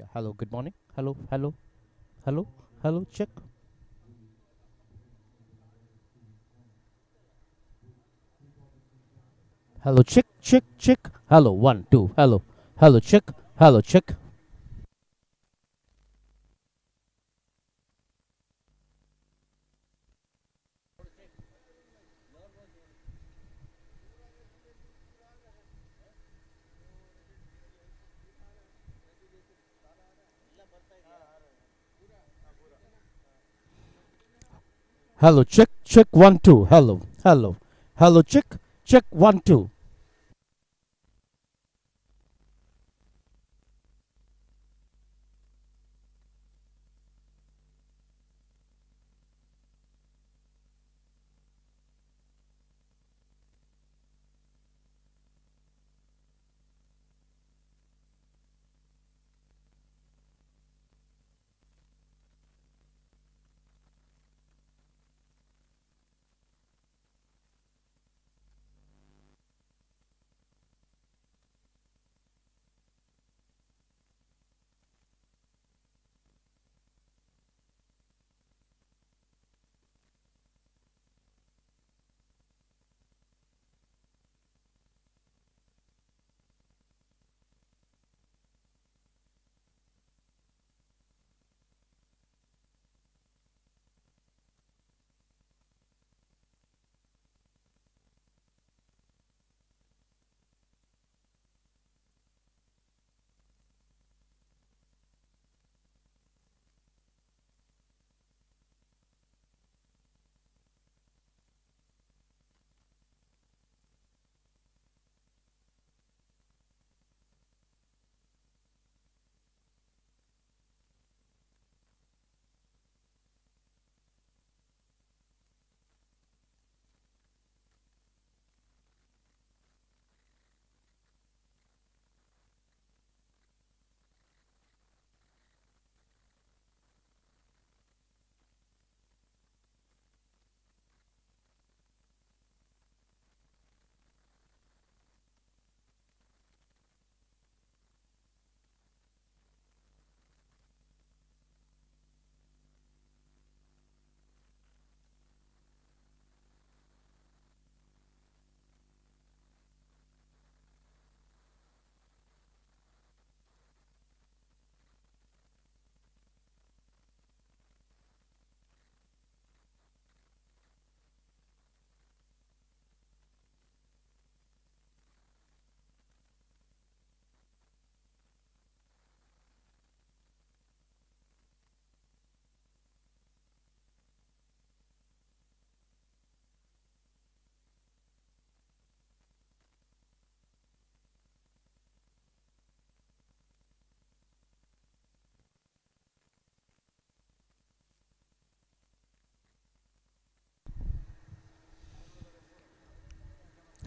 Yeah, hello, good morning. Hello, hello, hello, hello, check. Hello, check, check, check. Hello, one, two, hello, hello, check, hello, check. Hello, check, check, one, two, hello, hello, hello, check, check, one, two.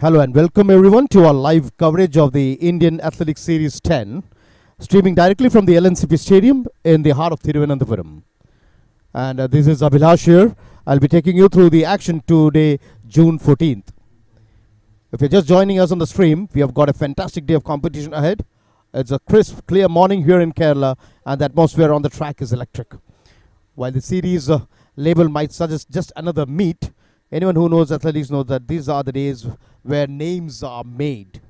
Hello and welcome everyone to our live coverage of the Indian Athletics Series 10, streaming directly from the LNCP Stadium in the heart of Trivandrum. And this is Abhilash here. I'll be taking you through the action today, June 14th. If you're just joining us on the stream, we have got a fantastic day of competition ahead. It's a crisp, clear morning here in Kerala, and the atmosphere on the track is electric. While the series label might suggest just another meet, anyone who knows athletics knows that these are the days where names are made.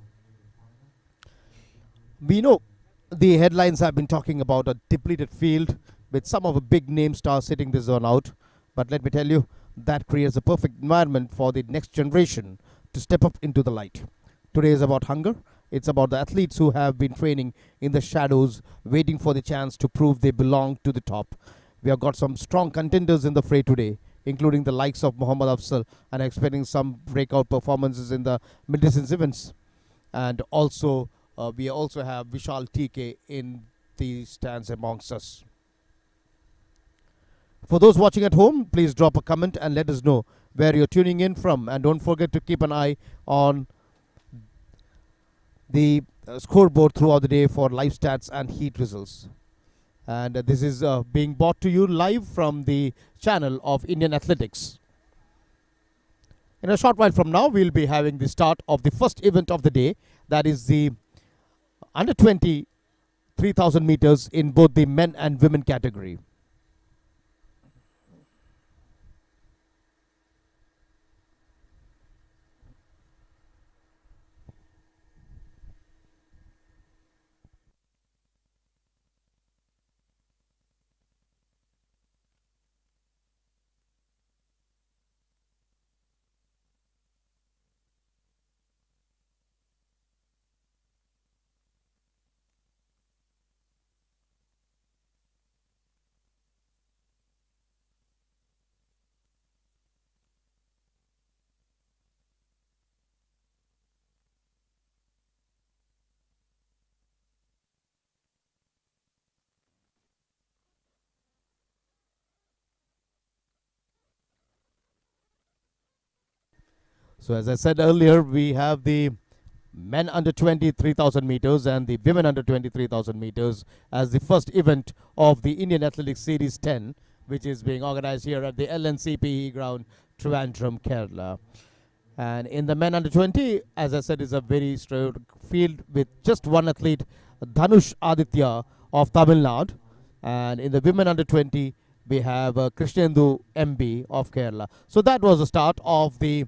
We know the headlines have been talking about a depleted field with some of the big name stars sitting this one out. But let me tell you, that creates a perfect environment for the next generation to step up into the light. Today is about hunger. It's about the athletes who have been training in the shadows, waiting for the chance to prove they belong to the top. We have got some strong contenders in the fray today, including the likes of Muhammad Afzal, and expecting some breakout performances in the mid-distance events. And also, we also have Vishal TK in the stands amongst us. For those watching at home, please drop a comment and let us know where you're tuning in from. And don't forget to keep an eye on the scoreboard throughout the day for live stats and heat results. And this is being brought to you live from the channel of Indian Athletics. In a short while from now, we'll be having the start of the first event of the day. That is the under 20 3,000 meters in both the men and women category. So as I said earlier, we have the men under 20 3,000 meters and the women under 20 3,000 meters as the first event of the Indian Athletics Series 10, which is being organized here at the LNCPE ground, Trivandrum, Kerala. And in the men under 20, as I said, is a very straight field with just one athlete, Dhanush Aditya of Tamil Nadu. And in the women under 20, we have Krishnendu MB of Kerala. So that was the start of the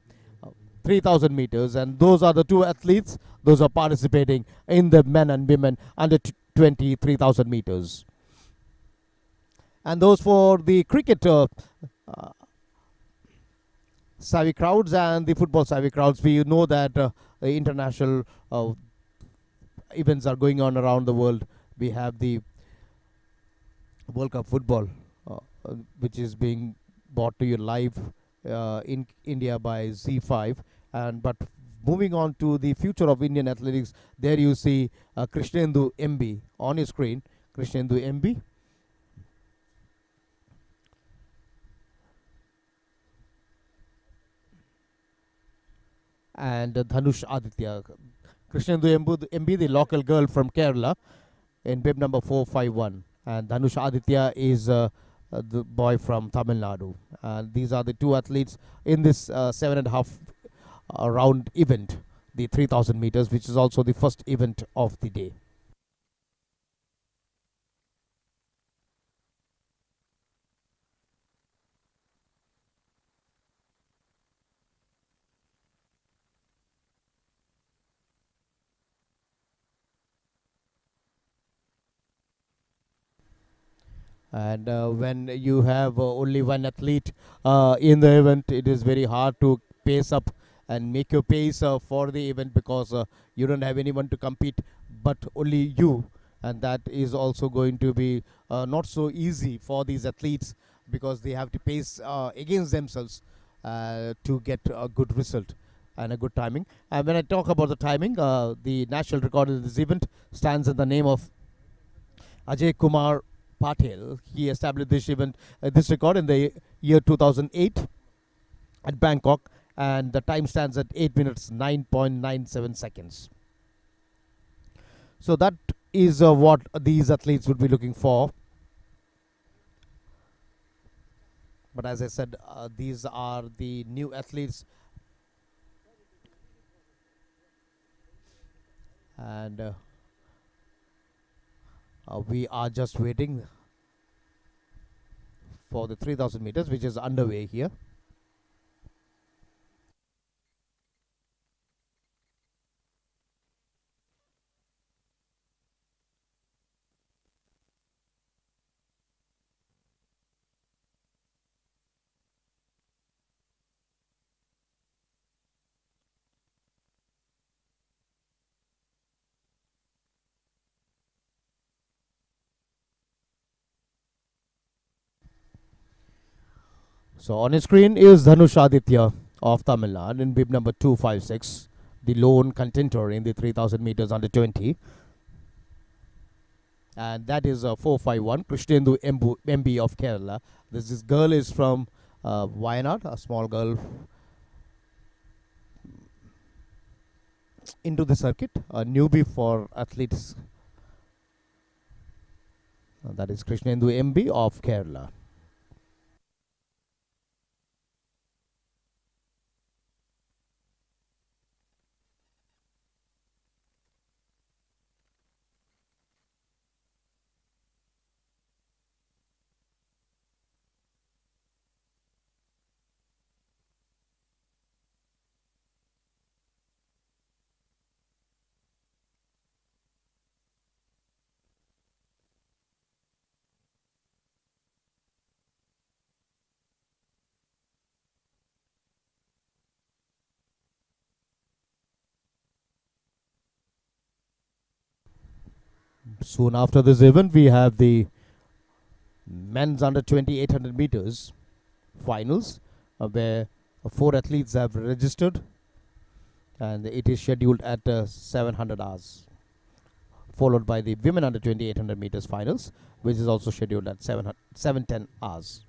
3,000 meters, and those are the two athletes those are participating in the men and women under 20 3,000 meters. And those for the cricket uh, savvy crowds and the football savvy crowds, we know that the international events are going on around the world. We have the World Cup football, which is being brought to you live in India by Z5. And but moving on to the future of Indian athletics, there you see Krishnendu MB on your screen. Krishnendu MB. And Dhanush Aditya. Krishnendu MB, the local girl from Kerala, in bib number 451. And Dhanush Aditya is the boy from Tamil Nadu. And these are the two athletes in this 7.5 round event, the 3,000 meters, which is also the first event of the day. And when you have only one athlete in the event, it is very hard to pace up and make your pace for the event, because you don't have anyone to compete but only you. And that is also going to be not so easy for these athletes, because they have to pace against themselves to get a good result and a good timing. And when I talk about the timing, the national record in this event stands in the name of Ajay Kumar Patel. He established this record in the year 2008 at Bangkok, and the time stands at 8 minutes 9.97 seconds. So that is what these athletes would be looking for. But as I said, these are the new athletes, and we are just waiting for the 3,000 meters, which is underway here. So on his screen is Dhanush Aditya of Tamil Nadu in bib number 256, the lone contender in the 3,000 meters under 20. And that is 451, Krishnendu MB of Kerala. This girl is from Wayanad, a small girl into the circuit, a newbie for athletes. That is Krishnendu MB of Kerala. Soon after this event, we have the men's under 20 800 meters finals, where four athletes have registered, and it is scheduled at 700 hours, followed by the women under 20 800 meters finals, which is also scheduled at 710 hours.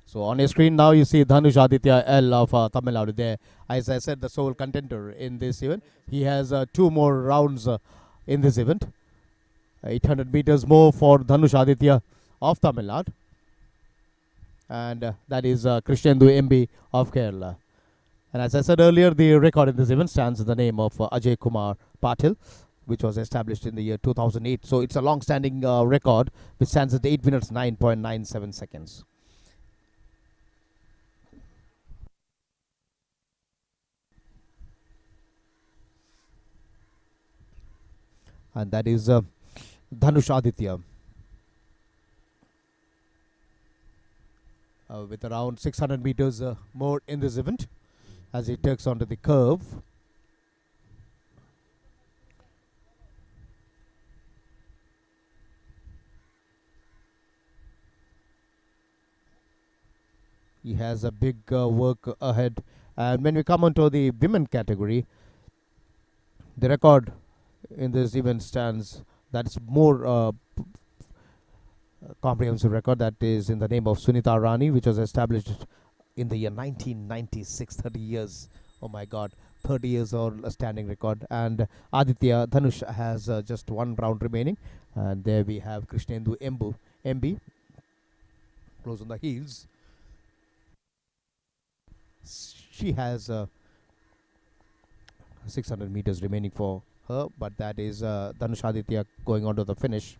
So on your screen now you see Dhanush Aditya L of Tamil Nadu there. As I said, the sole contender in this event. He has two more rounds in this event. 800 meters more for Dhanush Aditya of Tamil Nadu. And that is Krishnendu MB of Kerala. And as I said earlier, the record in this event stands in the name of Ajay Kumar Patil, which was established in the year 2008. So it's a long-standing record, which stands at 8 minutes 9.97 seconds. And that is Dhanush Aditya, with around 600 meters more in this event, as he takes onto the curve. He has a big work ahead. And when we come onto the women category, the record in this event stands, that's more comprehensive record, that is in the name of Sunita Rani, which was established in the year 1996, 30 years. Oh my god, 30 years old, a standing record. And Aditya Dhanush has just one round remaining. And there we have Krishnendu MB, close on the heels. She has 600 meters remaining for her, but that is Dhanush Aditya going on to the finish.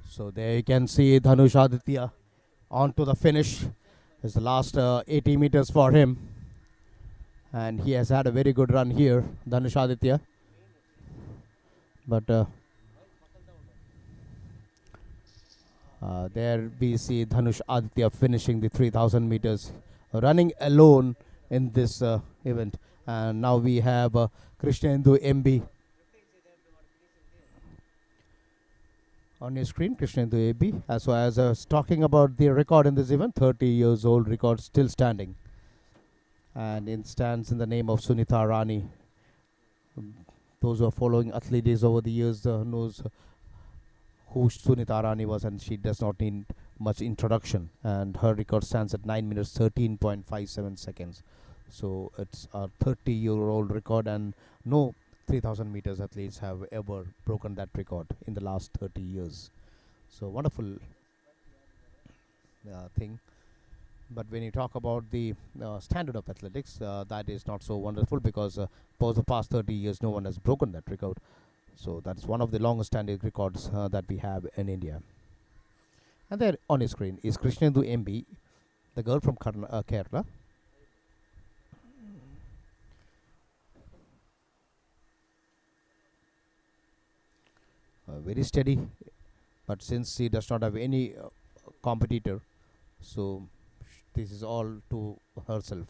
So there you can see Dhanush Aditya on to the finish. It's the last 80 meters for him. And he has had a very good run here, Dhanush Aditya. But there we see Dhanush Aditya finishing the 3000 meters, running alone in this event. And now we have Krishnendu MB On your screen, Krishnendu AB. As well as I was talking about the record in this event, 30 years old record still standing. And it stands in the name of Sunita Rani. Those who are following athletics over the years knows who Sunita Rani was, and she does not need much introduction. And her record stands at 9 minutes 13.57 seconds. So it's a 30-year-old record, and no 3000 meters athletes have ever broken that record in the last 30 years. So wonderful thing. But when you talk about the standard of athletics, that is not so wonderful because for the past 30 years, no one has broken that record. So that's one of the longest standing records that we have in India. And there on your screen is Krishnendu MB, the girl from Kerala. Very steady, but since she does not have any competitor, so this is all to herself.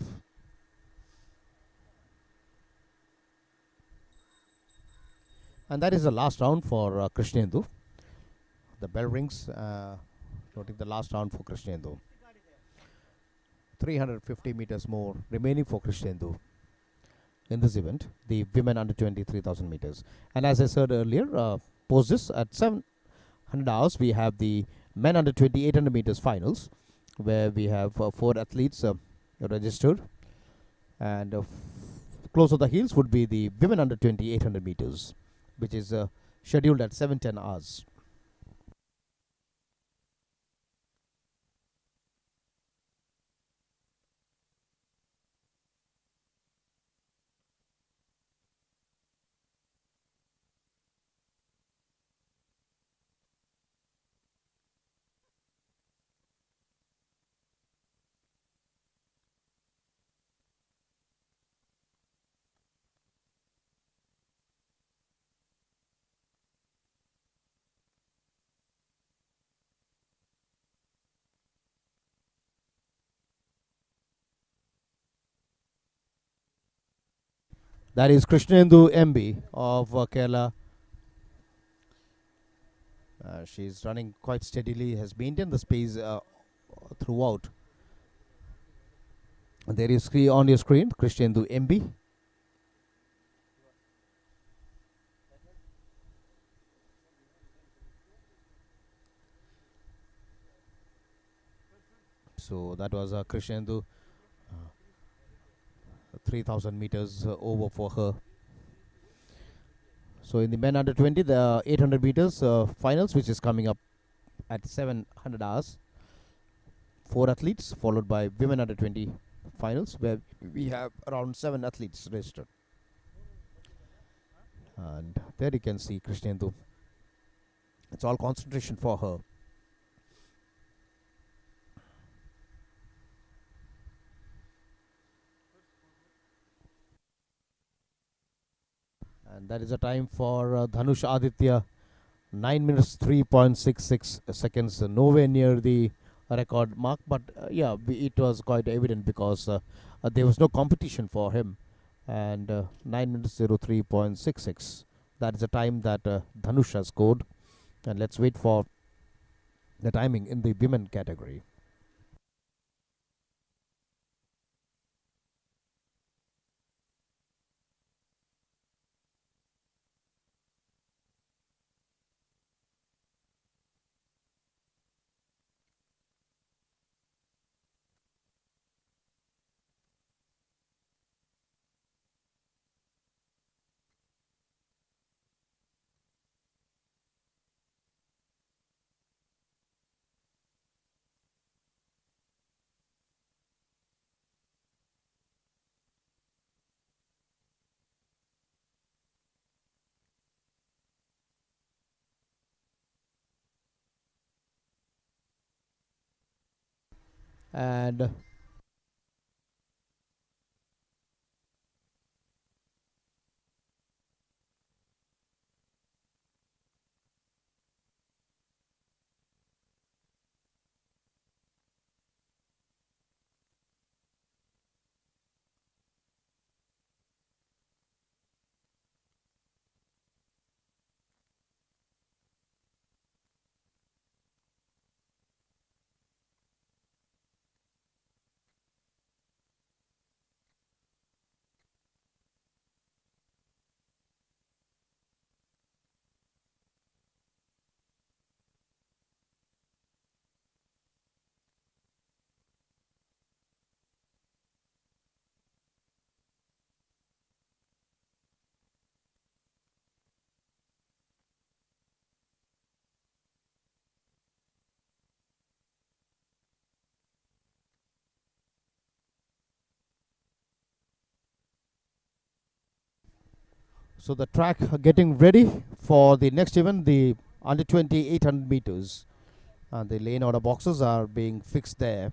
And that is the last round for Krishnendu. The bell rings, noting the last round for Krishnendu. 350 meters more remaining for Krishnendu in this event, the women under 23,000 meters. And as I said earlier, post this at 700 hours, we have the men under 2800 meters finals, where we have 4 athletes registered. And close of the heels would be the women under 2800 meters, which is scheduled at 7:10 hours. That is Krishnendu MB of Kerala. She's running quite steadily, has maintained the pace throughout. There is on your screen Krishnendu MB. So that was Krishnendu, 3000 meters over for her. So in the men under 20, the 800 meters finals, which is coming up at 700 hours. 4 athletes, followed by women under 20 finals, where we have around 7 athletes registered. And there you can see Krishnendu. It's all concentration for her. And that is a time for Dhanush Aditya, 9 minutes 3.66 seconds, nowhere near the record mark, but yeah, it was quite evident because there was no competition for him. And 9 minutes 03.66, that is the time that Dhanush has scored. And let's wait for the timing in the women category. And So the track getting ready for the next event, the under 20 800 meters. And the lane order boxes are being fixed there.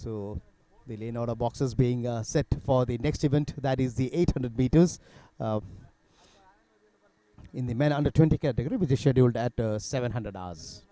So the lane order boxes being set for the next event, that is the 800 meters uh, in the men under 20 category, which is scheduled at 700 hours.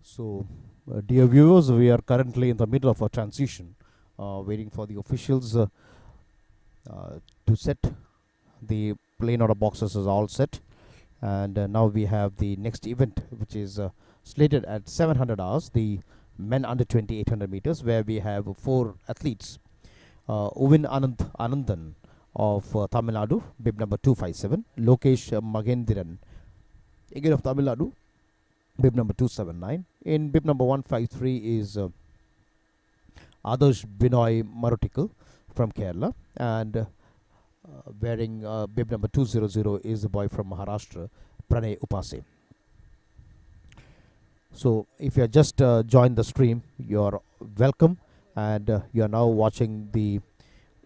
So Dear viewers, we are currently in the middle of a transition, waiting for the officials uh, to set. The plane order boxes is all set, and now we have the next event, which is slated at 700 hours, the men under 20 800 meters, where we have four athletes. Uvin Anandan of Tamil Nadu, bib number 257, Lokesh Magendiran, again of Tamil Nadu, bib number 279. In bib number 153 is Adarsh Binoy Marutikal from Kerala, and wearing bib number 200 is a boy from Maharashtra, Pranay Upase. So, if you have just joined the stream, you're welcome, and you are now watching the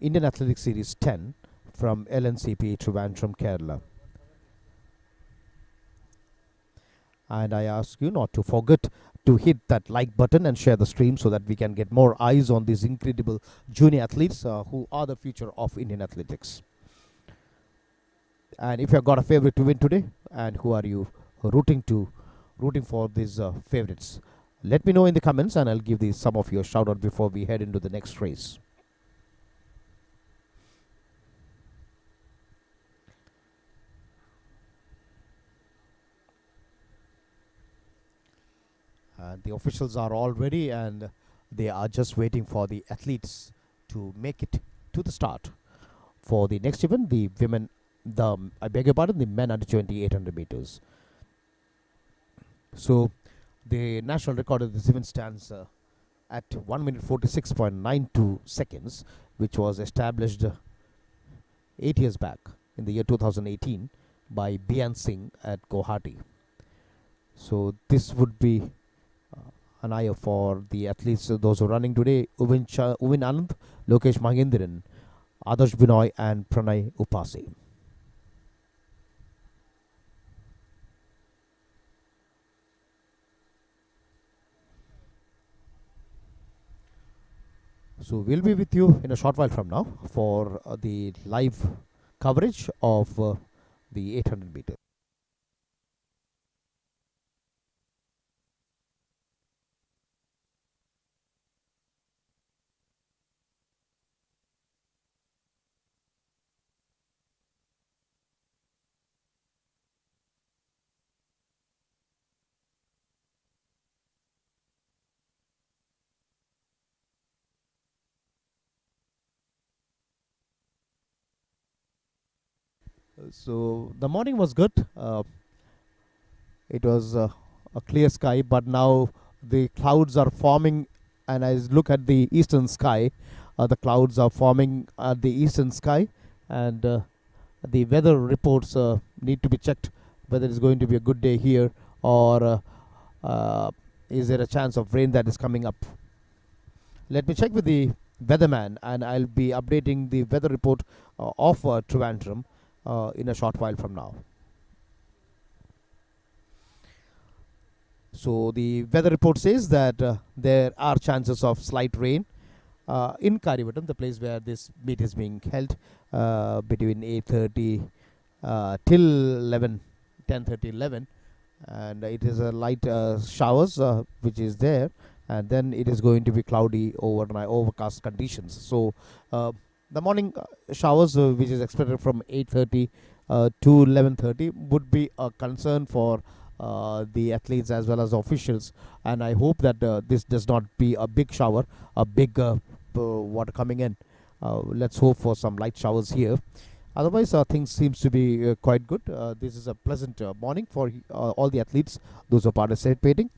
Indian Athletics Series 10 from LNCP Trivandrum, Kerala. And I ask you not to forget to hit that like button and share the stream so that we can get more eyes on these incredible junior athletes who are the future of Indian athletics. And if you have got a favorite to win today, and who are you rooting for these favorites, let me know in the comments, and I'll give some of your shout out before we head into the next race. And the officials are all ready, and they are just waiting for the athletes to make it to the start for the next event, the women, I beg your pardon, the men under 20 800 meters. So the national record of this event stands at 1 minute 46.92 seconds, which was established 8 years back in the year 2018 by Bian Singh at Guwahati. So this would be an eye for the athletes, those who are running today: Uvin Anand, Lokesh Mahendran, Adarsh Binoy, and Pranay Upase. So we'll be with you in a short while from now for the live coverage of the 800 meters. So the morning was good. It was a clear sky, but now the clouds are forming. And I look at the eastern sky, the clouds are forming at the eastern sky, and the weather reports need to be checked whether it's going to be a good day here, or is there a chance of rain that is coming up. Let me check with the weatherman, and I'll be updating the weather report of Trivandrum in a short while from now. So the weather report says that there are chances of slight rain in Karivattam, the place where this meet is being held, between 8:30 till 11, 10:30, 11, and it is a light showers which is there, and then it is going to be cloudy overcast conditions. So the morning showers which is expected from 8:30 to 11:30 would be a concern for the athletes as well as officials, and I hope that this does not be a big shower, a big water coming in. Let's hope for some light showers here. Otherwise, things seems to be quite good. This is a pleasant morning for all the athletes, those who are participating.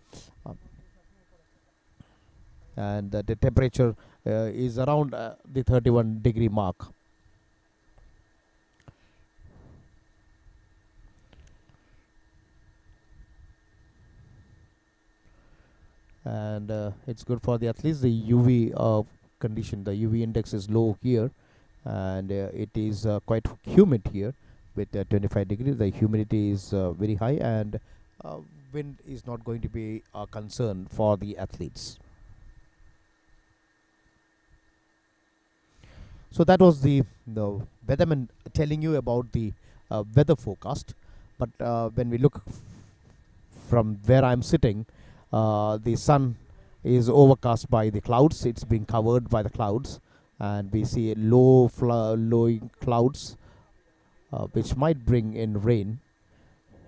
And the temperature is around the 31-degree mark. And it's good for the athletes. The UV condition, the UV index is low here, and it is quite humid here with 25 degrees. The humidity is very high, and wind is not going to be a concern for the athletes. So that was the weatherman telling you about the weather forecast. But when we look from where I'm sitting, the sun is overcast by the clouds. It's being covered by the clouds, and we see low clouds, which might bring in rain.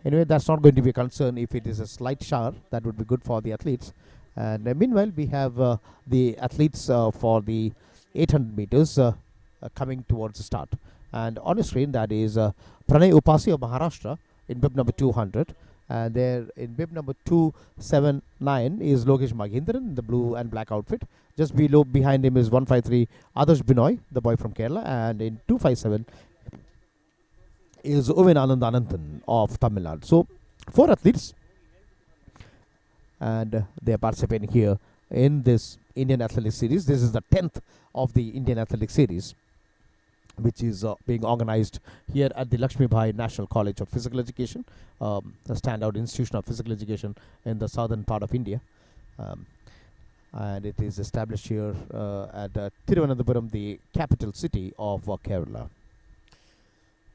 Anyway, that's not going to be a concern. If it is a slight shower, that would be good for the athletes. And meanwhile, we have the athletes for the 800 meters coming towards the start. And on the screen, that is Pranay Upasi of Maharashtra in bib number 200. And there in bib number 279 is Lokesh Maghindran in the blue and black outfit. Just behind him is 153 Adarsh Binoy, the boy from Kerala. And in 257 is Oven Anandan of Tamil Nadu. So, 4 athletes, and they are participating here in this Indian Athletics Series. This is the 10th of the Indian Athletics Series, which is being organized here at the Lakshmi Bhai National College of Physical Education, a standout institution of physical education in the southern part of India. And it is established here at Trivandrum, the capital city of Kerala.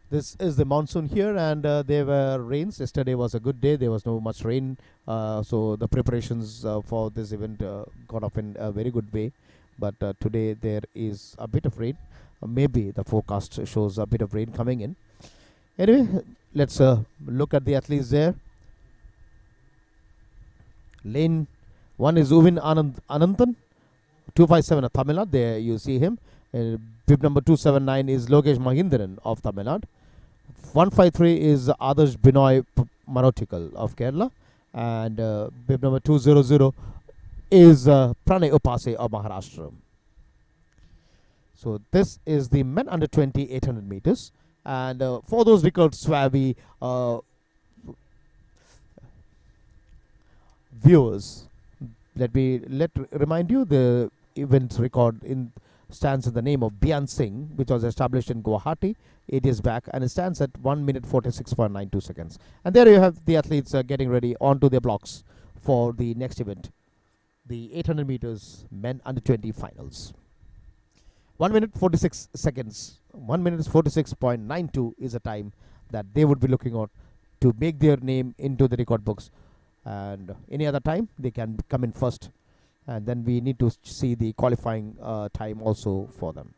This is the monsoon here, and there were rains. Yesterday was a good day. There was no much rain, so the preparations for this event got off in a very good way. But today there is a bit of rain. Maybe the forecast shows a bit of rain coming in. Anyway, let's look at the athletes there. Lane 1 is Uvin Anandan, 257 of Tamil Nadu. There you see him. Bib number 279 is Lokesh Mahindran of Tamil Nadu. 153 is Adarsh Binoy Marotikal of Kerala. And bib number 200 is Pranay Upase of Maharashtra. So this is the men under 20 800 meters. And for those records where we viewers, let remind you the event record stands in the name of Bian Singh, which was established in Guwahati 8 years back, and it stands at 1 minute 46.92 seconds. And there you have the athletes getting ready onto their blocks for the next event, the 800 meters men under 20 finals. 1 minute 46 seconds. 1 minute 46.92 is a time that they would be looking at to make their name into the record books. And any other time, they can come in first. And then we need to see the qualifying time also for them.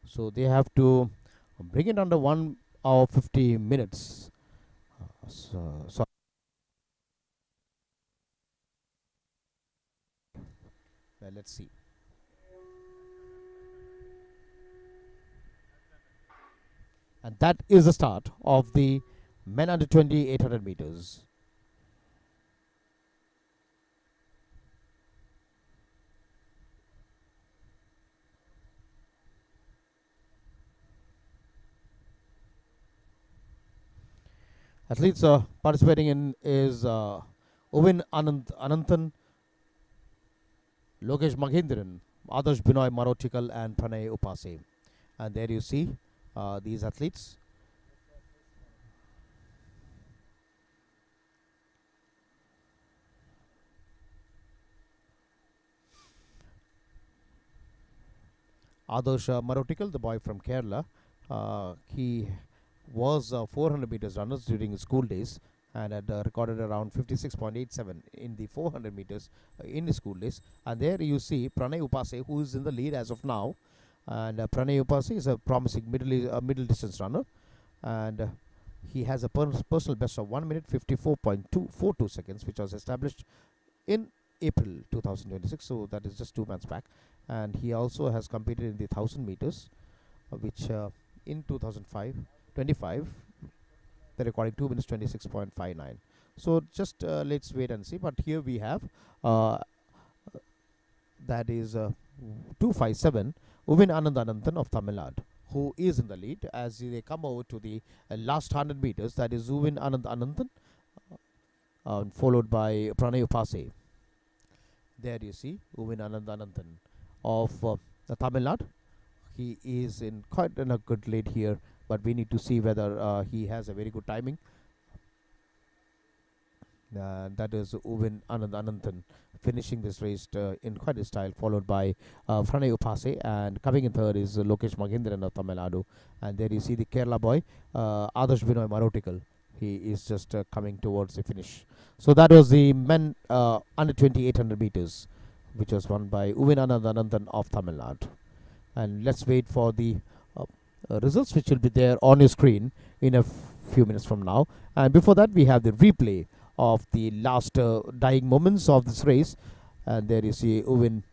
So they have to bring it under 1 hour 50 minutes. So let's see. And that is the start of the men under 20 800 meters. Athletes participating in is Ovin Ananthan, Lokesh Maghindran, Adarsh Binoy Marotikal, and Pranay Upase. And there you see these athletes. Adarsh Marotikal, the boy from Kerala, he was 400 meters runners during his school days and had recorded around 56.87 in the 400 meters in his school days. And there you see Pranay Upase, who is in the lead as of now. And Pranay Upase is a promising middle distance runner, and he has a personal best of 1 minute 54.242 seconds, which was established in April 2026. So that is just 2 months back. And he also has competed in the 1000 meters, which in 2025 they're recording 2 minutes 26.59. So just let's wait and see. But here we have uh, that is 257 Uvin Anandananthan of Tamil Nadu, who is in the lead as they come over to the last 100 meters. That is Uvin Anandananthan, followed by Pranay Upase. There you see Uvin Anandananthan of Tamil Nadu. He is in quite in a good lead here, but we need to see whether he has a very good timing. That is Uvin Ananthan finishing this race in quite a style, followed by Pranay Upase, and coming in third is Lokesh Magendran of Tamil Nadu. And there you see the Kerala boy, Adarsh Binoy Marotikal. He is just coming towards the finish. So that was the men under 2800 meters, which was won by Uvin Ananthan of Tamil Nadu. And let's wait for the uh, results, which will be there on your screen in a few minutes from now. And before that, we have the replay of the last dying moments of this race. And there you see Uvin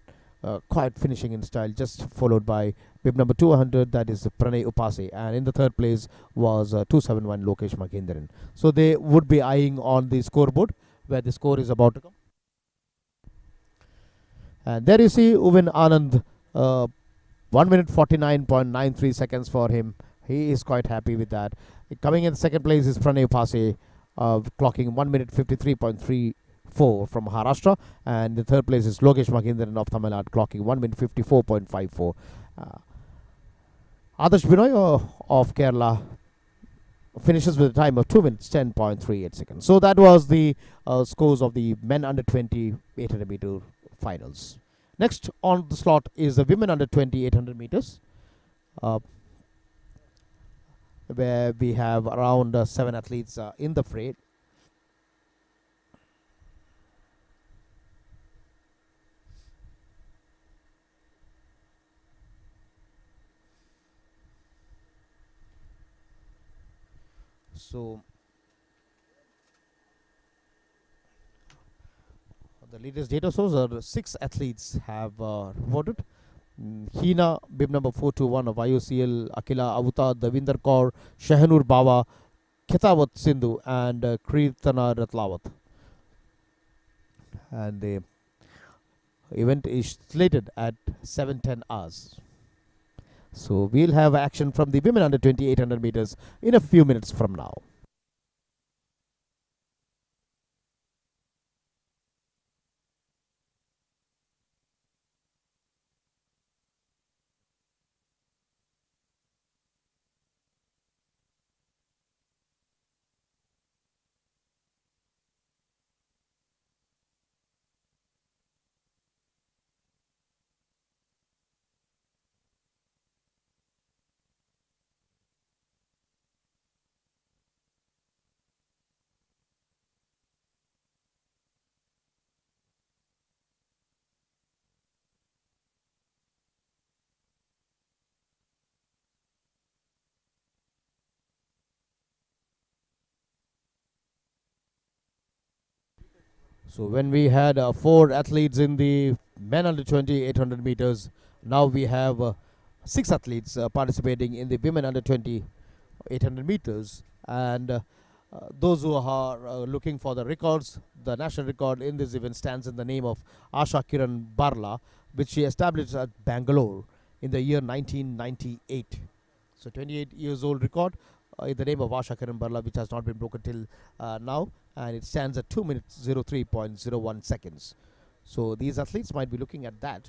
quite finishing in style, just followed by bib number 200, that is Pranay Upase. And in the third place was 271 Lokesh Magendran. So they would be eyeing on the scoreboard where the score is about to come. And there you see Uvin Anand, 1 minute 49.93 seconds for him. He is quite happy with that. Coming in second place is Pranay Upase, clocking 1 minute 53.34 from Maharashtra. And the third place is Lokesh Magendran of Tamil Nadu, clocking 1 minute 54.54. Adarsh Binoy of Kerala finishes with a time of 2 minutes 10.38 seconds. So that was the scores of the men under 20 800 meter finals. Next on the slot is the women under 20 800 meters, uh, where we have around 7 athletes in the fray. So the latest data shows that 6 athletes have reported. Hina, bib number 421 of IOCL, Akila Avuta, Davinder Kaur, Shahanur Bawa, Ketawat Sindhu, and Kirtana Ratlawat. And the event is slated at 7:10 hours. So we'll have action from the women under 20 800 meters in a few minutes from now. So when we had 4 athletes in the men under 20 800 meters, now we have 6 athletes participating in the women under 20 800 meters. And those who are looking for the records, the national record in this event stands in the name of Asha Kiran Barla, which she established at Bangalore in the year 1998. So 28 years old record in the name of Asha Kiran Barla, which has not been broken till now, and it stands at 2 minutes 03.01 seconds. So these athletes might be looking at that,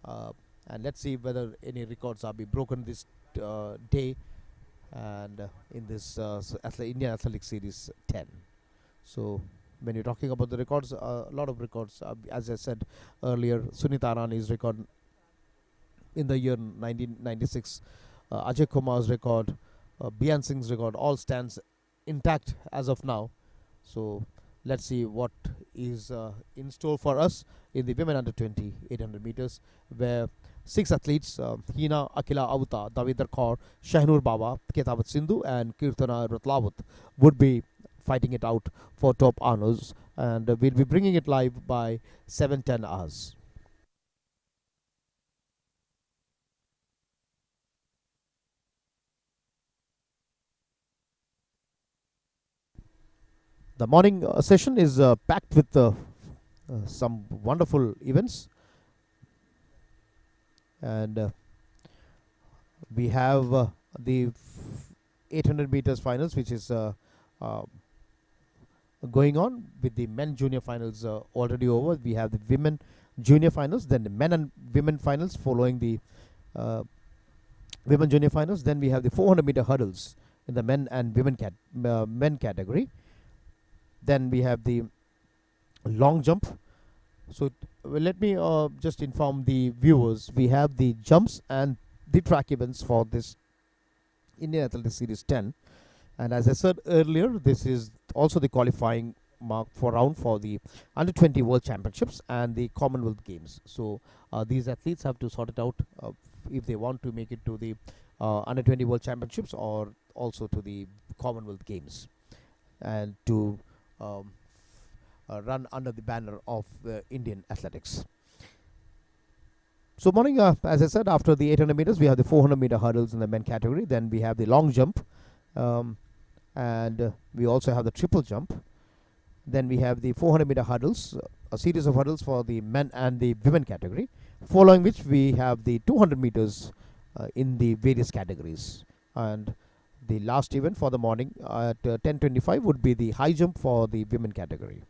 uh, and let's see whether any records are be broken this day and in this Indian Athletic Series 10. So when you're talking about the records, a lot of records, as I said earlier, Sunita Arani's record in the year 1996, Ajay Kumar's record, Bian Singh's record, all stands intact as of now. So let's see what is in store for us in the women under 20 800 meters, where 6 athletes, Hina, Akila Avuta, Davinder Kaur, Shahnur Bawa, Ketawat Sindhu, and Kirtana Ratlawat, would be fighting it out for top honors. And we'll be bringing it live by 7:10 hours. The morning session is packed with some wonderful events, and we have the 800 meters finals, which is uh, going on, with the men junior finals already over. We have the women junior finals, then the men and women finals following the uh, women junior finals. Then we have the 400-meter hurdles in the men and men category. Then we have the long jump. So let me just inform the viewers. We have the jumps and the track events for this Indian Athletics Series 10. And as I said earlier, this is also the qualifying mark for round for the Under 20 World Championships and the Commonwealth Games. So these athletes have to sort it out if they want to make it to the Under 20 World Championships or also to the Commonwealth Games, and to run under the banner of Indian athletics. So morning, as I said, after the 800 meters, we have the 400-meter hurdles in the men category. Then we have the long jump, and we also have the triple jump. Then we have the 400-meter hurdles, a series of hurdles for the men and the women category, following which we have the 200 meters in the various categories. And the last event for the morning at 10:25 would be the high jump for the women category.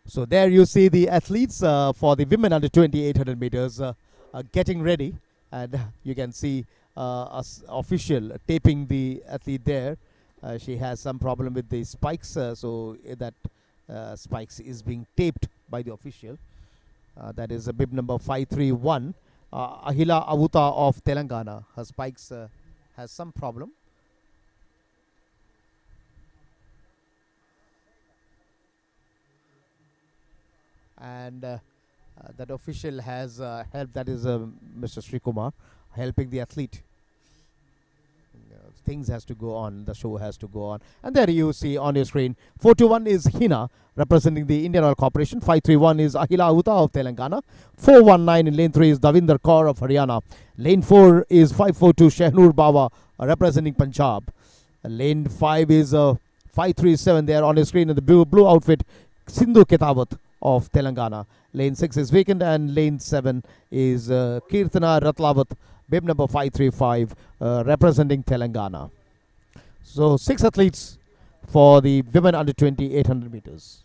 So there you see the athletes for the women under 20 800 meters getting ready, and you can see official taping the athlete there. She has some problem with the spikes, so that spikes is being taped by the official. That is a bib number 531. Ahila Avuta of Telangana. Her spikes has some problem. And that official has helped. That is Mr. Srikumar helping the athlete. Things has to go on. The show has to go on. And there you see on your screen, 421 is Hina representing the Indian Oil Corporation. 531 is Ahila Ahuta of Telangana. 419 in lane 3 is Davinder Kaur of Haryana. Lane 4 is 542 Shehnur Bawa representing Punjab. Lane 5 is 537 there on your screen in the blue outfit, Sindhu Ketawat of Telangana. Lane 6 is vacant, and lane 7 is Kirtana Ratlawat, bib number 535, representing Telangana. So 6 athletes for the women under 20 800 meters.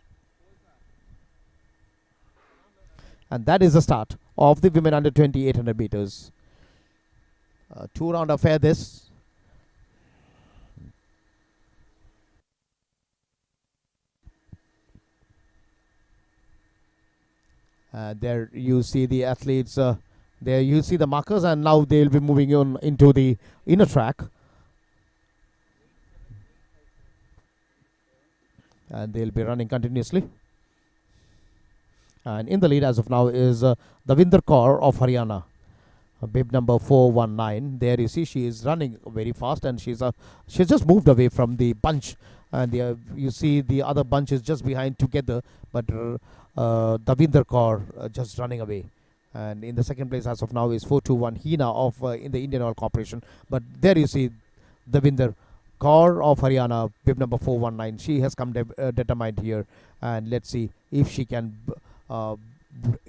And that is the start of the women under 20 800 meters. Two-round affair this. There you see the athletes. There you see the markers, and now they'll be moving on into the inner track, and they'll be running continuously. And in the lead as of now is Davinder Kaur of Haryana, bib number 419. There you see she is running very fast, and she's just moved away from the bunch, and you see the other bunch is just behind together, but Davinder Kaur just running away. And in the second place as of now is 421 Hina of in the Indian Oil Corporation. But there you see Davinder Kaur of Haryana, bib number 419. She has come determined here, and let's see if she can uh,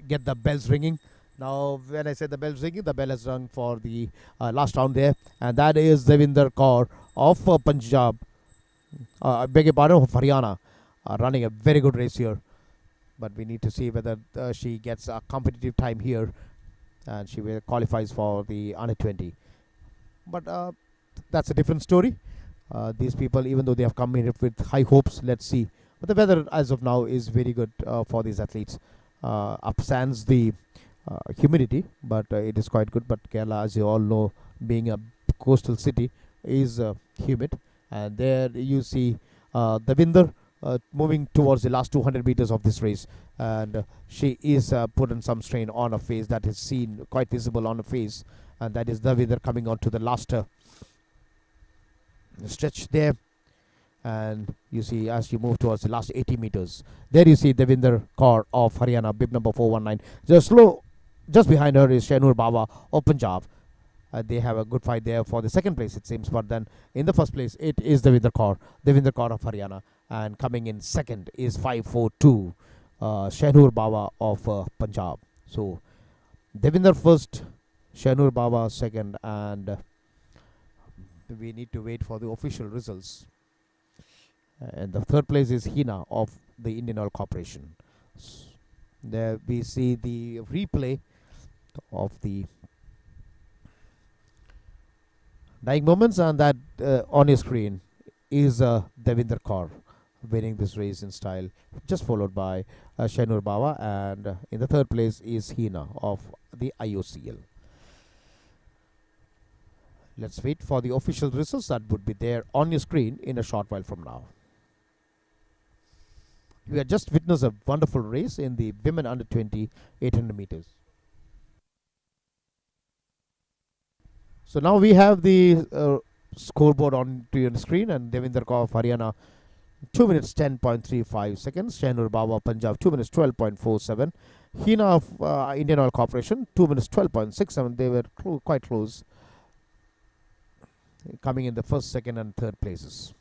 get the bells ringing. Now, when I say the bell's ringing, the bell has rung for the last round there, and that is Devinder Kaur of Punjab. I beg your pardon, of Haryana, running a very good race here. But we need to see whether she gets a competitive time here, and she qualifies for the under 20. But that's a different story. These people, even though they have come in with high hopes, let's see. But the weather as of now is very good for these athletes. Up sans the humidity, but it is quite good. But Kerala, as you all know, being a coastal city, is humid. And there you see Davinder moving towards the last 200 meters of this race, and she is putting some strain on her face. That is seen quite visible on her face, and that is Davinder coming on to the last stretch there. And you see as you move towards the last 80 meters, there you see Devinder Kaur of Haryana, bib number 419. Just behind her is Shainur Baba of Punjab. They have a good fight there for the second place, it seems. But then in the first place, it is Devinder Kaur of Haryana. And coming in second is 542, Shainur Baba of Punjab. So Devinder first, Shainur Baba second, and we need to wait for the official results. And the third place is Hina of the Indian Oil Corporation. There we see the replay of the dying moments, and that on your screen is Devinder Kaur winning this race in style, just followed by Shainur Baba, and in the third place is Hina of the IOCL. Let's wait for the official results that would be there on your screen in a short while from now. We have just witnessed a wonderful race in the women under 20 800 meters. So now we have the scoreboard on to your screen, and Devinder Kaur of Haryana 2 minutes 10.35 seconds. Shainur Baba Punjab 2 minutes 12.47. Hina of Indian Oil Corporation 2 minutes 12.67. They were quite close, coming in the first, second, and third places.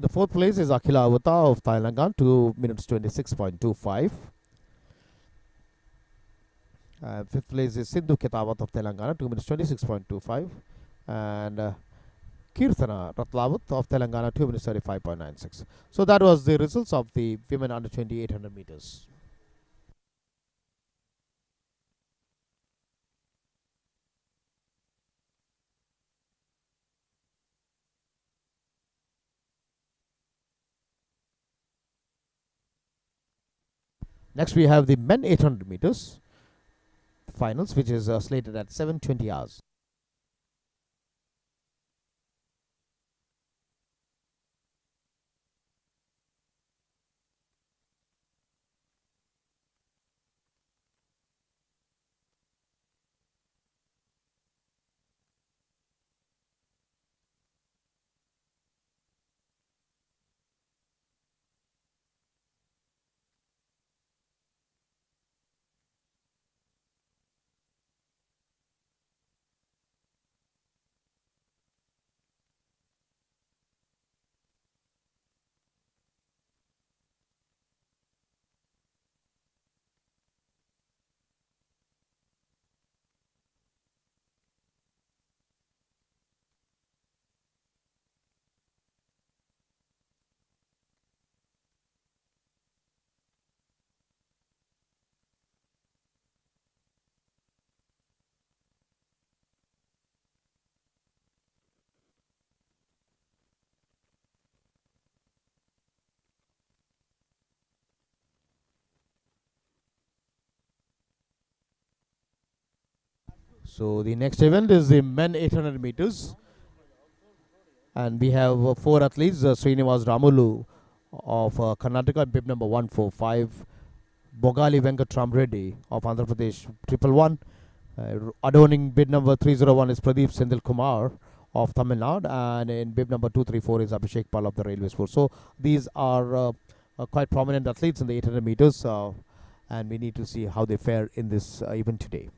The fourth place is Akhila Avata of Telangana, 2 minutes 26.25. Fifth place is Sindhu Ketawat of Telangana, 2 minutes 26.25. And Kirtana Ratlawat of Telangana, 2 minutes 35.96. So that was the results of the women under 20 800 meters. Next, we have the men 800 meters finals, which is slated at 7:20 hours. So the next event is the men 800 meters, and we have four athletes: Srinivas Ramulu of Karnataka, bib number 145; Bogali Venkatram Reddy of Andhra Pradesh, triple one; adorning bid number 301 is Pradeep Sendil Kumar of Tamil Nadu, and in bib number 234 is Abhishek Pal of the Railway Sports. So these are quite prominent athletes in the 800 meters, and we need to see how they fare in this event today.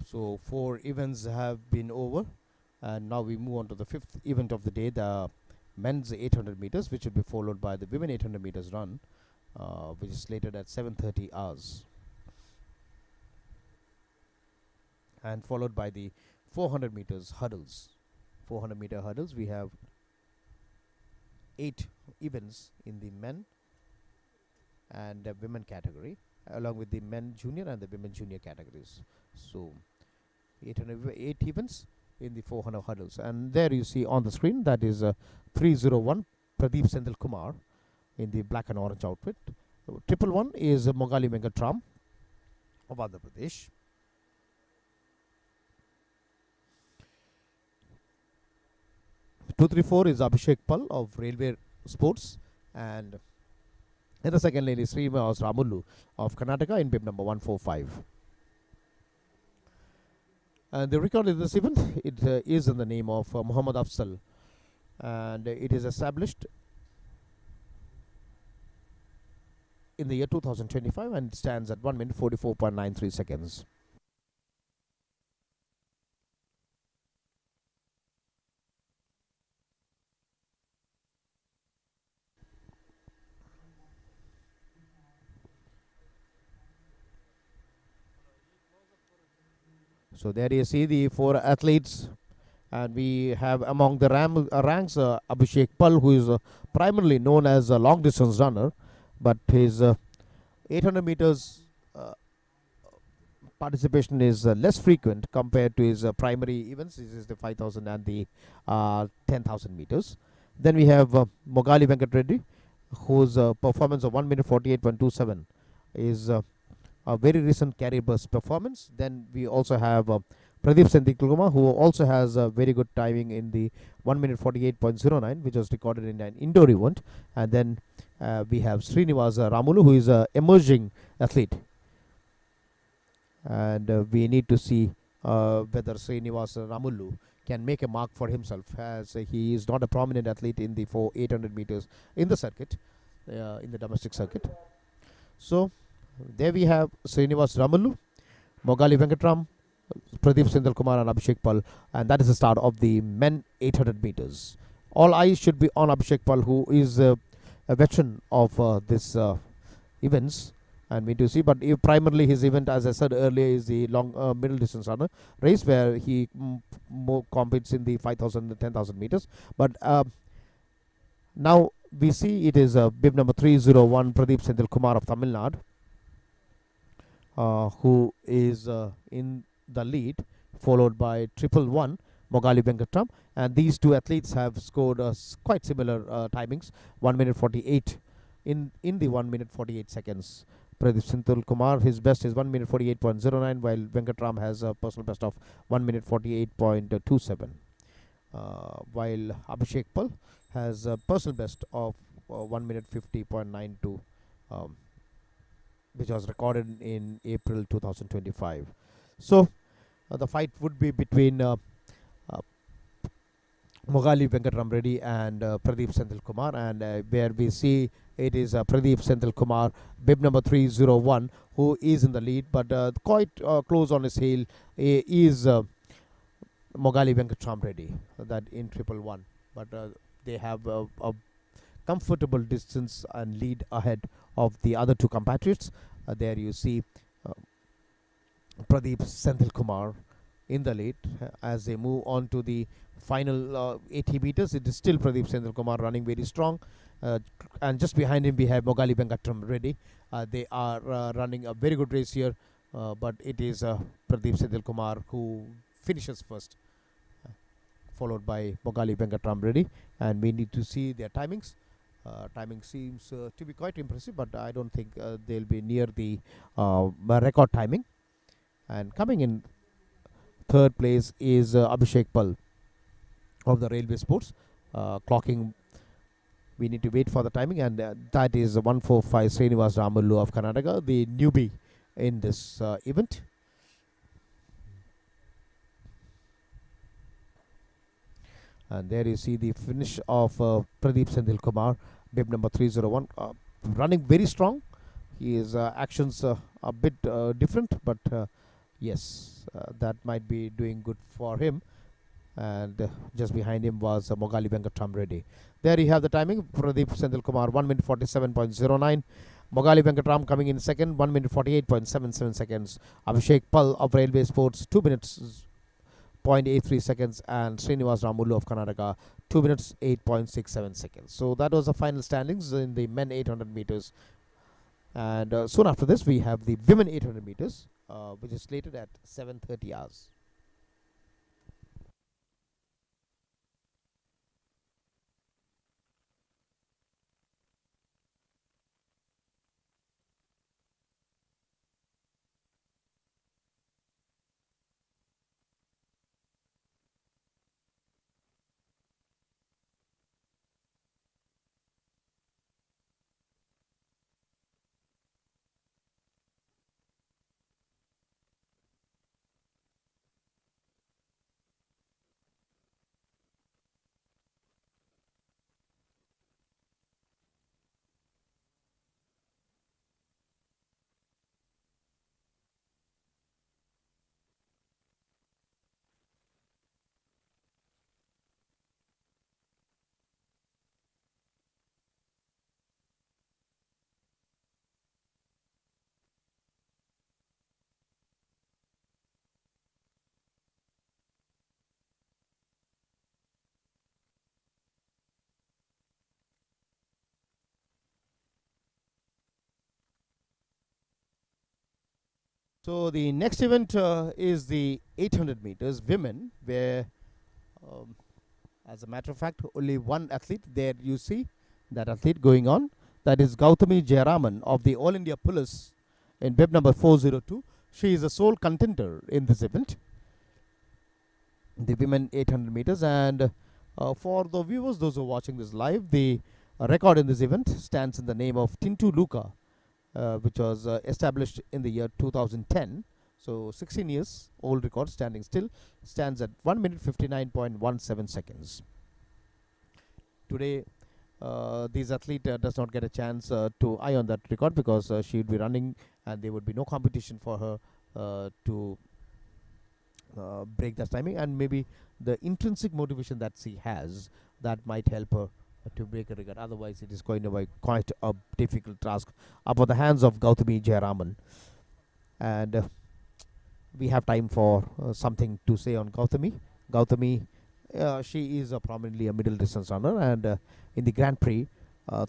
So four events have been over, and now we move on to the fifth event of the day, the men's 800 meters, which will be followed by the women 800 meters run, which is slated at 7:30 hours, and followed by the 400 meters hurdles. 400-meter hurdles. We have 8 events in the men and women category, along with the men junior and the women junior categories. So 8 events in the 400 hurdles, and there you see on the screen that is 301 Pradeep Sendil Kumar in the black and orange outfit. Triple one is Mogali Venkatram of Andhra Pradesh. 234 is Abhishek Pal of Railway Sports, and in the second lane is Srinivas Ramulu of Karnataka in bib number 145. And the record in this event, it is in the name of Muhammad Afzal, and it is established in the year 2025 and stands at 1 minute 44.93 seconds. So there you see the 4 athletes, and we have among the ranks Abhishek Pal, who is primarily known as a long distance runner, but his 800 meters participation is less frequent compared to his primary events. This is the 5,000 and the 10,000 meters. Then we have Mogali Venkat Reddy, whose performance of 1 minute 48.27 is a very recent career burst performance. Then we also have Pradeep Sendikuluma, who also has a very good timing in the 1 minute 48.09, which was recorded in an indoor event. And then we have Srinivas Ramulu, who is an emerging athlete. And we need to see whether Srinivas Ramulu can make a mark for himself, as he is not a prominent athlete in the 800 meters in the circuit, in the domestic circuit. So there we have Srinivas Ramulu, Mogali Venkatram, Pradeep Sendil Kumar and Abhishek Pal, and that is the start of the men 800 meters. All eyes should be on Abhishek Pal, who is a veteran of this events, and we do see, but primarily his event, as I said earlier, is the long middle distance runner race, where he more competes in the 5,000 and 10,000 meters. But now we see it is bib number 301 Pradeep Sendil Kumar of Tamil Nadu, who is in the lead, followed by triple one Mogali Venkatram, and these two athletes have scored quite similar timings, 1 minute 48 in the 1 minute 48 seconds. Pradeep Sendil Kumar, his best is 1 minute 48.09, while Venkatram has a personal best of 1 minute 48.27, while Abhishek Pal has a personal best of 1 minute 50.92, which was recorded in April 2025. So the fight would be between Mogali Venkatram Reddy and Pradeep Senthil Kumar, and where we see it is Pradeep Senthil Kumar, bib number 301, who is in the lead, but quite close on his heel is Mogali Venkatram Reddy, that in triple one. But they have a comfortable distance and lead ahead of the other two compatriots. There you see uh, Pradeep Senthil Kumar in the lead as they move on to the final 80 meters. It is still Pradeep Senthil Kumar running very strong. Uh, and just behind him, we have Mogali Venkatram Reddy. They are running a very good race here, but it is Pradeep Senthil Kumar who finishes first, followed by Mogali Venkatram Reddy. And we need to see their timings. Timing seems to be quite impressive, but I don't think they'll be near the record timing. And coming in third place is Abhishek Pal of the Railway Sports, clocking. We need to wait for the timing, and that is 145 Srinivas Ramullu of Karnataka, the newbie in this event. And there you see the finish of Pradeep Senthil Kumar, bib number 301, running very strong. His actions a bit different, but yes, that might be doing good for him. And just behind him was Mogali Venkatram Reddy. There you have the timing. Pradeep Senthil Kumar 1 minute 47.09. Mogali Venkatram coming in second, 1 minute 48.77 seconds. Abhishek Pal of Railway Sports 2 minutes 0.83 seconds, and Srinivas Ramullu of Karnataka 2 minutes 8.67 seconds. So that was the final standings in the men 800 meters. And soon after this, we have the women 800 meters, which is slated at 7:30 hours. So the next event is the 800 meters women, where, um, as a matter of fact, only one athlete. There you see that athlete going on. That is Gautami Jayaraman of the All India Police in bib number 402. She is the sole contender in this event, the women 800 meters. And for the viewers, those who are watching this live, the record in this event stands in the name of Tintu Luka, which was established in the year 2010. So 16 years old record, standing still, stands at 1 minute 59.17 seconds. Today, this athlete does not get a chance to eye on that record, because she would be running and there would be no competition for her to break that timing, and maybe the intrinsic motivation that she has, that might help her to break a record. Otherwise, it is going to be quite a difficult task upon the hands of Gautami Jayaraman. And we have time for something to say on Gautami. Gautami, she is prominently a middle distance runner, and in the Grand Prix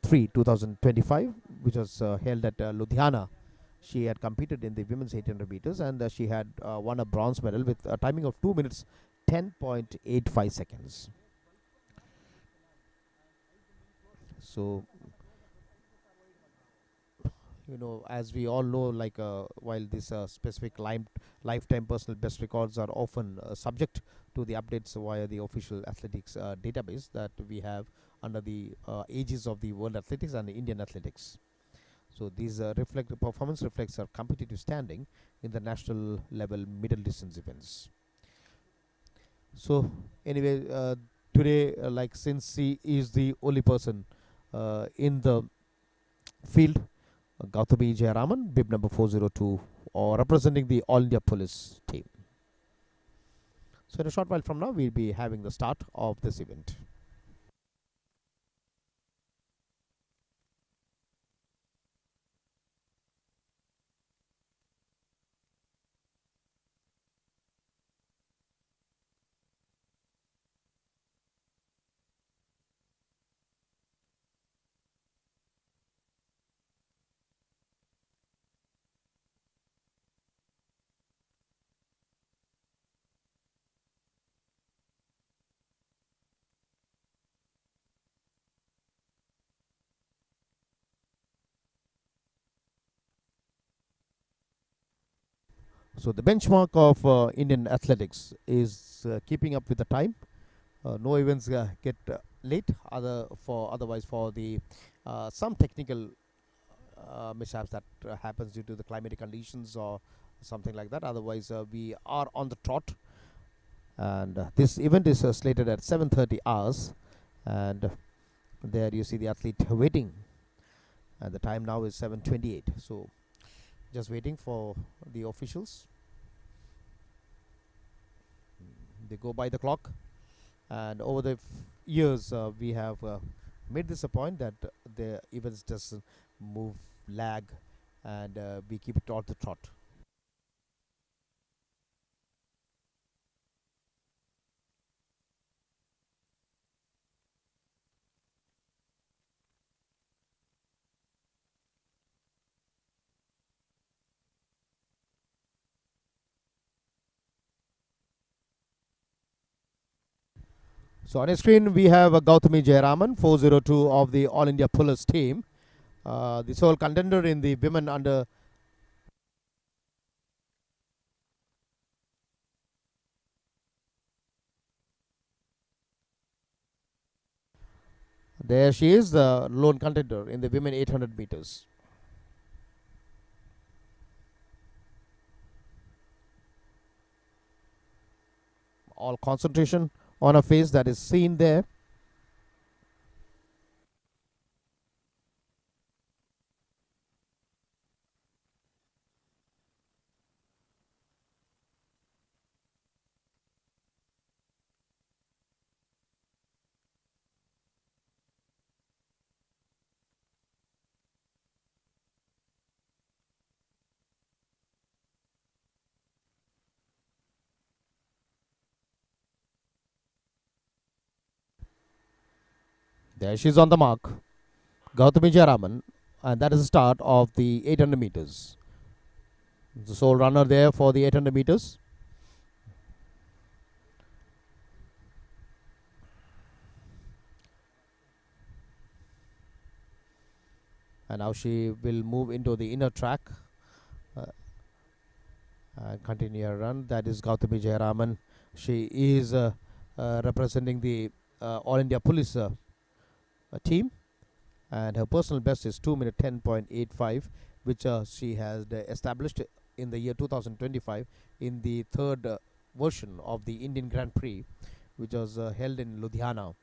3 2025, which was held at Ludhiana, she had competed in the women's 800 meters, and she had won a bronze medal with a timing of 2 minutes 10.85 seconds. So, as we all know, like while this specific lifetime personal best records are often subject to the updates via the official athletics database that we have under the aegis of the World Athletics and the Indian Athletics. So these reflect the performance reflects our competitive standing in the national level middle distance events. So anyway, today, like since he is the only person in the field, Gautami Jayaraman, bib number 402, or representing the All India Police team. So in a short while from now, we'll be having the start of this event. So the benchmark of Indian athletics is keeping up with the time. No events get late. Otherwise for the some technical mishaps that happens due to the climatic conditions or something like that. Otherwise, we are on the trot, and this event is slated at 7:30 hours, and there you see the athlete waiting, and the time now is 7:28. So just waiting for the officials. They go by the clock, and over the years we have made this a point that the events doesn't move, lag, and we keep it on the trot. So on your screen we have Gautami Jayaraman, 402 of the All India Police team, the sole contender in the women under. There she is, the lone contender in the women 800 meters. All concentration on her face, that is seen there. There she is on the mark, Gautami Jayaraman, and that is the start of the 800 meters. The sole runner there for the 800 meters. And now she will move into the inner track uh, and continue her run. That is Gautami Jayaraman. She is representing the All India Police team, and her personal best is 2 minute 10.85, which she has established in the year 2025 in the third version of the Indian Grand Prix, which was held in Ludhiana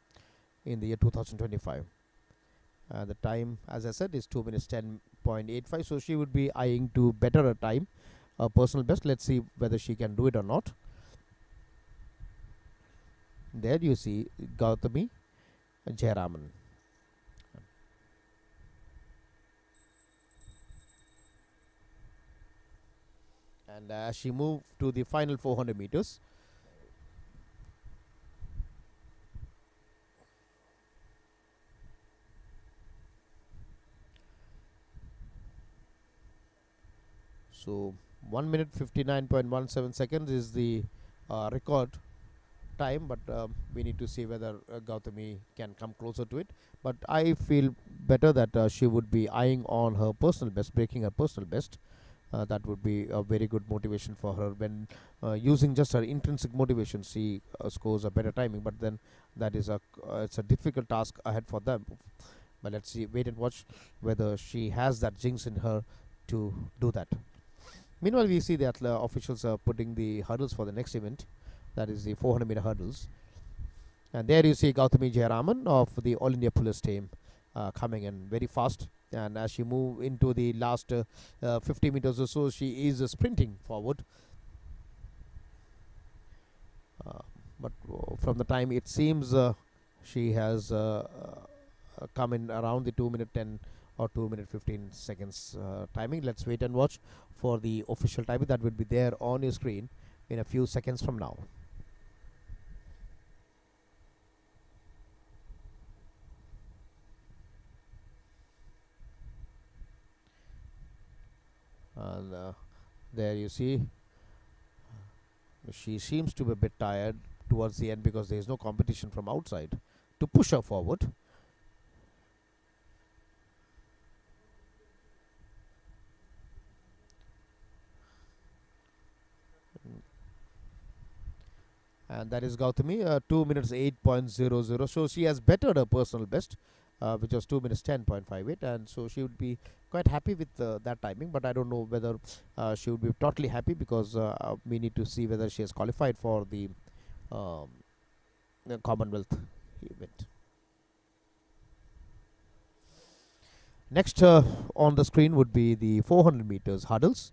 in the year 2025. The time, as I said, is 2 minutes 10.85, so she would be eyeing to better her time, her personal best. Let's see whether she can do it or not. There you see Gautami Jayaraman. And as she moved to the final 400 meters, so 1 minute 59.17 seconds is the record time, but we need to see whether Gautami can come closer to it. But I feel better that she would be eyeing on her personal best, breaking her personal best. That would be a very good motivation for her. When using just her intrinsic motivation, she scores a better timing. But then that is it's a difficult task ahead for them. But let's see, wait and watch whether she has that jinx in her to do that. Meanwhile, we see that officials are putting the hurdles for the next event, that is the 400 meter hurdles. And there you see Gautami Jayaraman of the All India Police team coming in very fast. And as she move into the last 50 meters or so, she is sprinting forward. Uh, but from the time it seems she has come in around the 2 minute 10 or 2 minute 15 seconds timing. Let's wait and watch for the official timing that will be there on your screen in a few seconds from now. And there you see she seems to be a bit tired towards the end because there is no competition from outside to push her forward. And that is Gautami, 2 minutes 8.00. So she has bettered her personal best, which was 2 minutes 10.58, and so she would be quite happy with that timing. But I don't know whether she would be totally happy because we need to see whether she has qualified for um, the Commonwealth event. Next on the screen would be the 400 meters hurdles.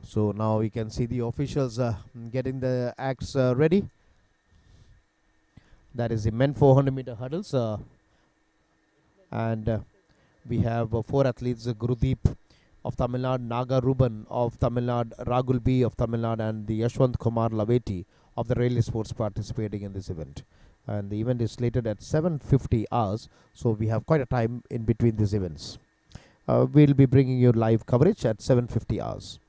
So now we can see the officials getting the acts ready. That is the men 400-meter hurdles, and we have four athletes: Gurudeep of Tamil Nadu, Naga Ruban of Tamil Nadu, Ragul B of Tamil Nadu, and the Yashwant Kumar Laveti of the Railway Sports participating in this event. And the event is slated at 7:50 hours, so we have quite a time in between these events. We'll be bringing you live coverage at 7:50 hours.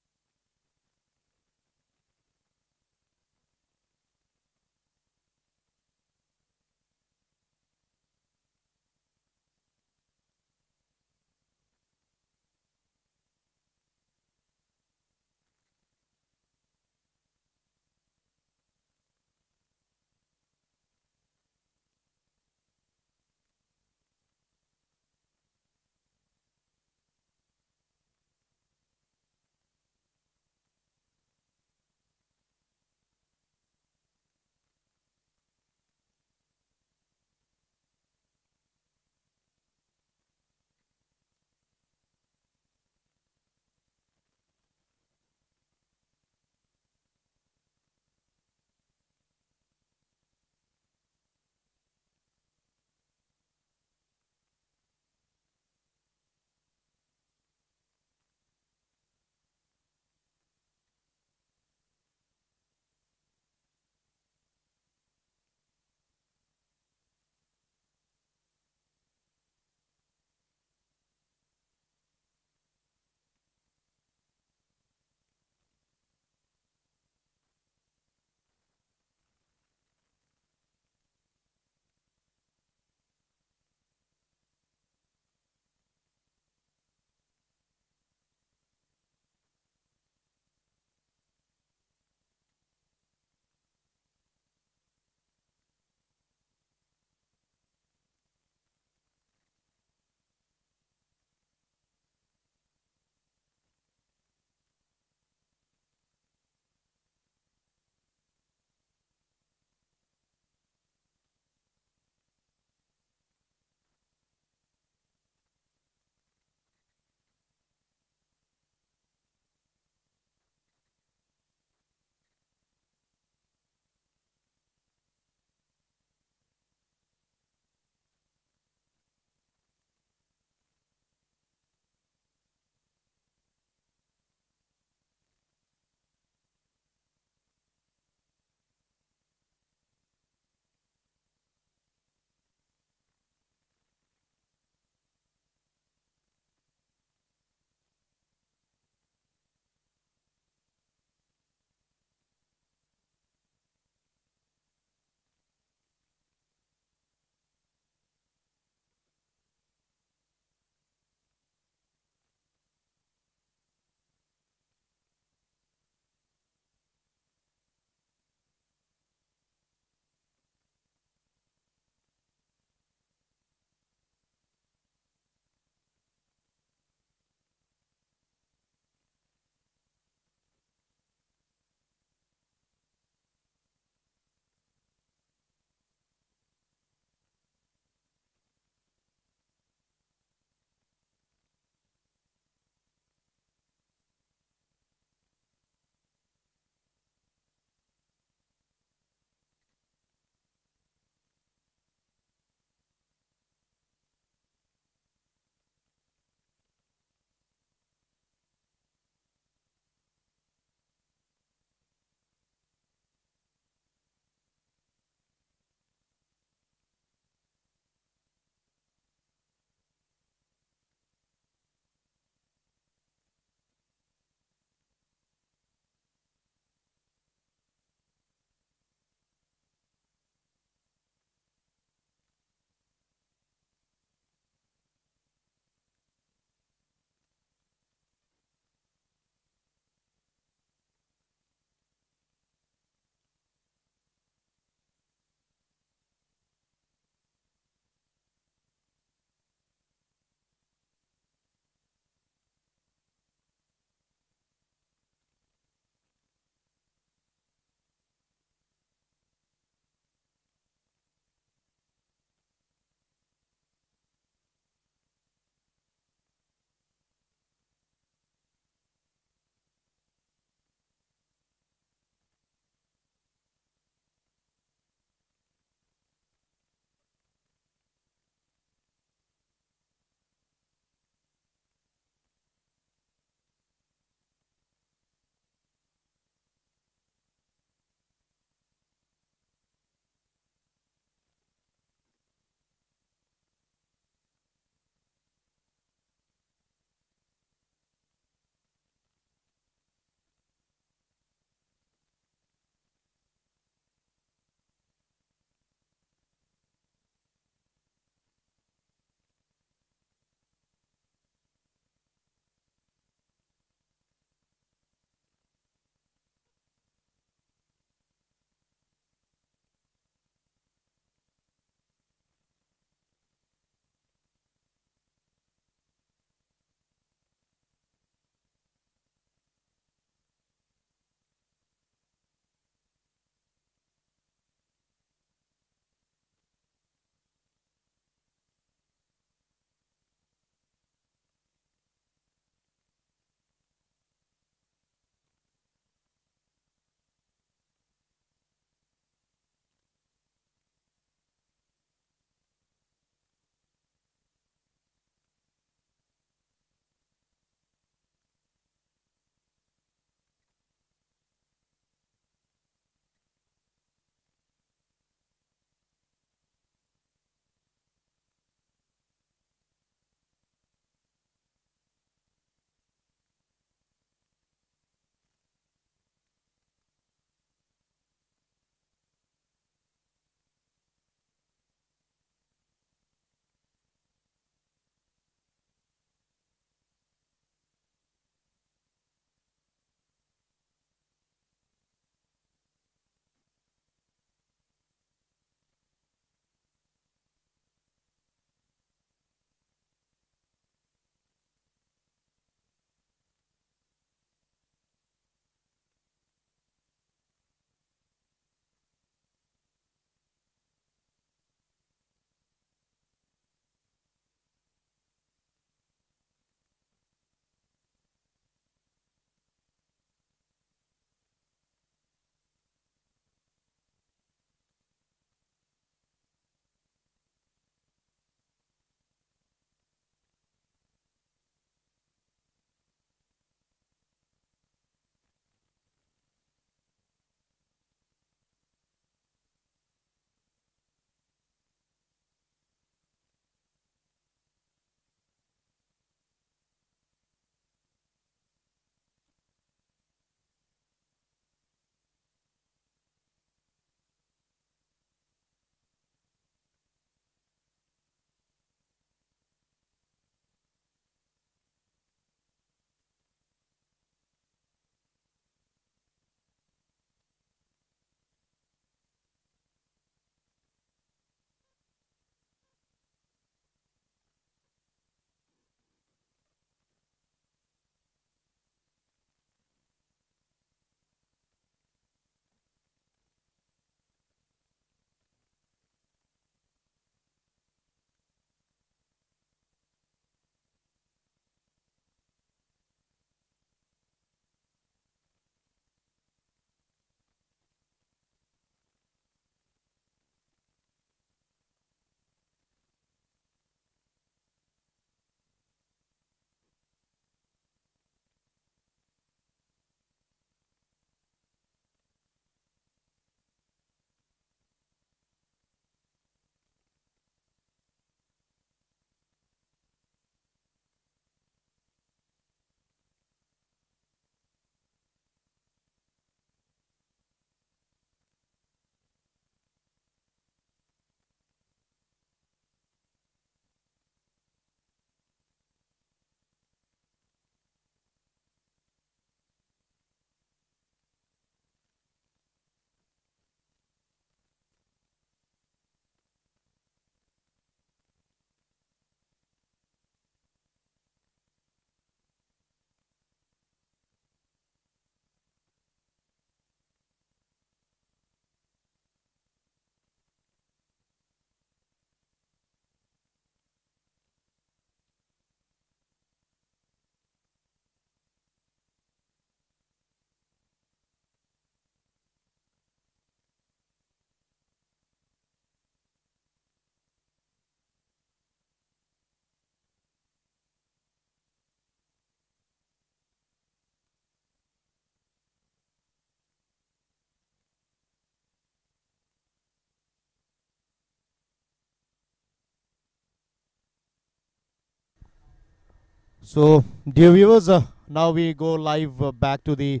So, dear viewers, now we go live back to the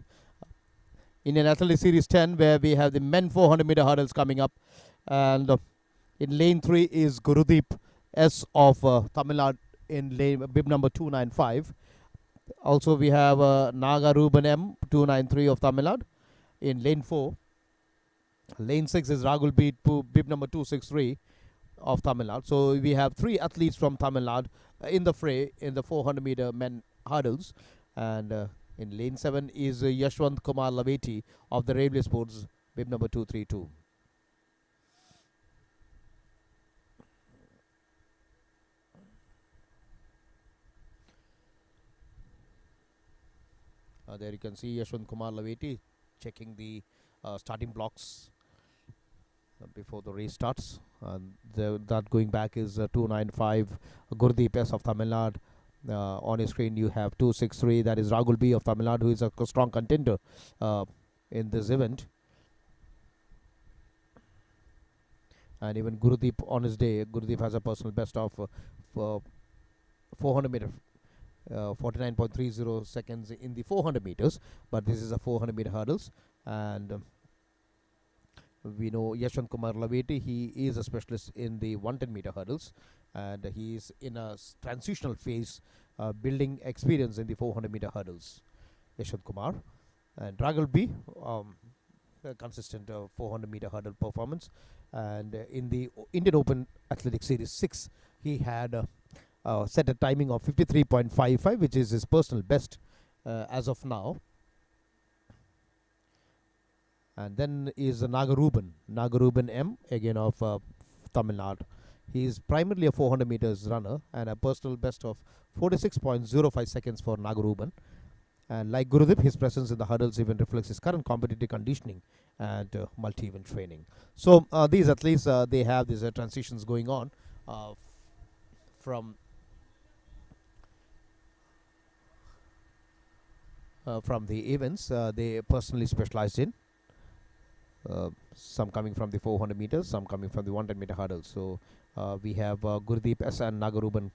Indian Athletics Series 10, where we have the men 400-meter hurdles coming up. And in lane 3 is Gurudeep S of Tamil Nadu in lane bib number 295. Also, we have Naga Ruben M 293 of Tamil Nadu in lane 4. Lane 6 is Rahul B bib number 263 of Tamil Nadu. So we have 3 athletes from Tamil Nadu in the fray in the 400-meter men hurdles. And in lane 7 is Yashwant Kumar Laveti of the Railway Sports, bib number 232. There you can see Yashwant Kumar Laveti checking the starting blocks before the race starts. That going back is 295 Gurdeep S of Tamil Nadu. On your screen you have 263, that is Rahul B of Tamil Nadu, who is a strong contender in this event. And even Gurudeep on his day, Gurudeep has a personal best of 400 meter 49.30 seconds in the 400 meters, but this is a 400 meter hurdles. And we know Yashwant Kumar Laveti, he is a specialist in the 110 meter hurdles, and he is in a transitional phase, building experience in the 400 meter hurdles. Yashwant Kumar and Rahul B, a consistent 400 meter hurdle performance. And in the Indian Open Athletics Series 6, he had set a timing of 53.55, which is his personal best as of now. And then is Nagaruban M, again of Tamil Nadu. He is primarily a 400 meters runner and a personal best of 46.05 seconds for Nagaruban. And like Gurudeep, his presence in the hurdles even reflects his current competitive conditioning and multi-event training. So these athletes, they have these transitions going on from the events they personally specialized in. Some coming from the 400 meters, some coming from the 110 meter hurdles. So we have Gurdeep S and Nagaruban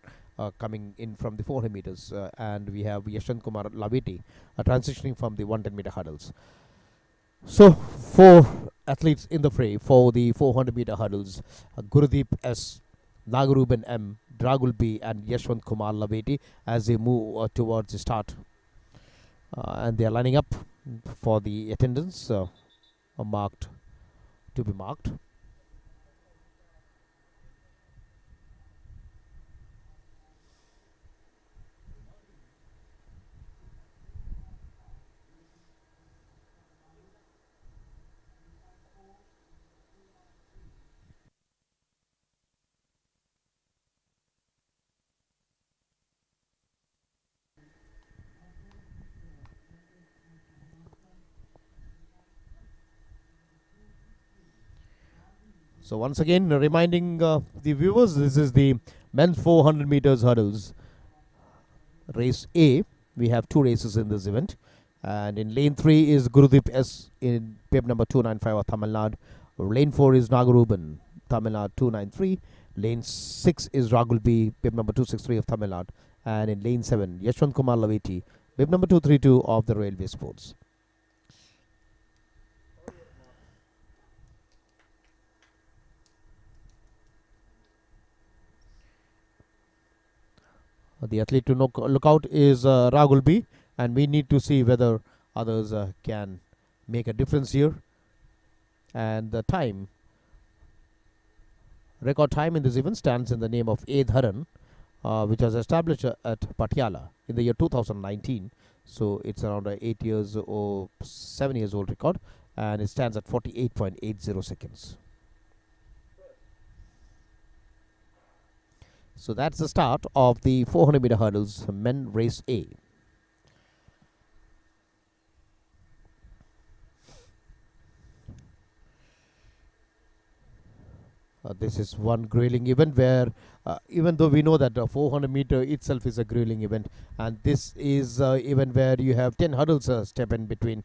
coming in from the 400 meters, and we have Yashwant Kumar Laveti transitioning from the 110 meter hurdles. So 4 athletes in the fray for the 400 meter hurdles: Gurudeep S, Nagaruban M, Rahul B, and Yashwant Kumar Laveti as they move towards the start. And they are lining up for the attendance marked to be marked. So once again, reminding the viewers, this is the men's 400 meters hurdles race A. We have 2 races in this event, and in lane 3 is Gurudeep S in bib number 295 of Tamil Nadu. Lane 4 is Nagaruban, Tamil Nadu 293. Lane 6 is Rahul B, bib number 263 of Tamil Nadu, and in lane 7 Yashwant Kumar Laveti, bib number 232 of the Railway Sports. The athlete to look out is Rahul B, and we need to see whether others can make a difference here. And the time, record time in this event stands in the name of A. Dharan, which was established at Patiala in the year 2019. So it's around 8 years or 7 years old record, and it stands at 48.80 seconds. So that's the start of the 400 meter hurdles men race A. This is one grueling event where even though we know that 400 meter itself is a grueling event, and this is event where you have 10 hurdles step in between,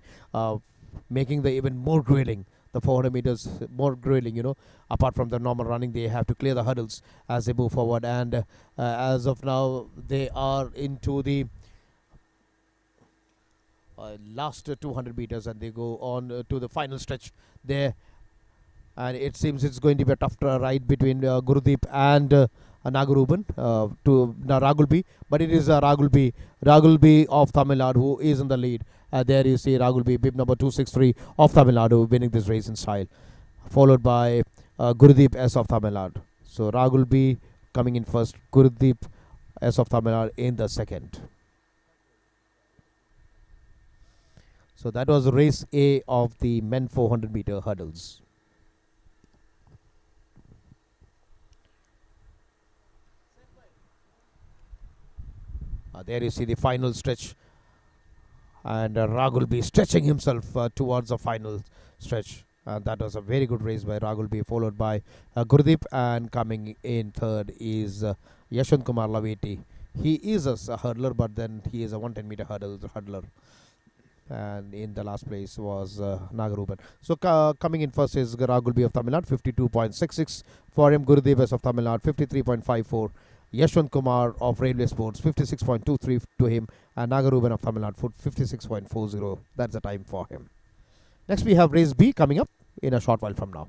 making the event more grueling. the 400 meters more grueling. Apart from the normal running, they have to clear the hurdles as they move forward. And as of now, they are into the last 200 meters, and they go on to the final stretch there. And it seems it's going to be a tough ride between Gurudeep and Nagaruban to Ragulbi, but it is Ragulbi of Tamil Nadu who is in the lead. There you see Ragulbi, bib number 263 of Tamil Nadu, winning this race in style, followed by Gurudeep S of Tamil Nadu. So Ragulbi coming in first, Gurudeep S of Tamil Nadu in the second. So that was race A of the men 400 meter hurdles. There you see the final stretch, and Ragulbi stretching himself towards the final stretch. And that was a very good race by Ragulbi, followed by Gurudeep, and coming in third is Yashwant Kumar Laveti. He is a hurdler, but then he is a 110 meter hurdler. And in the last place was Nagaruban. So coming in first is Ragulbi of Tamil Nadu, 52.66 for him. Gurudev of Tamil Nadu, 53.54. Yashwant Kumar of Railway Sports, 56.23 to him, and Nagaruban of Tamil Nadu, 56.40. That's the time for him. Next we have race B coming up in a short while from now.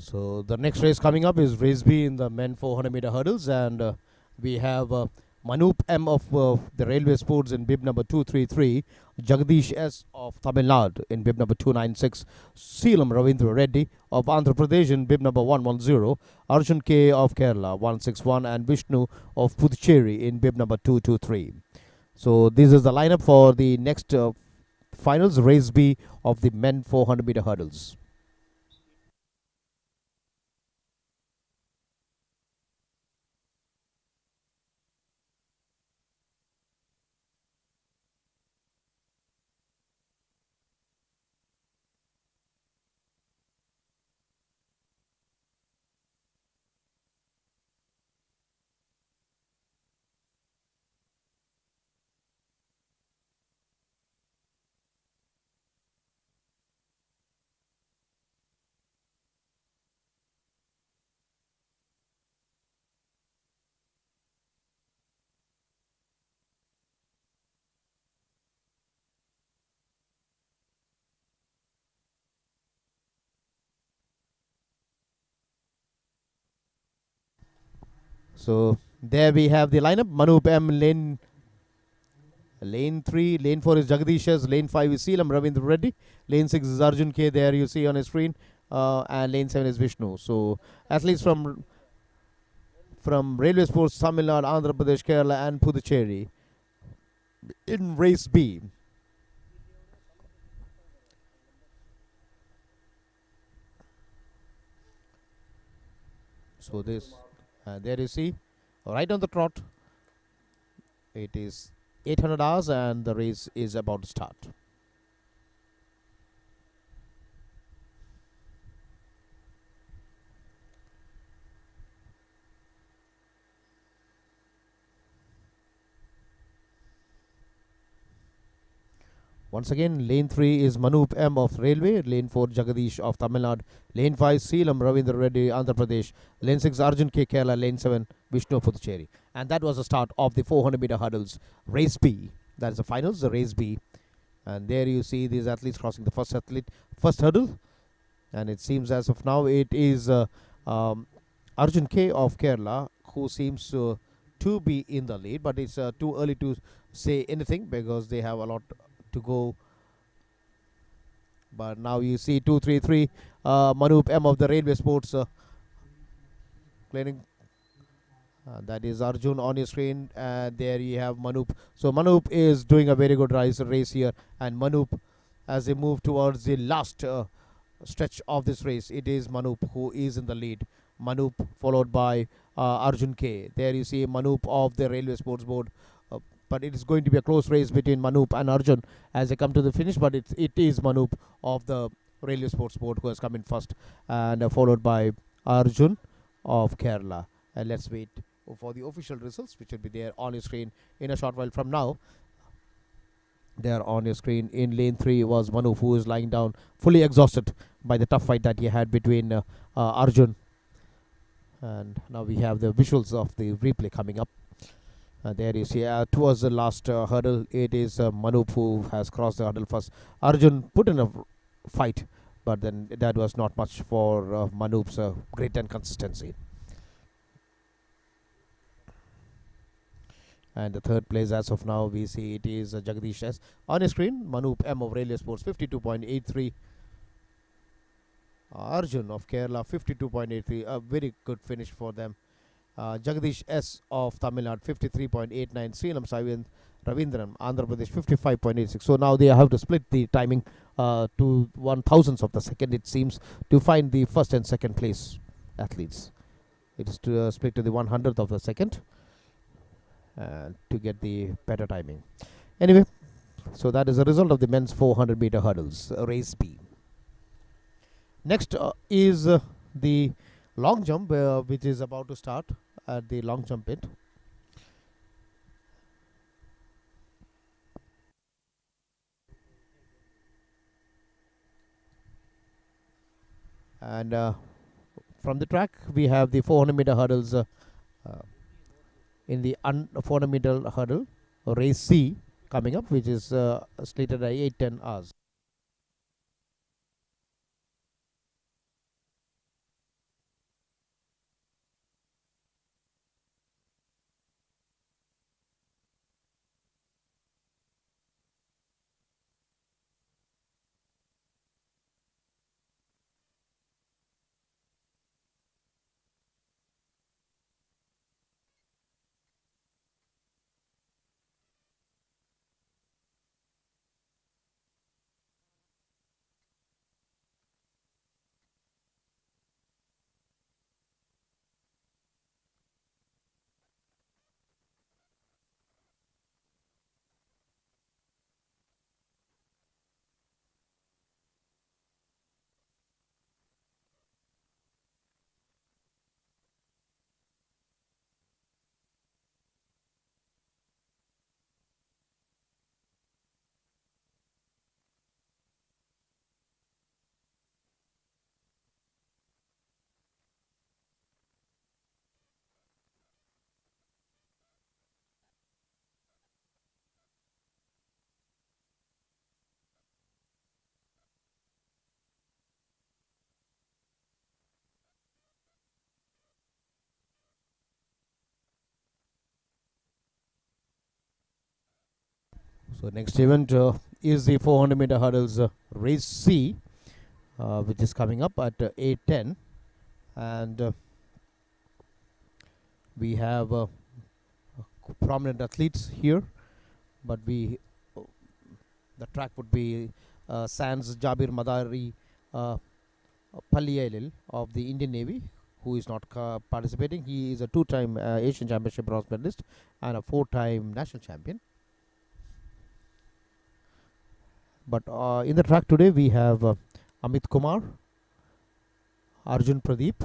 So the next race coming up is race B in the men 400 meter hurdles, and we have Manup M of the Railway Sports in bib number 233, Jagdish S of Tamil Nadu in bib number 296, Seelam Ravindra Reddy of Andhra Pradesh in bib number 110, Arjun K of Kerala 161, and Vishnu of Puducherry in bib number 223. So this is the lineup for the next finals, race B of the men 400 meter hurdles. So there we have the lineup. Manup M lane 3, lane 4 is Jagdish's, lane 5 is Seelam Ravindra Reddy, lane 6 is Arjun K, there you see on his screen, and lane 7 is Vishnu. So athletes from Railway Sports, Tamil Nadu, Andhra Pradesh, Kerala, and Puducherry in race B. So this, there you see, right on the trot. It is 800 hours, and the race is about to start. Once again, lane 3 is Manup M of Railway, lane 4 Jagadish of Tamil Nadu, lane 5 Seelam Ravindra Reddy Andhra Pradesh, lane 6 Arjun K Kerala, lane 7 Vishnu Puducherry. And that was the start of the 400-meter hurdles, race B. That is the finals, the race B. And there you see these athletes crossing the first hurdle. And it seems as of now it is Arjun K of Kerala who seems to be in the lead, but it's too early to say anything because they have a lot to go. But now you see 233 Manup M of the Railway Sports clearing. That is Arjun on your screen. There you have Manup. So Manup is doing a very good race here, and Manup, as they move towards the last stretch of this race, it is Manup who is in the lead. Manup followed by Arjun K. There you see Manup of the Railway Sports Board. But it is going to be a close race between Manup and Arjun as they come to the finish. But it is Manup of the Railway Sports Board who has come in first, and followed by Arjun of Kerala. And let's wait for the official results, which will be there on your screen in a short while from now. There on your screen in lane 3 was Manup, who is lying down fully exhausted by the tough fight that he had between Arjun. And now we have the visuals of the replay coming up. There you see towards the last hurdle, it is Manup who has crossed the hurdle first. Arjun put in a fight, but then that was not much for Manup's grit and consistency. And the third place as of now, we see it is Jagadish S. On your screen, Manup M of Railway Sports 52.83. Arjun of Kerala 52.83. A very good finish for them. Jagadish S of Tamil Nadu 53.89. Srilam Ravindran Andhra Pradesh 55.86. So now they have to split the timing to 1,000ths of the second, it seems, to find the first and second place athletes. It is to split to the 100th of the second to get the better timing. Anyway, so that is the result of the men's 400-meter hurdles, race B. Next is the long jump, which is about to start at the long jump pit. And from the track, we have the 400-meter hurdles in the 400-meter hurdle, race C, coming up, which is slated at 8:10 hours. So next event is the 400-meter hurdles race C, which is coming up at 8:10, and we have prominent athletes here, but the track would be Sans Jabir Madari Palliailil of the Indian Navy, who is not participating. He is a 2-time Asian Championship bronze medalist and a 4-time national champion. But in the track today, we have Amit Kumar, Arjun Pradeep,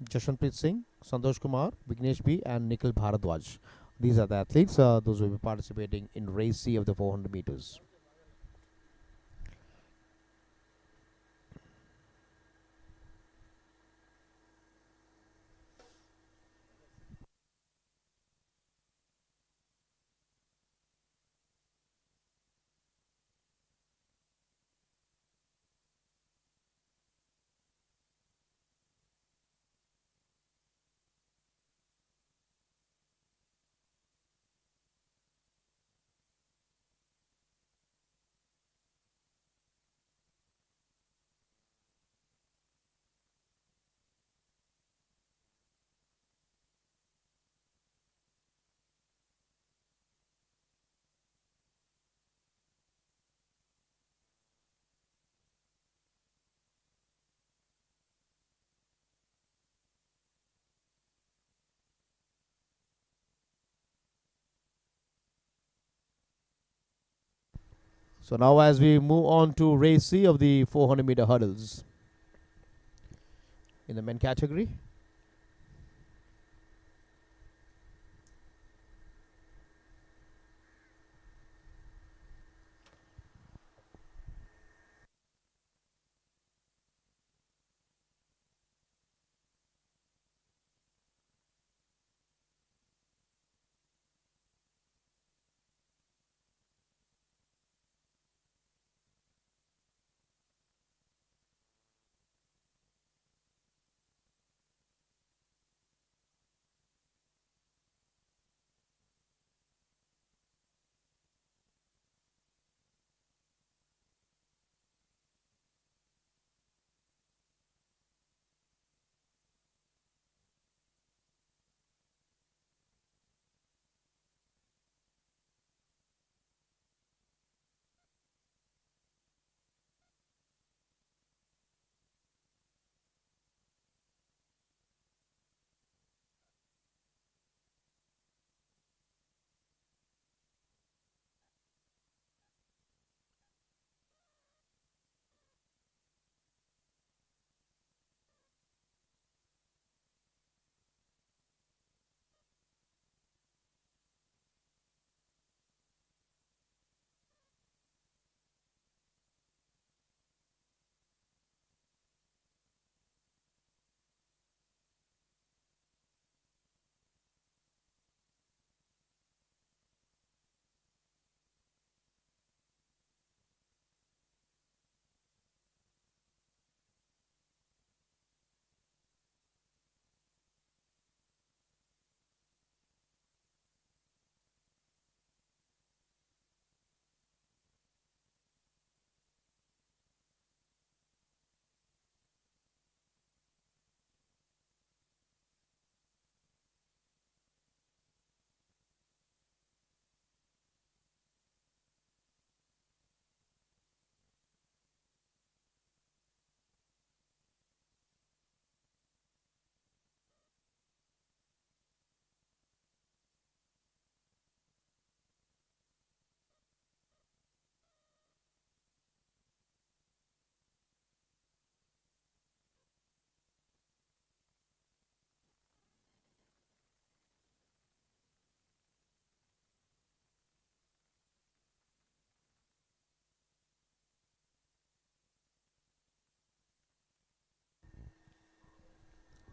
Jashanpreet Singh, Santosh Kumar, Vignesh B, and Nikhil Bharadwaj. These are the athletes, those who will be participating in race C of the 400 meters. So now as we move on to race C of the 400-meter hurdles in the men category.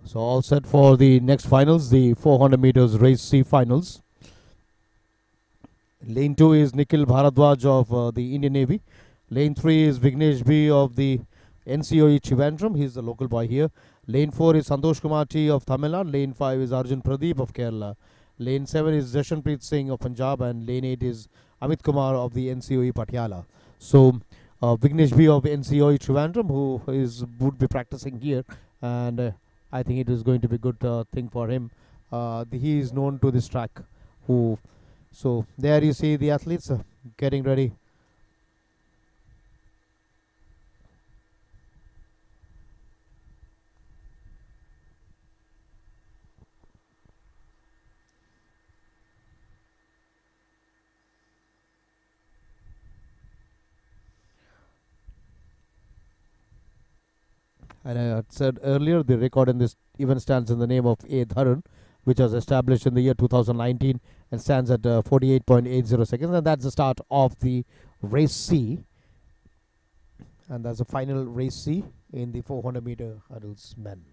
So all set for the next finals, the 400 meters race C finals. Lane 2 is Nikhil Bharadwaj of the Indian Navy. Lane 3 is Vignesh B of the NCOE Trivandrum. He's the local boy here. Lane 4 is Santosh Kumar T of Tamil Nadu. Lane 5 is Arjun Pradeep of Kerala. Lane 7 is Jashanpreet Singh of Punjab. And lane 8 is Amit Kumar of the NCOE Patiala. So Vignesh B of NCOE Trivandrum, who would be practicing here. And I think it is going to be a good thing for him. He is known to this track. So there you see the athletes getting ready. And I had said earlier, the record in this event stands in the name of A. Dharan, which was established in the year 2019 and stands at 48.80 seconds. And that's the start of the race C. And that's the final race C in the 400-meter hurdles men.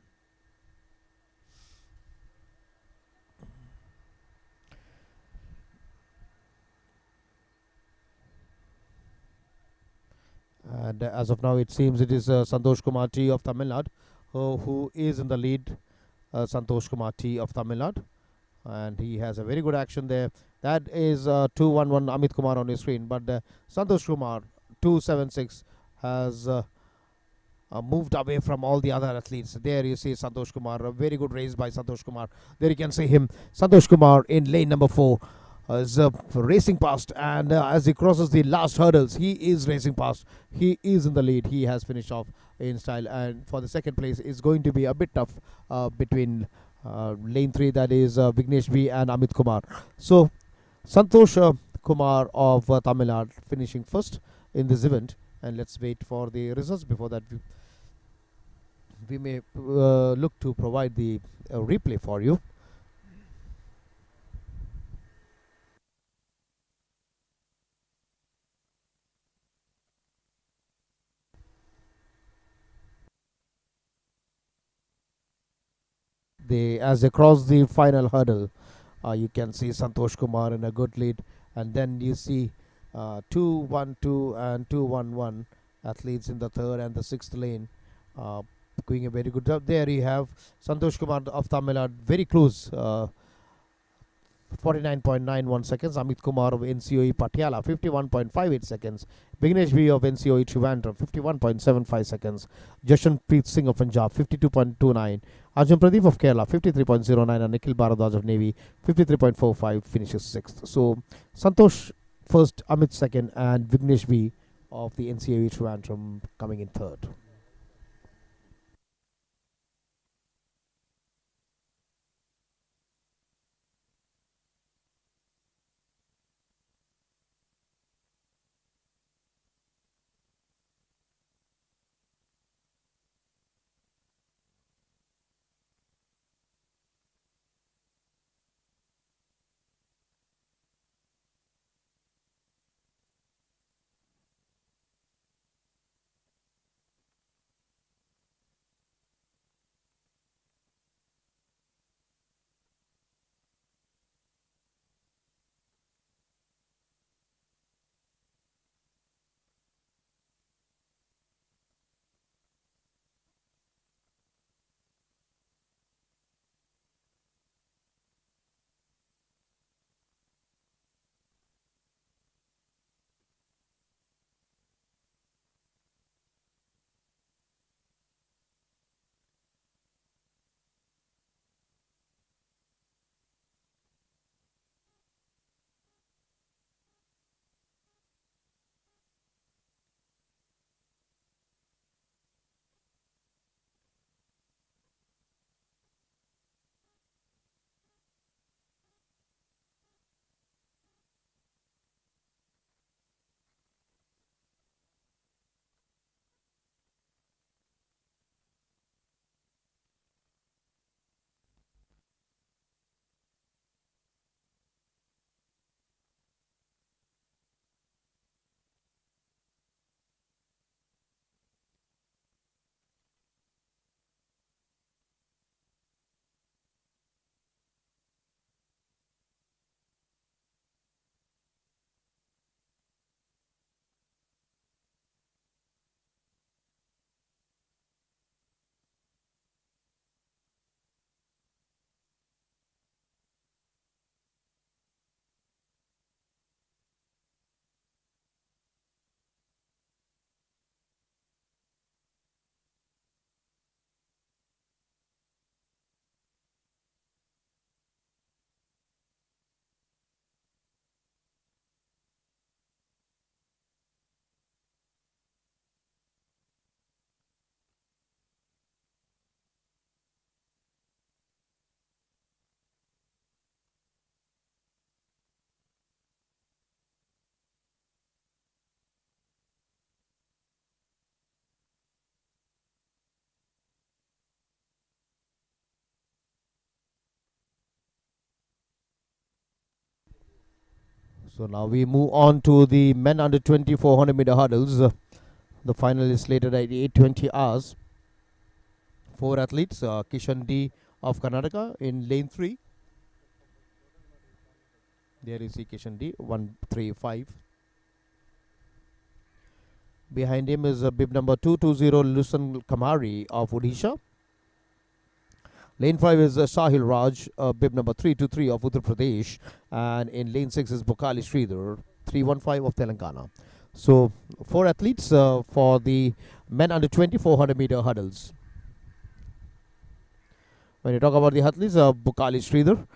And as of now, it seems it is Santosh Kumar T of Tamil Nadu who is in the lead. Santosh Kumar T of Tamil Nadu. And he has a very good action there. That is 211 Amit Kumar on your screen. But Santosh Kumar 276 has moved away from all the other athletes. There you see Santosh Kumar. A very good race by Santosh Kumar. There you can see him. Santosh Kumar in lane number 4 is racing past. And as he crosses the last hurdles, he is racing past. He is in the lead. He has finished off in style. And for the second place is going to be a bit tough between lane 3, that is Vignesh B and Amit Kumar. So Santosh Kumar of Tamil Nadu finishing first. in this event. And let's wait for the results. Before that, we may look to provide the replay for you. As they cross the final hurdle, you can see Santosh Kumar in a good lead, and then you see 2-1-2 and 2-1-1 athletes in the third and the sixth lane, doing a very good job. There you have Santosh Kumar of Tamil Nadu, very close, 49.91 seconds. Amit Kumar of NCOE Patiala, 51.58 seconds. Vignesh V of NCOE Trivandrum, 51.75 seconds. Jashanpreet Singh of Punjab, 52.29. Arjun Pradeep of Kerala, 53.09. And Nikhil Bharadwaj of Navy, 53.45, finishes sixth. So Santosh first, Amit second, and Vignesh V of the NCOE Trivandrum coming in third. So now we move on to the men under 2400 meter hurdles. The final is slated at 8:20 hours. Four athletes, Kishan D of Karnataka in lane 3. There is Kishan D, 135. Behind him is bib number 220, Lusan Kamari of Odisha. Lane 5 is Sahil Raj, bib number 323 of Uttar Pradesh. And in lane 6 is Bukali Sridhar, 315 of Telangana. So, four athletes for the men under 2400 meter hurdles. When you talk about the athletes, Bukali Sridhar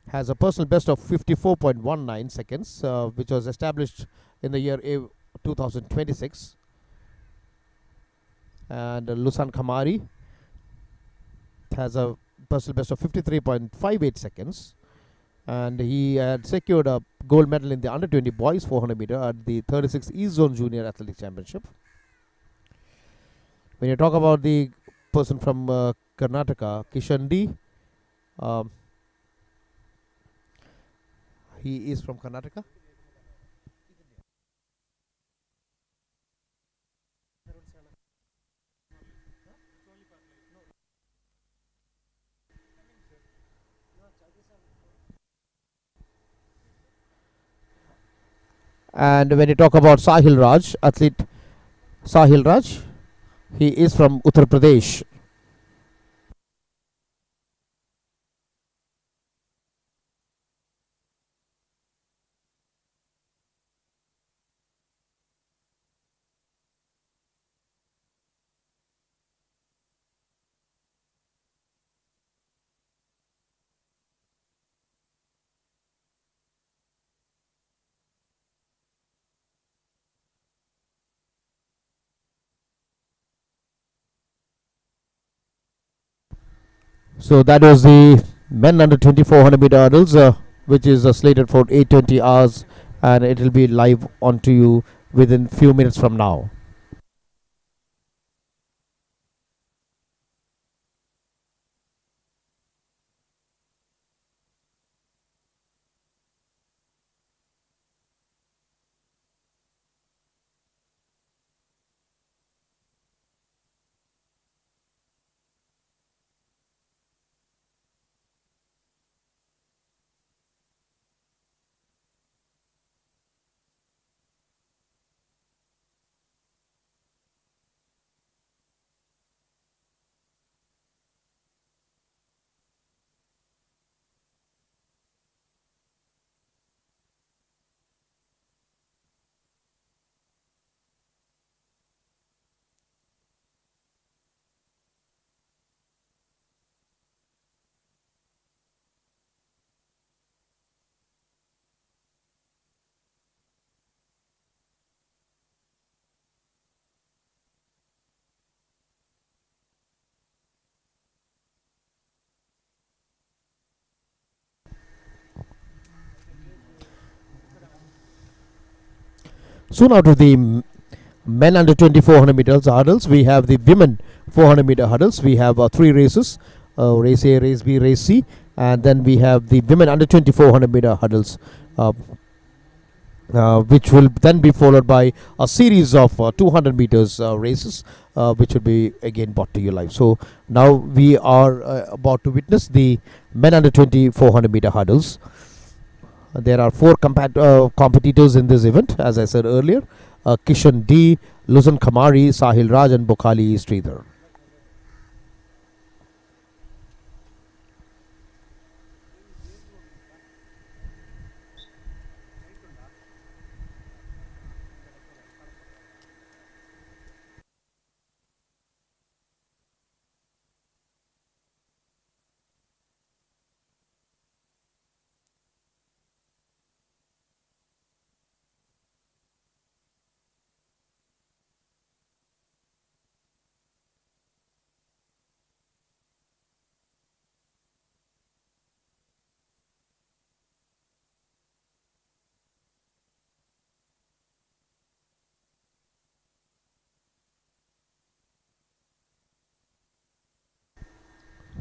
has a personal best of 54.19 seconds, which was established in the year 2026. And Lusan Kamari has a personal best of 53.58 seconds. and he had secured a gold medal in the under 20 boys 400 meter at the 36th East Zone Junior Athletics Championship. When you talk about the person from Karnataka, Kishan D, um, he is from Karnataka. And when you talk about Sahil Raj, athlete Sahil Raj, he is from Uttar Pradesh. So that was the men under 2400 meter hurdles, which is slated for 8:20 hours, and it will be live onto you within few minutes from now. Soon after the men under 2400 meters hurdles, we have the women 400 meter hurdles. We have three races, race A, race B, race C, and then we have the women under 2400 meter hurdles, which will then be followed by a series of 200 meters races, which will be again brought to you live. So now we are about to witness the men under 2400 meter hurdles. There are four competitors in this event, as I said earlier: Kishan D, Luzan Kamari, Sahil Raj, and Bokhali Sridhar.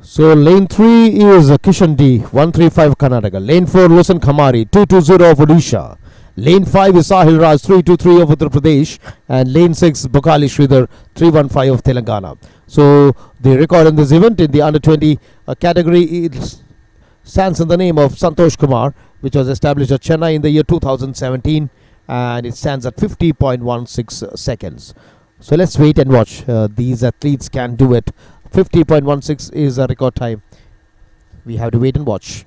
So lane 3 is Kishan D, 135 Karnataka. Lane 4, Luzan Kamari, 220 of Odisha. Lane 5 is Sahil Raj, 323 of Uttar Pradesh. And lane 6, Bokhali Sridhar, 315 of Telangana. So the record in this event in the under 20 category stands in the name of Santosh Kumar, which was established at Chennai in the year 2017, and it stands at 50.16 seconds. So let's wait and watch. These athletes can do it. 50.16 is a record time. We have to wait and watch.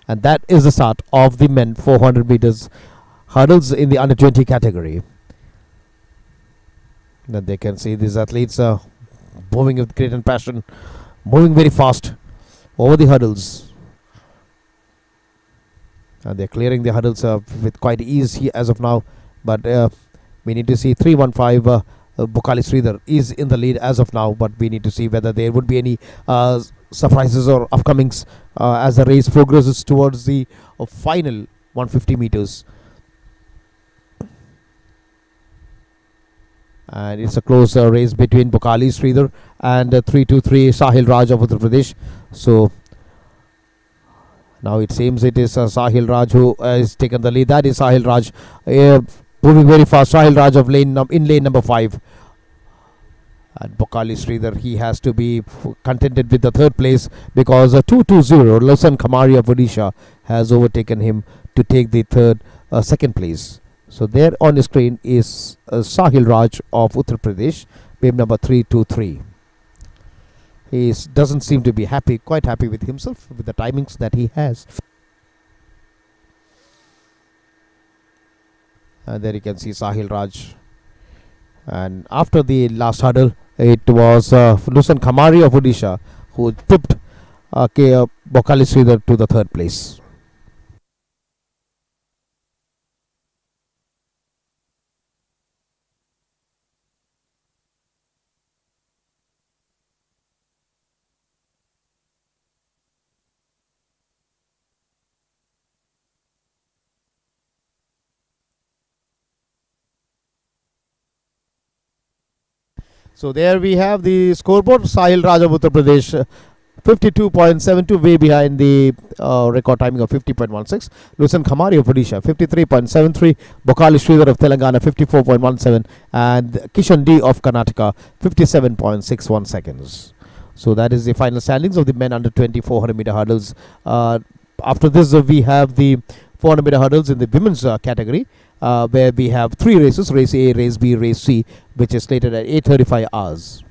And that is the start of the men 400 meters hurdles in the under 20 category. Then they can see these athletes are moving with great and passion, moving very fast over the hurdles. And they're clearing the hurdles with quite ease here as of now. But we need to see 315 Bukali Sridhar is in the lead as of now, but we need to see whether there would be any surprises or upcomings as the race progresses towards the final 150 meters. And it's a close race between Bukali Sridhar and 323 Sahil Raj of Uttar Pradesh. So now it seems it is Sahil Raj who has taken the lead. That is Sahil Raj moving very fast. Sahil Raj of lane number 5. And Bukali Sridhar, he has to be contented with the third place because 220 Lasan Kamari of Odisha has overtaken him to take the second place. So there on the screen is Sahil Raj of Uttar Pradesh, babe number 323. He doesn't seem to be quite happy with himself, with the timings that he has. And there you can see Sahil Raj. And after the last hurdle, it was Lusan Kamari of Odisha who tipped Bokali Sridhar to the third place. So there we have the scoreboard. Sahil Raj of Uttar Pradesh 52.72, way behind the record timing of 50.16. Lusan Kamari of Odisha 53.73. Bokali Sridhar of Telangana 54.17. And Kishan D of Karnataka 57.61 seconds. So that is the final standings of the men under 20 400 meter hurdles. After this, we have the 400 meter hurdles in the women's category, where we have 3 races: race A, race B, race C, which is slated at 8:35 hours.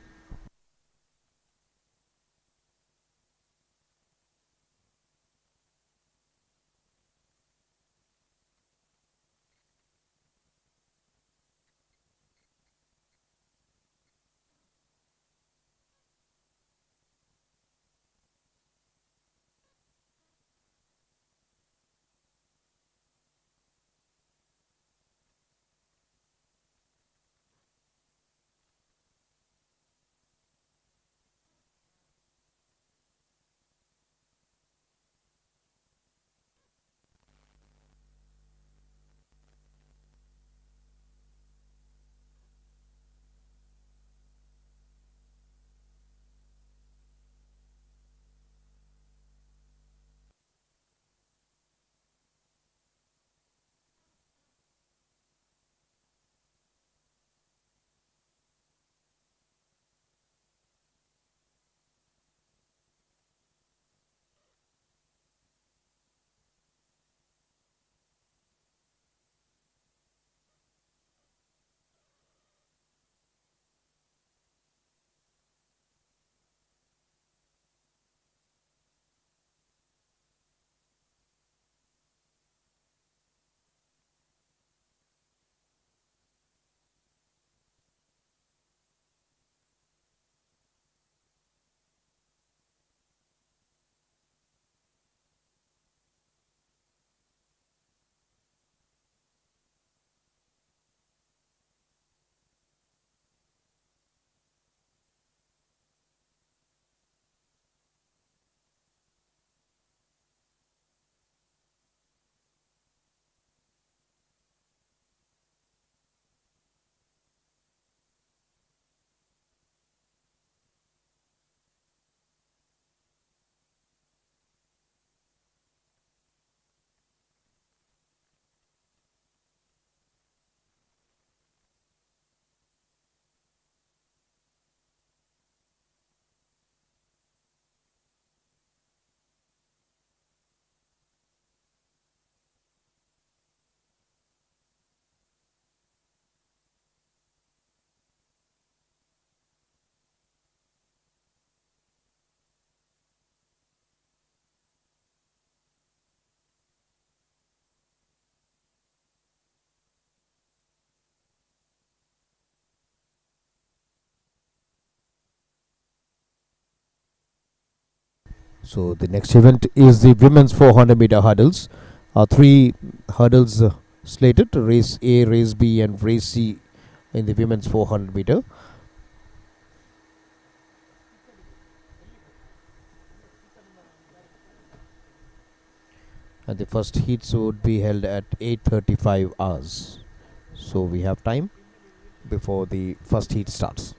So the next event is the women's 400 meter hurdles. 3 hurdles slated: race A, race B, and race C in the women's 400 meter. And the first heats would be held at 8:35 hours. So we have time before the first heat starts.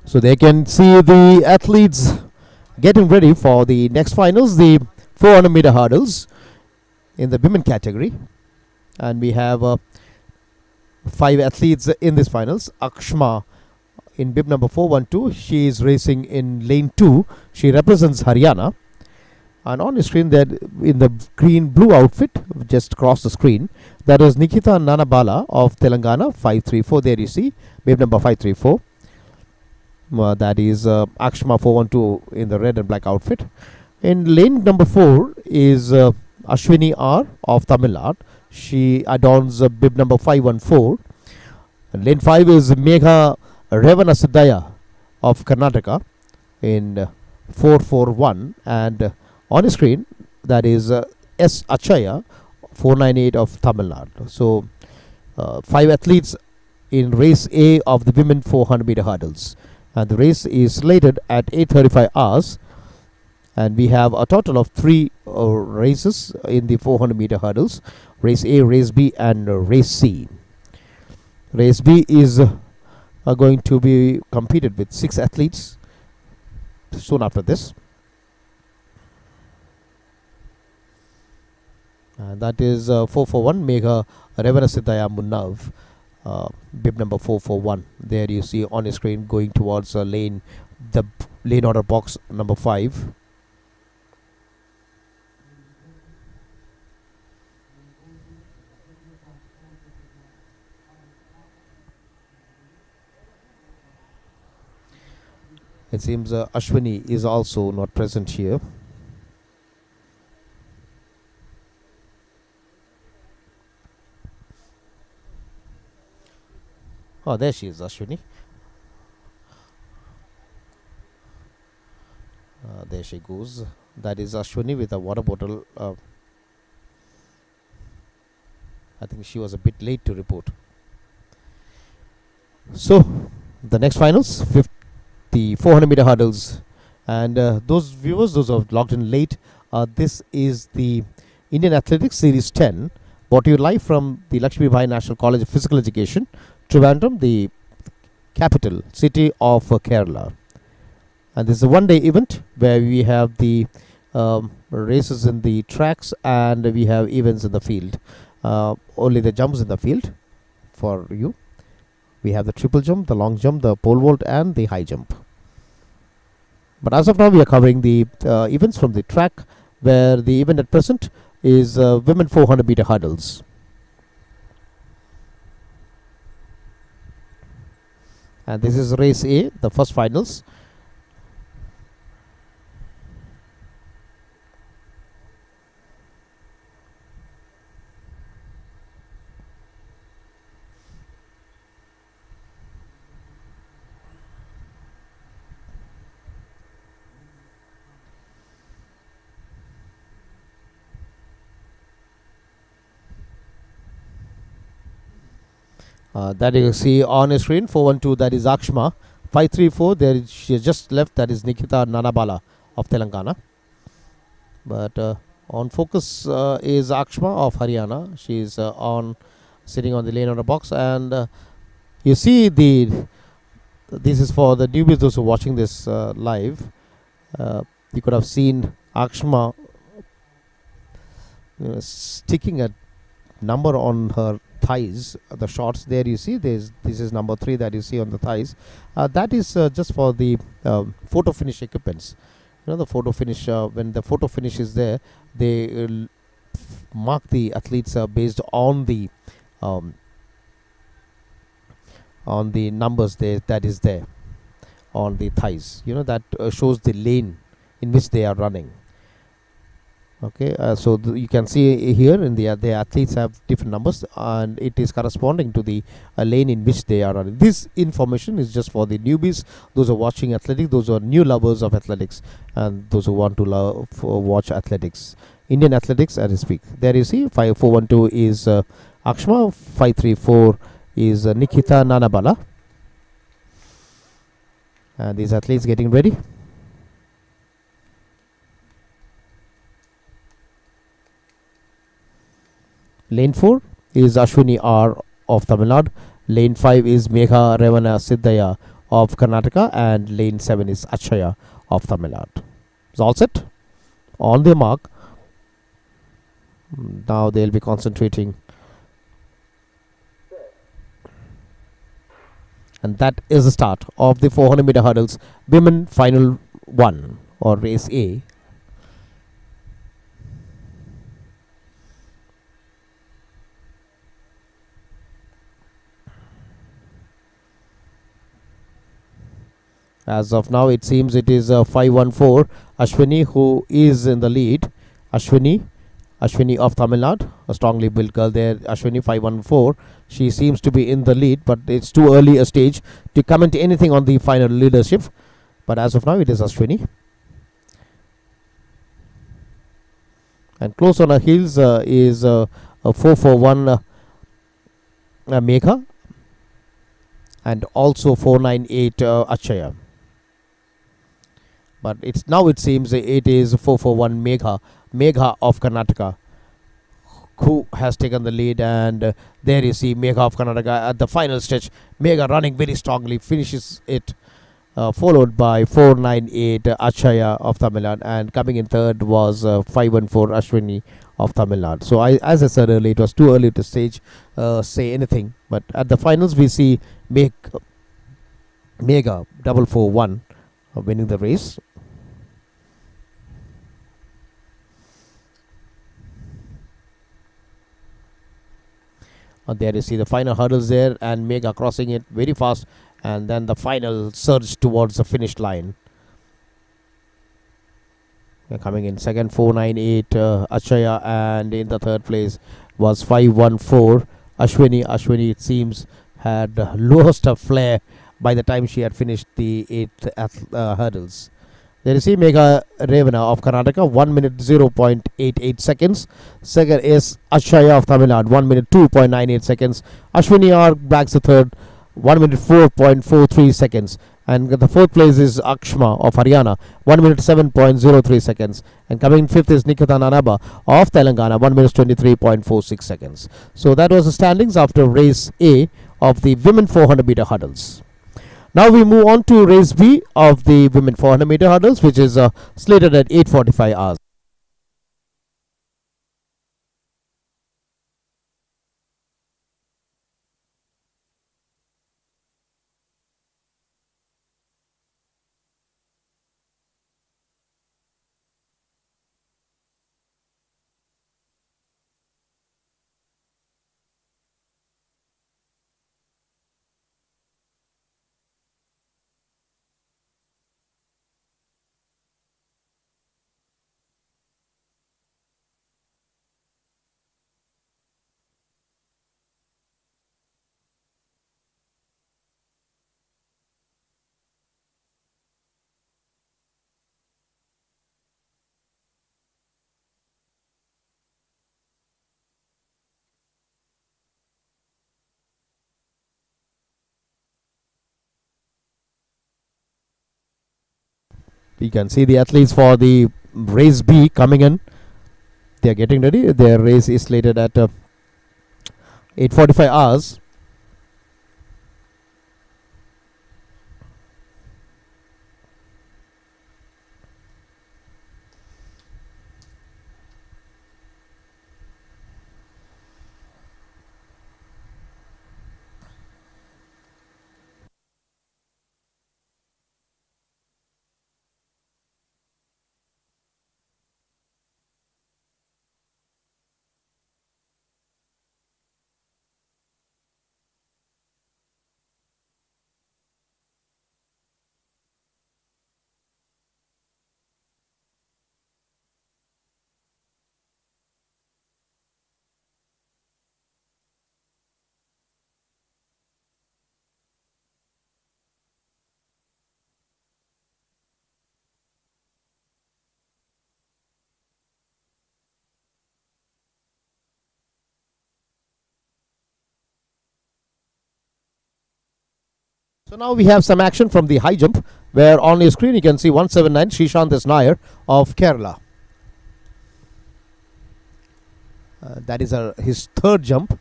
So they can see the athletes getting ready for the next finals, the 400 meter hurdles in the women category. And we have 5 athletes in this finals. Akshma in bib number 412, she is racing in lane 2. She represents Haryana. And on the screen there, in the green blue outfit, just across the screen, that is Nikita Nanabala of Telangana, 534. There you see, bib number 534. That is Akshma 412 in the red and black outfit. In lane number 4 is Ashwini R of Tamil Nadu. She adorns bib number 514. And lane 5 is Megha Revanasiddaya of Karnataka in 441. And on the screen, that is S. Achaya 498 of Tamil Nadu. So 5 athletes in race A of the women 400 meter hurdles. And the race is slated at 8:35 hours. And we have a total of three races in the 400-meter hurdles: race A, race B, and race C. Race B is going to be competed with 6 athletes soon after this. And that is 441 Megha Revanasiddhaya Munnav, bib number 441. There you see on your screen going towards the lane order box number 5. It seems Ashwini is also not present here. Oh, there she is, Ashwini. There she goes. That is Ashwini with a water bottle. I think she was a bit late to report. So, the next finals, the 400-meter hurdles. And those viewers, those who have logged in late, this is the Indian Athletics Series 10, brought to you live from the Lakshmi Bai National College of Physical Education, Trivandrum, the capital city of Kerala. And this is a one-day event where we have the races in the tracks and we have events in the field. Only the jumps in the field for you. We have the triple jump, the long jump, the pole vault, and the high jump. But as of now, we are covering the events from the track, where the event at present is women 400-meter hurdles. And this is race A, the first finals. That you see on your screen, 412, that is Akshma. 534, there she has just left, that is Nikita Nanabala of Telangana. But on focus is Akshma of Haryana. She is sitting on the lane on the box, and you see this is for the newbies, those who are watching this live. You could have seen Akshma sticking a number on her thighs. The shots there you see, this is number 3 that you see on the thighs. That is just for the photo finish equipments. You know, the photo finish, when the photo finish is there, they mark the athletes based on the numbers there that is there on the thighs. You know, that shows the lane in which they are running. Okay, so you can see here in the athletes have different numbers, and it is corresponding to the lane in which they are running. This information is just for the newbies, those who are watching athletics, those who are new lovers of athletics, and those who want to watch athletics, Indian athletics as I speak. There you see 5412 is Akshma, 534 is Nikita Nanabala, and these athletes getting ready. Lane 4 is Ashwini R of Tamil Nadu. Lane 5 is Megha Revanasiddhaya of Karnataka. And lane 7 is Achaya of Tamil Nadu. It's all set. On their mark. Now they'll be concentrating. And that is the start of the 400-meter hurdles. Women final 1, or race A. As of now, it seems it is 514 Ashwini who is in the lead. Ashwini of Tamil Nadu, a strongly built girl there. Ashwini 514. She seems to be in the lead, but it's too early a stage to comment anything on the final leadership. But as of now, it is Ashwini. And close on her heels is a 441 Megha, and also 498 Achaya. but it's now it seems it is 441 Megha of Karnataka who has taken the lead, and there you see Megha of Karnataka at the final stretch. Megha running very strongly, finishes it, followed by 498 Achaya of Tamil Nadu, and coming in third was 514 Ashwini of Tamil Nadu. So as I said earlier, it was too early to say anything, but at the finals we see Megha 441 winning the race. There you see the final hurdles there, and Megha crossing it very fast, and then the final surge towards the finish line. Coming in second, 498 Achaya, and in the third place was 514 Ashwini. Ashwini, it seems, had lost her flair by the time she had finished the 8th hurdles. There you see Megha Revana of Karnataka, 1 minute 0.88 seconds. Second is Achaya of Tamil Nadu, 1 minute 2.98 seconds. Ashwini R bags the third, 1 minute 4.43 seconds. And the fourth place is Akshma of Haryana, 1 minute 7.03 seconds. And coming in fifth is Nikita Nanaba of Telangana, 1 minute 23.46 seconds. So that was the standings after race A of the women 400 meter hurdles. Now we move on to race B of the women 400 meter hurdles, which is slated at 8:45 hours. You can see the athletes for the race B coming in. They are getting ready. Their race is slated at 8:45 hours. So now we have some action from the high jump, where on your screen you can see 179 Srishant Nair of Kerala. That is his third jump,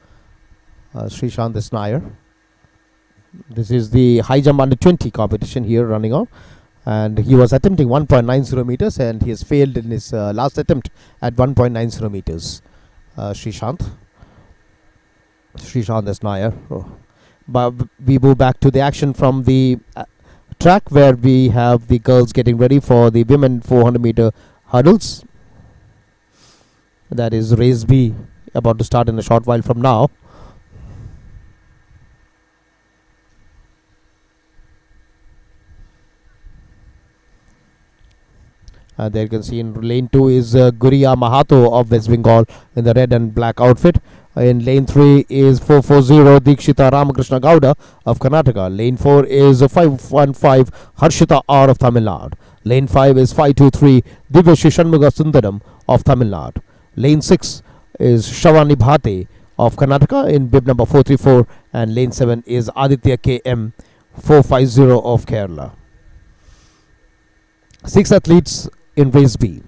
Srishant Nair. This is the high jump under 20 competition here running on, and he was attempting 1.90 meters, and he has failed in his last attempt at 1.90 meters. Srishant Nair. But we move back to the action from the track, where we have the girls getting ready for the women 400 meter hurdles. That is race B, about to start in a short while from now. There you can see in lane 2 is Guriya Mahato of West Bengal in the red and black outfit. In lane 3 is 440 Dikshita Ramakrishna Gowda of Karnataka. Lane 4 is 515 Harshita R of Tamil Nadu. Lane 5 is 523 Divya Shanmuga Sundaram of Tamil Nadu. Lane 6 is Shavani Bhate of Karnataka in bib number 434, and lane 7 is Aditya KM 450 of Kerala. Six athletes in race B.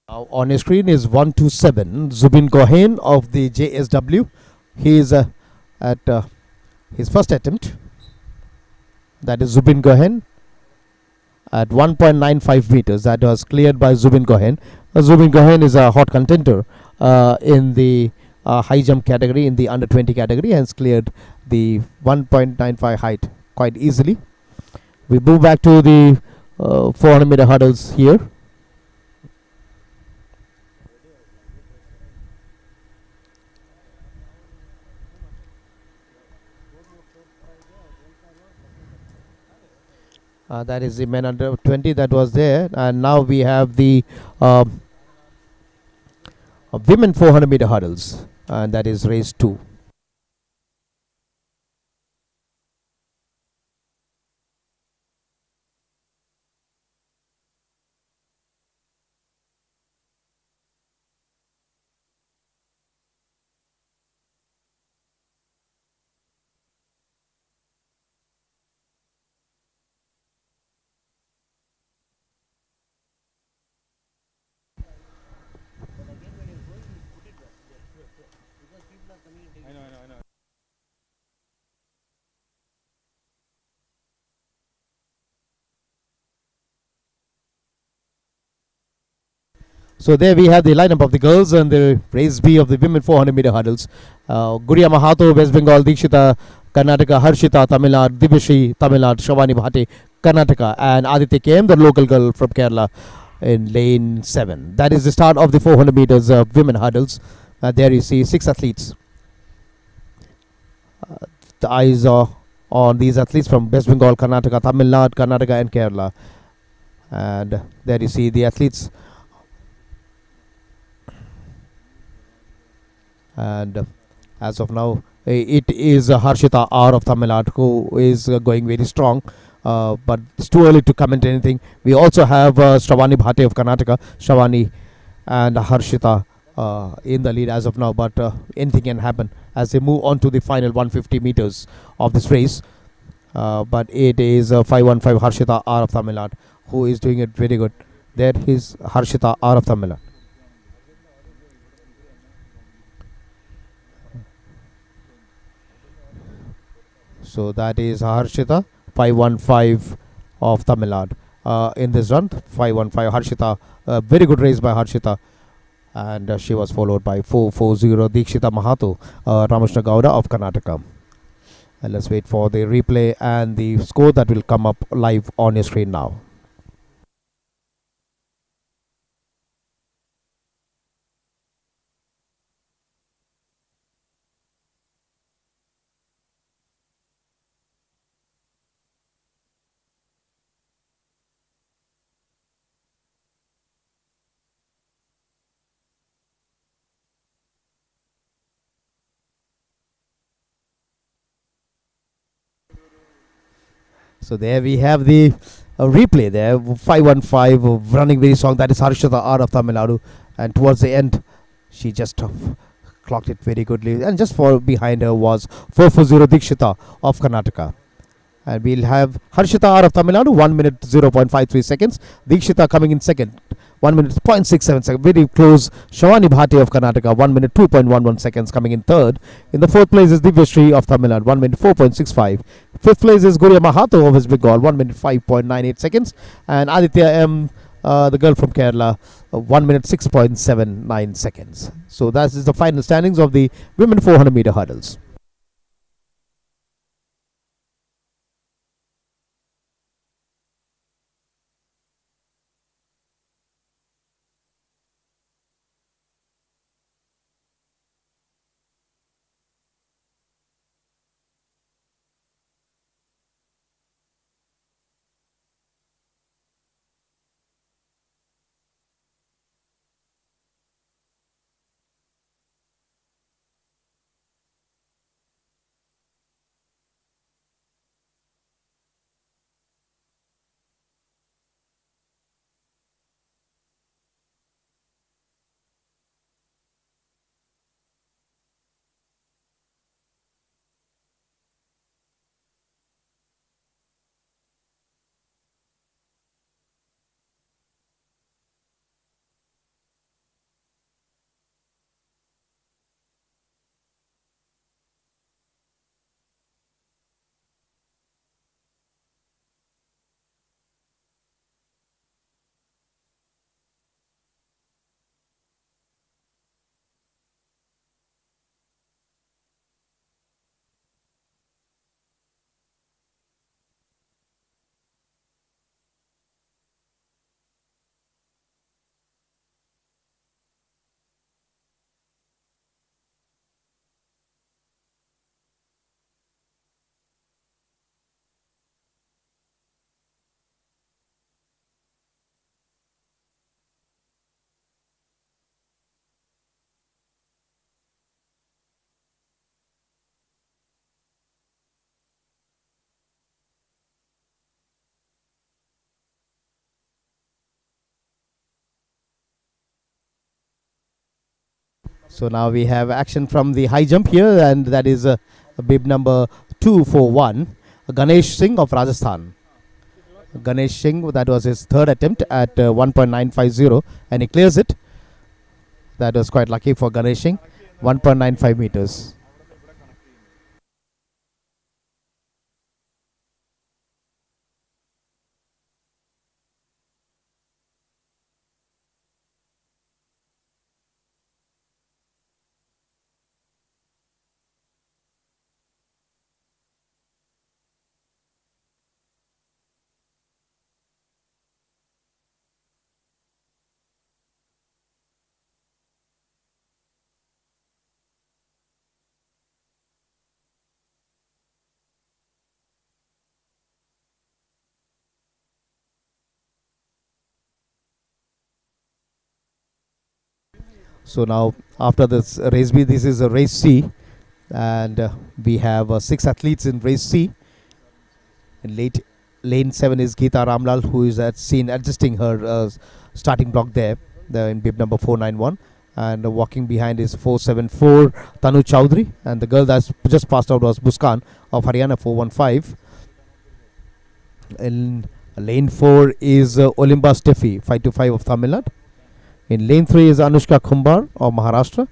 Now on your screen is 127 Zubin Gohain of the JSW. He is at his first attempt. That is Zubin Gohain at 1.95 meters. That was cleared by Zubin Gohain. Zubin Gohain is a hot contender in the high jump category, in the under 20 category, and has cleared the 1.95 height quite easily. We move back to the 400 meter hurdles here. That is the men under 20 that was there, and now we have the women 400 meter hurdles, and that is race 2. So there we have the lineup of the girls and the race B of the women 400 meter hurdles. Guria Mahato, West Bengal; Dikshita, Karnataka; Harshita, Tamil Nadu; Divyashi, Tamil Nadu; Shavani Bhate, Karnataka; and Aditya KM, the local girl from Kerala, in lane 7. That is the start of the 400 meters women hurdles. There you see 6 athletes. The eyes are on these athletes from West Bengal, Karnataka, Tamil Nadu, Karnataka, and Kerala. And there you see the athletes. And as of now, it is Harshita R of Tamil Nadu who is going very strong. But it's too early to comment anything. We also have Shravani Bhate of Karnataka, Shravani and Harshita in the lead as of now. But anything can happen as they move on to the final 150 meters of this race. But it is 515 Harshita R of Tamil Nadu who is doing it very good. There is Harshita R of Tamil Nadu. So that is Harshita 515 of Tamil Nadu in this run. 515 Harshita, very good race by Harshita, and she was followed by 440 Dikshita Mahato, Ramashna Gowda of Karnataka. And let's wait for the replay and the score that will come up live on your screen now. So there we have the replay there, 515 running very strong. That is Harshita R of Tamil Nadu, and towards the end, she just clocked it very goodly. And just for behind her was 440 Dikshita of Karnataka. And we'll have Harshita R of Tamil Nadu, 1 minute 0.53 seconds. Dikshita coming in second, 1 minute 0.67 seconds. Very close. Shavani Bhate of Karnataka, 1 minute 2.11 seconds, coming in third. In the fourth place is Divyashree of Tamil Nadu, 1 minute 4.65. Fifth place is Guria Mahato of West Bengal, 1 minute 5.98 seconds. And Aditya M, the girl from Kerala, 1 minute 6.79 seconds. So that is the final standings of the women 400 meter hurdles. So now we have action from the high jump here, and that is a bib number 241, Ganesh Singh of Rajasthan. Ganesh Singh, that was his third attempt at 1.950, and he clears it. That was quite lucky for Ganesh Singh, 1.95 meters. So now after this race B, this is a race C, and we have 6 athletes in race C. In lane 7 is Geeta Ramlal, who is at seen adjusting her starting block there, in bib number 491. And walking behind is 474 Tanu Chowdhury, and the girl that's just passed out was Muskan of Haryana, 415. In lane 4 is Olimba Steffi, 525 of Tamil Nadu. In lane 3 is Anushka Khumbar of Maharashtra,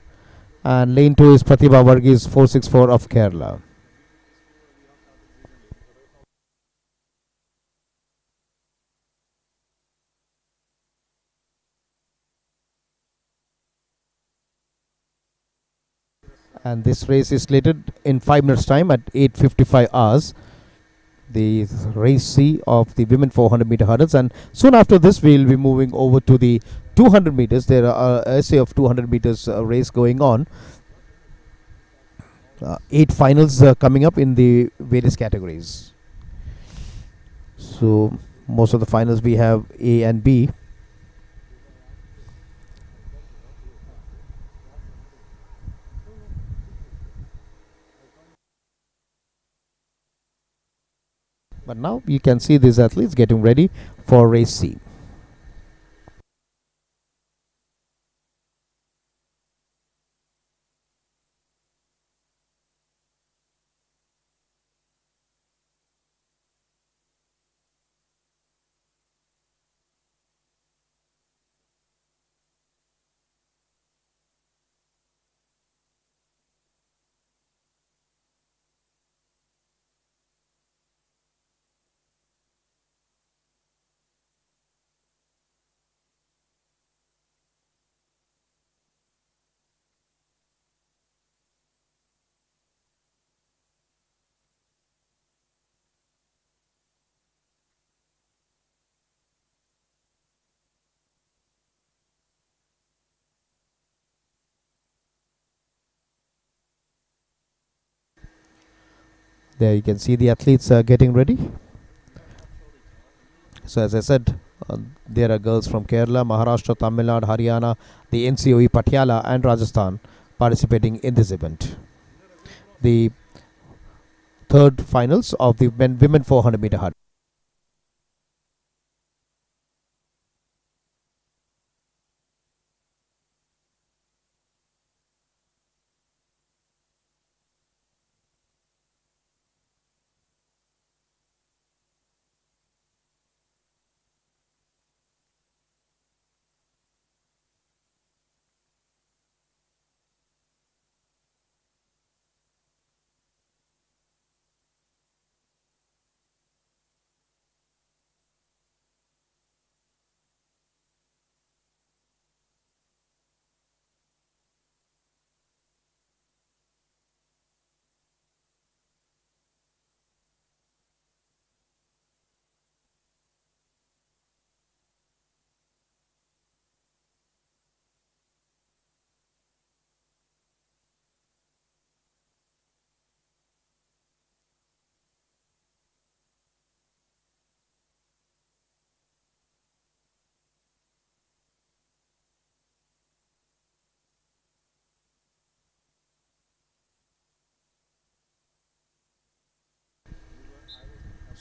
and lane 2 is Pratibha Varghese, 464 of Kerala. And this race is slated in 5 minutes time at 8:55 hours. The race C of the women 400 meter hurdles, and soon after this we will be moving over to the 200 meters. There are essay of 200 meters race going on. 8 finals coming up in the various categories. So most of the finals we have A and B. But now you can see these athletes getting ready for race C. There you can see the athletes getting ready. So as I said, there are girls from Kerala, Maharashtra, Tamil Nadu, Haryana, the NCOE, Patiala and Rajasthan participating in this event. The third finals of the women 400 meter hurdle.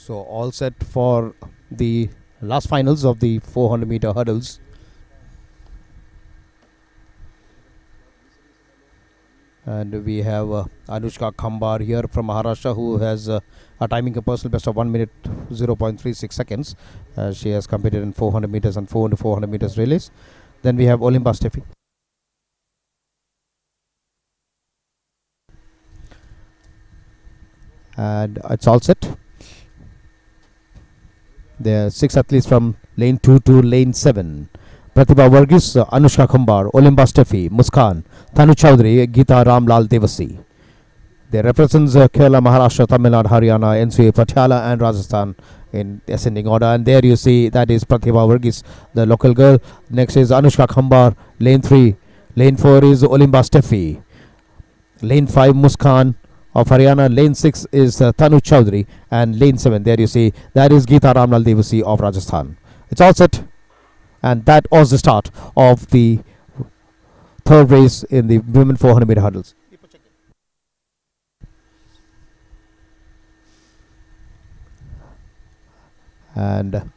So all set for the last finals of the 400 meter hurdles. And we have Anushka Khambar here from Maharashtra, who has a timing a personal best of 1 minute 0.36 seconds. She has competed in 400 meters and 400 meters relays. Then we have Olimba Steffi. And it's all set. There are 6 athletes from lane 2 to lane 7. Pratibha Varghese, Anushka Khambar, Olimba Steffi, Muskan, Tanu Chaudhary, Geeta Ramlal Devasi. They represent Kerala, Maharashtra, Tamil Nadu, Haryana, NCA, Patiala and Rajasthan in ascending order. And there you see that is Pratibha Varghese, the local girl. Next is Anushka Khambar, lane 3. Lane 4 is Olimba Steffi. Lane 5, Muskan of Haryana. Lane 6 is Tanu Chaudhary. And lane 7, there you see, that is Geeta Ramlal Devasi of Rajasthan. It's all set. And that was the start of the third race in the women 400 meter hurdles. And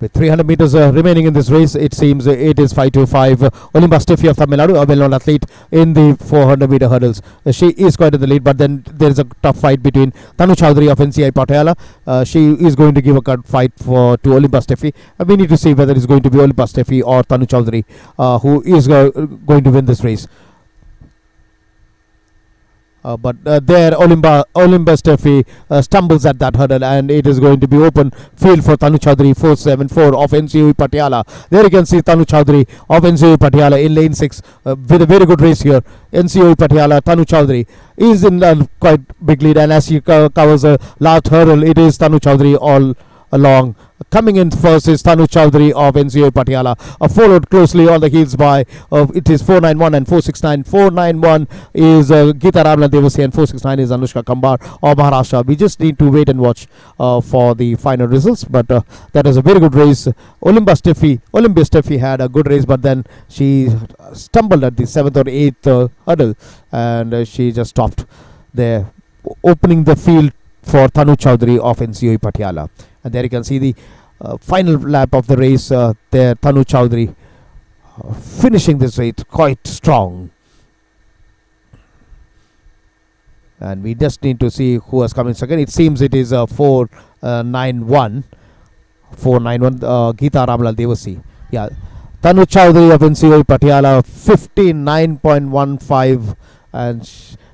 with 300 meters remaining in this race, it seems it is 5:25. Olimba Steffi of Tamil Nadu, a well-known athlete in the 400 meter hurdles. She is quite in the lead, but then there is a tough fight between Tanu Chaudhary of NCI Patiala. She is going to give a cut fight to Olimba Steffi. We need to see whether it's going to be Olimba Steffi or Tanu Chaudhary who is going to win this race. But there Olimba Steffi stumbles at that hurdle, and it is going to be open field for Tanu Chaudhary 474 of NCOE Patiala. There you can see Tanu Chaudhary of NCOE Patiala in lane 6 with a very good race here. NCOE Patiala, Tanu Chaudhary is in quite big lead, and as he covers a last hurdle, it is Tanu Chaudhary all along. Coming in first is Tanu Chaudhary of NCOE Patiala, followed closely on the heels by it is 491 and 469. 491 is Geeta Ramlal Devasi and 469 is Anushka Khambar of Maharashtra. We just need to wait and watch for the final results, but that was a very good race. Olimba Steffi had a good race, but then she stumbled at the 7th or 8th hurdle, and she just stopped there, opening the field for Tanu Chowdhury of NCOE Patiala. And there you can see the final lap of the race. There, Tanu Chowdhury finishing this race quite strong. And we just need to see who has come in second. It seems it is 491. 491 Geeta Ramlal Devasi. Yeah. Tanu Chowdhury of NCOE Patiala 59.15, and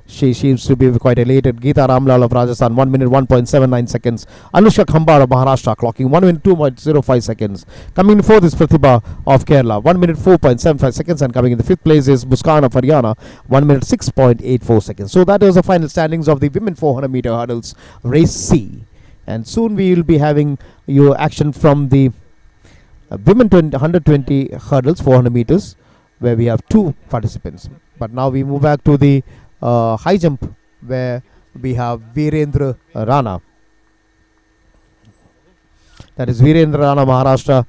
she seems to be quite elated. Geeta Ramlal of Rajasthan 1 minute 1.79 seconds. Anushka Khambar of Maharashtra clocking 1 minute 2.05 seconds. Coming in fourth is Pratibha of Kerala 1 minute 4.75 seconds, and coming in the fifth place is Muskan of Haryana 1 minute 6.84 seconds. So that was the final standings of the women 400 meter hurdles race C. And soon we will be having your action from the women 120 hurdles 400 meters, where we have two participants. But now we move back to the high jump, where we have Virendra Rana. That is Virendra Rana, Maharashtra.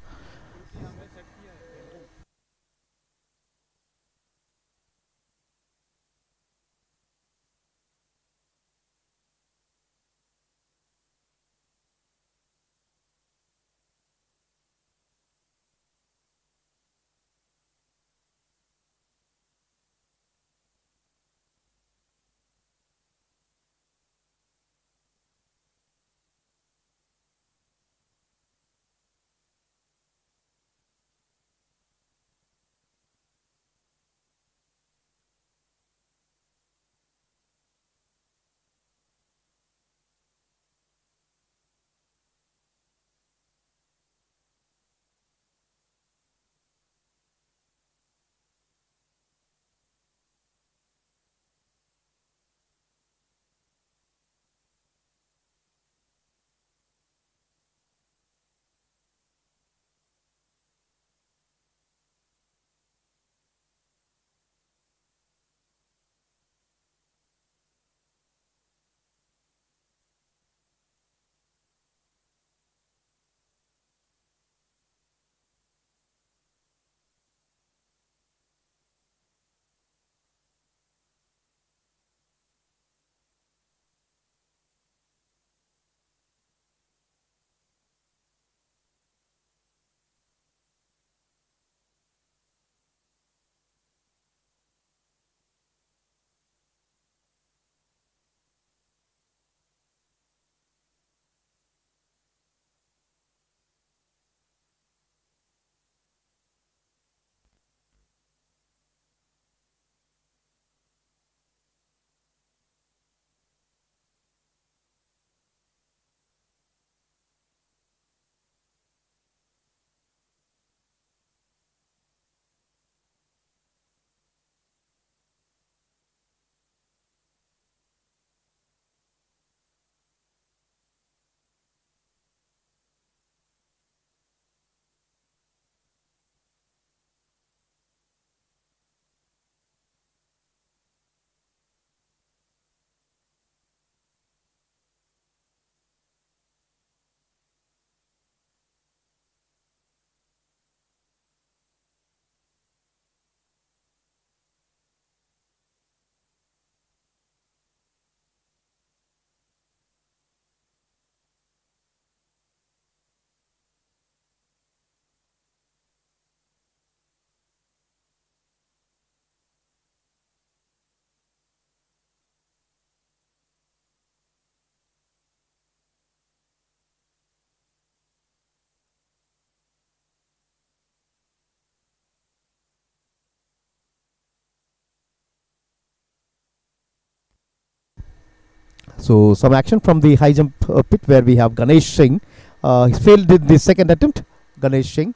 So some action from the high jump pit, where we have Ganesh Singh. He failed in the second attempt. Ganesh Singh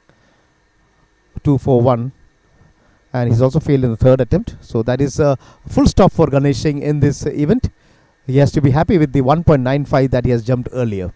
241, and he's also failed in the third attempt. So that is a full stop for Ganesh Singh in this event. He has to be happy with the 1.95 that he has jumped earlier.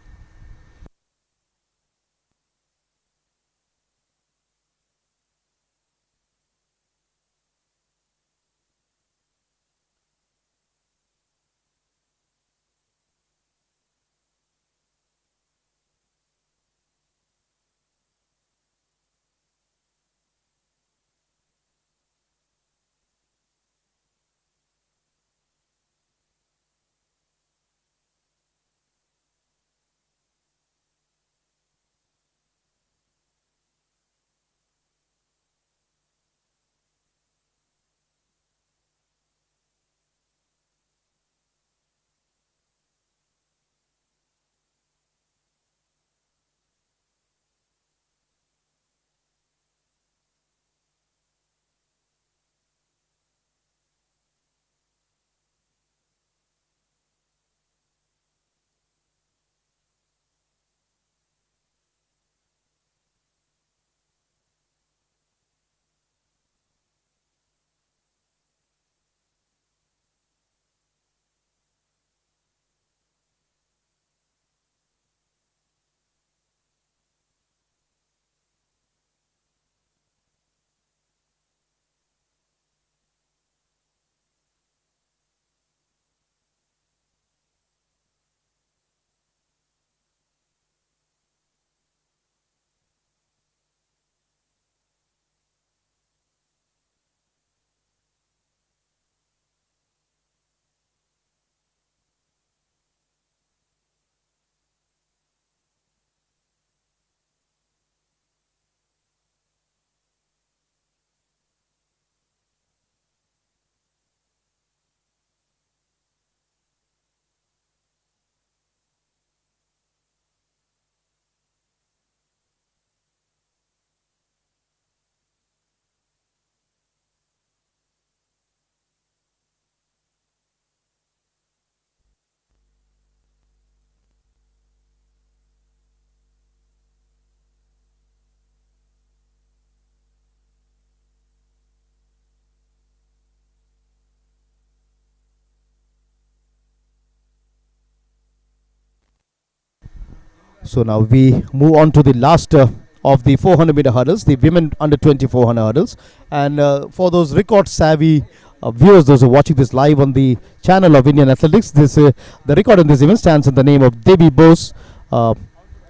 So now we move on to the last of the 400-meter hurdles, the women under 2400 hurdles. And for those record savvy viewers, those who are watching this live on the channel of Indian Athletics, this the record in this event stands in the name of Devi Bose,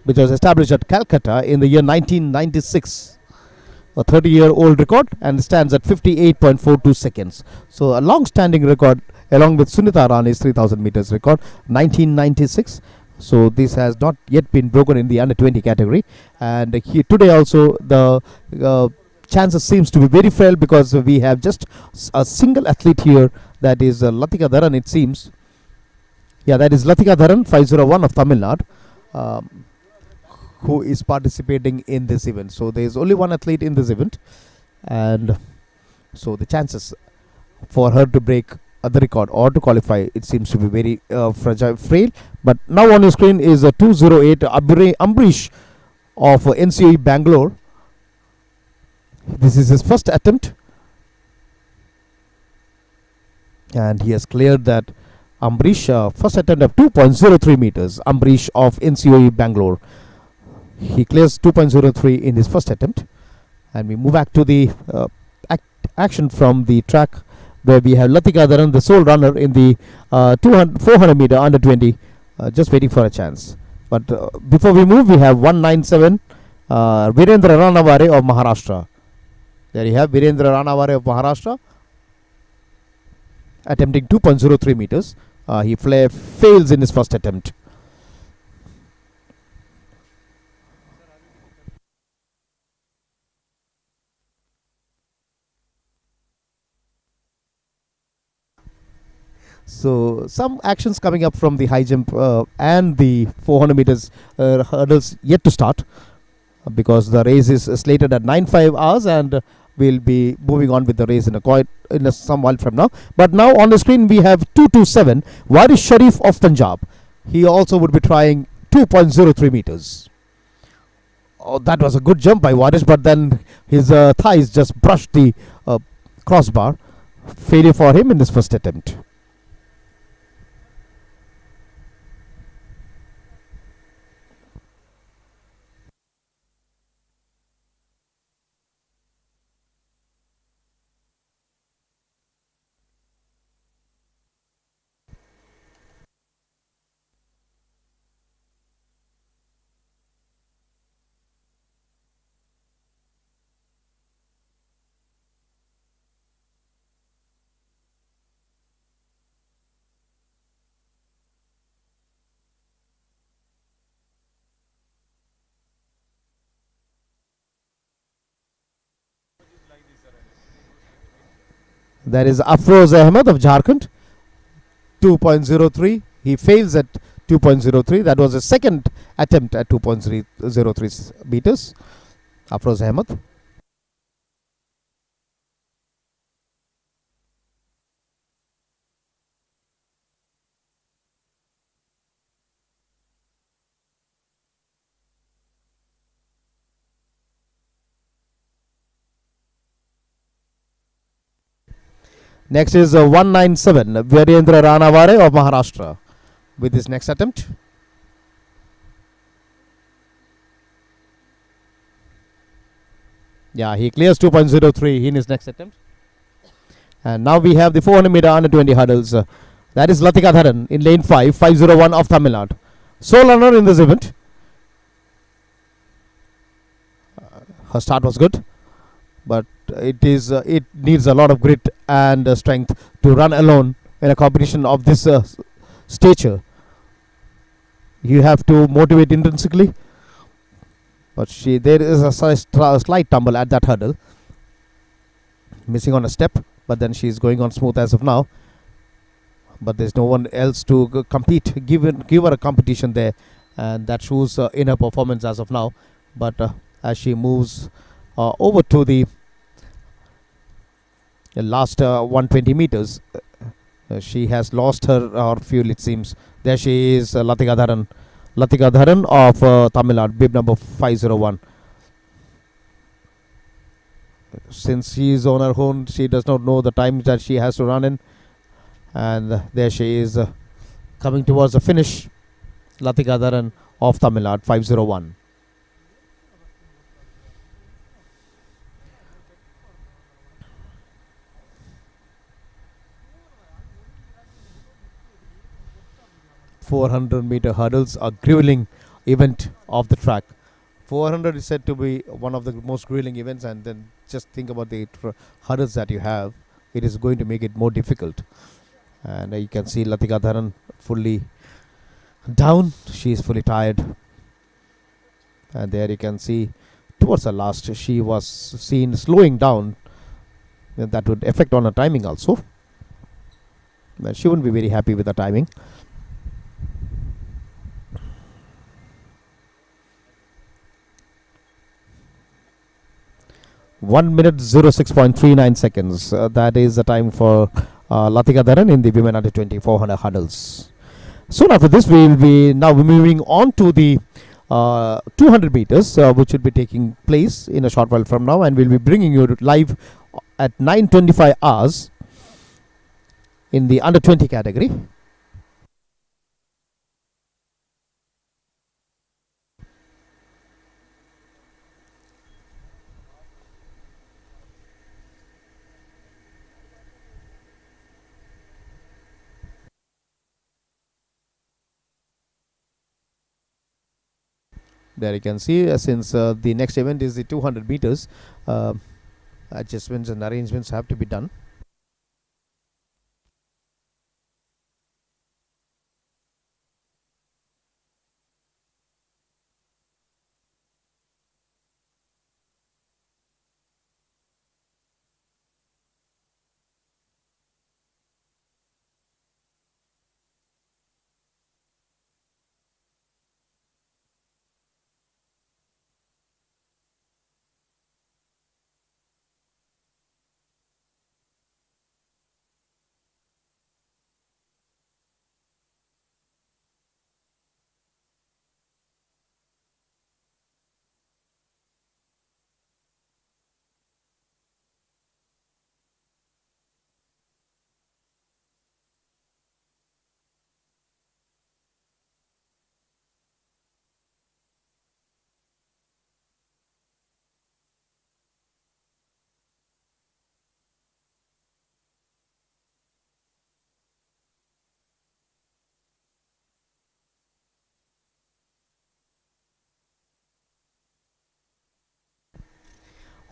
which was established at Calcutta in the year 1996. A 30-year-old record, and stands at 58.42 seconds. So a long-standing record, along with Sunita Rani's 3000 meters record, 1996. So this has not yet been broken in the under 20 category. And today also the chances seems to be very frail, because we have just a single athlete here, that is Latika Dharan, it seems. Yeah, that is Latika Dharan, 501 of Tamil Nadu, who is participating in this event. So there is only one athlete in this event, and so the chances for her to break the record or to qualify, it seems to be very frail. But now on your screen is a 208 Ambrish of NCOE Bangalore. This is his first attempt, and he has cleared that. Ambrish, first attempt of 2.03 meters. Ambrish of NCOE Bangalore. He clears 2.03 in his first attempt. And we move back to the action from the track, where we have Latika Dharan, the sole runner in the 400 meter under 20, just waiting for a chance. But before we move, we have 197 Virendra Ranaware of Maharashtra. There you have Virendra Ranaware of Maharashtra attempting 2.03 meters. He fails in his first attempt. So some actions coming up from the high jump and the 400 meters hurdles yet to start, because the race is slated at 9:05 hours, and we'll be moving on with the race in some while from now. But now on the screen we have 227 Waris Sharif of Punjab. He also would be trying 2.03 meters. Oh, that was a good jump by Waris, but then his thighs just brushed the crossbar. Failure for him in this first attempt. That is Afroz Ahmed of Jharkhand, 2.03. He fails at 2.03. That was his second attempt at 2.03 meters. Afroz Ahmed. Next is 197 Virendra Ranaware of Maharashtra with his next attempt. Yeah, he clears 2.03 in his next attempt. And now we have the 400 meter under 20 hurdles. That is Latika Dharan in lane 5, 501 of Tamil Nadu. Sole runner in this event. Her start was good, but it needs a lot of grit and strength to run alone in a competition of this stature. You have to motivate intrinsically, but there is a slight tumble at that hurdle, missing on a step, but then she is going on smooth as of now. But there's no one else to compete, give her a competition there, and that shows in her performance as of now. But as she moves over to the last 120 meters, she has lost her fuel, it seems. There she is, Latika Dharan of Tamil Nadu, bib number 501. Since she is on her own, she does not know the time that she has to run in. And there she is, coming towards the finish. Latika Dharan of Tamil Nadu, 501. .400-meter hurdles, a grueling event of the track. 400 is said to be one of the most grueling events, and then just think about the hurdles that you have. It is going to make it more difficult. And you can see Latika Dharan fully down. She is fully tired. And there you can see towards the last, she was seen slowing down. And that would affect on her timing also. But she wouldn't be very happy with the timing. 1 minute 06.39 seconds. That is the time for Latika Dharan in the women under 2400 hurdles. Soon after this, we will be now moving on to the 200 meters, which will be taking place in a short while from now, and we'll be bringing you live at 9:25 hours in the under 20 category. There you can see, since the next event is the 200 meters, adjustments and arrangements have to be done.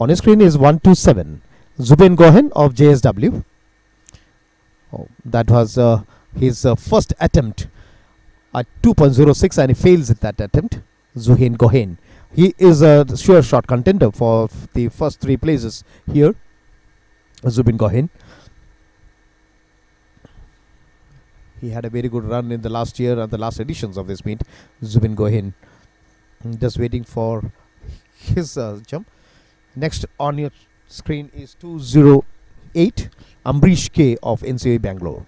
On his screen is 127. Zubin Gohen of JSW. Oh, that was his first attempt at 2.06, and he fails at that attempt. Zuhain Gohen. He is a sure shot contender for the first three places here. Zubin Gohen. He had a very good run in the last year and the last editions of this meet. Zubin Gohen. Just waiting for his jump. Next on your screen is 208, Ambrish K of NCA Bangalore.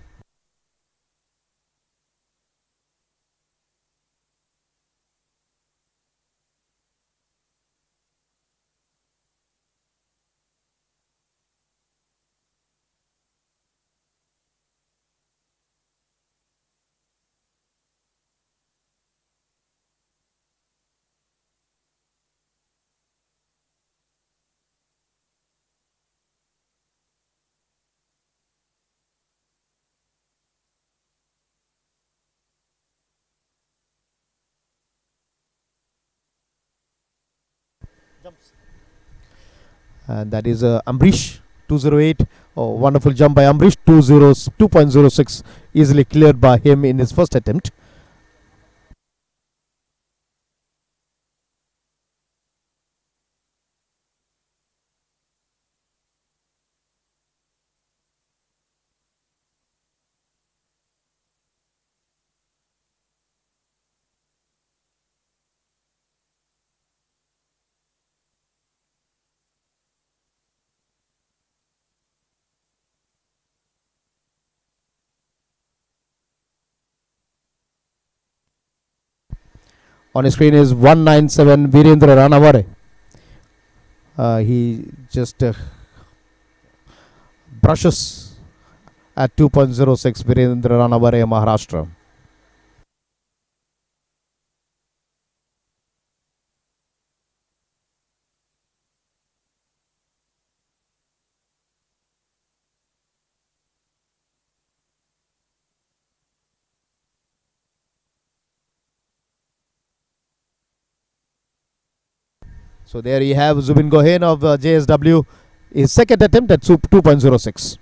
And that is Ambrish 208. Oh, wonderful jump by Ambrish. 2.06 easily cleared by him in his first attempt. On his screen is 197, Virendra Ranaware. He just brushes at 2.06, Virendra Ranaware, Maharashtra. So there you have Zubin Gohain of JSW. His second attempt at 2.06.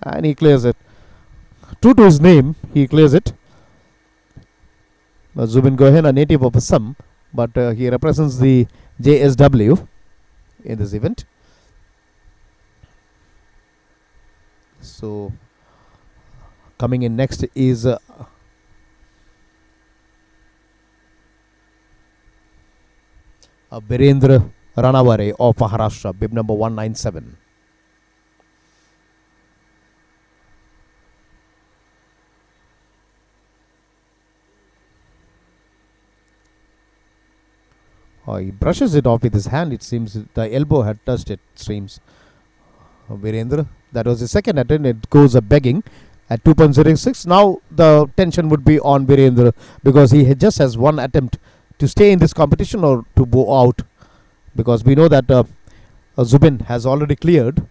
And he clears it. True to his name, he clears it. Zubin Gohain, a native of Assam, but he represents the JSW in this event. So coming in next is Virendra Ranaware of Maharashtra, bib number 197. He brushes it off with his hand. It seems the elbow had touched it. Seems Virendra. That was his second attempt. It goes a begging at 2.06. Now the tension would be on Virendra because he just has one attempt to stay in this competition or to bow out, because we know that Zubin has already cleared.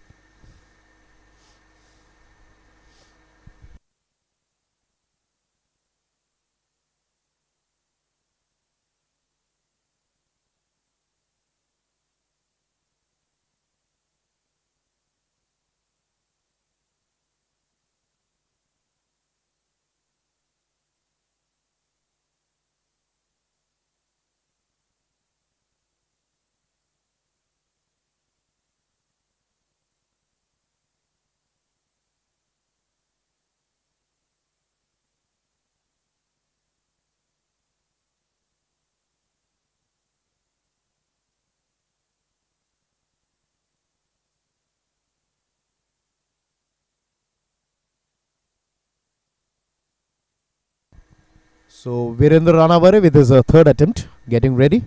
So Virendra Ranaware with his third attempt, getting ready.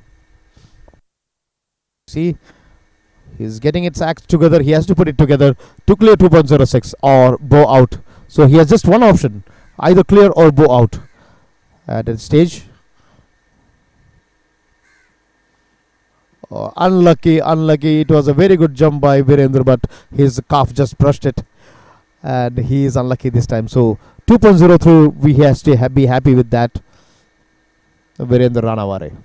See, he's getting its act together. He has to put it together to clear 2.06 or bow out. So he has just one option, either clear or bow out at that stage. Unlucky. It was a very good jump by Virendra, but his calf just brushed it, and he is unlucky this time. So 2.03, we has to be happy with that. Virendra Ranaware.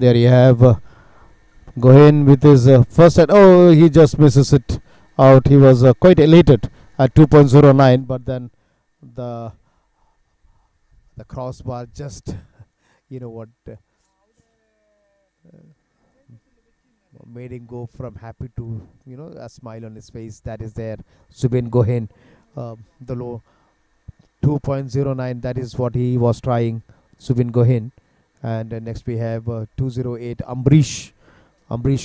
There you have Gohain with his first at. Oh, he just misses it out. He was quite elated at 2.09, but then the the crossbar just you know what made him go from happy to a smile on his face. That is there. Zubin Gohain, the low 2.09. That is what he was trying. Zubin Gohain, and next we have 208 Ambrish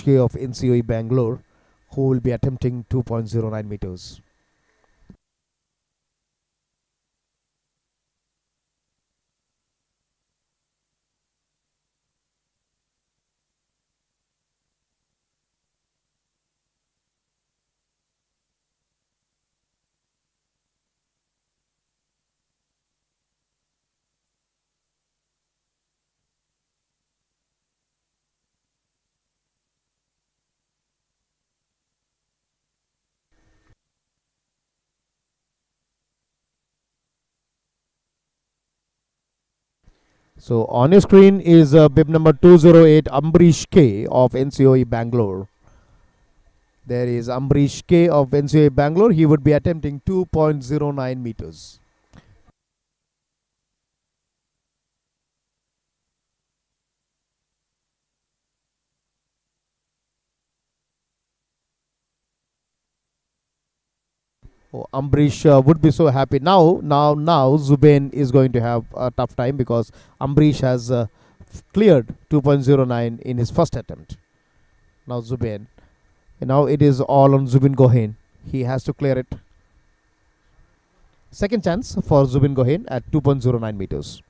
K of NCOE Bangalore, who will be attempting 2.09 meters. So on your screen is bib number 208 Ambrish K of NCOE Bangalore. There is Ambrish K of NCOE Bangalore. He would be attempting 2.09 meters. Oh, Ambrish would be so happy now. Zubain is going to have a tough time because Ambrish has cleared 2.09 in his first attempt. Now Zubain, now it is all on Zubin Gohain. He has to clear it. Second chance for Zubin Gohain at 2.09 meters.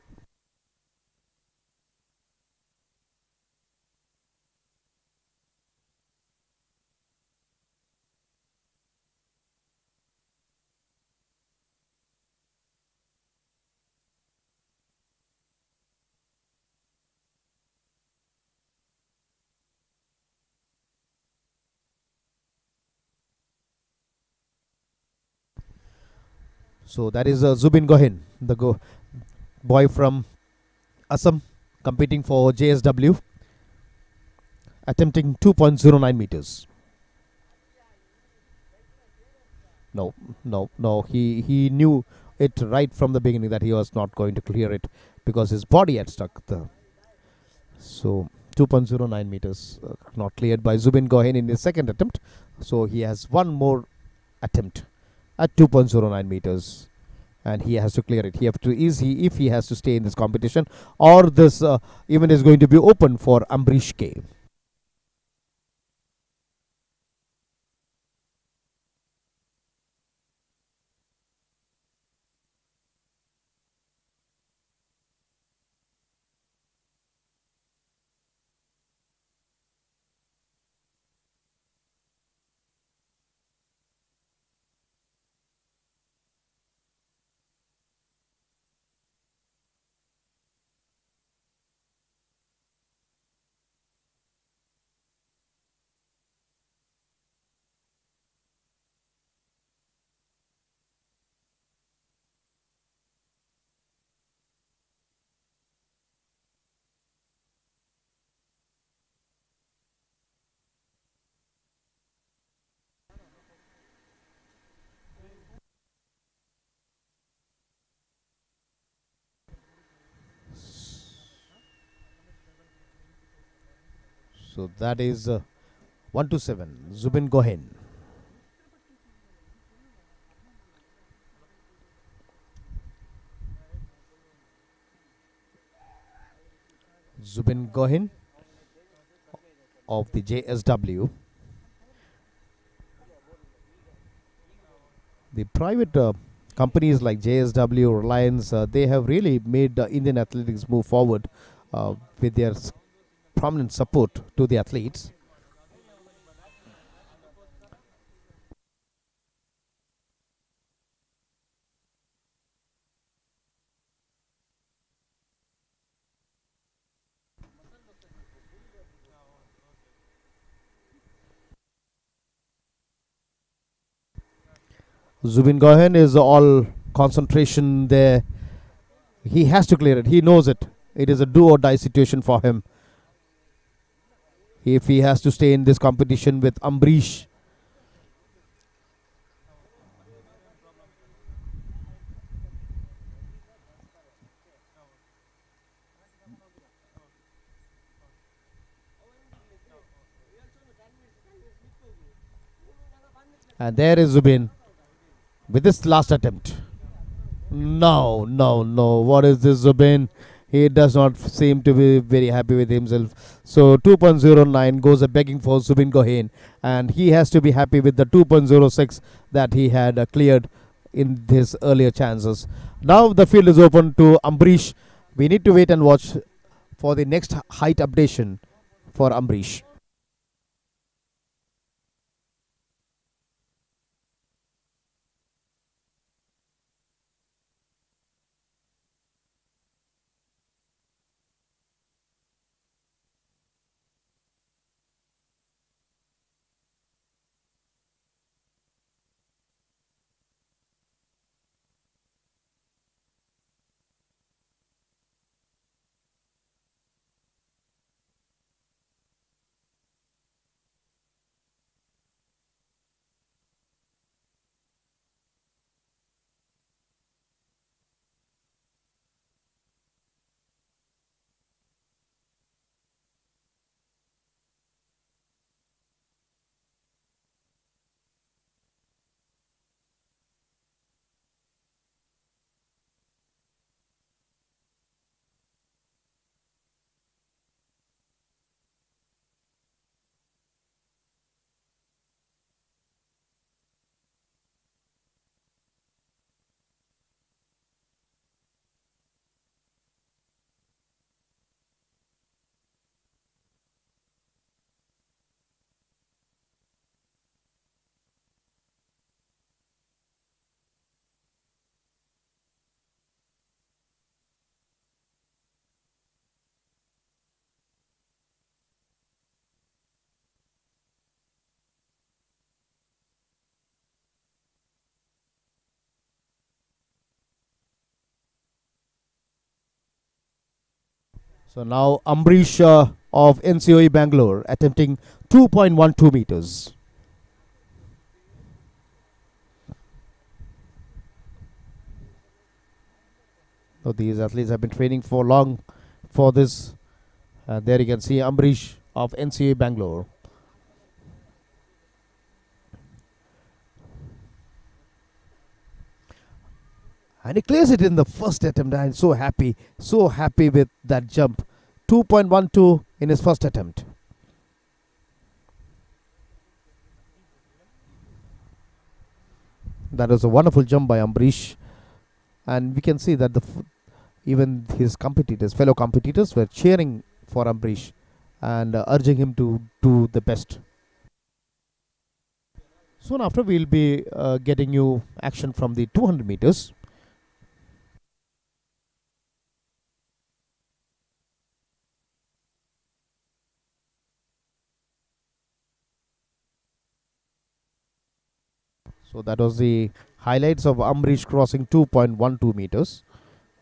So that is Zubin Gohain, the boy from Assam, competing for JSW, attempting 2.09 meters. No, no. He knew it right from the beginning that he was not going to clear it because his body had stuck. So 2.09 meters not cleared by Zubin Gohain in his second attempt. So he has one more attempt at 2.09 meters, and he has to clear it. He have to easy if he has to stay in this competition, or this event is going to be open for Ambrish K. So that is 127. Zubin Gohain. Zubin Gohain of the JSW. The private companies like JSW, Reliance, they have really made Indian athletics move forward with their prominent support to the athletes. Zubin Gohain is all concentration there. He has to clear it. He knows it. It is a do or die situation for him. If he has to stay in this competition with Ambrish. And there is Zubin with this last attempt. No. What is this, Zubin? He does not seem to be very happy with himself. So 2.09 goes a begging for Zubin Gohain, and he has to be happy with the 2.06 that he had cleared in his earlier chances. Now the field is open to Ambrish. We need to wait and watch for the next height updation for Ambrish. So now Ambrish of NCOE Bangalore attempting 2.12 meters. So these athletes have been training for long for this. And there you can see Ambrish of NCA Bangalore. And he clears it in the first attempt. I'm so happy with that jump. 2.12 in his first attempt. That was a wonderful jump by Ambrish. And we can see that even his competitors, fellow competitors, were cheering for Ambrish and urging him to do the best. Soon after, we'll be getting you action from the 200 meters. So that was the highlights of Ambrish crossing 2.12 meters.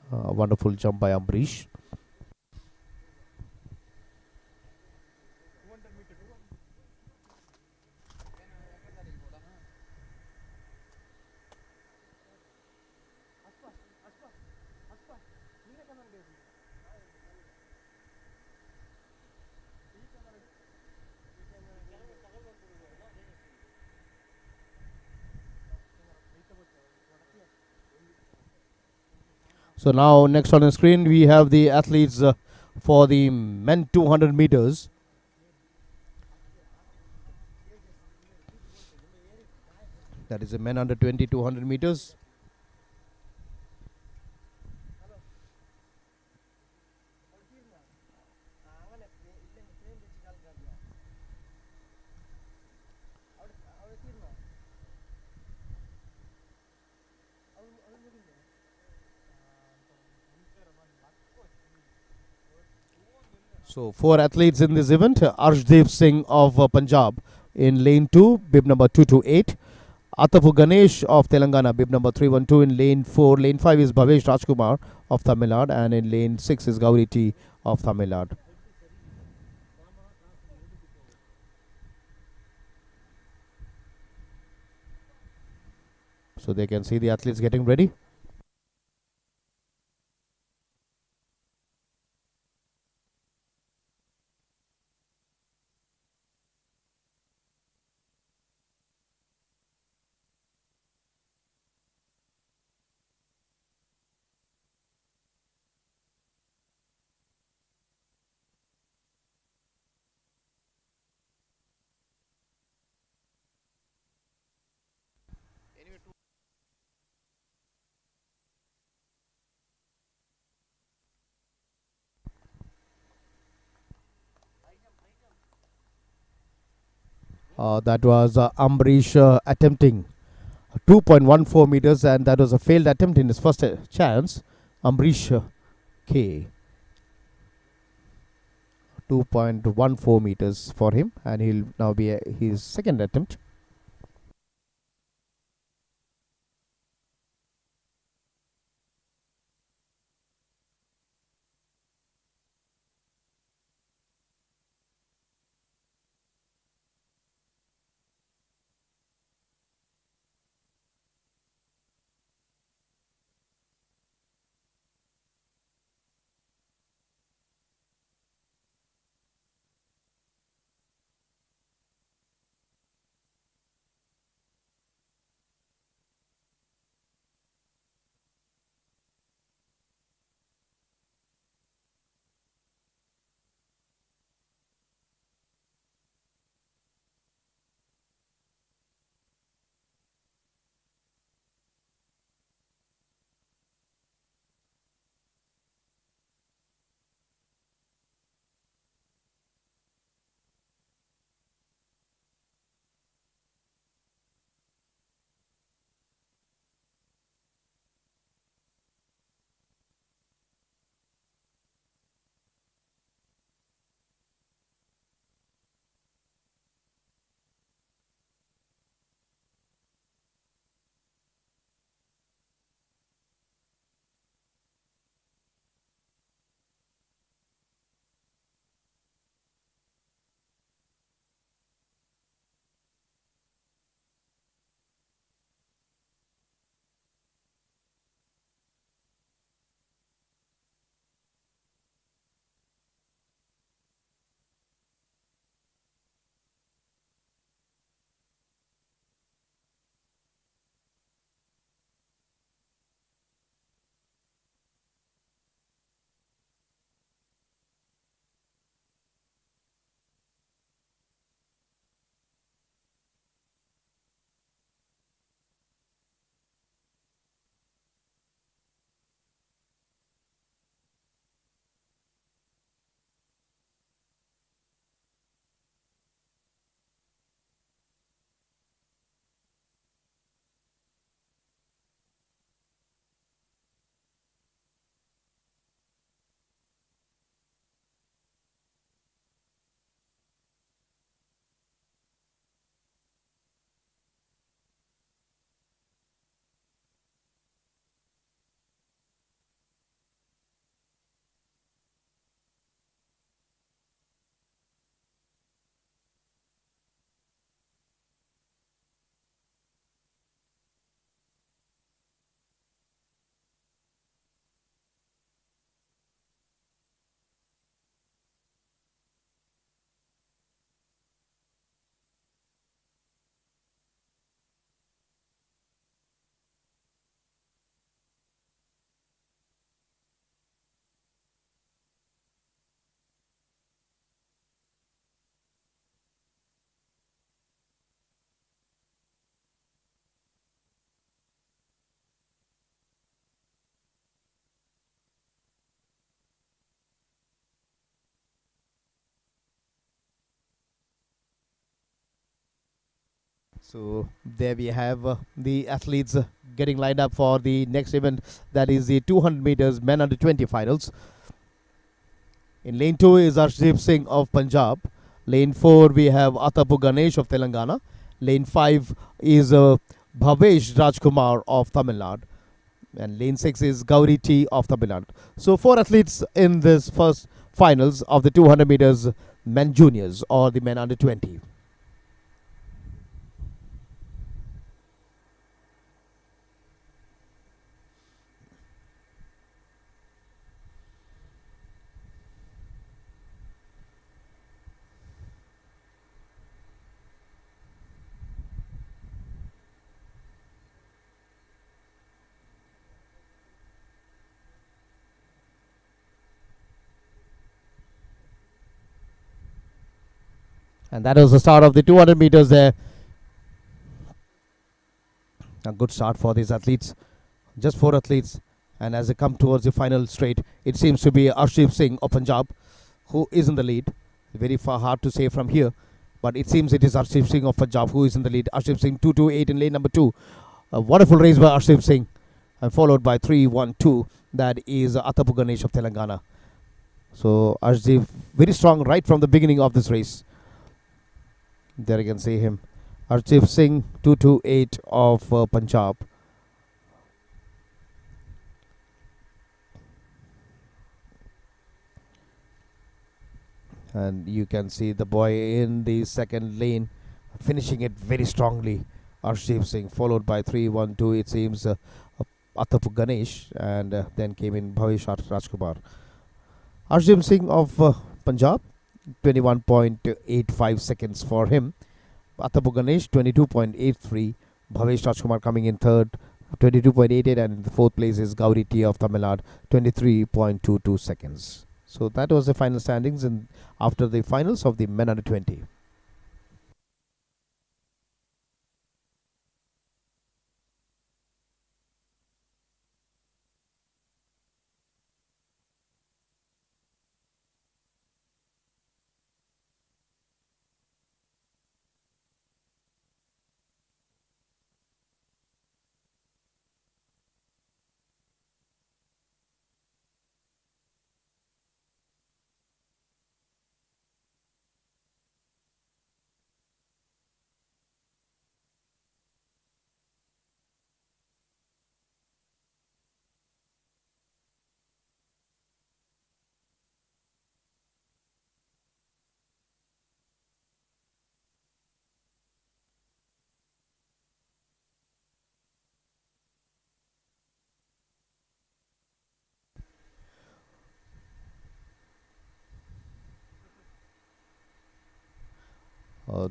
Wonderful jump by Ambrish. So now next on the screen we have the athletes for the men 200 meters. That is the men under 20 200 meters. So four athletes in this event. Arshdev Singh of Punjab in lane 2, bib number 228. Atafu Ganesh of Telangana, bib number 312 in lane 4. Lane 5 is Bhavesh Rajkumar of Tamil Nadu, and in lane 6 is Gauri T of Tamil Nadu. So they can see the athletes getting ready. That was Ambrish attempting 2.14 meters, and that was a failed attempt in his first chance. Ambrish K. 2.14 meters for him, and he'll now be his second attempt. So there we have the athletes getting lined up for the next event, that is the 200 meters men under 20 finals. In lane 2 is Arshdeep Singh of Punjab. Lane 4 we have Atapu Ganesh of Telangana. Lane 5 is Bhavesh Rajkumar of Tamil Nadu. And lane 6 is Gauri T of Tamil Nadu. So 4 athletes in this first finals of the 200 meters men juniors or the men under 20. And that was the start of the 200 meters there. A good start for these athletes. Just 4 athletes. And as they come towards the final straight, it seems to be Arshdeep Singh of Punjab who is in the lead. Very far hard to say from here, but it seems it is Arshdeep Singh of Punjab who is in the lead. Arshdeep Singh 228 in lane number 2. A wonderful race by Arshdeep Singh, and followed by 312. That is Atapu Ganesh of Telangana. So Arshdeep very strong right from the beginning of this race. There you can see him. Arshdeep Singh 228 of Punjab. And you can see the boy in the second lane finishing it very strongly. Arshdeep Singh, followed by 312, it seems Atapu Ganesh, and then came in Bhavesh Rajkumar. Arshdeep Singh of Punjab, 21.85 seconds for him. Atapu Ganesh, 22.83. Bhavesh Rajkumar coming in third, 22.88, and in the fourth place is Gauri T of Tamil Nadu, 23.22 seconds. So that was the final standings after the finals of the men under 20.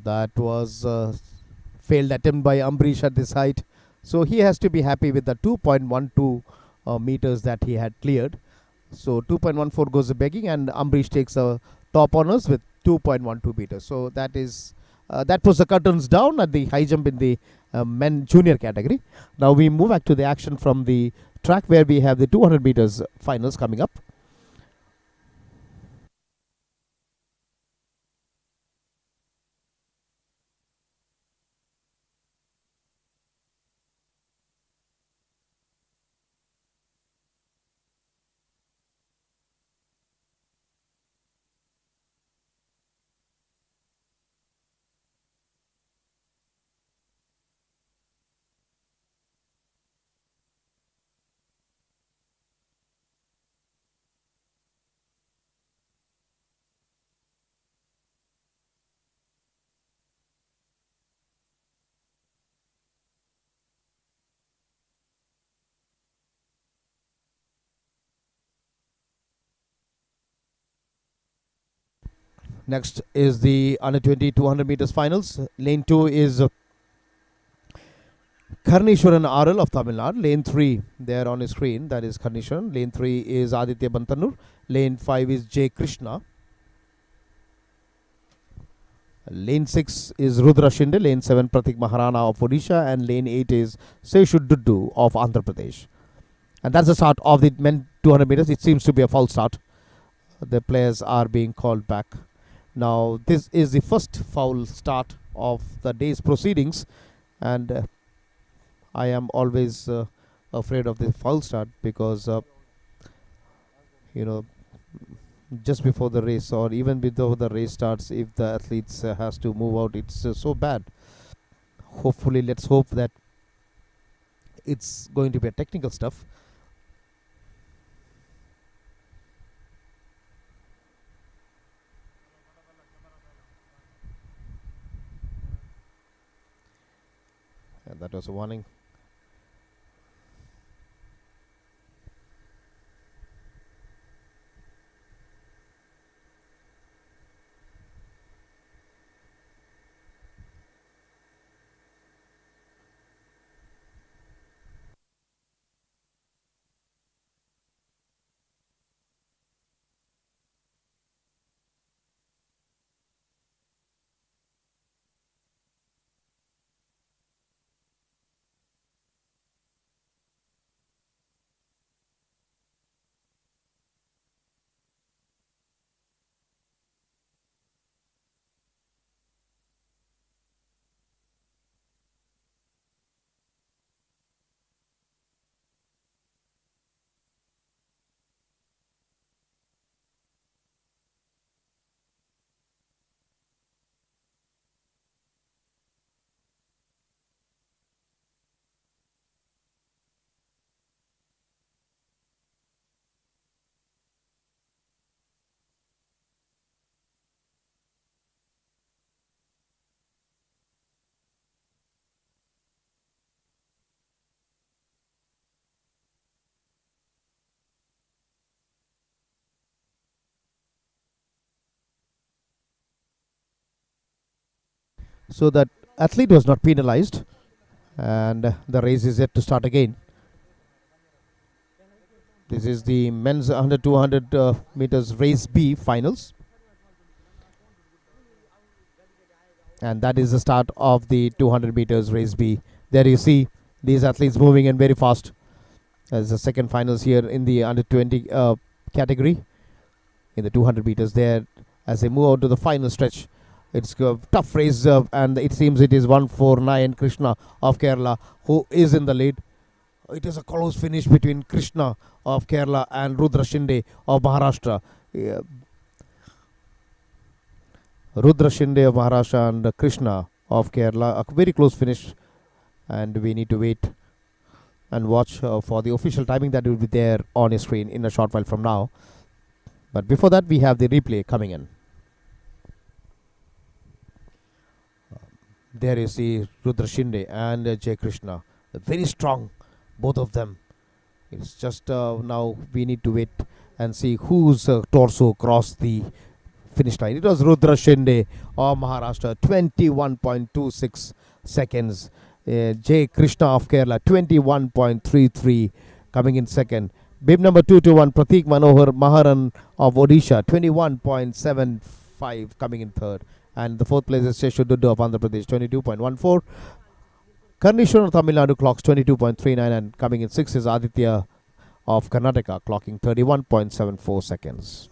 That was failed attempt by Ambrish at this height. So he has to be happy with the 2.12 meters that he had cleared. So 2.14 goes begging, and Ambrish takes a top honors with 2.12 meters. So that is that puts the curtains down at the high jump in the men junior category. Now we move back to the action from the track where we have the 200 meters finals coming up. Next is the under 20 200 meters finals. Lane 2 is Karnishwaran RL of Tamil Nadu. Lane 3 there on his screen, that is Karnishwaran. Lane 3 is Aditya Bantanur. Lane 5 is J. Krishna. Lane 6 is Rudra Shinde. Lane 7 Pratik Maharana of Odisha. And lane 8 is Seshu Duddu of Andhra Pradesh. And that's the start of the men 200 meters. It seems to be a false start. The players are being called back. Now this is the first foul start of the day's proceedings, and I am always afraid of the foul start because you know just before the race or even before the race starts, if the athletes has to move out, it's so bad. Hopefully, let's hope that it's going to be a technical stuff. And that was a warning. So that athlete was not penalized, and the race is yet to start again. This is the men's under 200 meters race B finals, and that is the start of the 200 meters race B. There you see these athletes moving in very fast. As the second finals here in the under 20 category in the 200 meters there as they move out to the final stretch. It's a tough race, and it seems it is 149 Krishna of Kerala who is in the lead. It is a close finish between Krishna of Kerala and Rudra Shinde of Maharashtra. Yeah, Rudra Shinde of Maharashtra and Krishna of Kerala, a very close finish, and we need to wait and watch for the official timing that will be there on your screen in a short while from now. But before that, we have the replay coming in. There you see Rudra Shinde and Jay Krishna. Very strong, both of them. It's just now we need to wait and see whose torso crossed the finish line. It was Rudra Shinde of Maharashtra, 21.26 seconds. Jay Krishna of Kerala, 21.33, coming in second. Bib number 221, Pratik Manohar Maharan of Odisha, 21.75, coming in third. And the fourth place is Sheshu Duddu of Andhra Pradesh, 22.14. Karnishwar Tamil Nadu clocks 22.39, and coming in sixth is Aditya of Karnataka, clocking 31.74 seconds.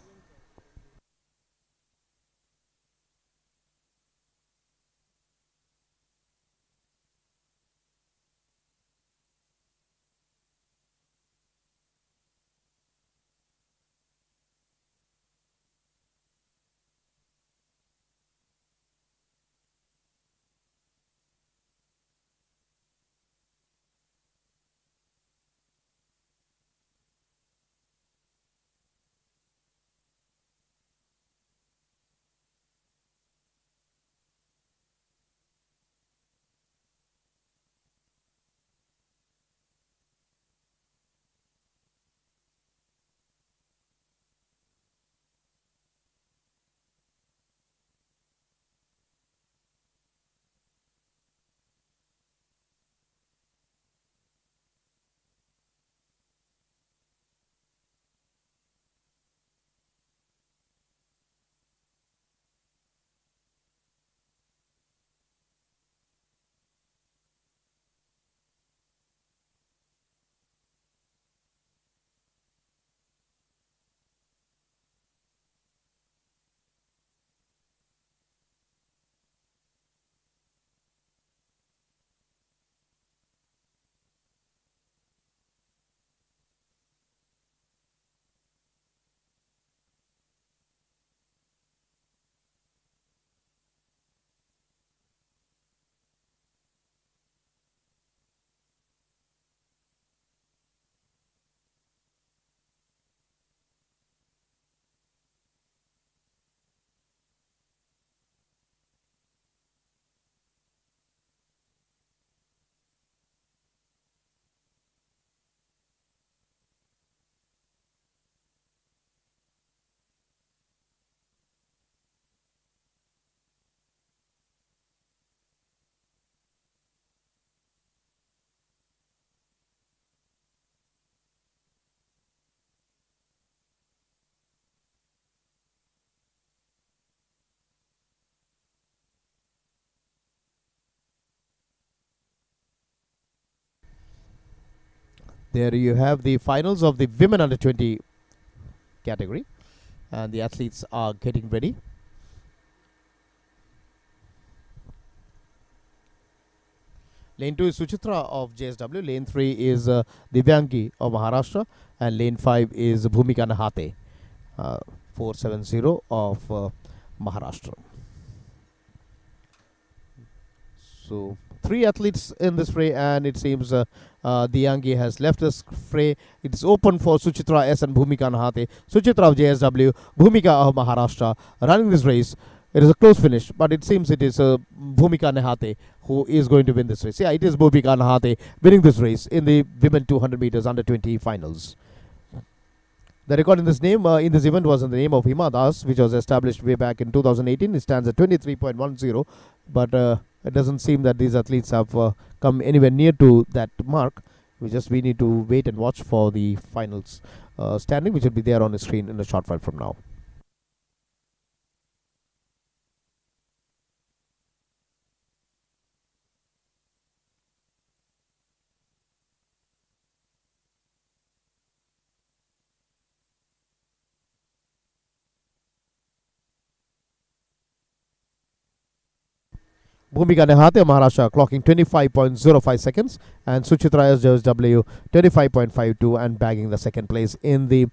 There you have the finals of the women under 20 category, and the athletes are getting ready. Lane 2 is Suchitra of JSW. Lane 3 is Divyangi of Maharashtra. And lane 5 is Bhumika Nahate, uh, 470 of Maharashtra. So, three athletes in this fray, and it seems Divyangi has left this fray. It's open for Suchitra S and Bhumika Nahate. Suchitra of JSW, Bhumika of Maharashtra running this race. It is a close finish, but it seems it is Bhumika Nahate who is going to win this race. Yeah, it is Bhumika Nahate winning this race in the women 200 meters under 20 finals. The record in this event was in the name of Hima Das, which was established way back in 2018. It stands at 23.10, but it doesn't seem that these athletes have come anywhere near to that mark. We need to wait and watch for the finals standing, which will be there on the screen in a short while from now. Bhumika Nehate of Maharashtra clocking 25.05 seconds, and Suchitra SJSW 25.52 and bagging the second place in the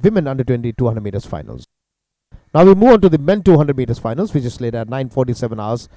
women under 20 200 meters finals. Now we move on to the men 200 meters finals, which is later at 9:47 hours.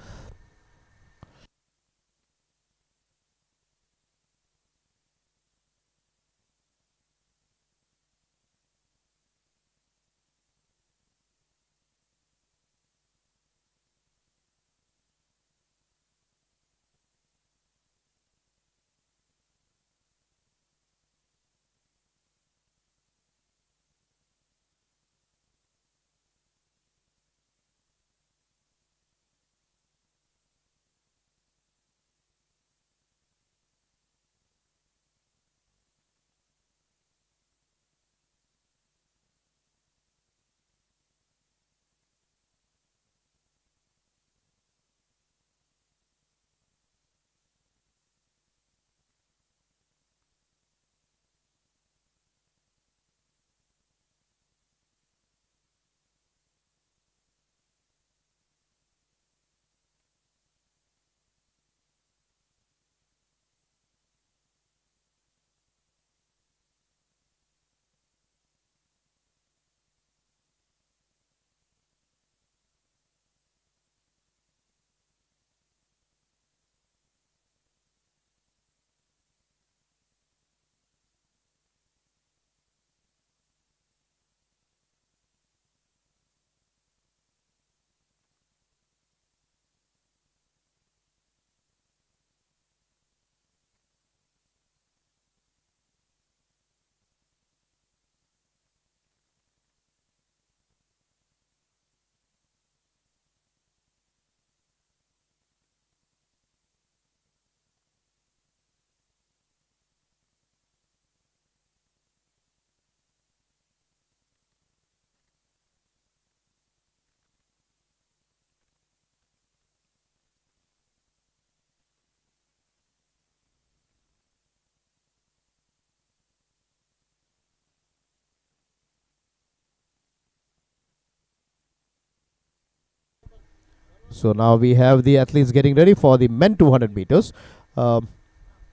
So now we have the athletes getting ready for the men 200 meters. Um,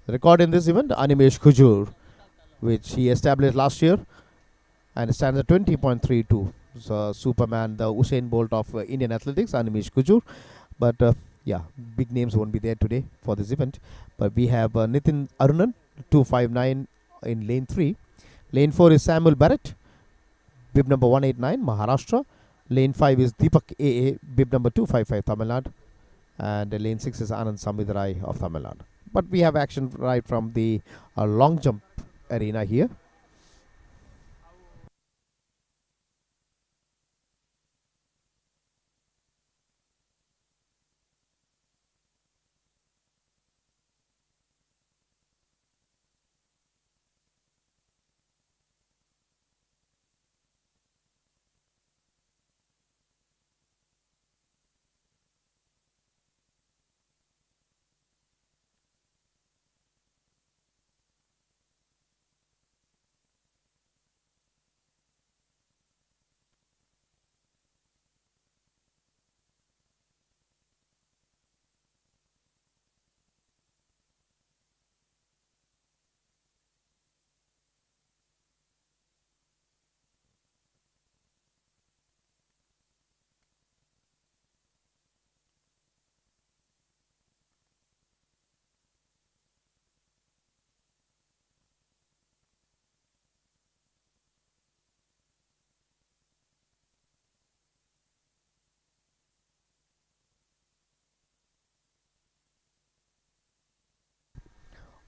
record in this event, Animesh Kujur, which he established last year, and it stands at 20.32. So Superman, the Usain Bolt of Indian athletics, Animesh Kujur. But yeah, big names won't be there today for this event. But we have Nitin Arunan, 259 in lane 3. Lane 4 is Samuel Barrett, bib number 189, Maharashtra. Lane 5 is Deepak AA, bib number 255, Tamil Nadu. And lane 6 is Anand Samvidrai of Tamil Nadu. But we have action right from the long jump arena here.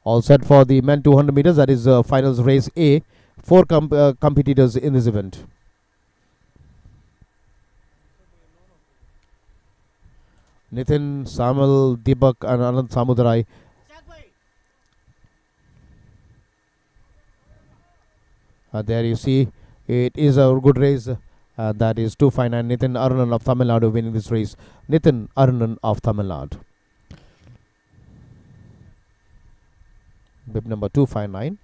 All set for the men 200 meters. That is finals race A. Four competitors in this event. Nitin, Samuel, Deepak, and Anand Samudarai. There you see, it is a good race. That is 259. Nitin Arunan of Tamil Nadu winning this race. Nitin Arunan of Tamil Nadu. Bib number 259.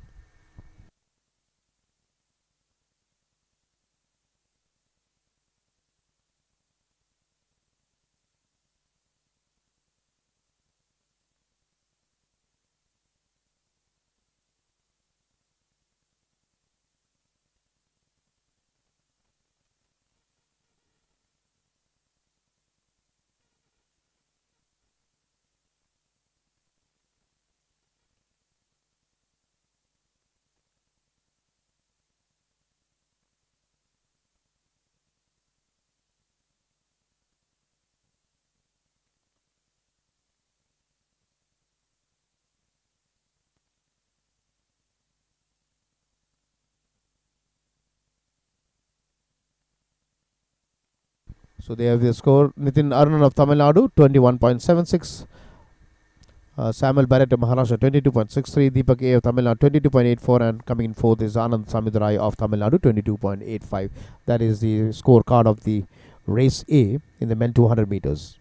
So they have the score. Nitin Arunan of Tamil Nadu 21.76. Samuel Barrett of Maharashtra 22.63. Deepak A of Tamil Nadu 22.84. And coming in fourth is Anand Samudarai of Tamil Nadu 22.85. That is the scorecard of the race A in the men 200 meters.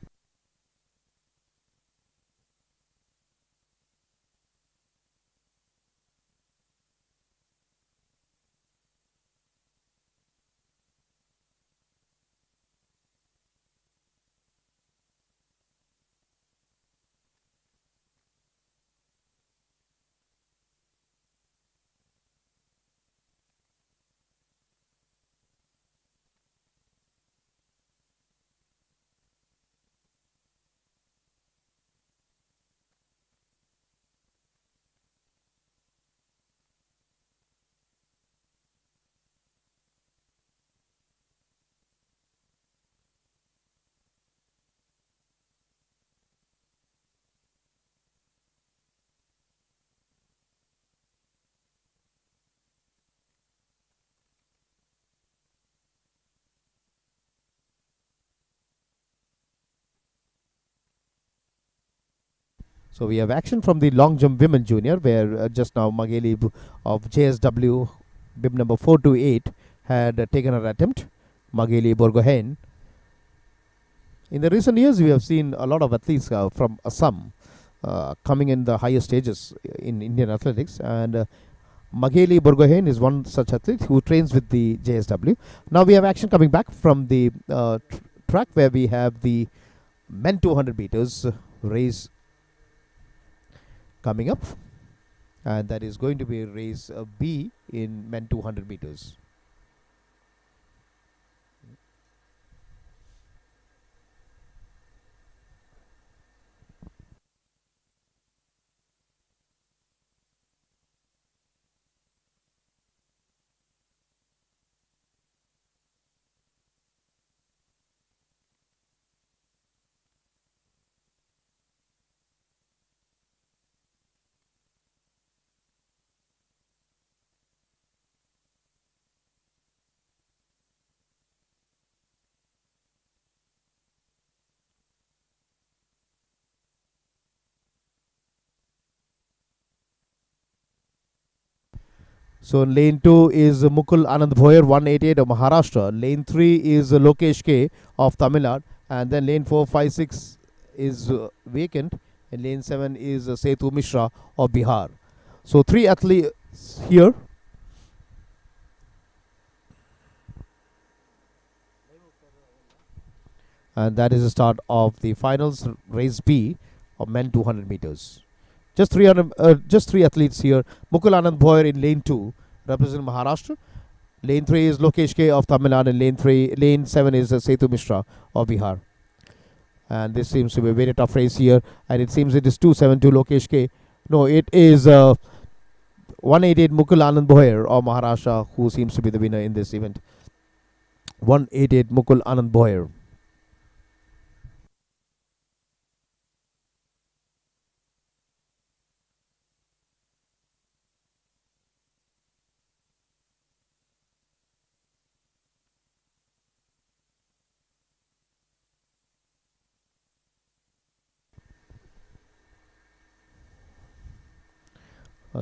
So we have action from the long jump women junior, where just now Mageli of JSW, bib number 428, had taken her attempt. Mageli Borgohain. In the recent years, we have seen a lot of athletes from Assam coming in the higher stages in Indian athletics, and Mageli Borgohain is one such athlete who trains with the JSW. Now we have action coming back from the track, where we have the men 200 meters race coming up, and that is going to be race B in men 200 meters. So in lane 2 is Mukul Anand Bhoyer 188 of Maharashtra. Lane 3 is Lokesh K of Tamil Nadu. And then lane 4, 5, 6 is vacant. And lane 7 is Setu Mishra of Bihar. So 3 athletes here. And that is the start of the finals race B of men 200 meters. Just three athletes here. Mukul Anand Bhoyer in lane 2, representing Maharashtra. Lane 3 is Lokesh K of Tamil Nadu, and lane 7 is Setu Mishra of Bihar. And this seems to be a very tough race here. And it seems it is 272 Lokesh K. No, it is 188 Mukul Anand Bhoyer of Maharashtra who seems to be the winner in this event. 188 Mukul Anand Bhoyer.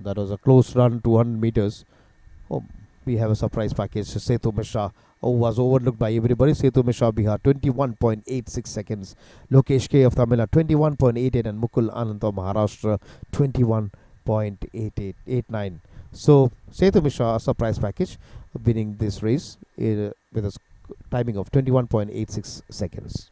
That was a close run, 200 meters. Oh, we have a surprise package. Setu Mishra, was overlooked by everybody. Setu Mishra, Bihar, 21.86 seconds. Lokesh K of Tamil Nadu, 21.88, and Mukul Anand of Maharashtra, 21.8889. So, Setu Mishra, a surprise package, winning this race with a timing of 21.86 seconds.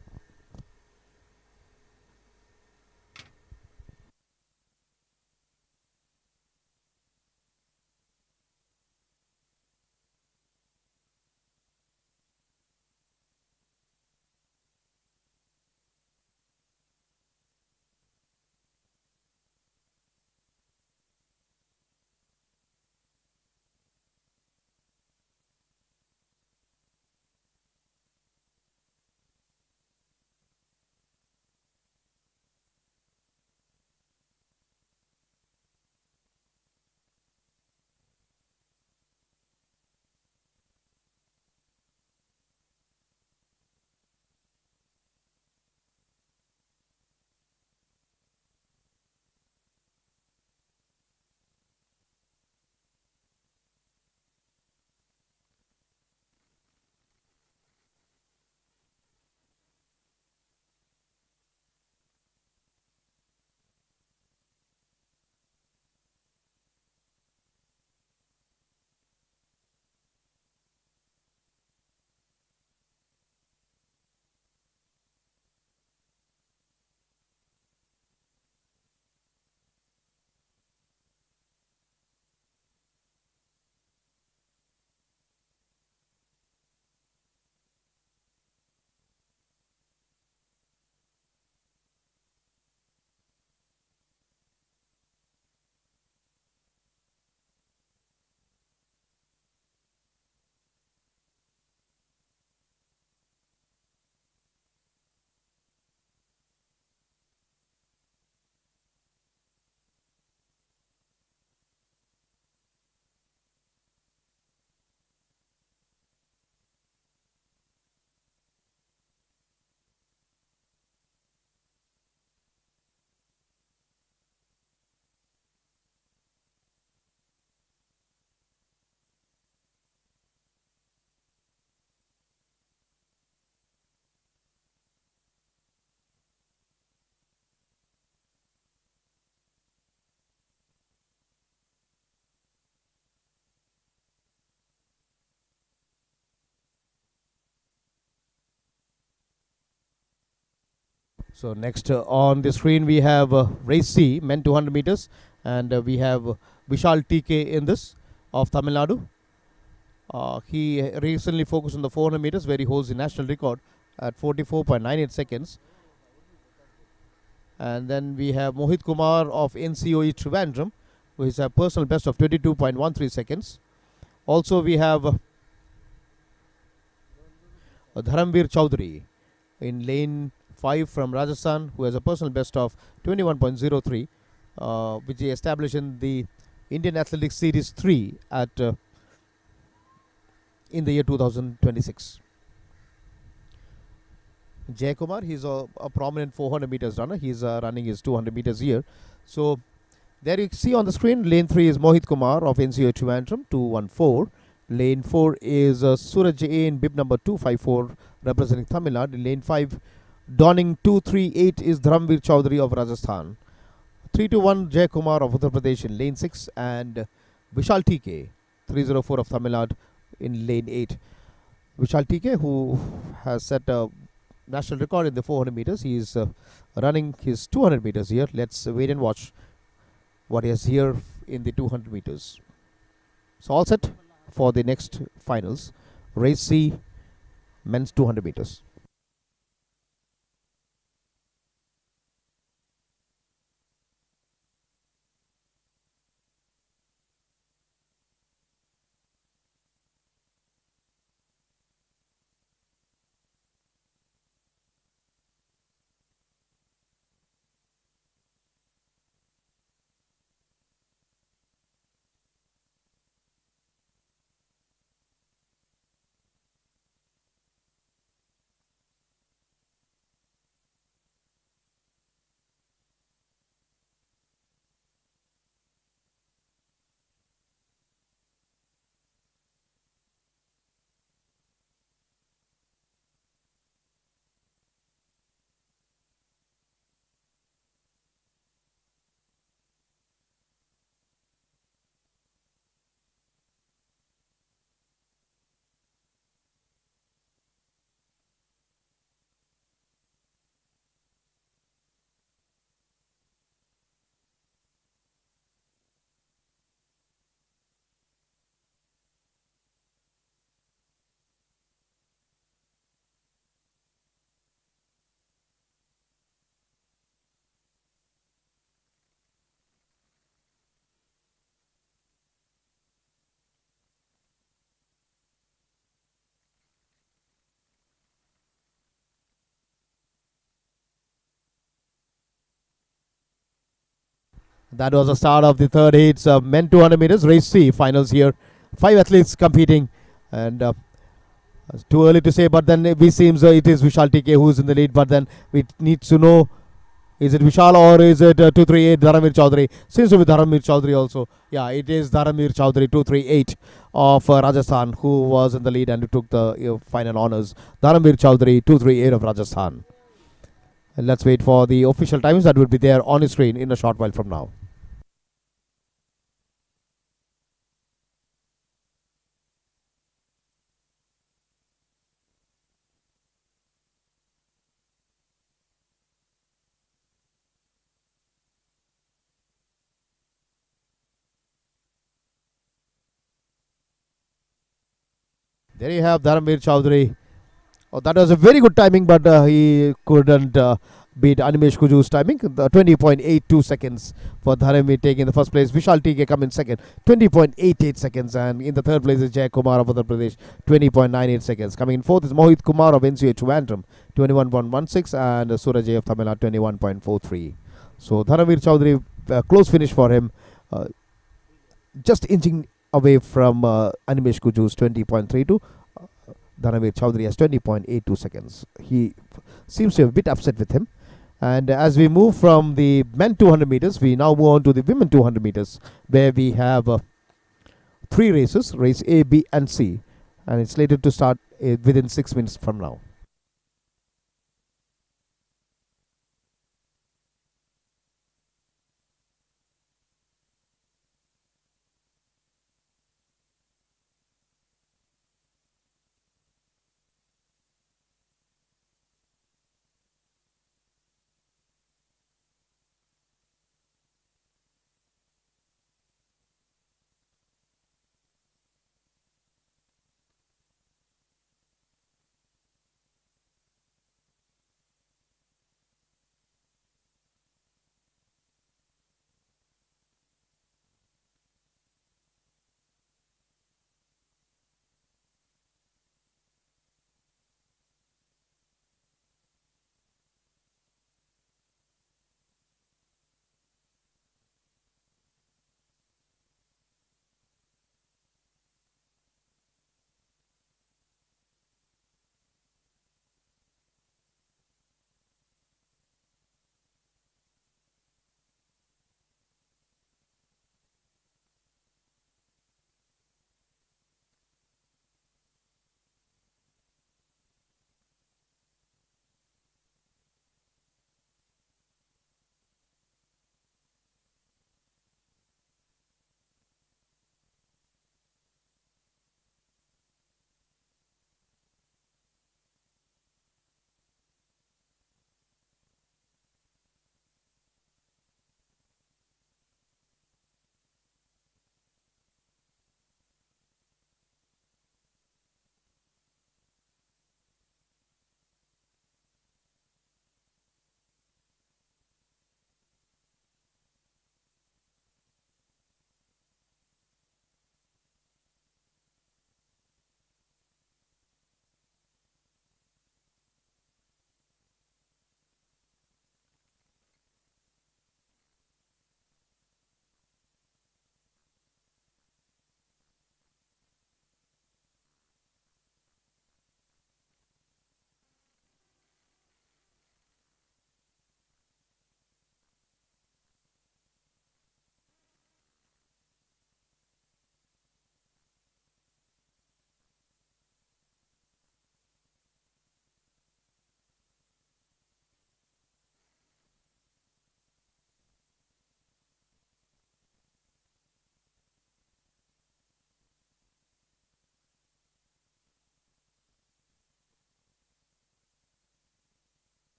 So next on the screen we have race C, men 200 meters, and we have Vishal TK in this of Tamil Nadu. He recently focused on the 400 meters where he holds the national record at 44.98 seconds. And then we have Mohit Kumar of NCOE Trivandrum, who is a personal best of 22.13 seconds. Also we have Dharamveer Chowdhury in lane 5 from Rajasthan, who has a personal best of 21.03, which he established in the Indian Athletics Series 3 at in the year 2026. Jay Kumar, he's a prominent 400 meters runner. He's running his 200 meters here. So there you see on the screen, lane 3 is Mohit Kumar of NCO Trivandrum, 214. Lane 4 is Suraj A in bib number 254 representing Tamil Nadu. Lane 5, donning 238 is Dharamveer Chowdhury of Rajasthan. 321 Jay Kumar of Uttar Pradesh in lane 6, and Vishal TK 304 of Tamil Nadu in lane 8. Vishal TK, who has set a national record in the 400 meters, he is running his 200 meters here. Let's wait and watch what he has here in the 200 meters. So all set for the next finals, race C, men's 200 meters. That was the start of the third heats men 200 meters race C finals here. Five athletes competing, and it's too early to say. But then it seems it is Vishal TK who is in the lead. But then we need to know, is it Vishal or is it 238 Dharamir Chaudhary? Seems to be Dharamir Chaudhary also. Yeah, it is Dharamir Chaudhary 238 of Rajasthan who was in the lead and who took the final honors. Dharamir Chaudhary 238 of Rajasthan. And let's wait for the official times that will be there on the screen in a short while from now. There you have Dharamir Chaudhary. Oh, that was a very good timing, but he couldn't beat Animesh Kuju's timing. 20.82 seconds for Dharamir taking the first place. Vishal TK come in second, 20.88 seconds. And in the third place is Jay Kumar of Uttar Pradesh, 20.98 seconds. Coming in fourth is Mohit Kumar of NCA Trivandrum, 21.16. And Suraj of Tamil Nadu, 21.43. So Dharamir Chaudhary, close finish for him. Uh, just inching away from Animesh Kuju's 20.32. Dharamir Chaudhary has 20.82 seconds. He seems to be a bit upset with him. And as we move from the men 200 meters, we now move on to the women 200 meters, where we have three races, race A, B, and C. And it's slated to start within 6 minutes from now.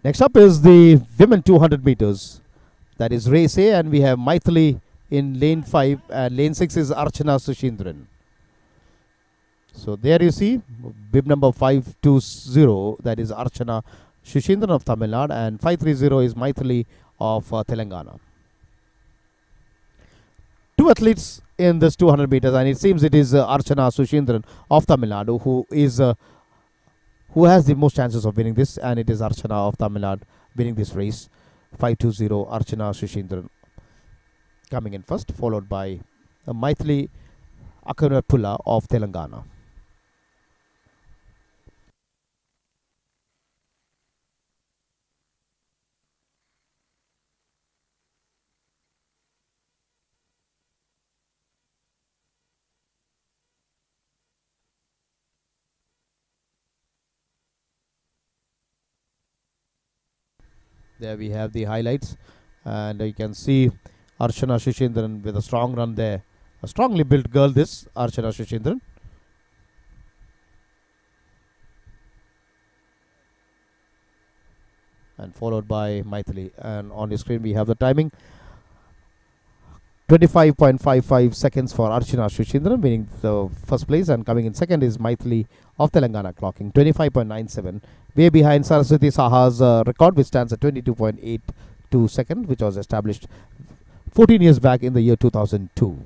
Next up is the women 200 meters. That is race A, and we have Maithili in lane 5, and lane 6 is Archana Sushindran. So there you see bib number 520, that is Archana Sushindran of Tamil Nadu, and 530 is Maithili of Telangana. Two athletes in this 200 meters, and it seems it is Archana Sushindran of Tamil Nadu who has the most chances of winning this, and it is Archana of Tamil Nadu winning this race. 520 Archana Sushindran coming in first, followed by Maithili Akanapula of Telangana. There we have the highlights, and you can see Archana Sushindran with a strong run there. A strongly built girl, this Archana Sushindran. And followed by Maithili. And on the screen we have the timing. 25.55 seconds for Archana Sushindran, winning the first place, and coming in second is Maithili of Telangana, clocking 25.97, way behind Saraswati Saha's record, which stands at 22.82 seconds, which was established 14 years back in the year 2002.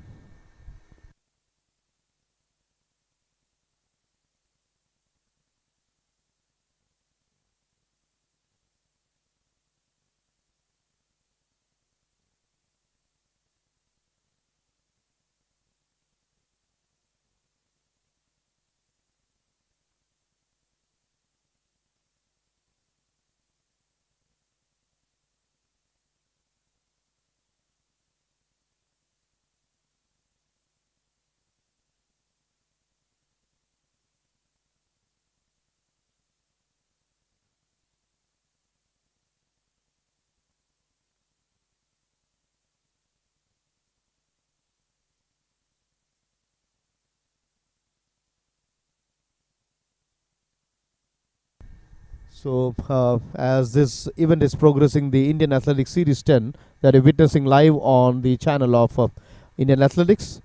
So, as this event is progressing, the Indian Athletics Series 10 that you're witnessing live on the channel of Indian Athletics,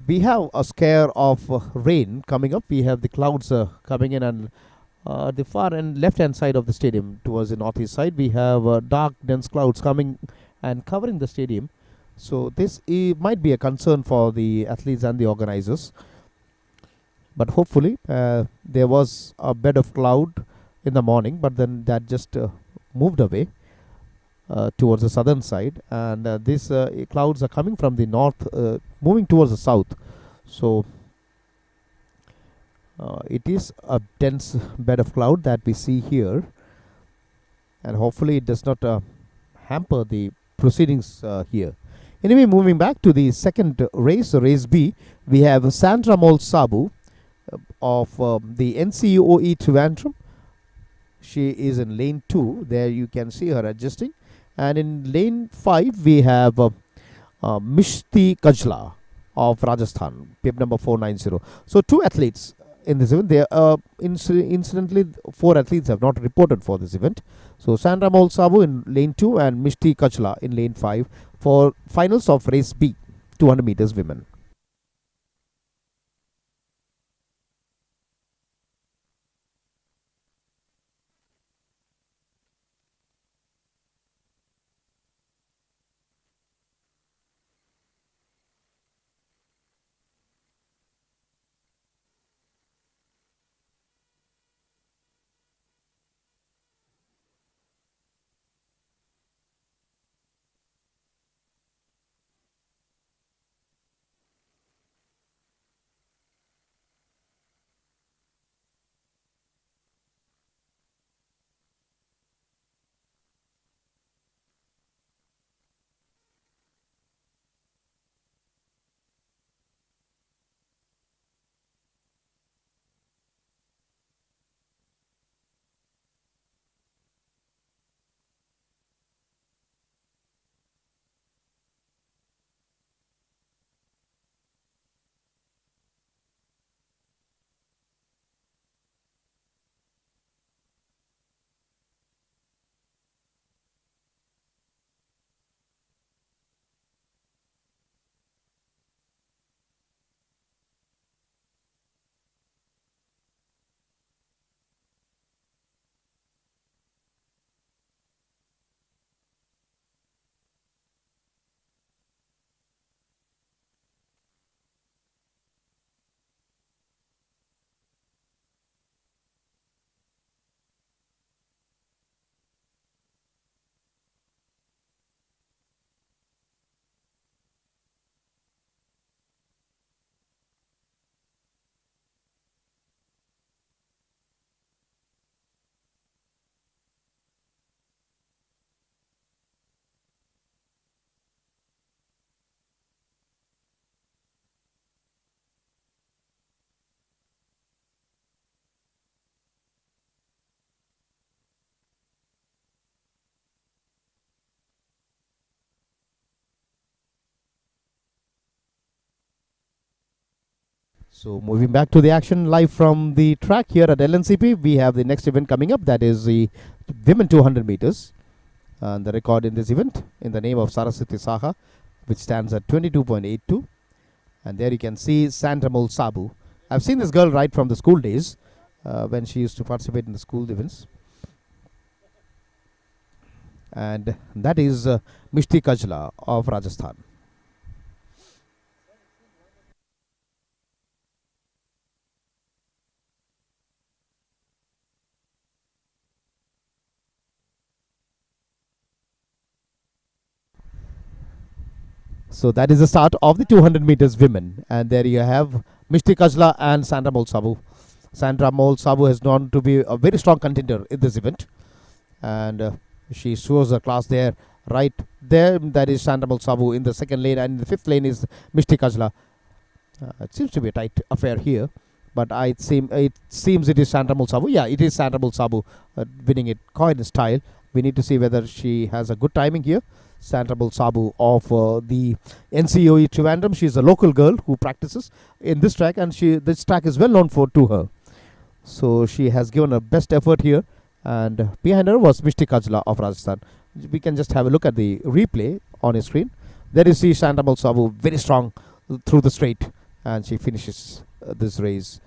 we have a scare of rain coming up. We have the clouds coming in, and the far and left hand side of the stadium towards the northeast side, we have dark, dense clouds coming and covering the stadium. So, this might be a concern for the athletes and the organizers. But hopefully, there was a bed of cloud in the morning, but then that just moved away towards the southern side, and these clouds are coming from the north, moving towards the south. So it is a dense bed of cloud that we see here, and hopefully it does not hamper the proceedings here. Anyway, moving back to the second race, race B, we have Sandramol Sabu of the NCOE Trivandrum. She is in lane 2. There you can see her adjusting. And in lane 5, we have Mishti Kajla of Rajasthan, pip number 490. So, two athletes in this event. There, incidentally, 4 athletes have not reported for this event. So, Sandramol Sabu in lane 2 and Mishti Kajla in lane 5 for finals of race B, 200 meters women. So moving back to the action live from the track here at LNCP, we have the next event coming up. That is the women 200 meters. And the record in this event in the name of Saraswati Saha, which stands at 22.82. And there you can see Sandramol Sabu. I've seen this girl right from the school days when she used to participate in the school events. And that is Mishti Kajla of Rajasthan. So that is the start of the 200 meters women. And there you have Mishti Kajla and Sandramol Sabu. Sandramol Sabu has gone to be a very strong contender in this event. And she shows her class there, right there. That is Sandramol Sabu in the second lane. And in the fifth lane is Mishti Kajla. It seems to be a tight affair here. But it seems it is Sandramol Sabu. Yeah, it is Sandramol Sabu winning it quite in style. We need to see whether she has a good timing here. Sandramol Sabu of the NCOE Trivandrum. She is a local girl who practices in this track, and this track is well known to her. So she has given her best effort here, and behind her was Mishti Kajla of Rajasthan. We can just have a look at the replay on your screen. There you see Sandramol Sabu very strong through the straight, and she finishes this race.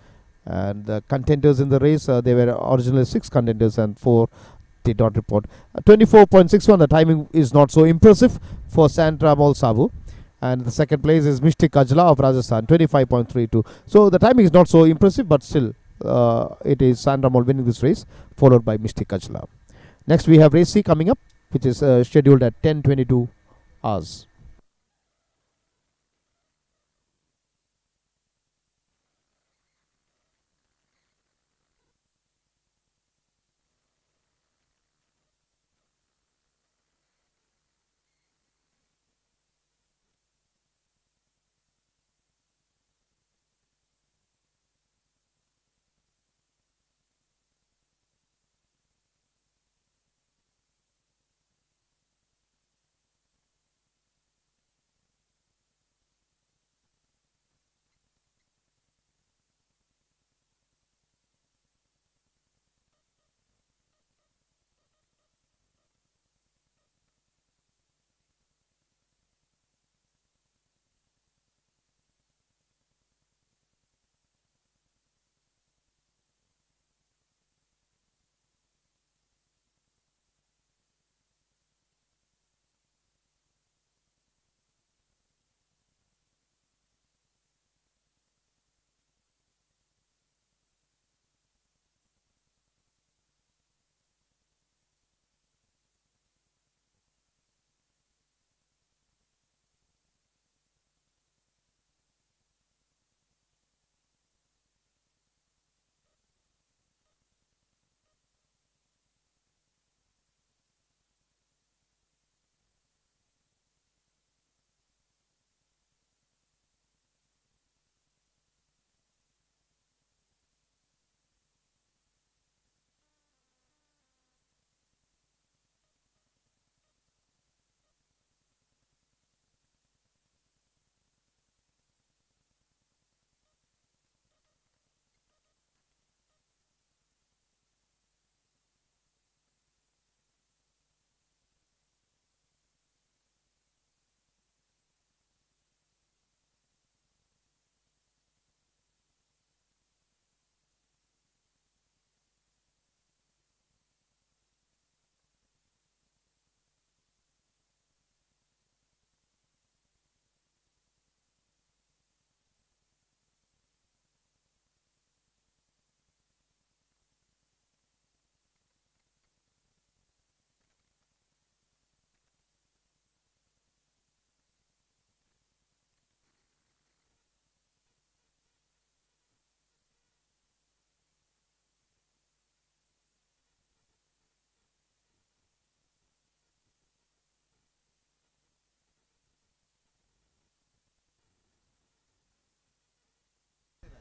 And the contenders in the race, they were originally 6 contenders and 4 did not report. 24.61, the timing is not so impressive for Sandramol Sabu. And the second place is Mishti Kajla of Rajasthan, 25.32. So the timing is not so impressive, but still it is Sandramol winning this race, followed by Mishti Kajla. Next we have race C coming up, which is scheduled at 10:22 hours.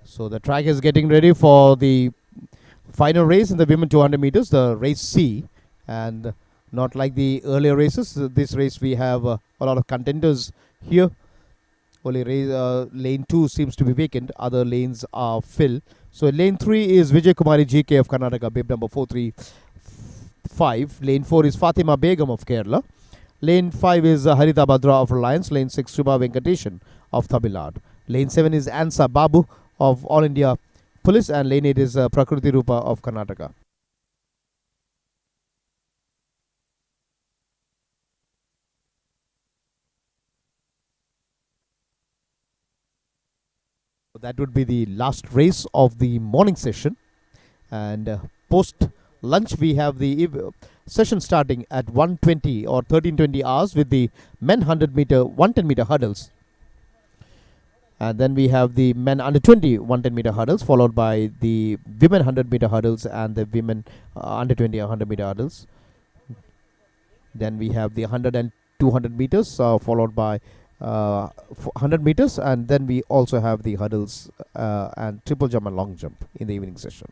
So the track is getting ready for the final race in the women 200 meters, the race C. And not like the earlier races, this race we have a lot of contenders here. Only lane 2 seems to be vacant. Other lanes are filled. So lane 3 is Vijay Kumari GK of Karnataka, bib number 435. Lane 4 is Fatima Begum of Kerala. Lane 5 is Harita Badra of Reliance. Lane 6, Shubha Venkateshan of Tamil Nadu. Lane 7 is Ansa Babu of All India Police. And lane 8 is Prakriti Rupa of Karnataka. That would be the last race of the morning session. And post lunch, we have the session starting at 1:20 or 13:20 hours with the men 110 meter hurdles. And then we have the men under 20 110 meter hurdles, followed by the women 100 meter hurdles and the women under 20 100 meter hurdles. Then we have the 100 and 200 meters, followed by 100 meters, and then we also have the hurdles and triple jump and long jump in the evening session.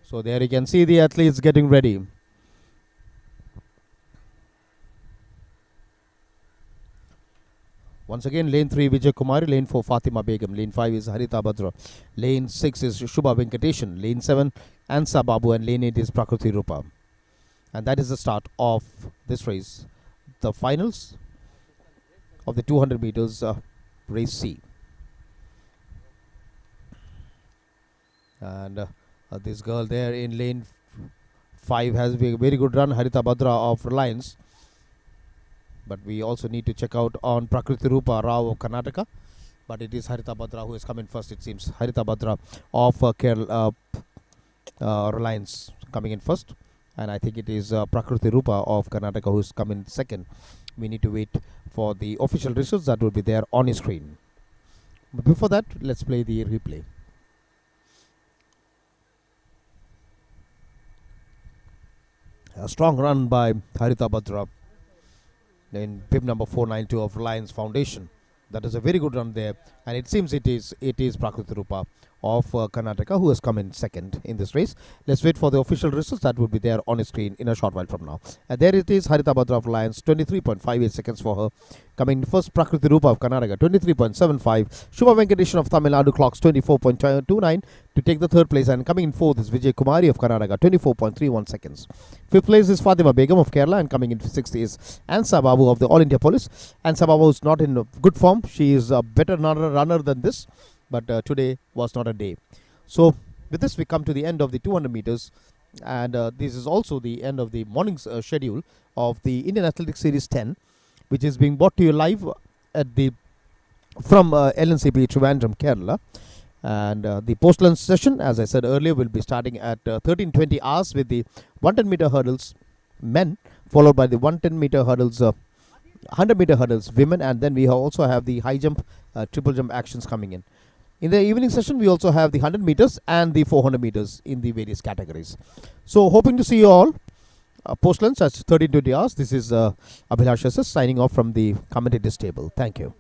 So there you can see the athletes getting ready. Once again, lane 3 Vijay Kumari, lane 4 Fatima Begum, lane 5 is Harita Badra, lane 6 is Shubha Venkateshan, lane 7 Ansa Babu, and lane 8 is Prakriti Rupa. And that is the start of this race, the finals of the 200 meters race C. And this girl there in lane 5 has a very good run, Harita Badra of Reliance. But we also need to check out on Prakriti Rupa Rao of Karnataka. But it is Harita Badra who has come in first, it seems. Harita Badra of Kerala Reliance coming in first. And I think it is Prakriti Rupa of Karnataka who has come in second. We need to wait for the official results that will be there on your screen. But before that, let's play the replay. A strong run by Harita Badra in bib number 492 of Reliance Foundation. That is a very good run there, and it seems it is Prakriti Rupa of Karnataka who has come in second in this race. Let's wait for the official results that will be there on the screen in a short while from now. And there it is, Harita Badra of Reliance, 23.58 seconds for her. Coming first, Prakriti Rupa of Karnataka, 23.75. Shubha Venkateshan of Tamil Nadu clocks 24.29 to take the third place, and coming in fourth is Vijay Kumari of Karnataka, 24.31 seconds. Fifth place is Fatima Begum of Kerala, and coming in sixth is Ansa Babu of the All India Police. Ansa Babu is not in good form. She is a better runner than this, but today was not a day. So with this, we come to the end of the 200 meters, and this is also the end of the morning's schedule of the Indian Athletics Series 10, which is being brought to you live at the from LNCP Trivandrum, Kerala. And the post-lunch session, as I said earlier, will be starting at 13:20 hours with the 110 meter hurdles men, followed by the 110 meter hurdles 100 meter hurdles women, and then we also have the high jump triple jump actions coming in. In the evening session, we also have the 100 meters and the 400 meters in the various categories. So hoping to see you all Post lunch at 13:20 hours. This is Abhilash SS signing off from the commentators table. Thank you.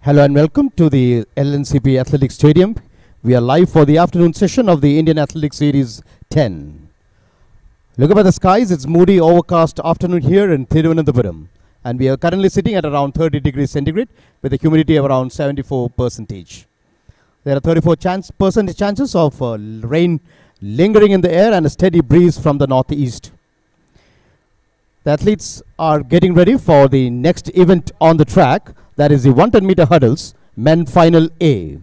Hello and welcome to the LNCP Athletics Stadium. We are live for the afternoon session of the Indian Athletics Series 10. Look up at the skies. It's moody, overcast afternoon here in Trivandrum. And we are currently sitting at around 30 degrees centigrade with a humidity of around 74%. There are 34% chances of rain lingering in the air and a steady breeze from the northeast. The athletes are getting ready for the next event on the track, that is the 110-meter hurdles, men final A.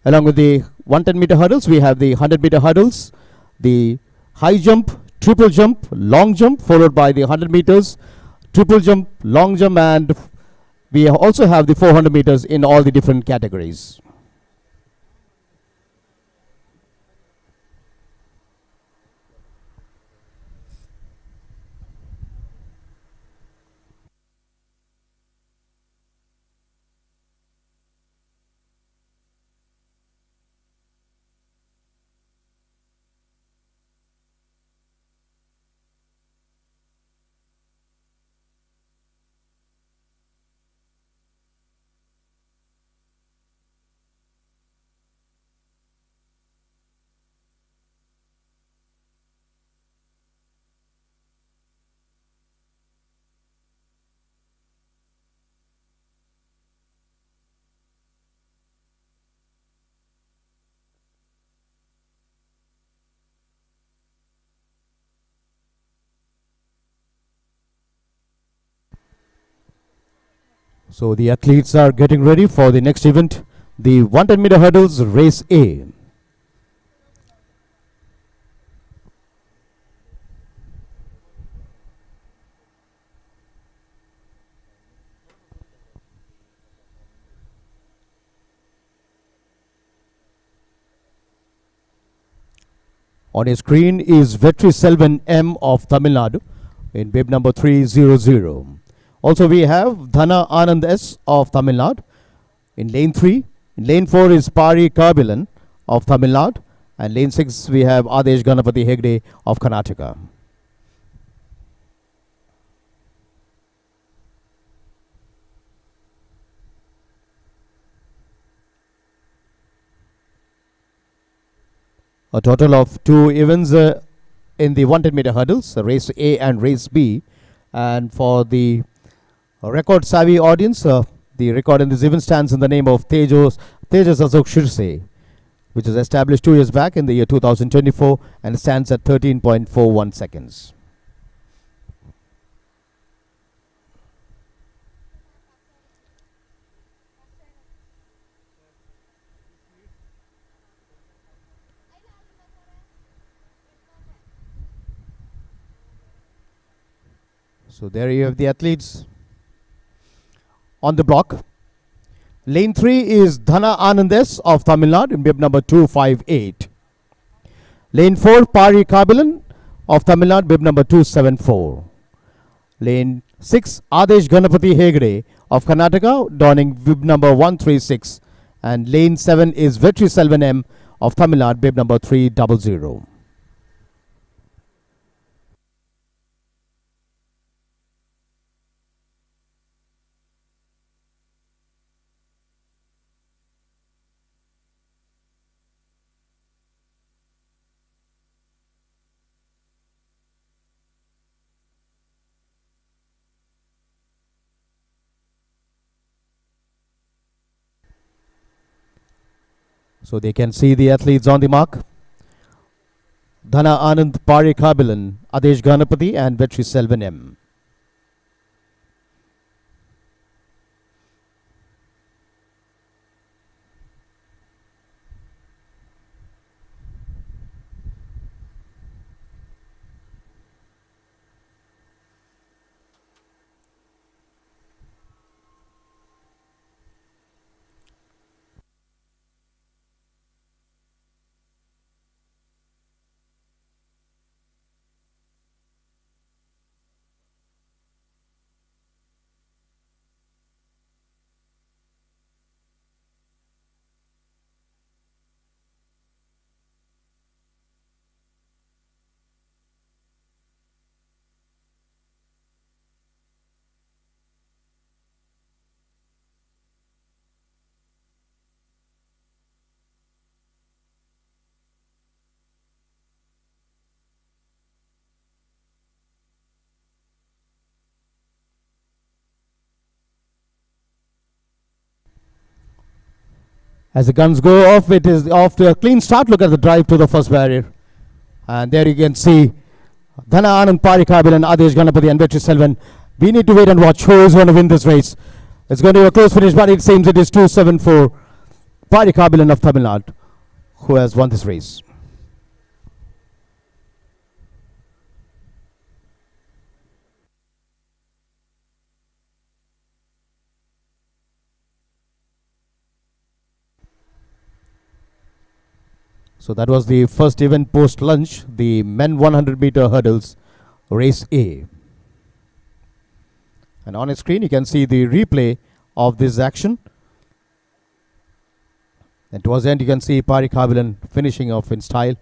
Along with the 110-meter hurdles, we have the 100-meter hurdles, the high jump, triple jump, long jump, followed by the 100 meters, triple jump, long jump, and we also have the 400 meters in all the different categories. So the athletes are getting ready for the next event, the 110-meter hurdles race A. On your screen is Vetri Selvan M of Tamil Nadu in bib number 300. Also we have Dhana Anand S of Tamil Nadu in lane 3. In lane 4 is Pari Kabilan of Tamil Nadu. And lane 6 we have Adesh Ganapati Hegde of Karnataka. A total of 2 events in the 110-meter hurdles, race A and race B. And for the record savvy audience, the record in this event stands in the name of Tejas Ashok Shirse, which was established 2 years back in the year 2024 and stands at 13.41 seconds. So there you have the athletes on the block. Lane 3 is Dhana Anandes of Tamil Nadu in bib number 258. Lane 4, Pari Kabilan of Tamil Nadu, bib number 274. Lane 6, Adesh Ganapati Hegde of Karnataka, donning bib number 136. And lane 7 is Vetri Selvan M of Tamil Nadu, bib number 300. So they can see the athletes on the mark. Dhana Anand, Pari Kabilan, Adesh Ganapati and Vetri Selvan M. As the guns go off, it is off to a clean start. Look at the drive to the first barrier. And there you can see Dhana Anand Parikabil and Adesh Ganapati and Vetri Selvan. We need to wait and watch who is going to win this race. It's going to be a close finish, but it seems it is 2-7 Parikabilan of Tamil Nadu who has won this race. So that was the first event post lunch, the men 100 meter hurdles, race A. And on a screen, you can see the replay of this action. And towards the end, you can see Parikabilan finishing off in style.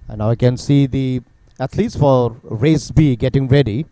And now I can see the athletes for race B getting ready.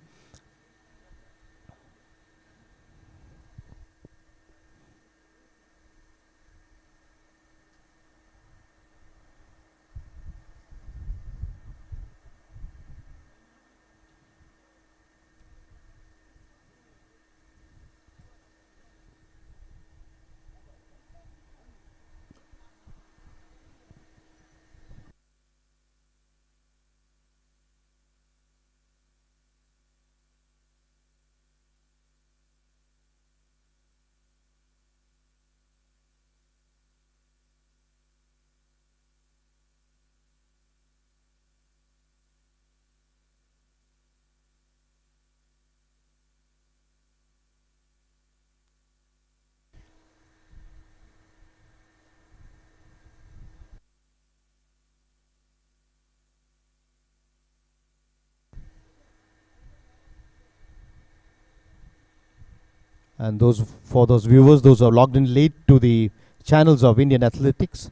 And those for those viewers, those are logged in late to the channels of Indian Athletics.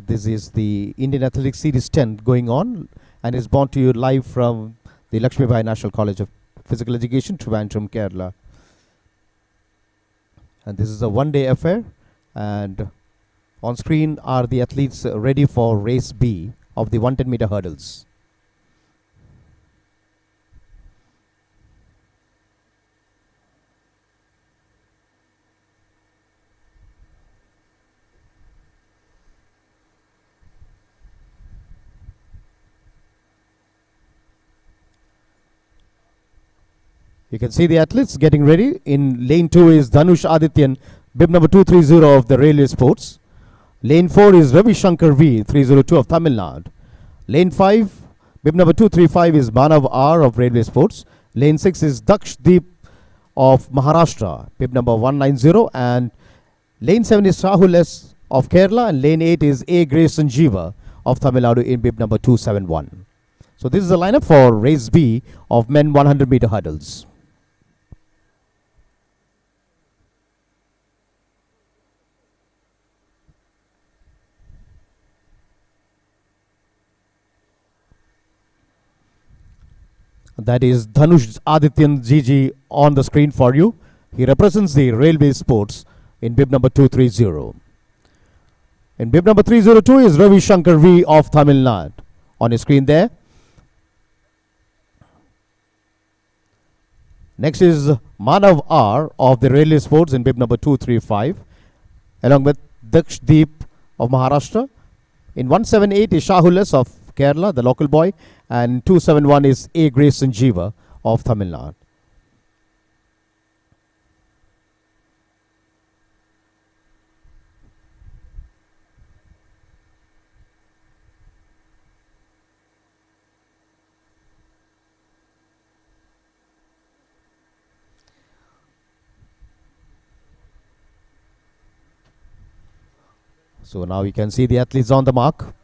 This is the Indian Athletics Series 10 going on, and is brought to you live from the Lakshmi Bai National College of Physical Education, Trivandrum, Kerala. And this is a one-day affair. And on screen are the athletes ready for race B of the 110 meter hurdles. You can see the athletes getting ready. In lane 2 is Dhanush Adityan, bib number 230 of the Railway Sports. Lane 4 is Ravi Shankar V, 302 of Tamil Nadu. Lane 5, bib number 235 is Manav R of Railway Sports. Lane 6 is Daksh Deep of Maharashtra, bib number 190. And lane 7 is Rahul S of Kerala. And lane 8 is A. Grace Sanjeeva of Tamil Nadu in bib number 271. So this is the lineup for race B of men 100 meter hurdles. That is Dhanush Adityan GG on the screen for you. He represents the Railway Sports in bib number 230. In bib number 302 is Ravi Shankar V of Tamil Nadu on his screen there. Next is Manav R of the Railway Sports in bib number 235, along with Daksh Deep of Maharashtra. In 178 is Shahul S of Kerala, the local boy, and 271 is A. Grace Sanjeeva of Tamil Nadu. So now you can see the athletes on the mark,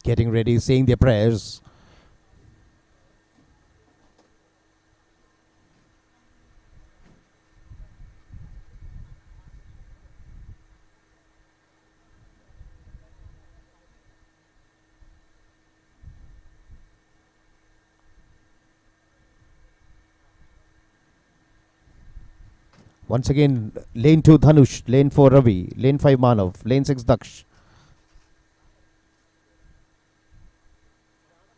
getting ready, saying their prayers. Once again, lane 2 Dhanush, lane 4 Ravi, lane 5 Manav, lane 6 Daksh.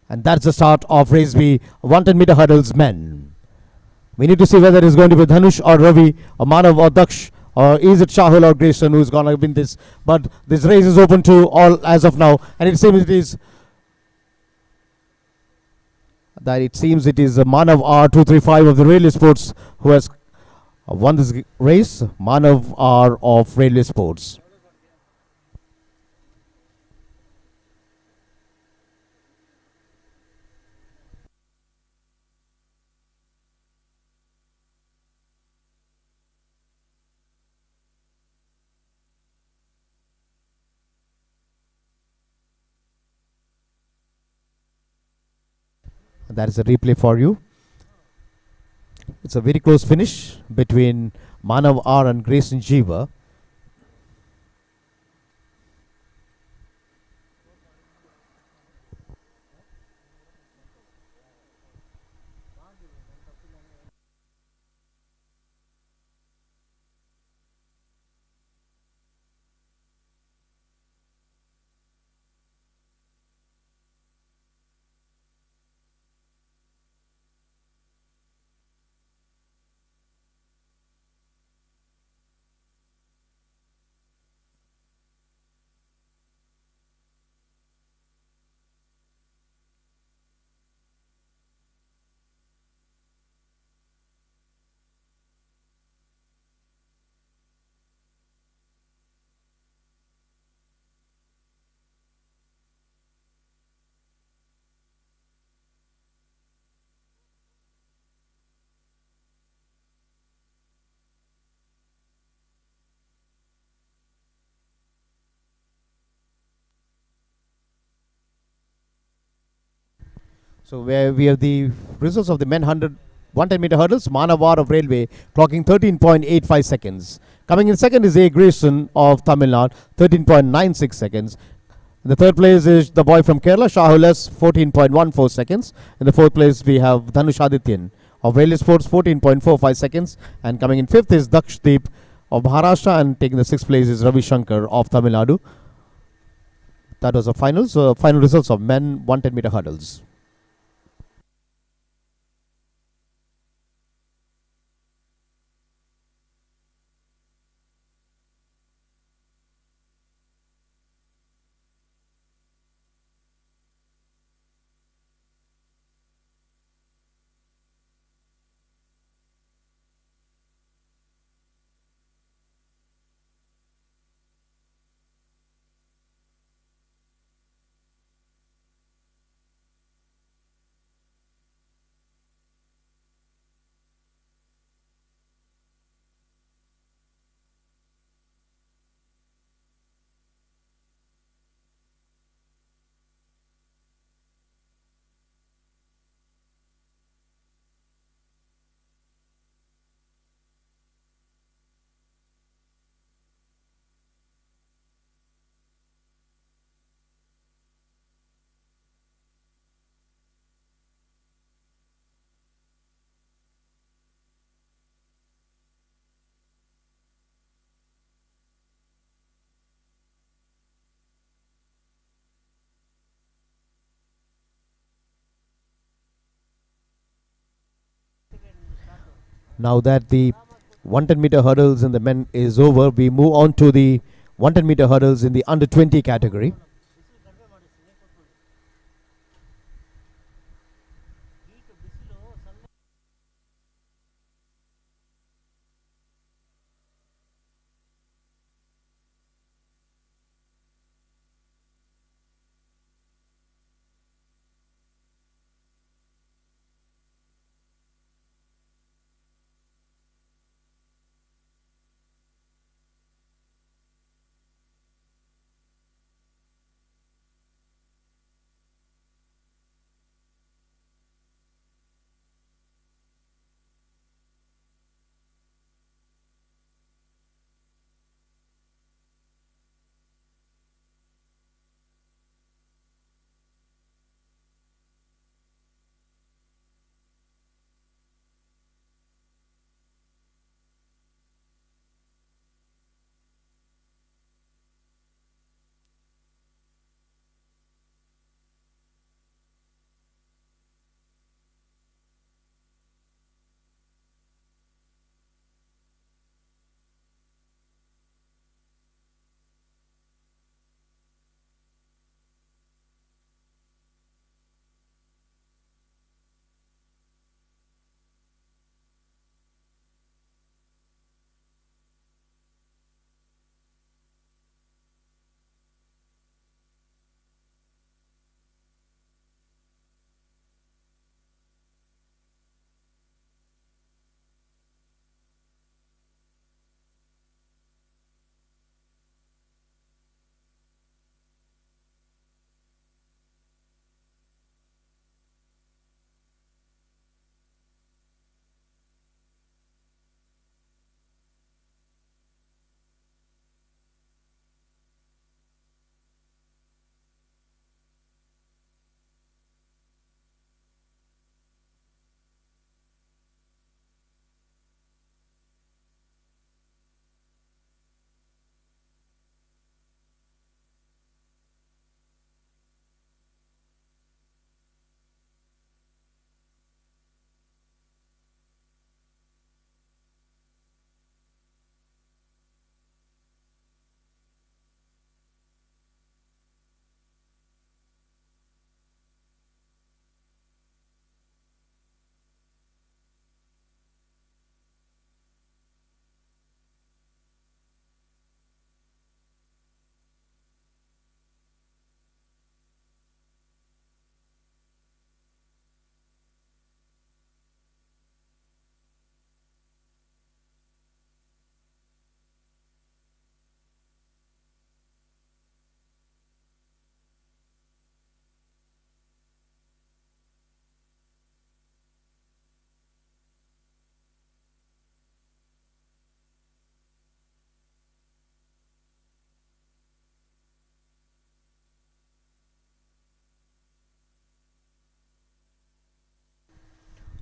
And that's the start of race B, 110-meter hurdles men. We need to see whether it's going to be Dhanush or Ravi, or Manav or Daksh, or is it Shahul or Grayson who's going to win this. But this race is open to all as of now, and it seems it is Manav R235 of the Railway Sports who has won this race. Manav R of Railway Sports. That is a replay for you. It's a very close finish between Manav R and Grayson Jeeva. So where we have the results of the men 110-meter hurdles. Manav R of Railway clocking 13.85 seconds. Coming in second is A. Grayson of Tamil Nadu, 13.96 seconds. In the third place is the boy from Kerala, Shahul S, 14.14 seconds. In the fourth place we have Dhanush Adityan of Railway Sports, 14.45 seconds. And coming in fifth is Dakshdeep of Maharashtra, and taking the sixth place is Ravi Shankar of Tamil Nadu. That was the finals, final results of men 110-meter hurdles. Now that the 110-meter hurdles in the men is over, we move on to the 110-meter hurdles in the under 20 category.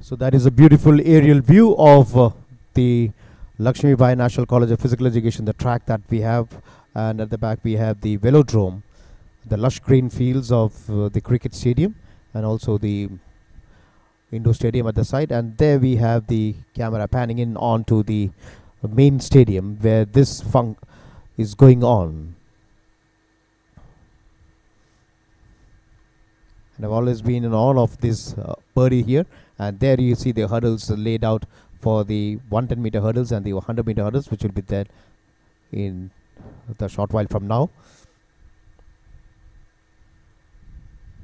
So that is a beautiful aerial view of the Lakshmi Bai National College of Physical Education, the track that we have, and at the back we have the velodrome, the lush green fields of the cricket stadium, and also the indoor stadium at the side. And there we have the camera panning in onto the main stadium where this funk is going on. And I've always been in awe of this birdie here. And there you see the hurdles laid out for the 110-meter hurdles and the 100-meter hurdles, which will be there in the short while from now.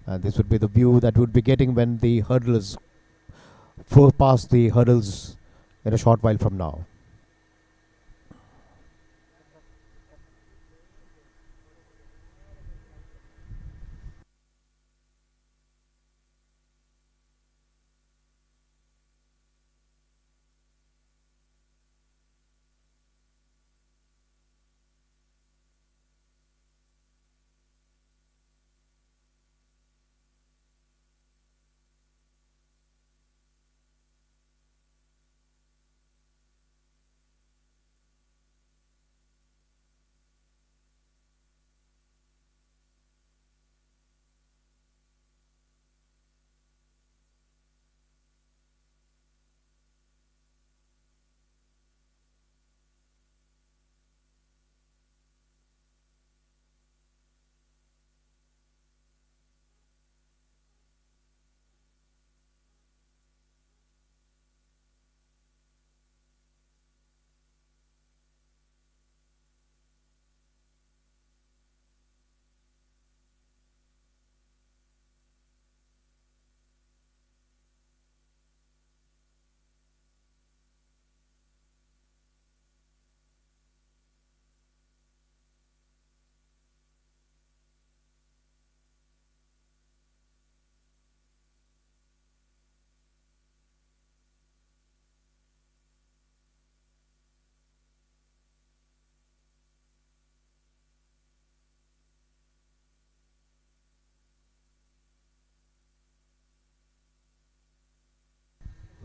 And this would be the view that we'd be getting when the hurdlers past the hurdles in a short while from now.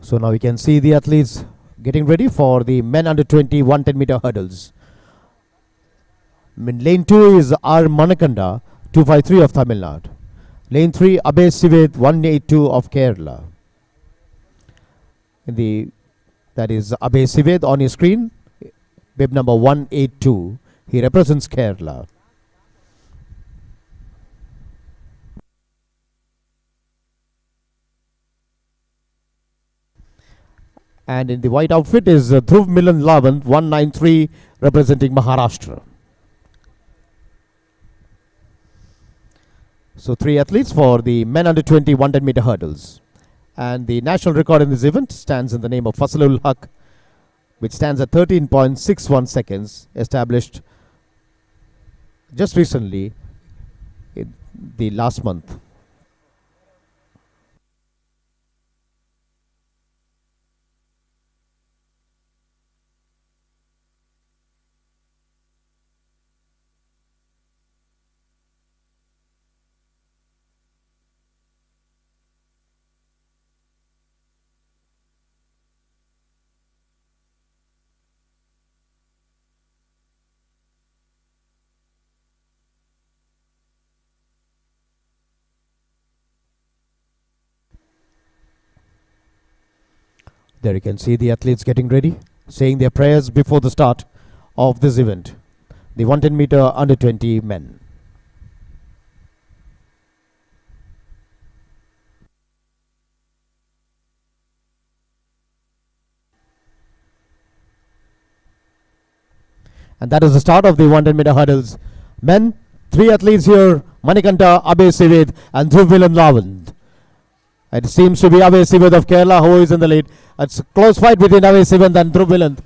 So now we can see the athletes getting ready for the men under 20 110-meter hurdles. In lane 2 is R. Manakanda, 253 of Tamil Nadu. Lane 3, Abhay Sived, 182 of Kerala. That is Abhay Sived on your screen, bib number 182. He represents Kerala. And in the white outfit is Dhruv Milan Lavant, 193, representing Maharashtra. So 3 athletes for the men under 20 110-meter hurdles. And the national record in this event stands in the name of Fasalul Haq, which stands at 13.61 seconds, established just recently in the last month. There you can see the athletes getting ready, saying their prayers before the start of this event, the 110-meter under 20 men. And that is the start of the 110-meter hurdles. Men, 3 athletes here, Manikanta, Abhay Sived and Dhruv Milan Lavant. It seems to be Abhay Sived of Kerala who is in the lead. It's a close fight between Abhay Sived and Dhruv Milan.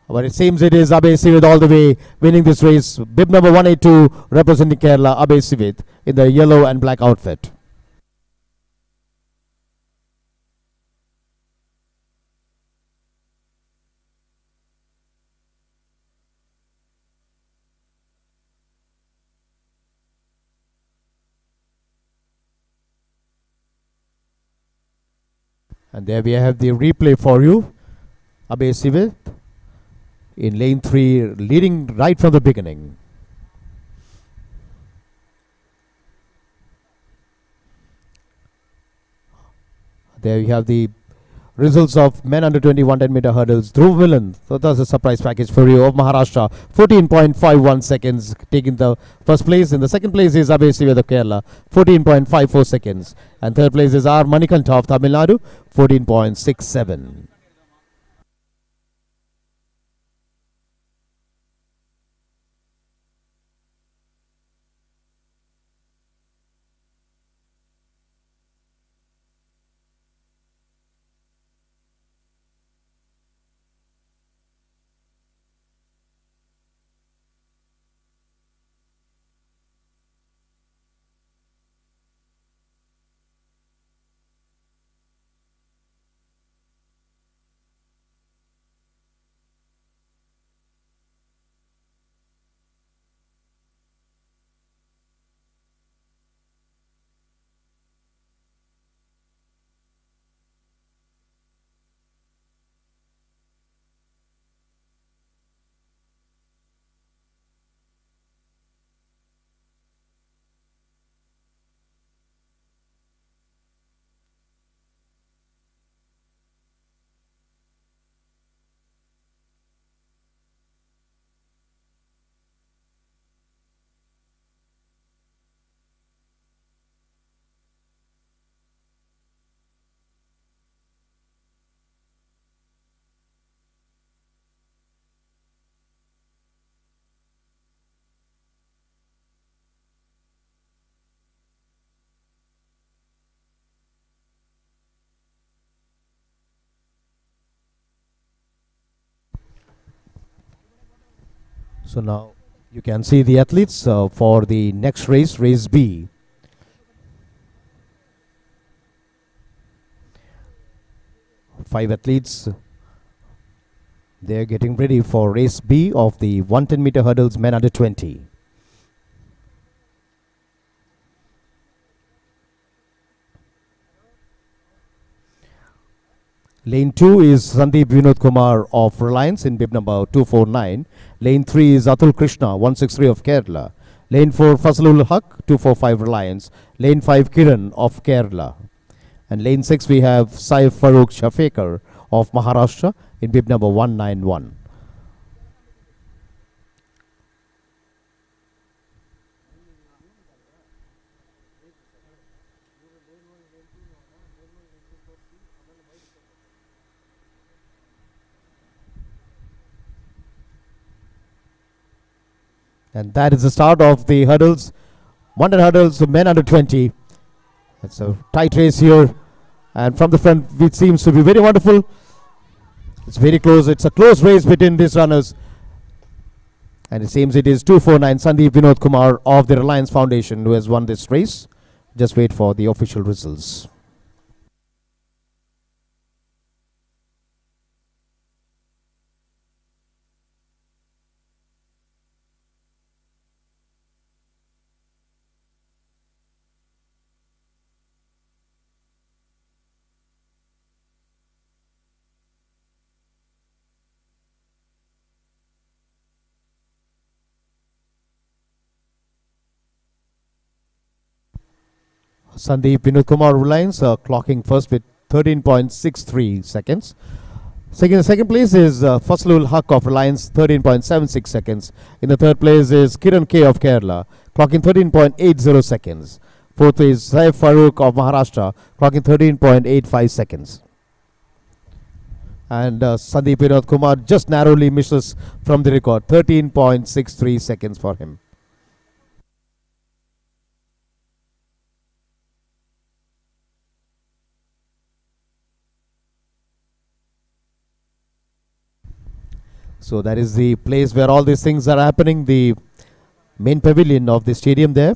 But it seems it is Abhay Sived all the way winning this race. Bib number 182 representing Kerala, Abhay Sived in the yellow and black outfit. And there we have the replay for you. Abe Sive in lane 3, leading right from the beginning. There you have the results of men under 20 110-meter hurdles. Dhruv Milan, so that's a surprise package for you, of Maharashtra. 14.51 seconds, taking the first place. In the second place is Abe Sive of Kerala, 14.54 seconds. And third place is R. Manikanta of Tamil Nadu, 14.67. So now you can see the athletes for the next race, race B. Five athletes. They're getting ready for race B of the 110-meter hurdles men under 20. Lane 2 is Sandeep Vinod Kumar of Reliance in bib number 249. Lane 3 is Atul Krishna, 163 of Kerala. Lane 4, Fazlul Haq, 245 Reliance. Lane 5, Kiran of Kerala. And lane 6 we have Saif Farooq Shafekar of Maharashtra in bib number 191. And that is the start of the hurdles, 100 hurdles, men under 20. It's a tight race here. And from the front, it seems to be very wonderful. It's very close. It's a close race between these runners. And it seems it is 249 Sandeep Vinod Kumar of the Reliance Foundation who has won this race. Just wait for the official results. Sandeep Vinod Kumar Reliance clocking first with 13.63 seconds. Second place is Fazlul Haq of Reliance, 13.76 seconds. In the third place is Kiran K of Kerala, clocking 13.80 seconds. Fourth is Saif Farooq of Maharashtra, clocking 13.85 seconds. And Sandeep Vinod Kumar just narrowly misses from the record, 13.63 seconds for him. So that is the place where all these things are happening, the main pavilion of the stadium there.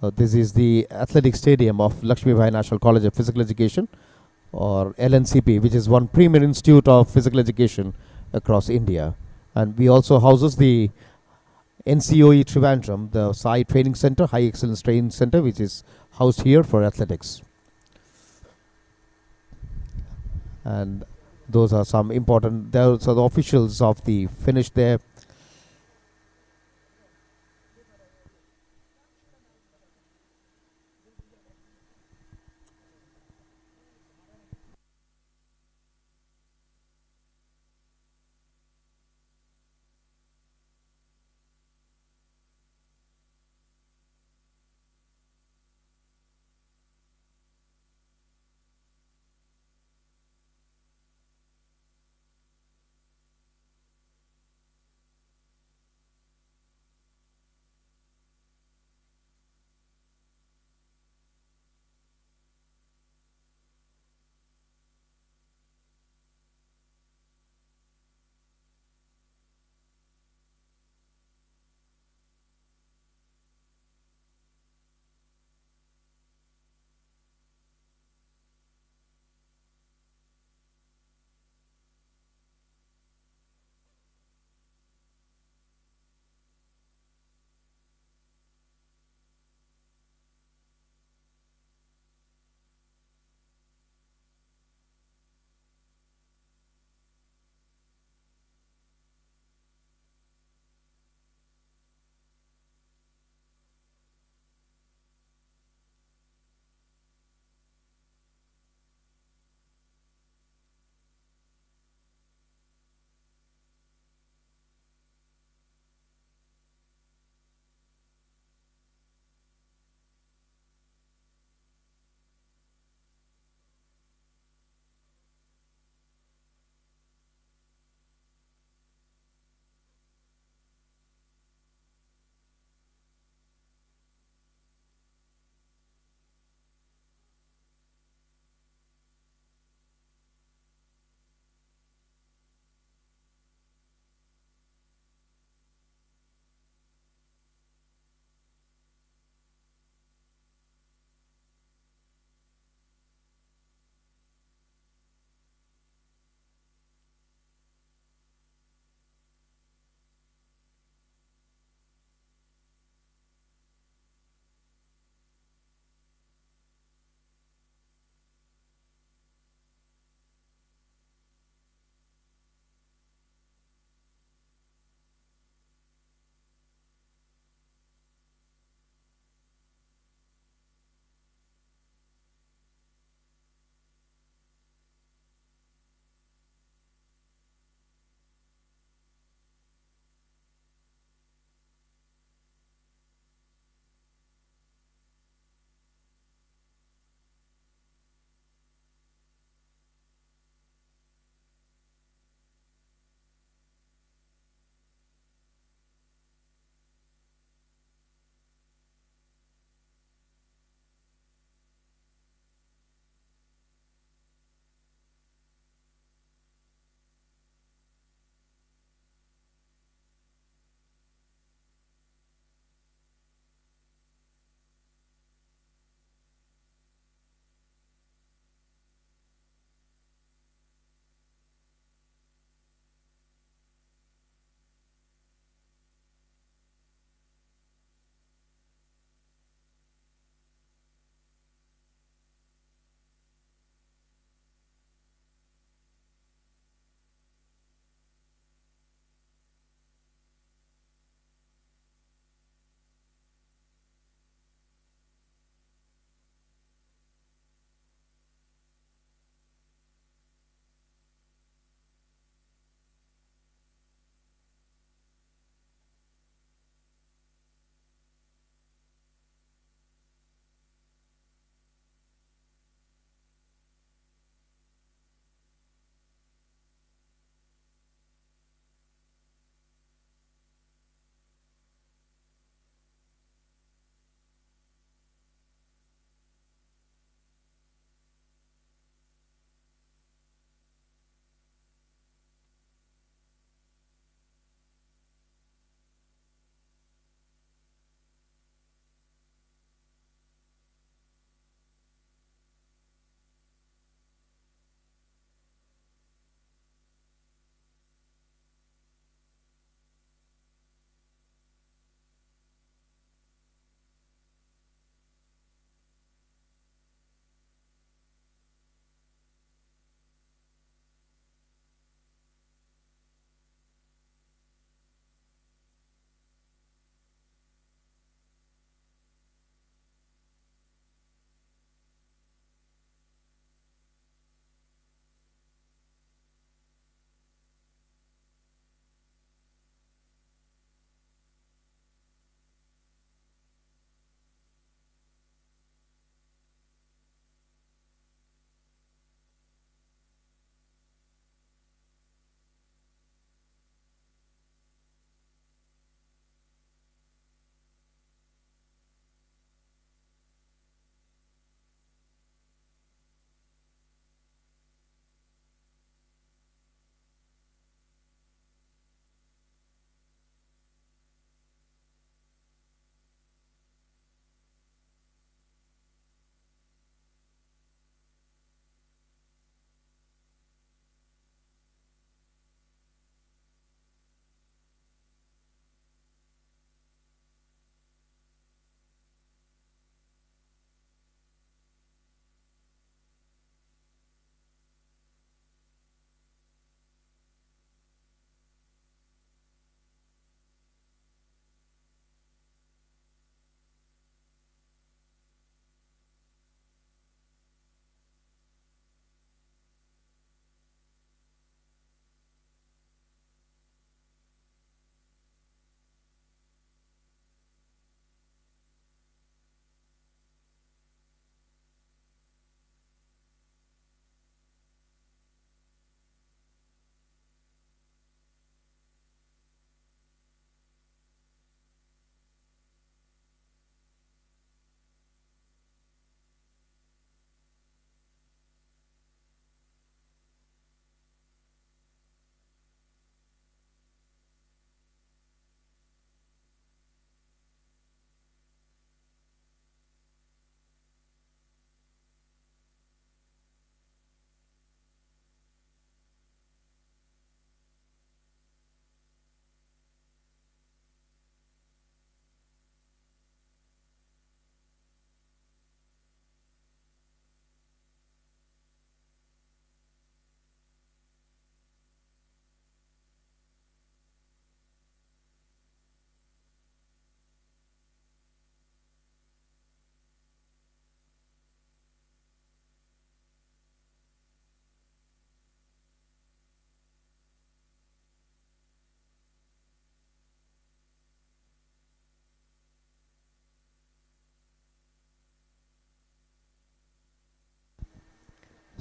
This is the athletic stadium of Lakshmi Bai National College of Physical Education, or LNCP, which is one premier institute of physical education across India. And we also houses the NCOE Trivandrum, the SAI Training Center, High Excellence Training Center, which is housed here for athletics. And those are some important. Those are the officials of the finish there.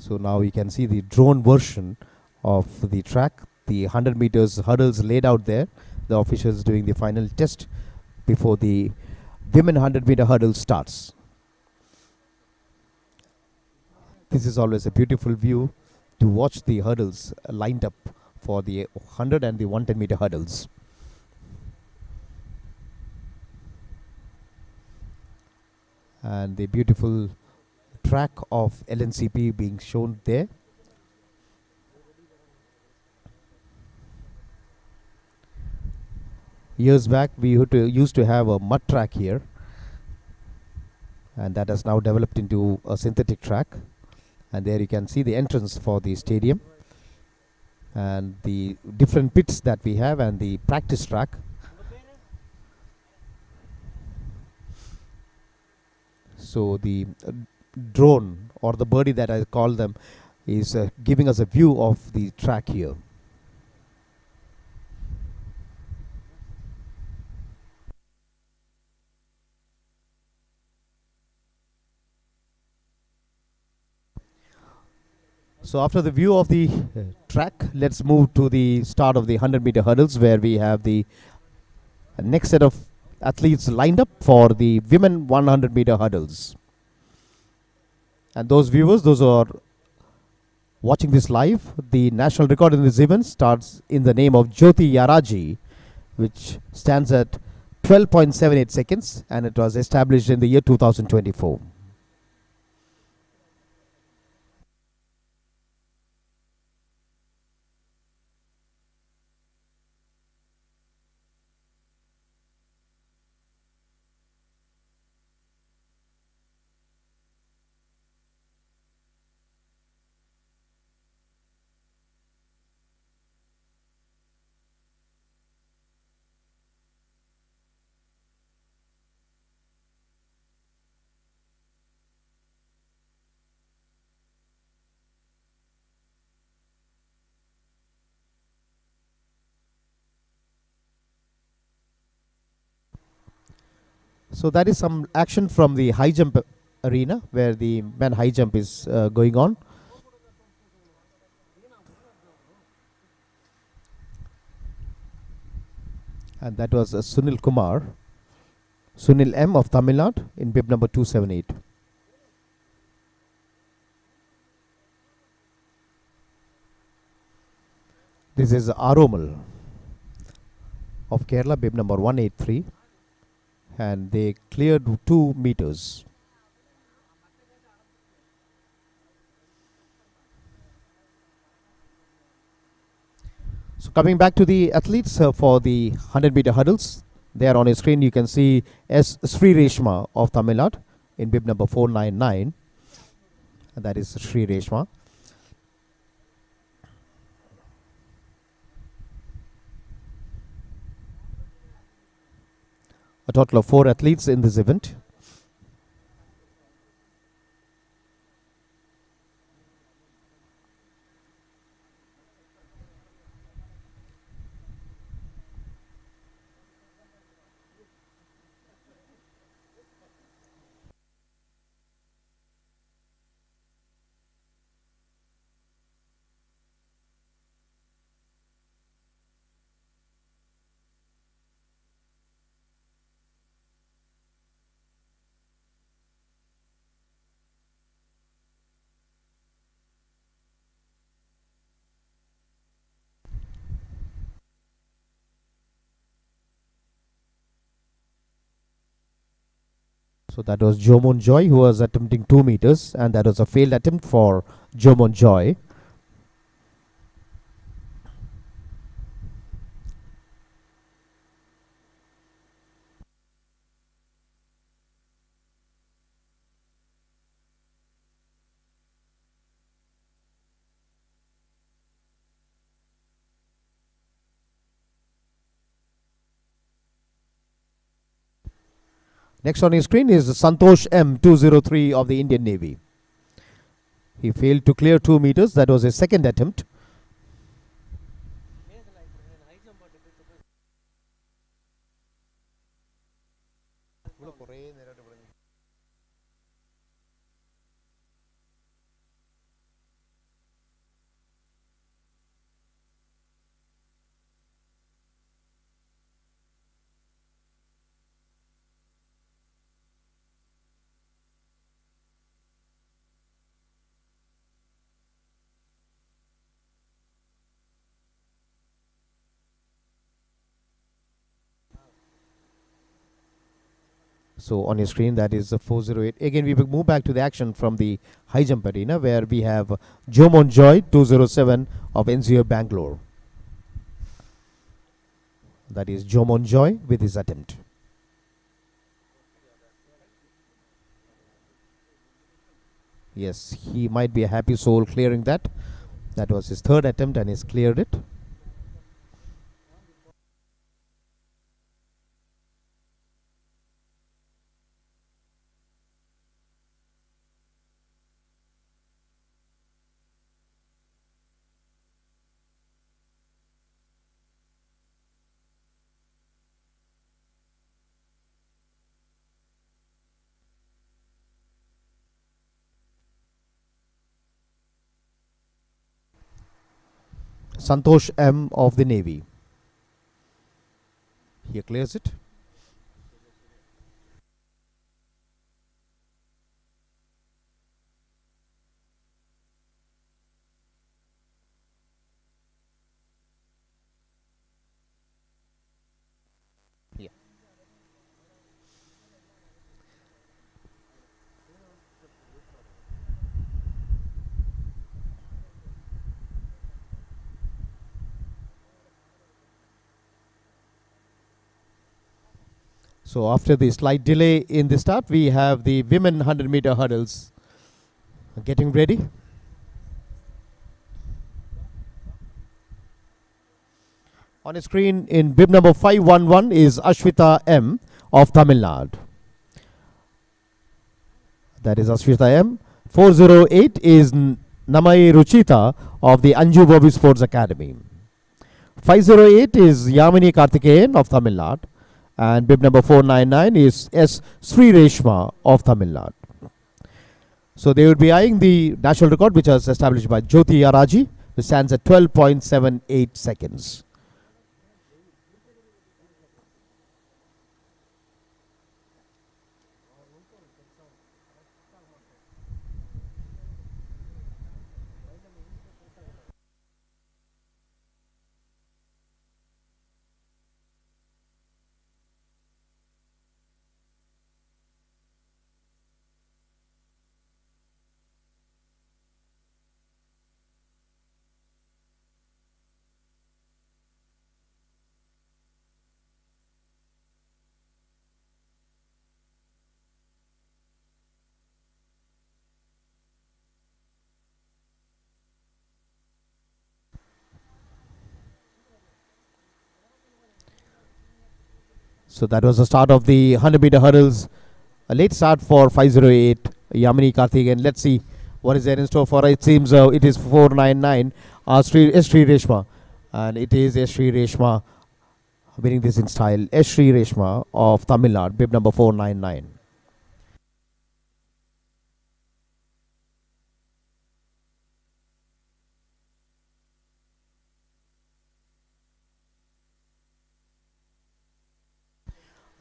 So now you can see the drone version of the track, the 100 meters hurdles laid out there. The officials doing the final test before the women 100-meter hurdle starts. This is always a beautiful view to watch the hurdles lined up for the 100 and the 110-meter hurdles. And the beautiful track of LNCP being shown there. Years back, we used to have a mud track here, and that has now developed into a synthetic track. And there you can see the entrance for the stadium and the different pits that we have and the practice track. So the drone, or the birdie that I call them, is giving us a view of the track here. So after the view of the track, let's move to the start of the 100-meter hurdles, where we have the next set of athletes lined up for the women 100-meter hurdles. And those viewers, those who are watching this live, the national record in this event starts in the name of Jyoti Yaraji, which stands at 12.78 seconds, and it was established in the year 2024. So that is some action from the high jump arena, where the men high jump is going on. And that was Sunil Kumar, Sunil M of Tamil Nadu, in bib number 278. This is Aromal of Kerala, bib number 183, and they cleared 2 meters. So coming back to the athletes for the 100-meter hurdles, there on your screen you can see S. Sri Reshma of Tamil Nadu in bib number 499, and that is Sri Reshma. A total of 4 athletes in this event. So that was Jomon Joy, who was attempting 2 meters, and that was a failed attempt for Jomon Joy. Next on your screen is Santosh M 203 of the Indian Navy. He failed to clear 2 meters. That was his second attempt. So on your screen, that is 408. Again, we will move back to the action from the high jump arena, where we have Jomon Joy 207 of NCO Bangalore. That is Jomon Joy with his attempt. Yes, he might be a happy soul clearing that. That was his third attempt and he's cleared it. Santosh M of the Navy. He clears it. Yeah. So after the slight delay in the start, we have the women 100-meter hurdles getting ready. On the screen in bib number 511 is Ashwita M of Tamil Nadu. That is Ashwita M. 408 is Namai Ruchita of the Anju Bobby Sports Academy. 508 is Yamini Karthikeyan of Tamil Nadu. And bib number 499 is S. Sri Reshma of Tamil Nadu. So they would be eyeing the national record, which was established by Jyoti Araji, which stands at 12.78 seconds. So that was the start of the 100-meter hurdles. A late start for 508 Yamini Karthikeyan. Let's see what is there in store for her. It seems it is 499 Sri Reshma. And it is Sri Reshma winning this in style. Sri Reshma of Tamil Nadu, bib number 499.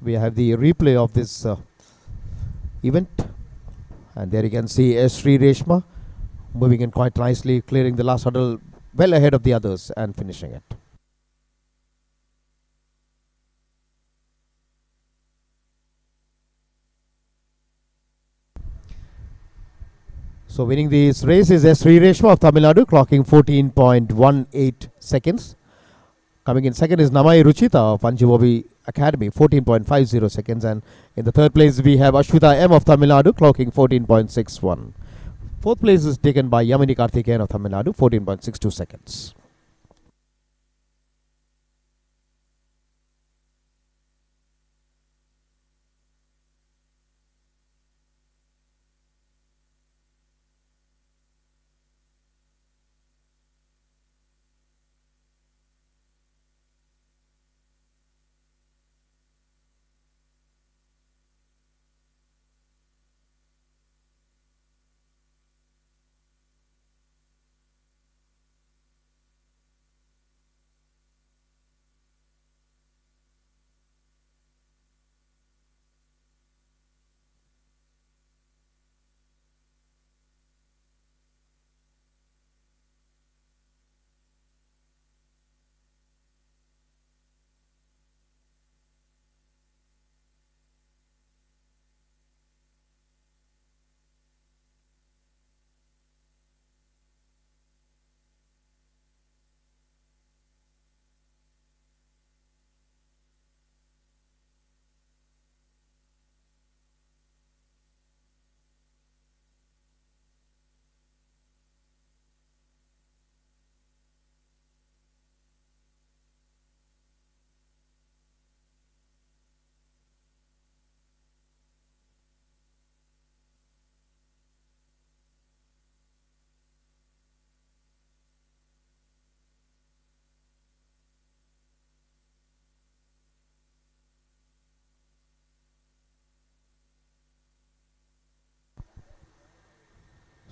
We have the replay of this event. And there you can see Sri Reshma moving in quite nicely, clearing the last hurdle well ahead of the others and finishing it. So winning this race is Sri Reshma of Tamil Nadu, clocking 14.18 seconds. Coming in second is Namai Ruchita of Anju Academy, 14.50 seconds. And in the third place, we have Ashwita M of Tamil Nadu, clocking 14.61. Fourth place is taken by Yamini Karthikeyan of Tamil Nadu, 14.62 seconds.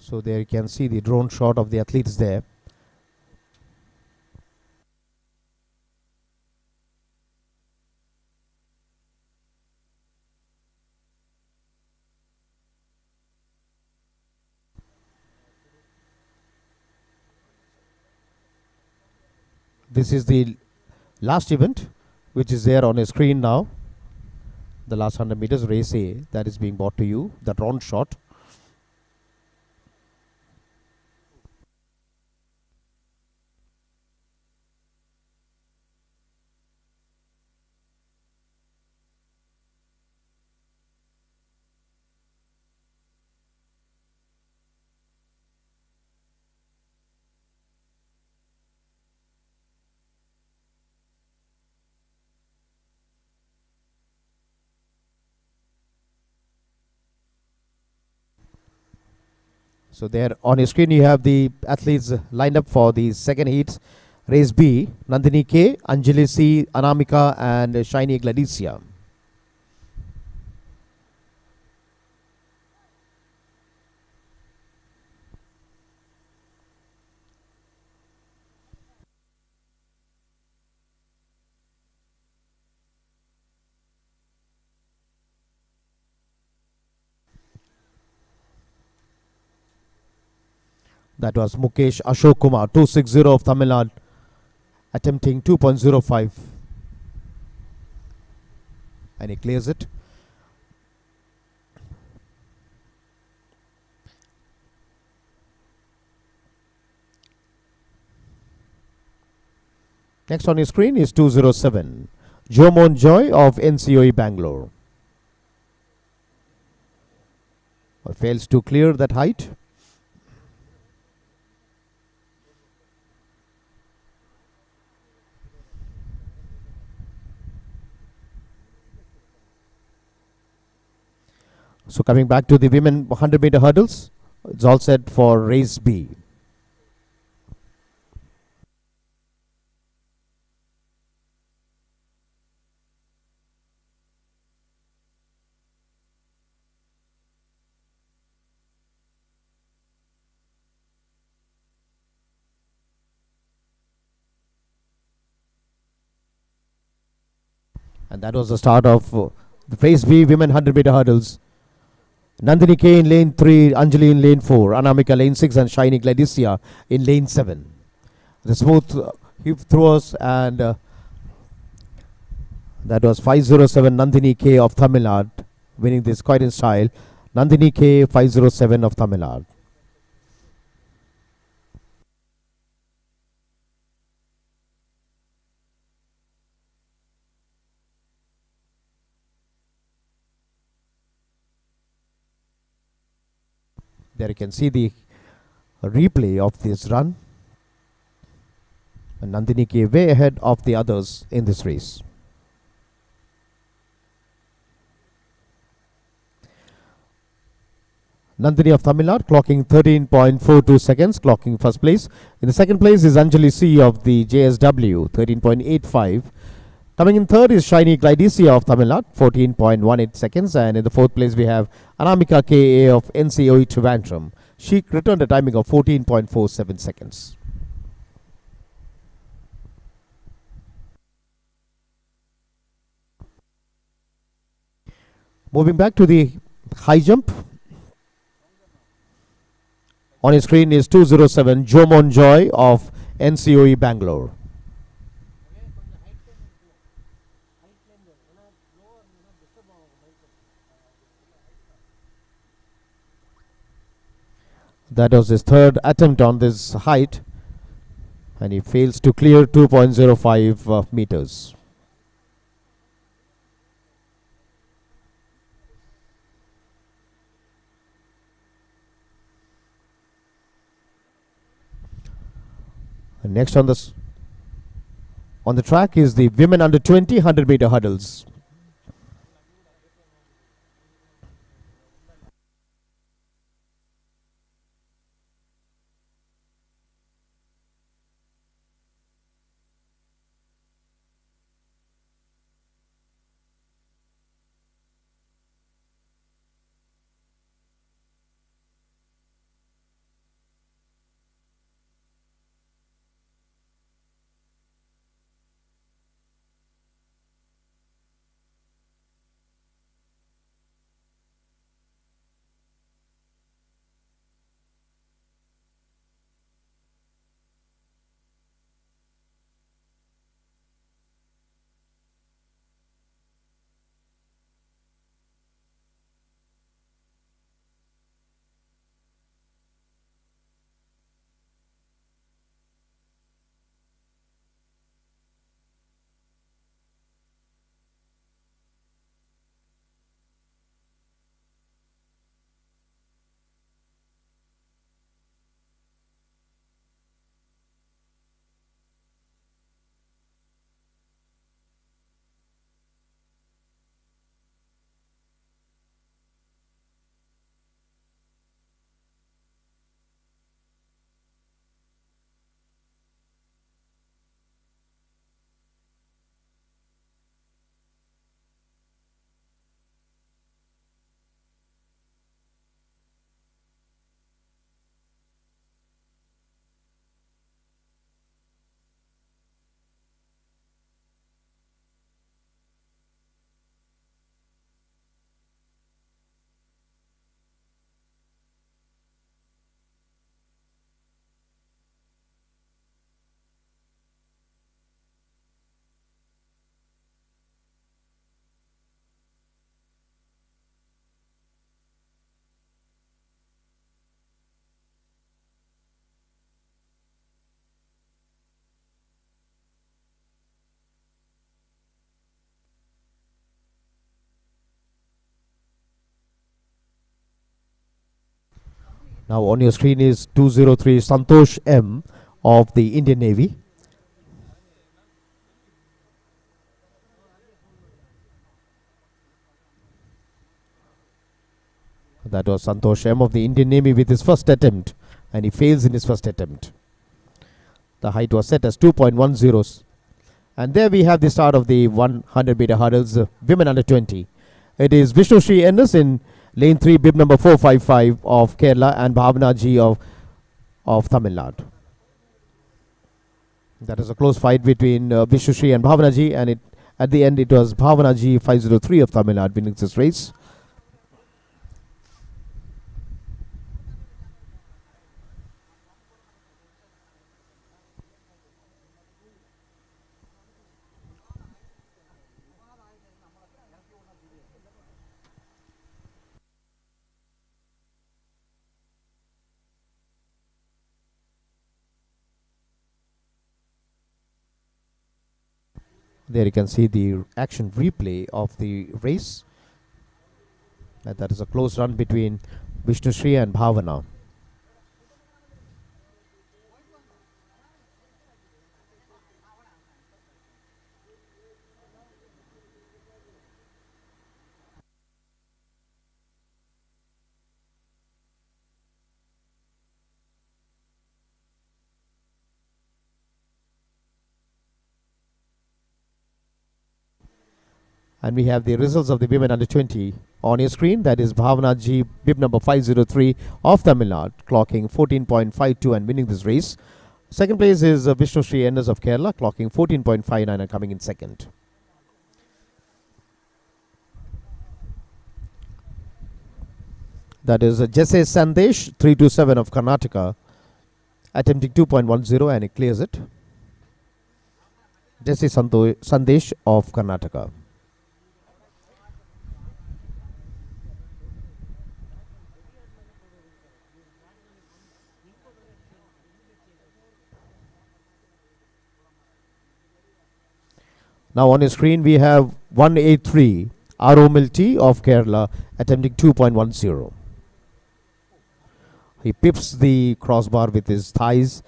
So there you can see the drone shot of the athletes there. This is the last event which is there on a screen now. The last 100 meters race A that is being brought to you, the drone shot. So there on your screen you have the athletes lined up for the second heats. Race B, Nandini K, Anjali C, Anamika and Shiny Gladicia. That was Mukesh Ashok Kumar, 260 of Tamil Nadu, attempting 2.05. And he clears it. Next on your screen is 207. Jomon Joy of NCOE Bangalore. But fails to clear that height. So coming back to the women 100 meter hurdles, it's all set for race B. And that was the start of the race B women 100 meter hurdles. Nandini K in lane 3, Anjali in lane 4, Anamika lane 6 and Shiny Gladicia in lane 7. The smooth hip throwers and that was 507 Nandini K of Tamil Nadu winning this quite in style. Nandini K 507 of Tamil Nadu. There you can see the replay of this run. And Nandini K way ahead of the others in this race. Nandini of Tamil Nadu clocking 13.42 seconds, clocking first place. In the second place is Anjali C of the JSW, 13.85. Coming in third is Shiny Gladicia of Tamil Nadu, 14.18 seconds. And in the fourth place we have Anamika KA of NCOE Trivandrum. She returned a timing of 14.47 seconds. Moving back to the high jump. On his screen is 207 Jomon Joy of NCOE Bangalore. That was his third attempt on this height and he fails to clear 2.05 meters. And next on the track is the women under 20 100 meter hurdles. Now on your screen is 203 Santosh M of the Indian Navy. That was Santosh M of the Indian Navy with his first attempt, and he fails in his first attempt. The height was set as 2.10. And there we have the start of the 100 meter hurdles, women under 20. It is Vishnu Sri Ennis in lane 3, bib number 455 of Kerala, and Bhavana G of Tamil Nadu. That is a close fight between Vishnu Sri and Bhavana G, and at the end it was Bhavana G 503 of Tamil Nadu winning this race. There you can see the action replay of the race. And that is a close run between Vishnu Sri and Bhavana. And we have the results of the women under 20 on your screen. That is Bhavana G, bib number 503 of Tamil Nadu, clocking 14.52 and winning this race. Second place is Vishnu Sri Ennis of Kerala, clocking 14.59 and coming in second. That is Jesse Sandesh 327 of Karnataka, attempting 2.10 and he clears it. Jesse Sandesh of Karnataka. Now on your screen we have 183 Aromilti of Kerala attempting 2.10. He pips the crossbar with his thighs.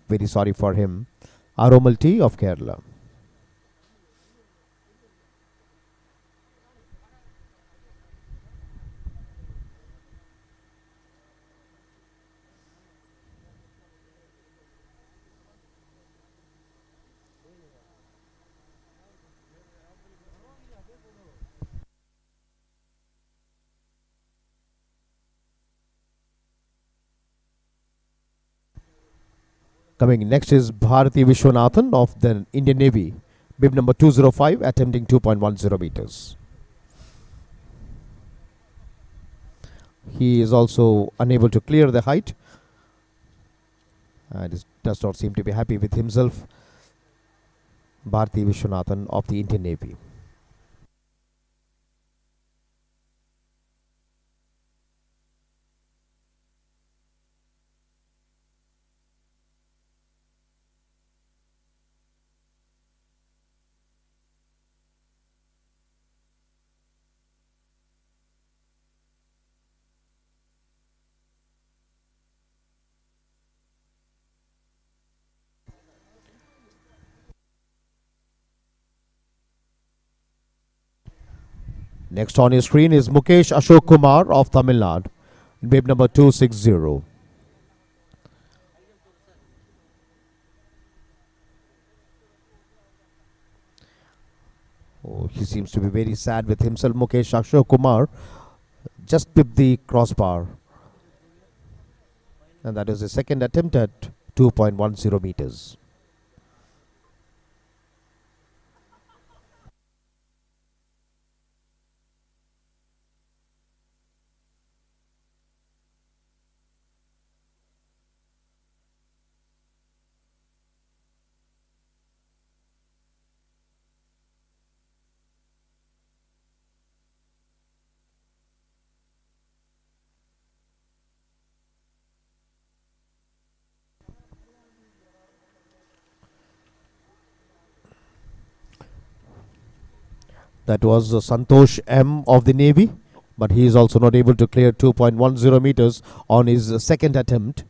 Very sorry for him. Aromilti of Kerala. Coming next is Bharati Vishwanathan of the Indian Navy, bib number 205, attempting 2.10 meters. He is also unable to clear the height and does not seem to be happy with himself. Bharati Vishwanathan of the Indian Navy. Next on your screen is Mukesh Ashok Kumar of Tamil Nadu, bib number 260. Oh, he seems to be very sad with himself. Mukesh Ashok Kumar just pipped the crossbar. And that is his second attempt at 2.10 meters. That was Santosh M of the Navy, but he is also not able to clear 2.10 meters on his second attempt,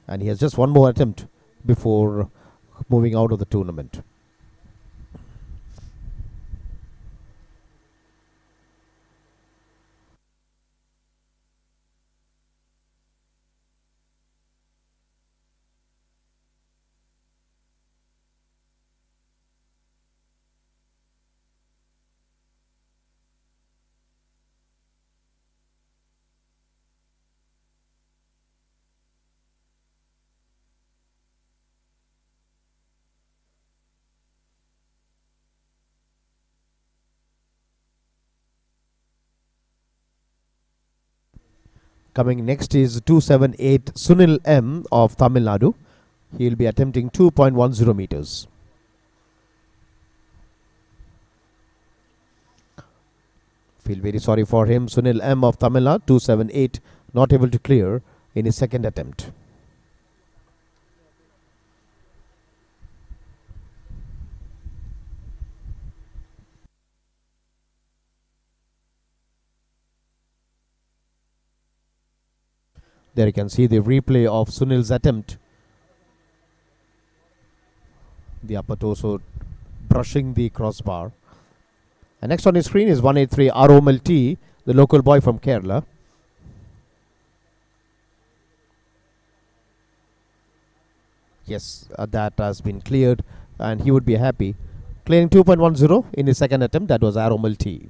and he has just one more attempt before moving out of the tournament. Coming next is 278 Sunil M of Tamil Nadu. He will be attempting 2.10 meters. Feel very sorry for him. Sunil M of Tamil Nadu, 278, not able to clear in his second attempt. There you can see the replay of Sunil's attempt. The upper torso brushing the crossbar. And next on his screen is 183 Aromal T, the local boy from Kerala. Yes, that has been cleared, and he would be happy. Clearing 2.10 in his second attempt, that was Aromal T.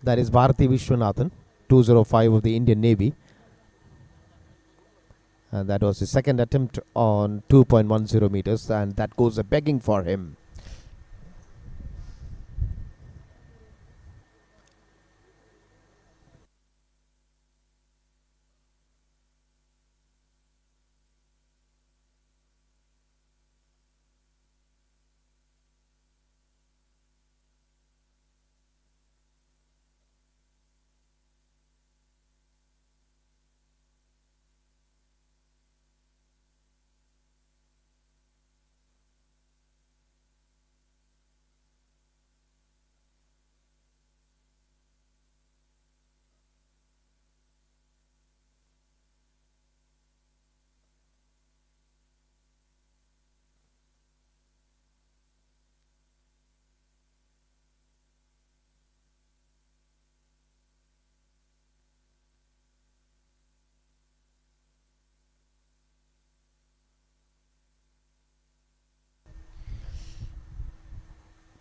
That is Bharati Vishwanathan, 205 of the Indian Navy. And that was his second attempt on 2.10 meters, and that goes a begging for him.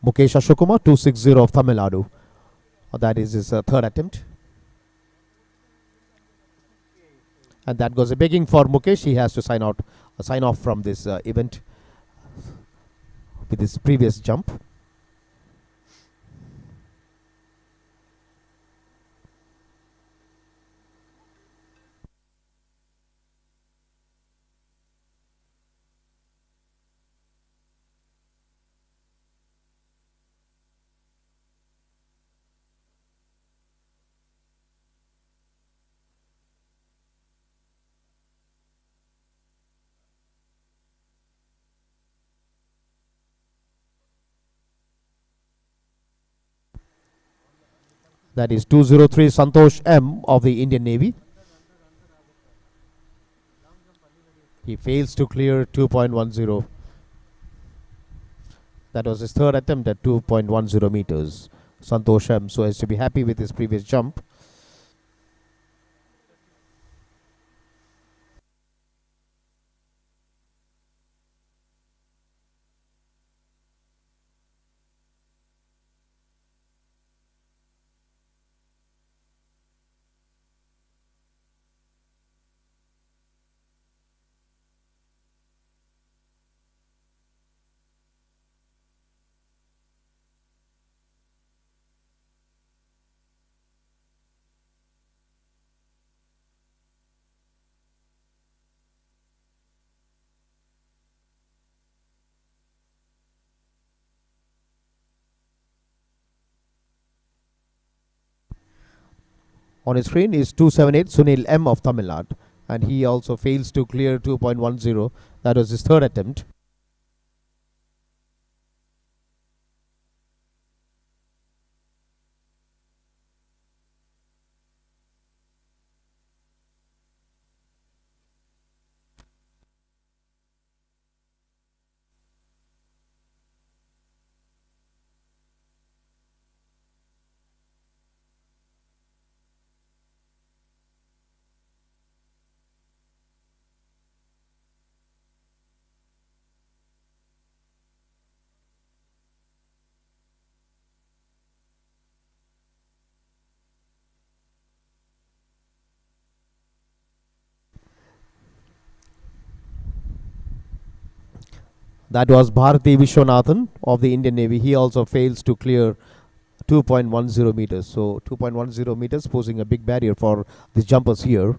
Mukesh Ashokuma, 260 of Tamil Nadu. That is his third attempt. And that goes a begging for Mukesh. He has to sign off from this event with his previous jump. That is 203 Santosh M of the Indian Navy. He fails to clear 2.10. That was his third attempt at 2.10 meters. Santosh M, so as to be happy with his previous jump. On his screen is 278 Sunil M of Tamil Nadu, and he also fails to clear 2.10. That was his third attempt. That was Bharati Vishwanathan of the Indian Navy. He also fails to clear 2.10 meters. So 2.10 meters posing a big barrier for the jumpers here.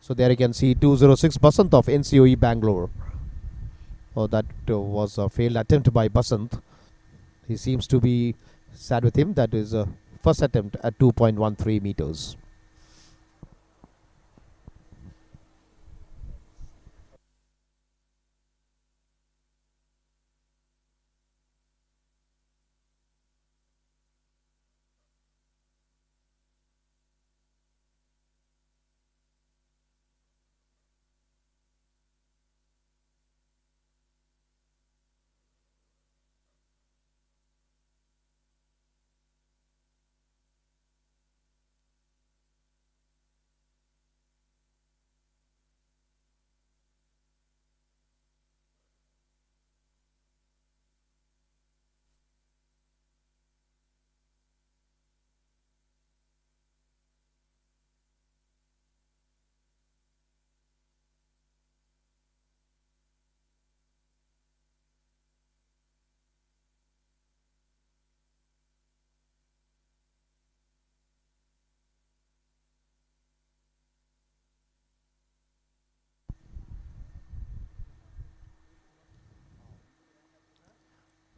So there you can see 206 Basant of NCOE Bangalore. Oh, that was a failed attempt by Basant. He seems to be sad with him. That is a first attempt at 2.13 meters.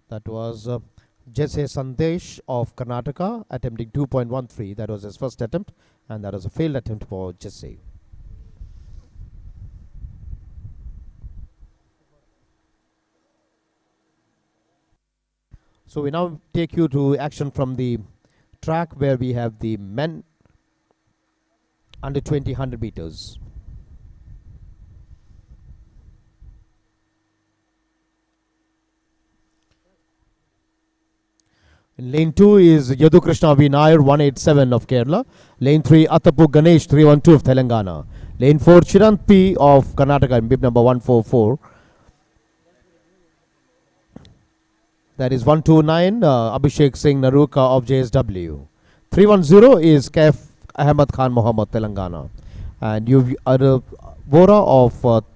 That was Jesse Sandesh of Karnataka attempting 2.13. That was his first attempt, and that was a failed attempt for Jesse. So we now take you to action from the track where we have the men under 20 100 meters. In lane 2 is Yadu Krishna V. Nair 187 of Kerala. Lane 3 Atapu Ganesh 312 of Telangana. Lane 4 Chirant P of Karnataka in bib number 144. That is 129 Abhishek Singh Naruka of JSW. 310 is Kaif Ahmad Khan Mohammed Telangana. And you've Vora of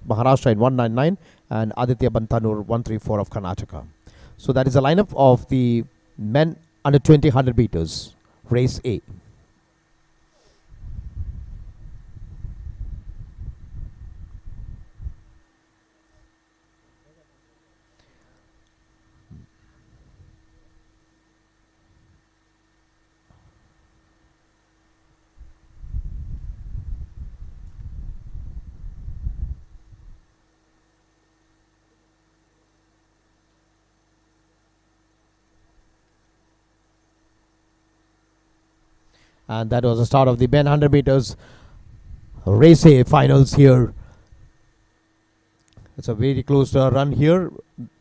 Maharashtra in 199 and Aditya Bantanur 134 of Karnataka. So that is a lineup of the men under 20 100 meters, race A. And that was the start of the men 100 meters race A finals here. It's a very close run here,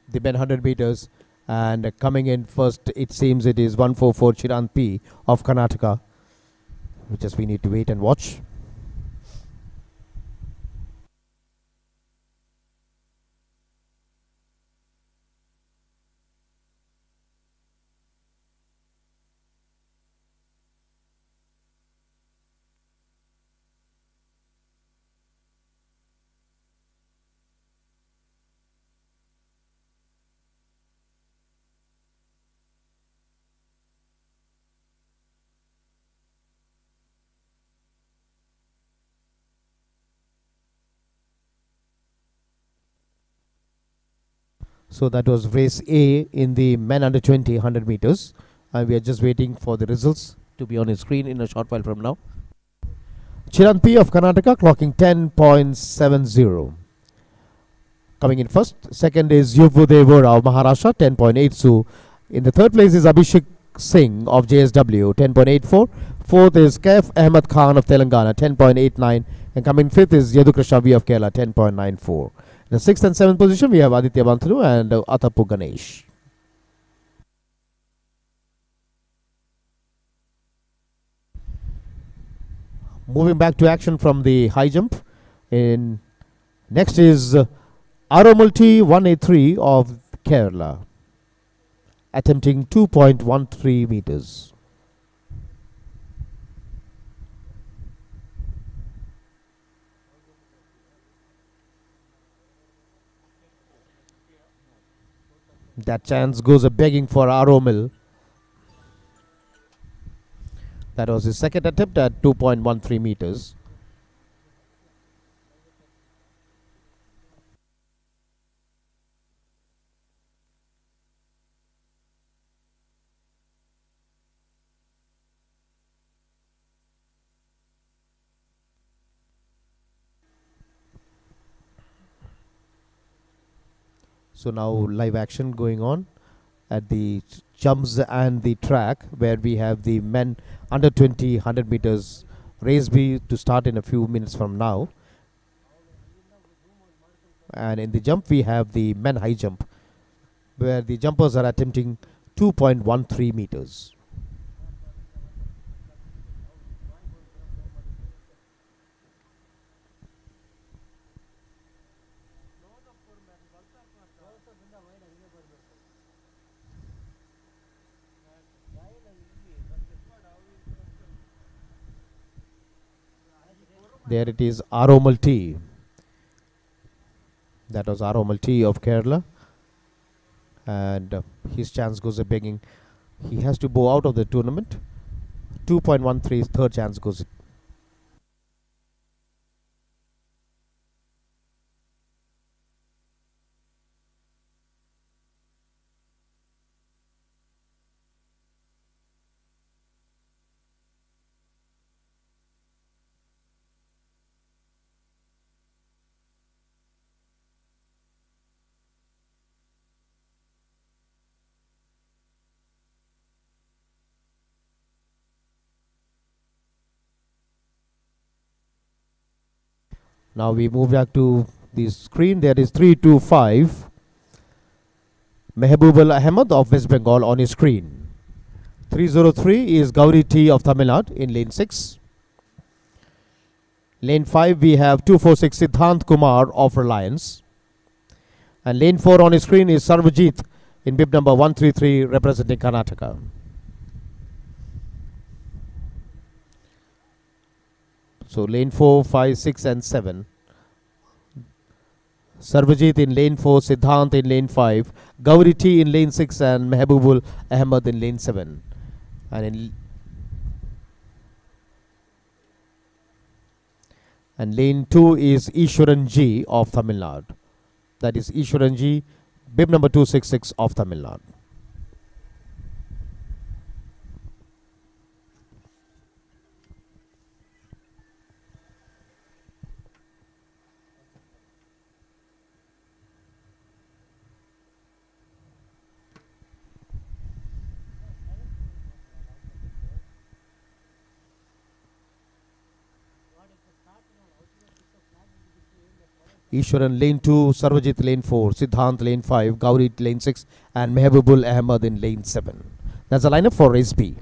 the men 100 meters. And coming in first, it seems it is 144 Chirant P of Karnataka. Just we need to wait and watch. So that was race A in the men under 20 100 meters. And we are just waiting for the results to be on the screen in a short while from now. Chirant P of Karnataka clocking 10.70. Coming in first. Second is Yuvu Vora of Maharashtra 10.82. In the third place is Abhishek Singh of JSW 10.84. Fourth is Kaif Ahmad Khan of Telangana 10.89. And coming fifth is Yadu Krishna V of Kerala 10.94. In the sixth and seventh position we have Aditya Bantanu and Atapu Ganesh. Moving back to action from the high jump. Next is Aromulti 183 of Kerala, attempting 2.13 meters. That chance goes a begging for Aromil. That was his second attempt at 2.13 meters. So now live action going on at the jumps and the track, where we have the men under 20 100 meters race B to start in a few minutes from now. And in the jump we have the men high jump, where the jumpers are attempting 2.13 meters. There it is, Aromulti. That was Aromulti of Kerala. And his chance goes a begging. He has to bow out of the tournament. 2.13, third chance goes. Now we move back to the screen. There is 325 Mehboob Ahmed of West Bengal on his screen. 303 is Gauri T of Tamil Nadu in lane 6. Lane 5 we have 246 Siddhant Kumar of Reliance. And lane 4 on his screen is Sarvajit in bib number 133 representing Karnataka. So lane 4, 5, 6 and 7. Sarvajit in lane 4, Siddhant in lane 5, Gauri T in lane 6 and Mehbubul Ahmed in lane 7. And lane 2 is Ishwaran G of Tamil Nadu. That is Ishwaran G, bib number 266 of Tamil Nadu. Ishwaran lane 2, Sarvajit lane 4, Siddhant lane 5, Gauri lane 6 and Mehbubul Ahmed in lane 7. That's the lineup for race B.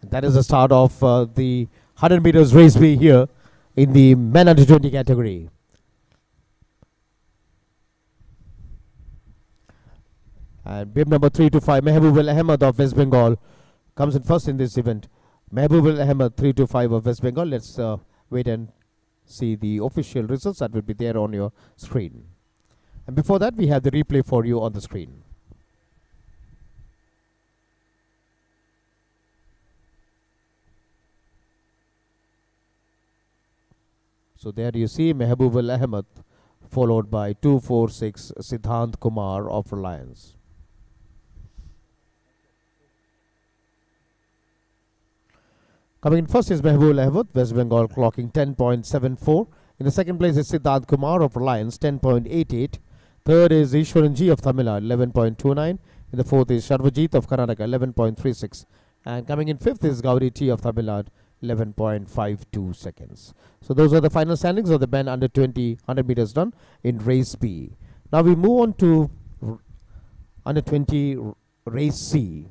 That is the start of the 100 meters race B here in the men under 20 category. And bib number 3 to 5, Mehbubul Ahmed of West Bengal comes in first in this event. Mehbubul Ahmed 3 to 5 of West Bengal. Let's wait and see the official results that will be there on your screen. And before that, we have the replay for you on the screen. So there you see Mehbubul Ahmed followed by 246 Siddhant Kumar of Reliance. Coming in first is Mehbubul Ahmed, West Bengal, clocking 10.74. In the second place is Siddhant Kumar of Reliance, 10.88. Third is Ishwaran G of Tamil Nadu, 11.29. In the fourth is Sarvajit of Karnataka, 11.36. And coming in fifth is Gauri T of Tamil Nadu, 11.52 seconds. So those are the final standings of the men under 20 100 meters done in race B. Now we move on to under 20 race C.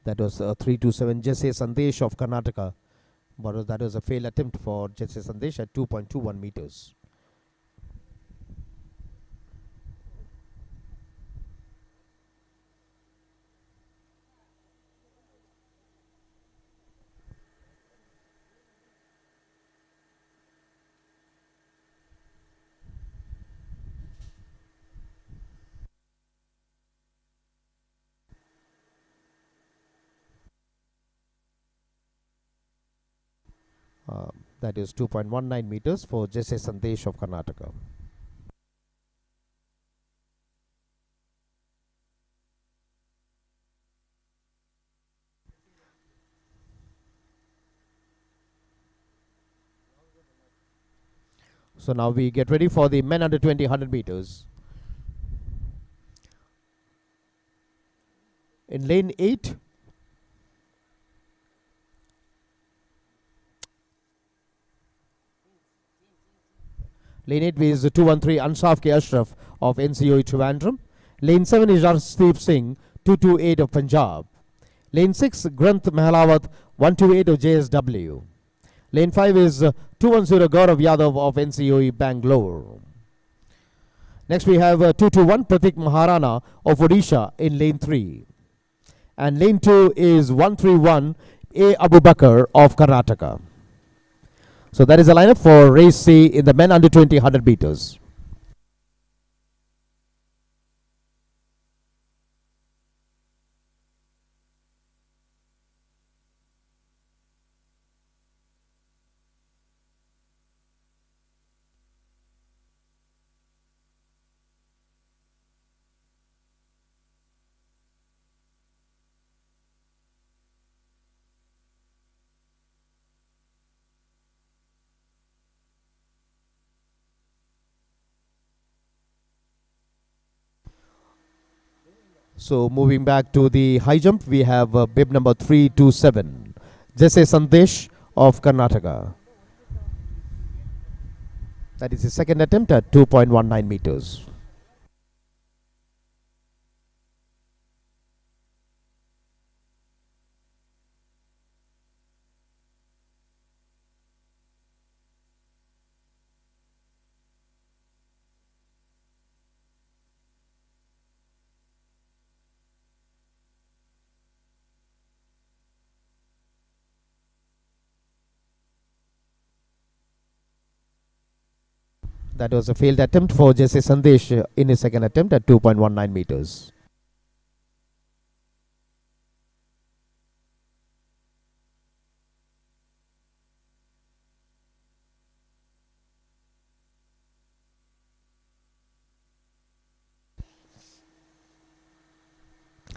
That was 327 Jesse Sandesh of Karnataka. But that was a failed attempt for Jesse Sandesh at 2.21 meters. That is 2.19 meters for Jesse Sandesh of Karnataka. So now we get ready for the men under 20 100 meters. In lane 8, lane 8 is 213 Ansaf K. Ashraf of NCOE Trivandrum. Lane 7 is Arshdeep Singh 228 of Punjab. Lane 6 Granth Mahalawat 128 of JSW. Lane 5 is 210 Gaurav Yadav of NCOE Bangalore. Next we have 221 Pratik Maharana of Odisha in lane 3. And lane 2 is 131 A. Abubakar of Karnataka. So that is the lineup for race C in the men under 20 100 meters. So moving back to the high jump, we have bib number 327, Jesse Sandesh of Karnataka. That is his second attempt at 2.19 meters. That was a failed attempt for Jesse Sandesh in his second attempt at 2.19 meters.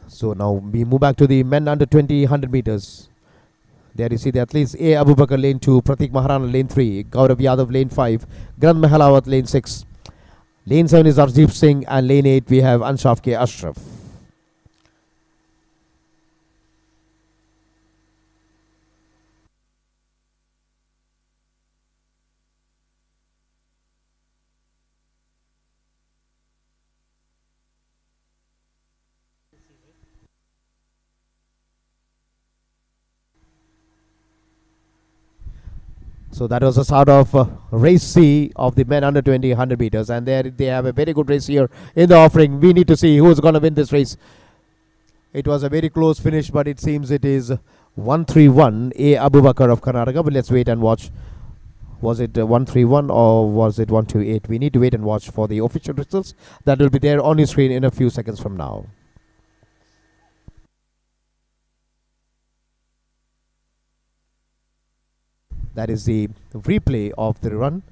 So now we move back to the men under 20 100 meters. There you see the athletes: A. Abubakar lane 2, Pratik Maharana lane 3, Gaurav Yadav lane 5, Granth Mahalawat lane 6. Lane 7 is Arshdeep Singh, and lane 8 we have Ansaf K. Ashraf. So that was the start of race C of the men under 20 100 meters, and there they have a very good race here in the offering. We need to see who is going to win this race. It was a very close finish, but it seems it is 131 A. Abubakar of Karnataka. But let's wait and watch. Was it 131 or was it 128? We need to wait and watch for the official results. That will be there on your screen in a few seconds from now. That is the replay of the run.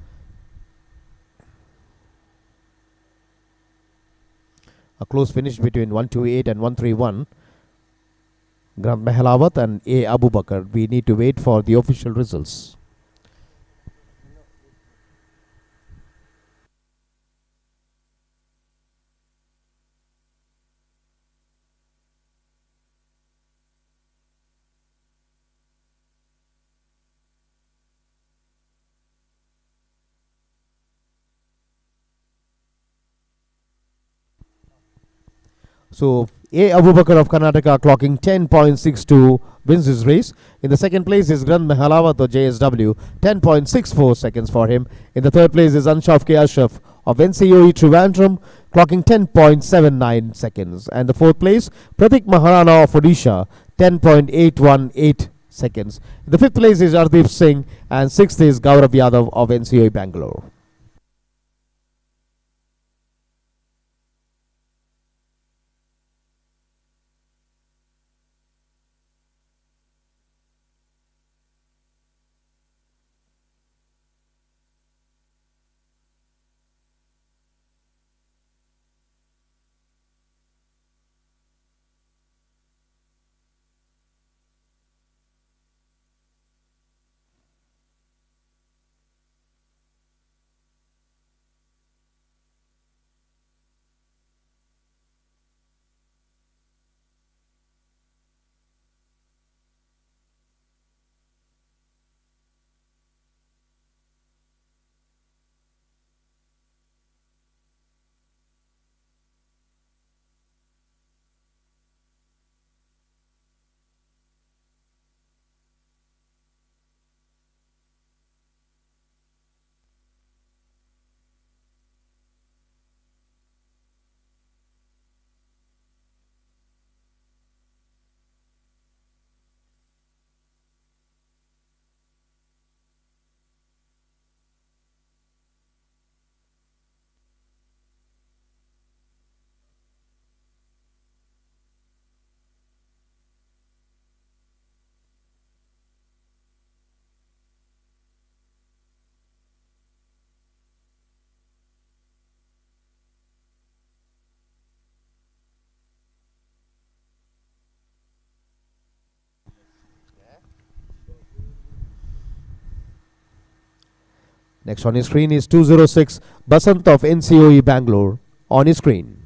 A close finish between 128 and 131. Granth Mahalawat and A. Abubakar. We need to wait for the official results. So A. Abubakar of Karnataka clocking 10.62 wins his race. In the second place is Granth Mahalawat of JSW, 10.64 seconds for him. In the third place is Ansaf K. Ashraf of NCOE Trivandrum, clocking 10.79 seconds. And the fourth place, Pratik Maharana of Odisha, 10.818 seconds. In the fifth place is Arshdeep Singh, and sixth is Gaurav Yadav of NCOE Bangalore. Next on his screen is 206 Basant of NCOE Bangalore on his screen.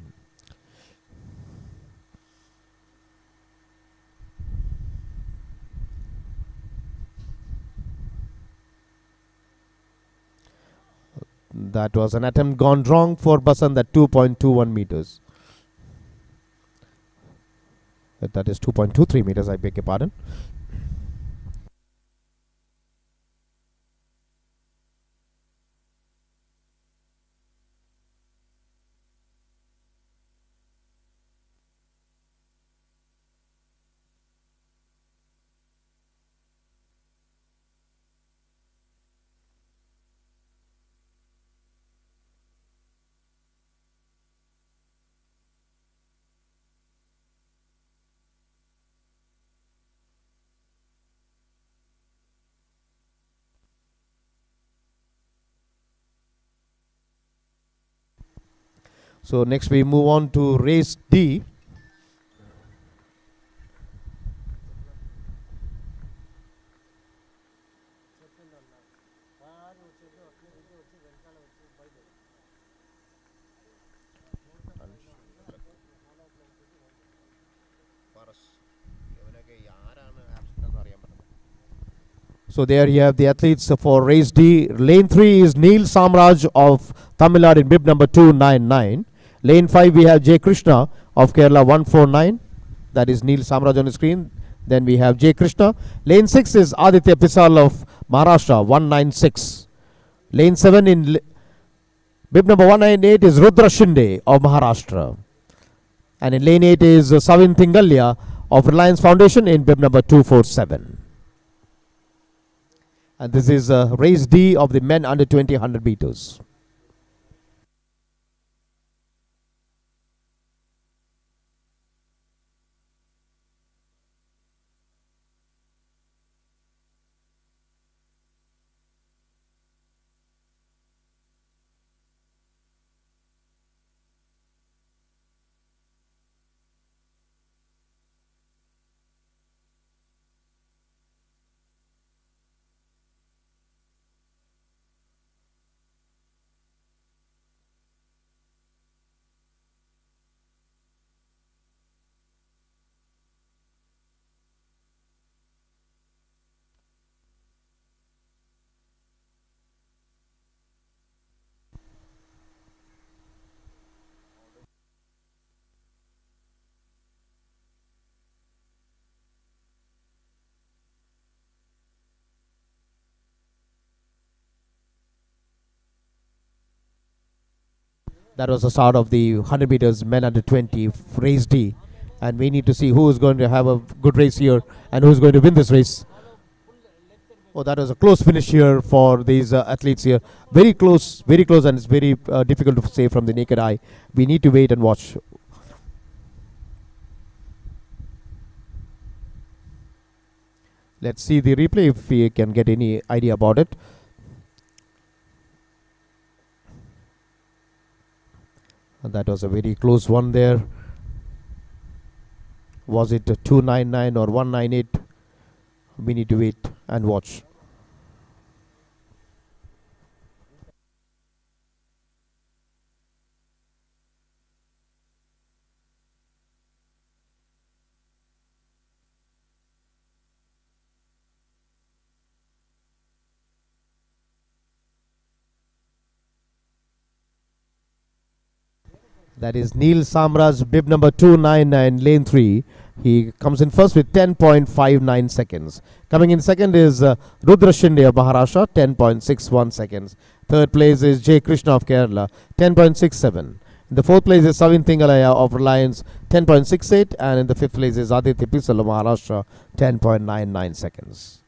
That was an attempt gone wrong for Basant at 2.21 meters. That is 2.23 meters, I beg your pardon. So next we move on to race D. So there you have the athletes for race D. Lane 3 is Neil Samraj of Tamil Nadu in bib number 299. Lane 5 we have J Krishna of Kerala 149. That is Neil Samraj on the screen. Then we have J Krishna. Lane 6 is Aditya Pisal of Maharashtra 196. Lane 7 in bib number 198 is Rudra Shinde of Maharashtra. And in lane 8 is Savin Tingalya of Reliance Foundation in bib number 247. And this is race D of the men under 20 100 meters. That was the start of the 100 meters men under 20 race D. And we need to see who is going to have a good race here and who is going to win this race. Oh, that was a close finish here for these athletes here. Very close, and it's very difficult to say from the naked eye. We need to wait and watch. Let's see the replay if we can get any idea about it. And that was a very close one there. Was it 299 or 198? We need to wait and watch. That is Neil Samraj, bib number 299, lane 3. He comes in first with 10.59 seconds. Coming in second is Rudra Shinde of Maharashtra, 10.61 seconds. Third place is J Krishna of Kerala, 10.67. In the fourth place is Savin Tingalaya of Reliance, 10.68. And in the fifth place is Aditya Pisal of Maharashtra, 10.99 seconds.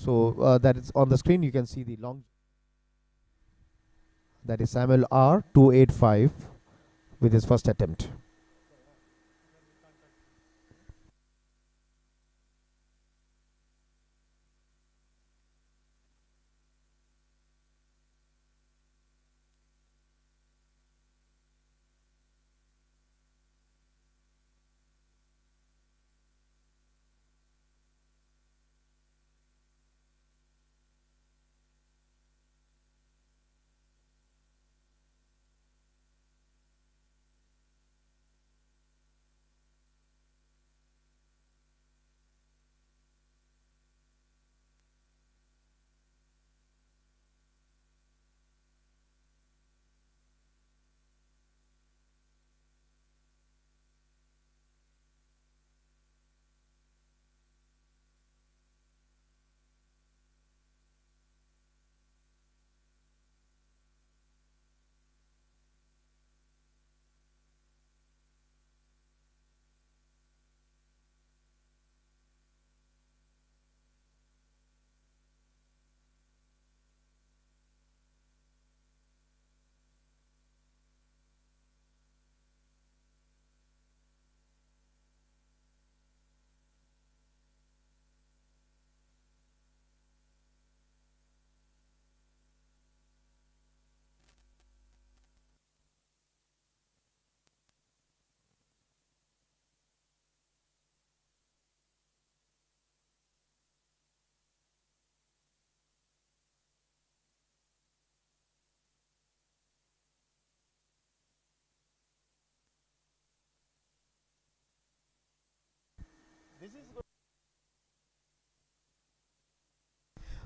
So that is on the screen. You can see the long. That is Samuel R 285 with his first attempt.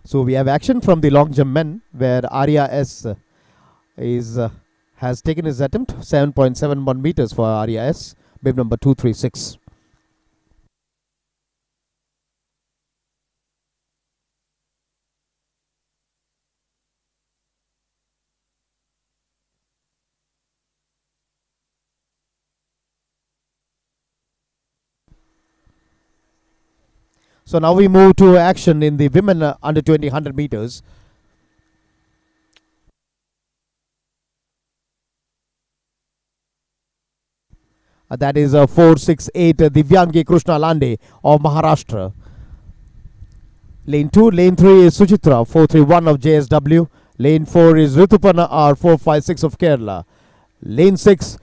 So we have action from the long jump men where Arya S is has taken his attempt 7.71 meters for Arya S, bib number 236. So now we move to action in the women under 20 100 meters. That is 468 Divyangi Krishna Lande of Maharashtra. Lane 2, lane 3 is Suchitra 431 of JSW. Lane 4 is Ritupana R 456 of Kerala. Lane 6,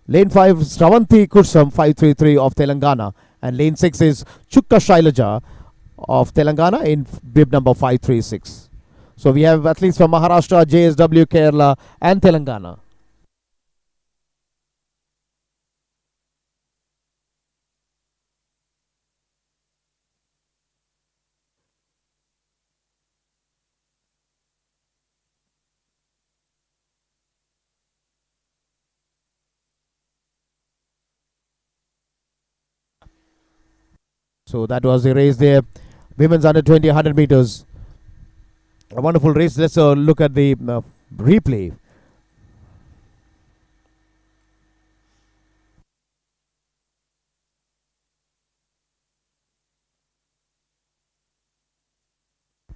lane 5 Stravanti Kursam 533 of Telangana. And lane 6 is Chukka Shailaja of Telangana in bib number 536. So we have athletes from Maharashtra, JSW, Kerala, and Telangana. So that was the race there. Women's under 20 100 meters. A wonderful race. Let's look at the replay.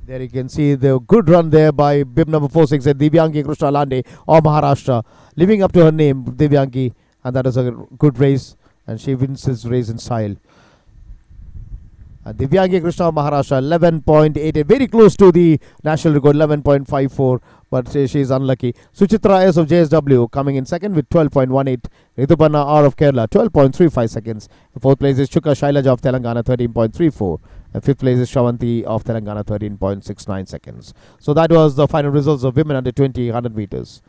There you can see the good run there by bib number 46 at Divyangi Krishna Lande of Maharashtra, living up to her name, Divyangi, and that is a good race, and she wins this race in style. Divyangi Krishna of Maharashtra, 11.88, very close to the national record, 11.54, but she is unlucky. Suchitra S of JSW coming in second with 12.18. Ritupanna R of Kerala, 12.35 seconds. Fourth place is Chukka Shailaja of Telangana, 13.34. And fifth place is Shravanti of Telangana, 13.69 seconds. So that was the final results of women under 20 100 meters.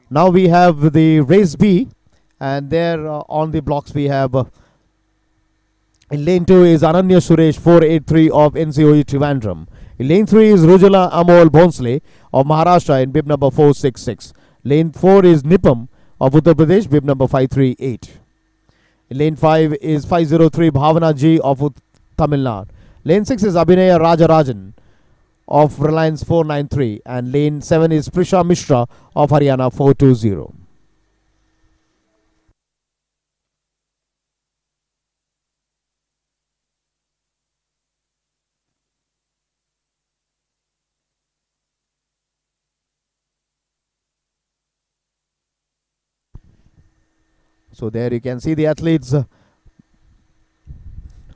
Now we have the race B, and there on the blocks we have in lane 2 is Ananya Suresh 483 of NCOE Trivandrum. In lane 3 is Rujala Amol Bhonsle of Maharashtra in bib number 466. Lane 4 is Nipam of Uttar Pradesh, bib number 538. In lane 5 is 503 Bhavana G of Tamil Nadu. Lane 6 is Abhinaya Rajarajan of Reliance 493. And lane 7 is Prisha Mishra of Haryana 420. So there you can see the athletes.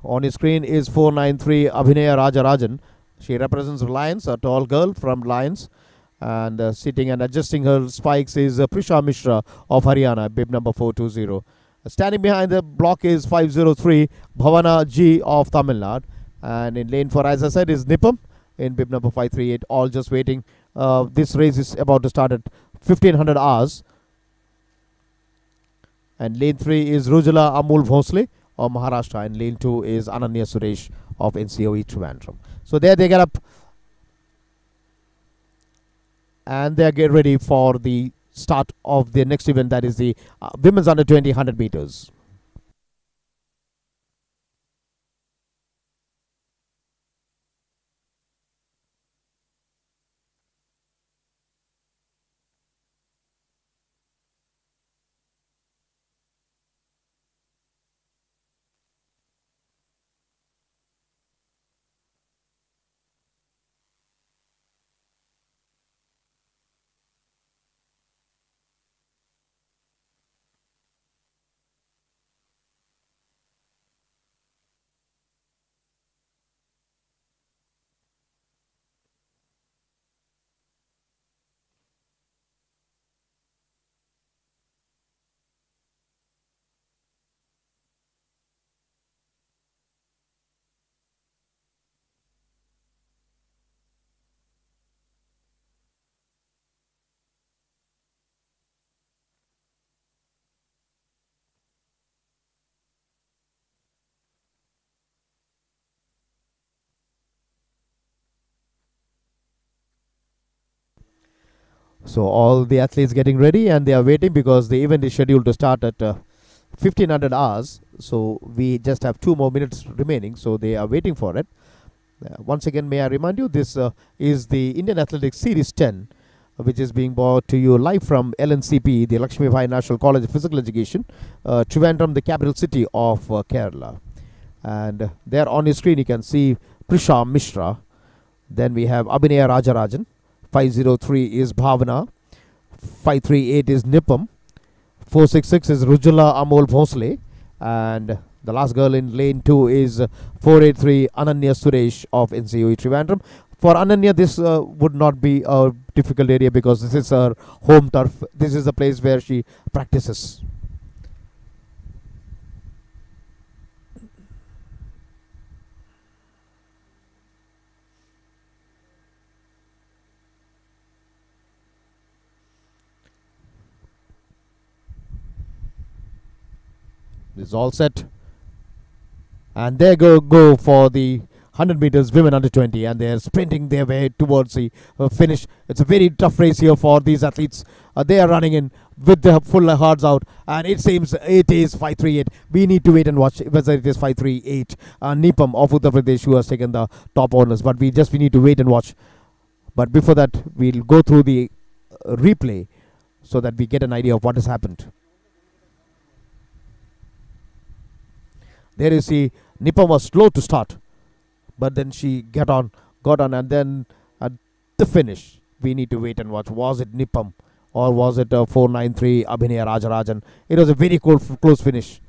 On his screen is 493 Abhinaya Rajarajan. She represents Reliance, a tall girl from Reliance. And sitting and adjusting her spikes is Prisha Mishra of Haryana, bib number 420. Standing behind the block is 503 Bhavana G of Tamil Nadu. And in lane 4, as I said, is Nipam in bib number 538. All just waiting. This race is about to start at 1500 hours. And lane 3 is Rujala Amul Bhonsle of Maharashtra. And lane 2 is Ananya Suresh of NCOE Trivandrum. So there they get up. And they get ready for the start of the next event, that is the women's under 20 100 meters. So all the athletes getting ready and they are waiting because the event is scheduled to start at 1500 hours. So we just have 2 more minutes remaining. So they are waiting for it. Once again, may I remind you, this is the Indian Athletics Series 10, which is being brought to you live from LNCP, the Lakshmi Bai National College of Physical Education, Trivandrum, the capital city of Kerala. And there on your screen, you can see Prisha Mishra. Then we have Abhinaya Rajarajan. 503 is Bhavana. 538 is Nipam. 466 is Rujala Amol Bhonsle. And the last girl in lane 2 is 483 Ananya Suresh of NCOE Trivandrum. For Ananya, this would not be a difficult area because this is her home turf. This is the place where she practices. This is all set. And they go for the 100 meters women under 20, and they're sprinting their way towards the finish. It's a very tough race here for these athletes. They are running in with the full hearts out, and it seems it is 538. We need to wait and watch whether it is 538 Nipam of Uttar Pradesh who has taken the top honors, but we need to wait and watch. But before that, we'll go through the replay so that we get an idea of what has happened. There you see Nipam was slow to start, but then she got on, and then at the finish, we need to wait and watch. Was it Nipam or was it 493 Abhinaya Rajarajan? It was a very close finish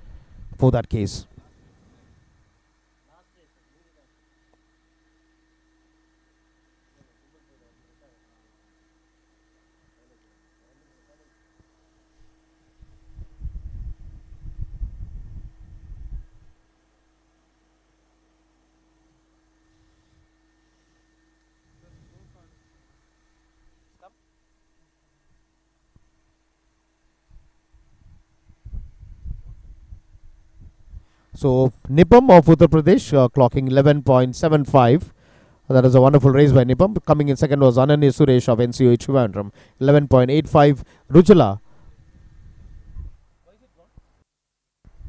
for that case. So Nipam of Uttar Pradesh clocking 11.75. That was a wonderful race by Nipam. Coming in second was Ananya Suresh of NCO Trivandrum, 11.85.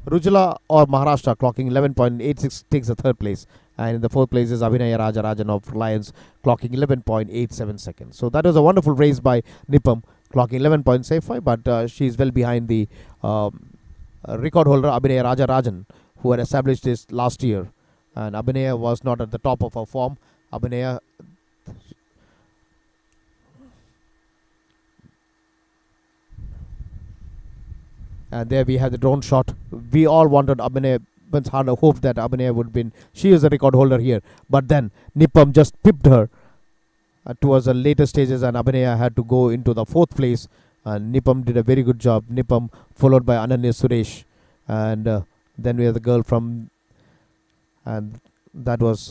Rujala or Maharashtra clocking 11.86 takes the third place. And in the fourth place is Abhinaya Rajarajan of Reliance clocking 11.87 seconds. So that was a wonderful race by Nipam clocking 11.75, but she's well behind the record holder Abhinaya Rajarajan, who had established this last year. And Abhinaya was not at the top of her form. Abhinaya, and there we have the drone shot. We all wanted Abhinaya, once had a hope that Abhinaya would win. She is the record holder here, but then Nipam just pipped her towards the later stages, and Abhinaya had to go into the fourth place. And Nipam did a very good job. Nipam followed by Ananya Suresh, and then we have the girl from, and that was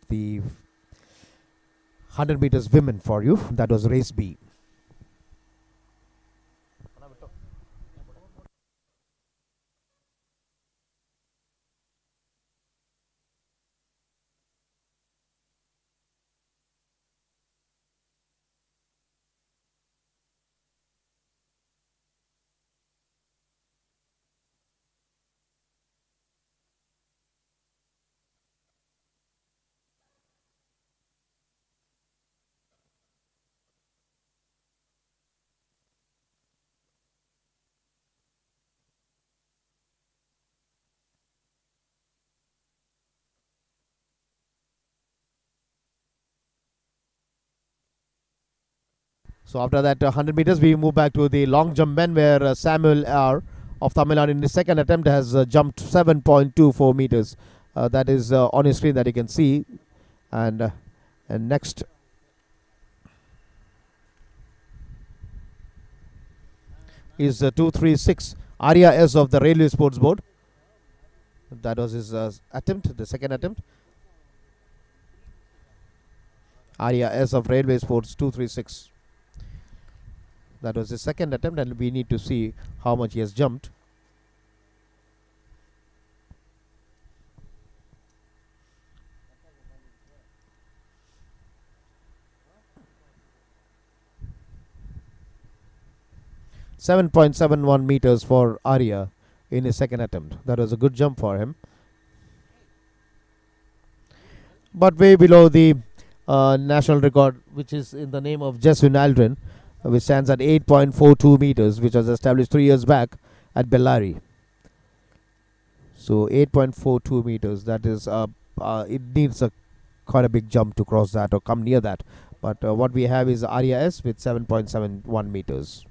the 100 meters women for you. That was race B. So after that 100 meters, we move back to the long jump men, where Samuel R of Tamil Nadu in his second attempt has jumped 7.24 meters. That is on his screen that you can see. And next is 236 Arya S of the Railway Sports Board. That was his attempt, the second attempt. Arya S of Railway Sports 236. That was his second attempt, and we need to see how much he has jumped. .71 meters for Arya in his second attempt. That was a good jump for him, but way below the national record, which is in the name of Jeswin Aldrin, which stands at 8.42 meters, which was established 3 years back at Bellary. So 8.42 meters, that is it needs quite a big jump to cross that or come near that. But what we have is Arya S with 7.71 meters.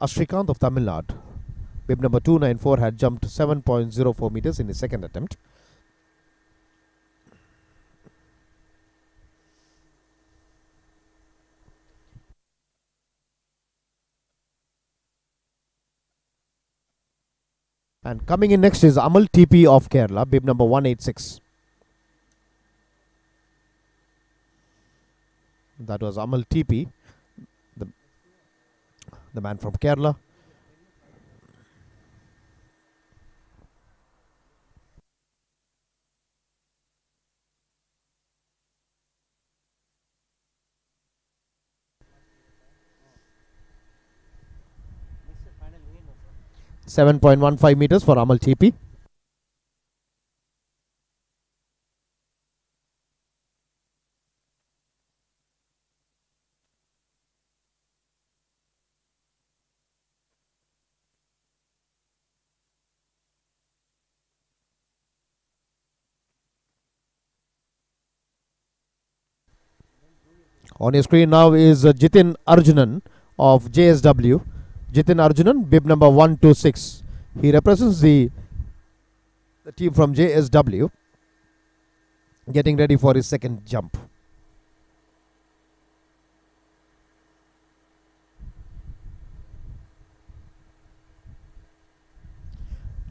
Ashrikant of Tamil Nadu, bib number 294, had jumped 7.04 meters in his second attempt. And coming in next is Amal TP of Kerala, bib number 186. That was Amal TP, the man from Kerala. .15 meters for Amal TP. On your screen now is Jitin Arjunan of JSW. Jitin Arjunan, bib number 126. He represents the team from JSW, getting ready for his second jump.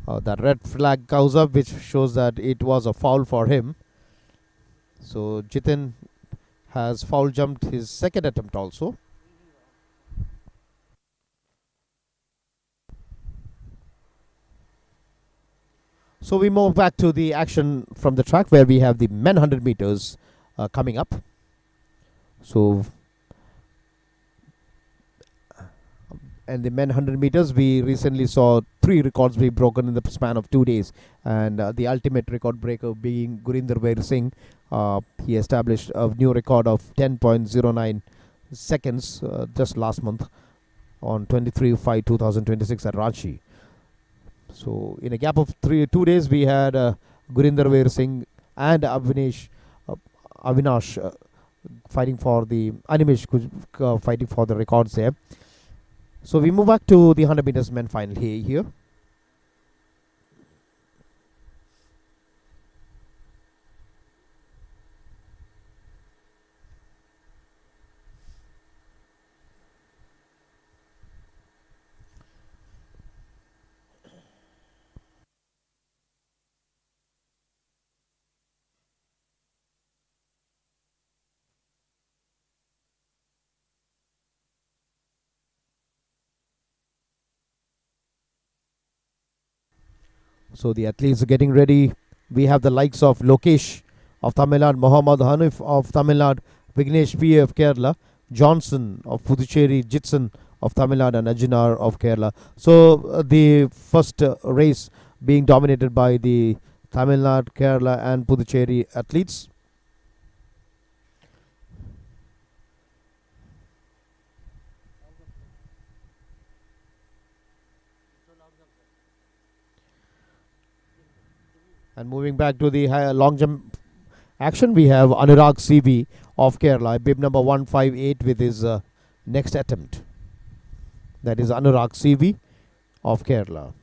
That red flag goes up, which shows that it was a foul for him. So Jitin has foul jumped his second attempt also. So we move back to the action from the track where we have the men 100 meters coming up. So, and the men 100 meters, we recently saw 3 records be broken in the span of 2 days. And the ultimate record breaker being Gurinder Veer Singh. He established a new record of 10.09 seconds just last month on 23/5/2026 at Ranchi. So in a gap of 2 days, we had Gurinder Veer Singh and Avinash fighting for the fighting for the records there. So we move back to the 100 meters men final here. So the athletes are getting ready. We have the likes of Lokesh of Tamil Nadu, Muhammad Hanif of Tamil Nadu, Vignesh P. of Kerala, Johnson of Puducherry, Jitson of Tamil Nadu, and Ajinar of Kerala. So the first race being dominated by the Tamil Nadu, Kerala, and Puducherry athletes. And moving back to the long jump action, we have Anurag CV of Kerala, bib number 158 with his next attempt. That is Anurag CV of Kerala.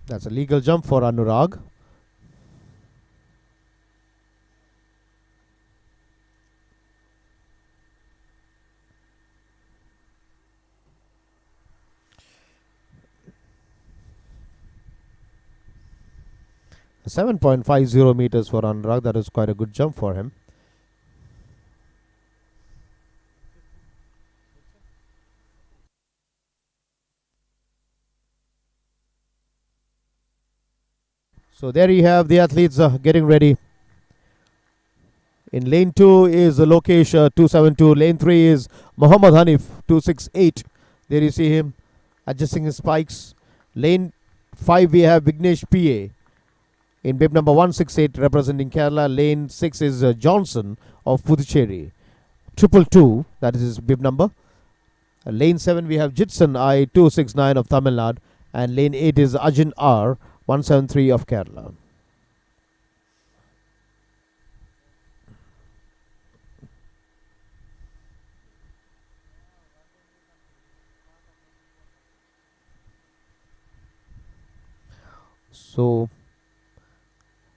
That's a legal jump for Anurag. A 7.50 meters for Anurag. That is quite a good jump for him. So there you have the athletes getting ready. In lane 2 is Lokesh 272. Lane 3 is Muhammad Hanif 268. There you see him adjusting his spikes. Lane 5 we have Vignesh PA in bib number 168 representing Kerala. Lane 6 is Johnson of Puducherry. 222, that is his bib number. Lane 7 we have Jitson I 269 of Tamil Nadu. And lane 8 is Ajin R 173 of Kerala. So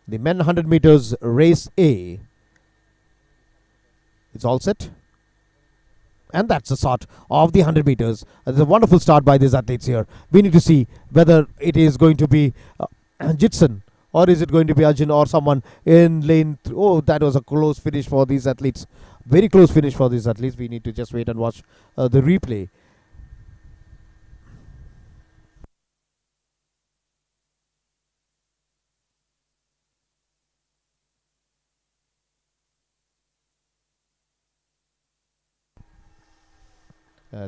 the men 100 meters race A, it's all set. And that's the start of the 100 meters. It's a wonderful start by these athletes here. We need to see whether it is going to be Jitson or is it going to be Arjun or someone in lane. Oh, that was a close finish for these athletes. Very close finish for these athletes. We need to just wait and watch the replay.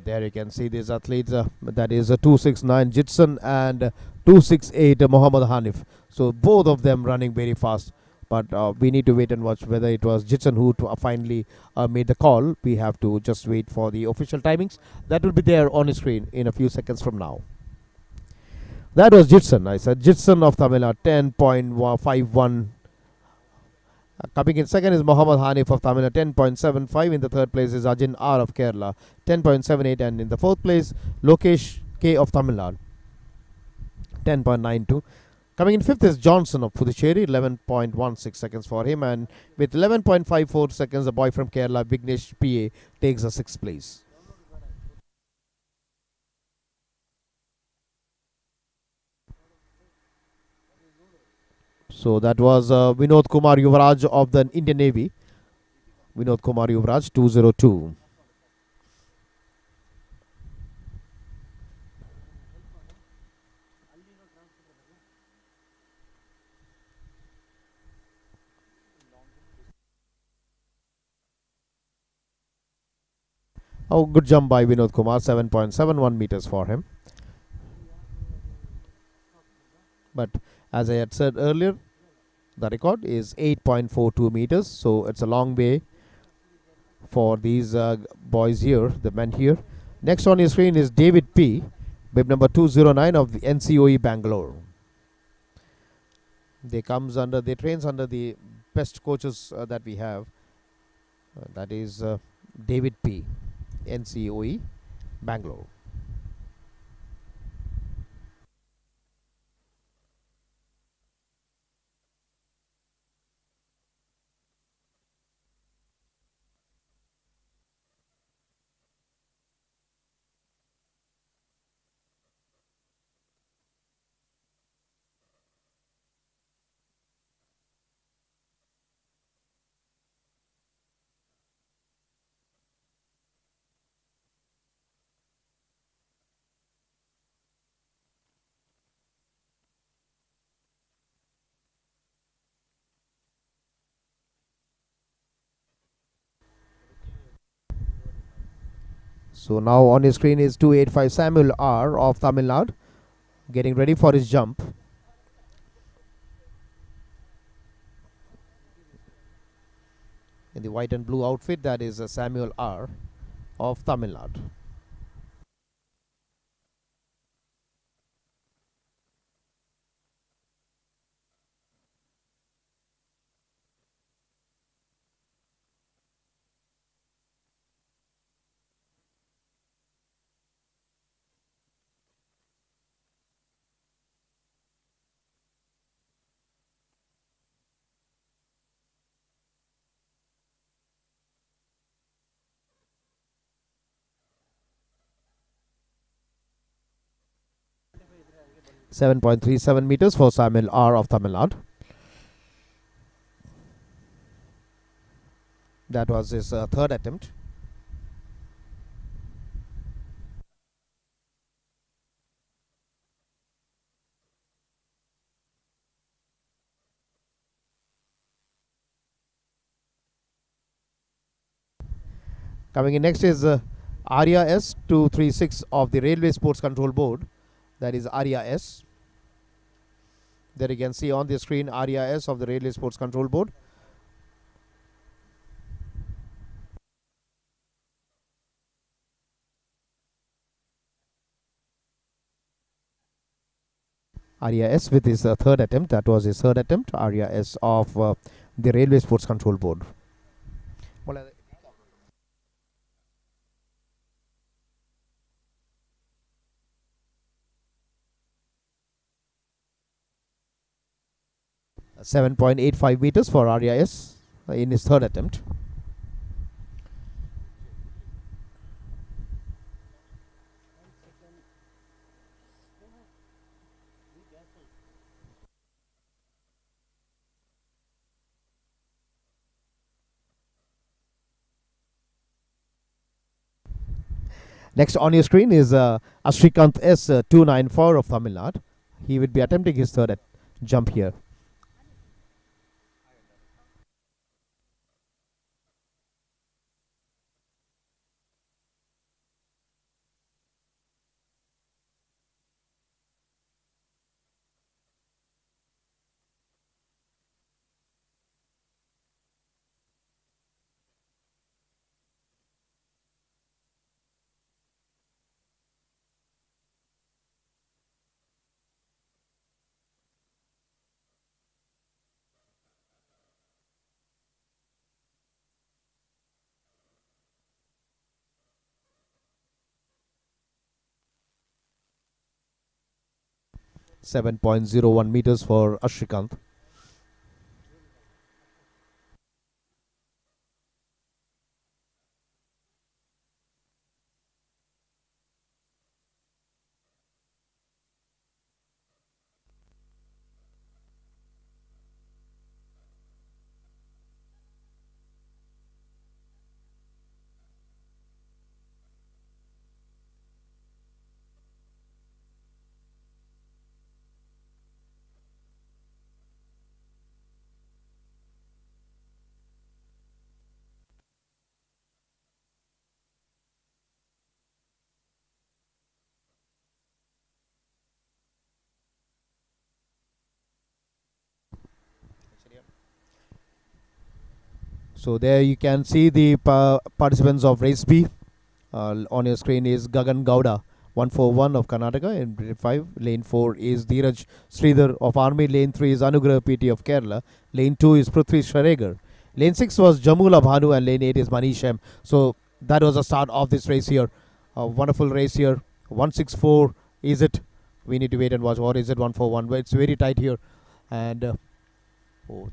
There you can see these athletes. That is 269 Jitson and 268 Muhammad Hanif. So both of them running very fast. But we need to wait and watch whether it was Jitson who finally made the call. We have to just wait for the official timings. That will be there on the screen in a few seconds from now. That was Jitson. I said Jitson of Tamil Nadu, 10.51. Coming in second is Muhammad Hanif of Tamil Nadu, 10.75. In the third place is Ajin R of Kerala, 10.78. And in the fourth place, Lokesh K of Tamil Nadu, 10.92. Coming in fifth is Johnson of Puducherry, 11.16 seconds for him. And with 11.54 seconds, the boy from Kerala, Vignesh PA, takes the sixth place. So that was Vinod Kumar Yuvraj of the Indian Navy. Vinod Kumar Yuvraj, 202. Oh, good jump by Vinod Kumar, 7.71 meters for him. But as I had said earlier, the record is 8.42 meters. So it's a long way for these boys here, the men here. Next on your screen is David P., bib number 209 of the NCOE Bangalore. They trains under the best coaches that we have. That is David P., NCOE Bangalore. So now on your screen is 285 Samuel R of Tamil Nadu, getting ready for his jump. In the white and blue outfit, that is Samuel R of Tamil Nadu. .37 meters for Samuel R of Tamil Nadu. That was his third attempt. Coming in next is Arya S 236 of the Railway Sports Control Board. That is Arya S. There you can see on the screen Arya S of the Railway Sports Control Board. Arya S with his third attempt. That was his third attempt. Arya S of the Railway Sports Control Board. 7.85 meters for Arya S in his third attempt. Next on your screen is Ashrikant S 294 of Tamil Nadu. He would be attempting his third jump here. 7.01 meters for Ashrikant. So there you can see the participants of race B. On your screen is Gagan Gowda, 141 of Karnataka in lane 5. Lane 4 is Dheeraj Sridhar of Army. Lane 3 is Anugrah PT of Kerala. Lane 2 is Prithvi Sharegar. Lane 6 was Jamula Bhanu and lane 8 is Manish M. So that was the start of this race here. A wonderful race here. 164 is it? We need to wait and watch. Or is it 141? But it's very tight here. And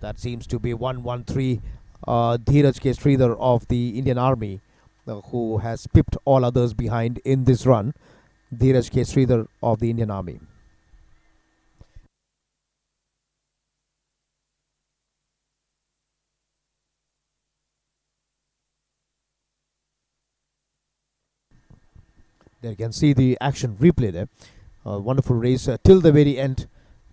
that seems to be 113. Dheeraj K. Sridhar of the Indian Army, who has pipped all others behind in this run. Dheeraj K. Sridhar of the Indian Army. There you can see the action replay there. Wonderful race till the very end,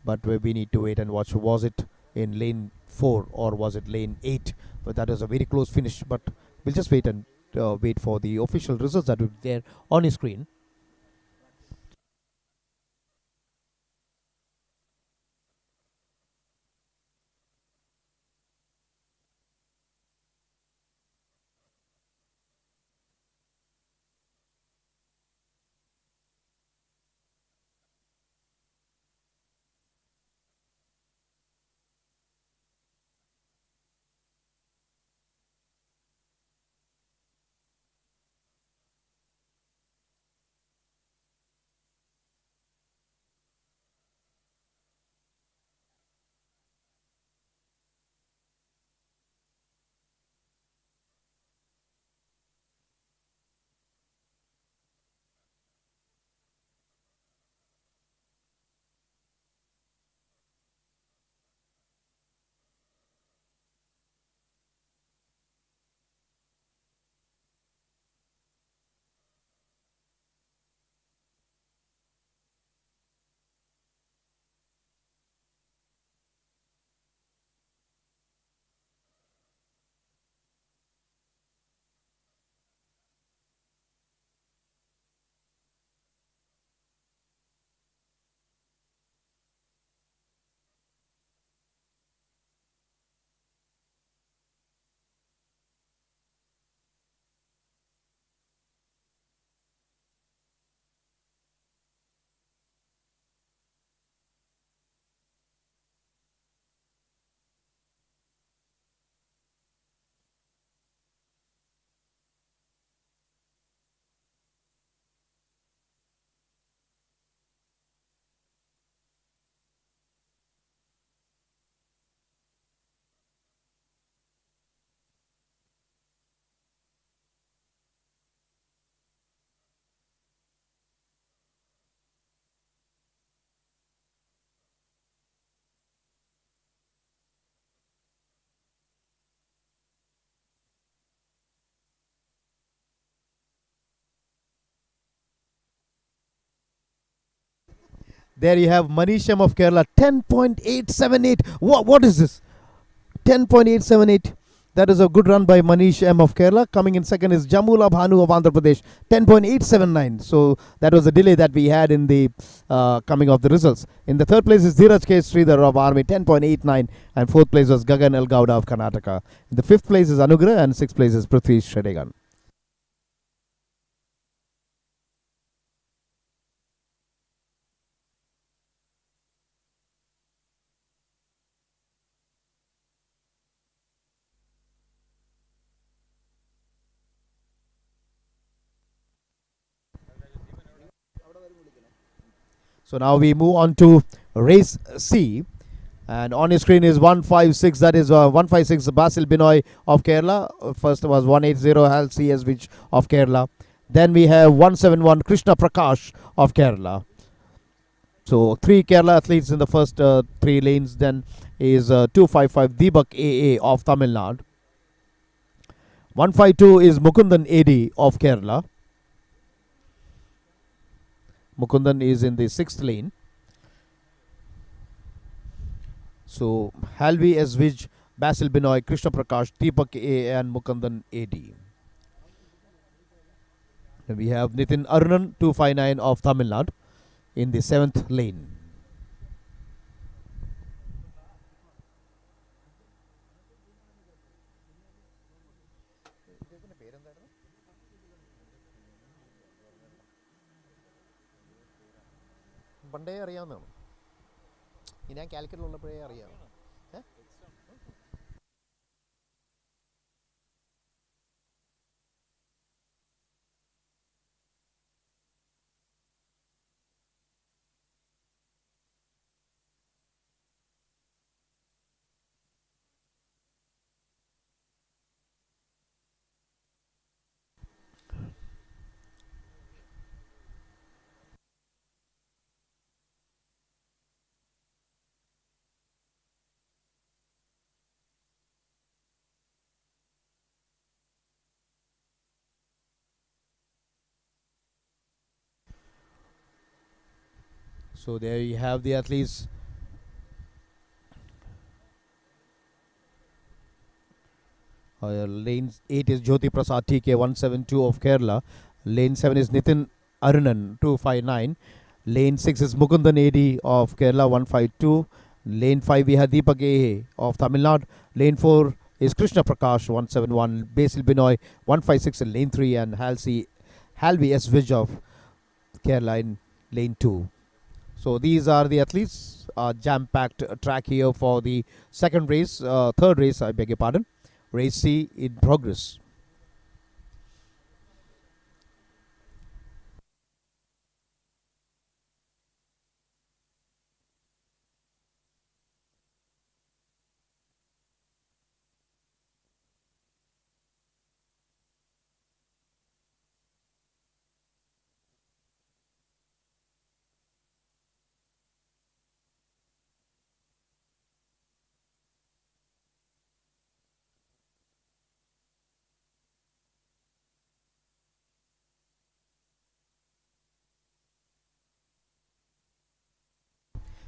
but we need to wait and watch. Was it in lane 4 or was it lane 8? But that was a very close finish. But we'll just wait and wait for the official results that will be there on your screen. There you have Manish M of Kerala, 10.878. What is this? 10.878. That is a good run by Manish M of Kerala. Coming in second is Jamula Bhanu of Andhra Pradesh, 10.879. So that was a delay that we had in the coming of the results. In the third place is Dheeraj K. Sridhar of Army, 10.89. And fourth place was Gagan L. Gowda of Karnataka. In the fifth place is Anugrah and sixth place is Prithvi Sharegar. So now we move on to race C. And on your screen is 156, that is 156 Basil Binoy of Kerala. First was 180 Hal CS which of Kerala. Then we have 171 Krishna Prakash of Kerala. So three Kerala athletes in the first three lanes. Then is 255 Deepak AA of Tamil Nadu. 152 is Mukundan AD of Kerala. Mukundan is in the sixth lane. So Halvi Svij, Basil Binoy, Krishna Prakash, Deepak A and Mukundan AD. And we have Nitin Arunan 259 of Tamil Nadu in the seventh lane. പണ്ടേ അറിയാവുന്നതാണ് ഇനി ഞാൻ കാലിക്കറ്റിലുള്ളപ്പോഴേ അറിയാം. So there you have the athletes. Lane 8 is Jyoti Prasad TK 172 of Kerala. Lane 7 is Nitin Arunan 259. Lane 6 is Mukundan AD of Kerala 152. Lane 5 we have Deepak A of Tamil Nadu. Lane 4 is Krishna Prakash 171. Basil Binoy 156 in lane 3 and Halvi Svij of Kerala in lane 2. So these are the athletes. Jam-packed track here for the second race, third race, I beg your pardon. Race C in progress.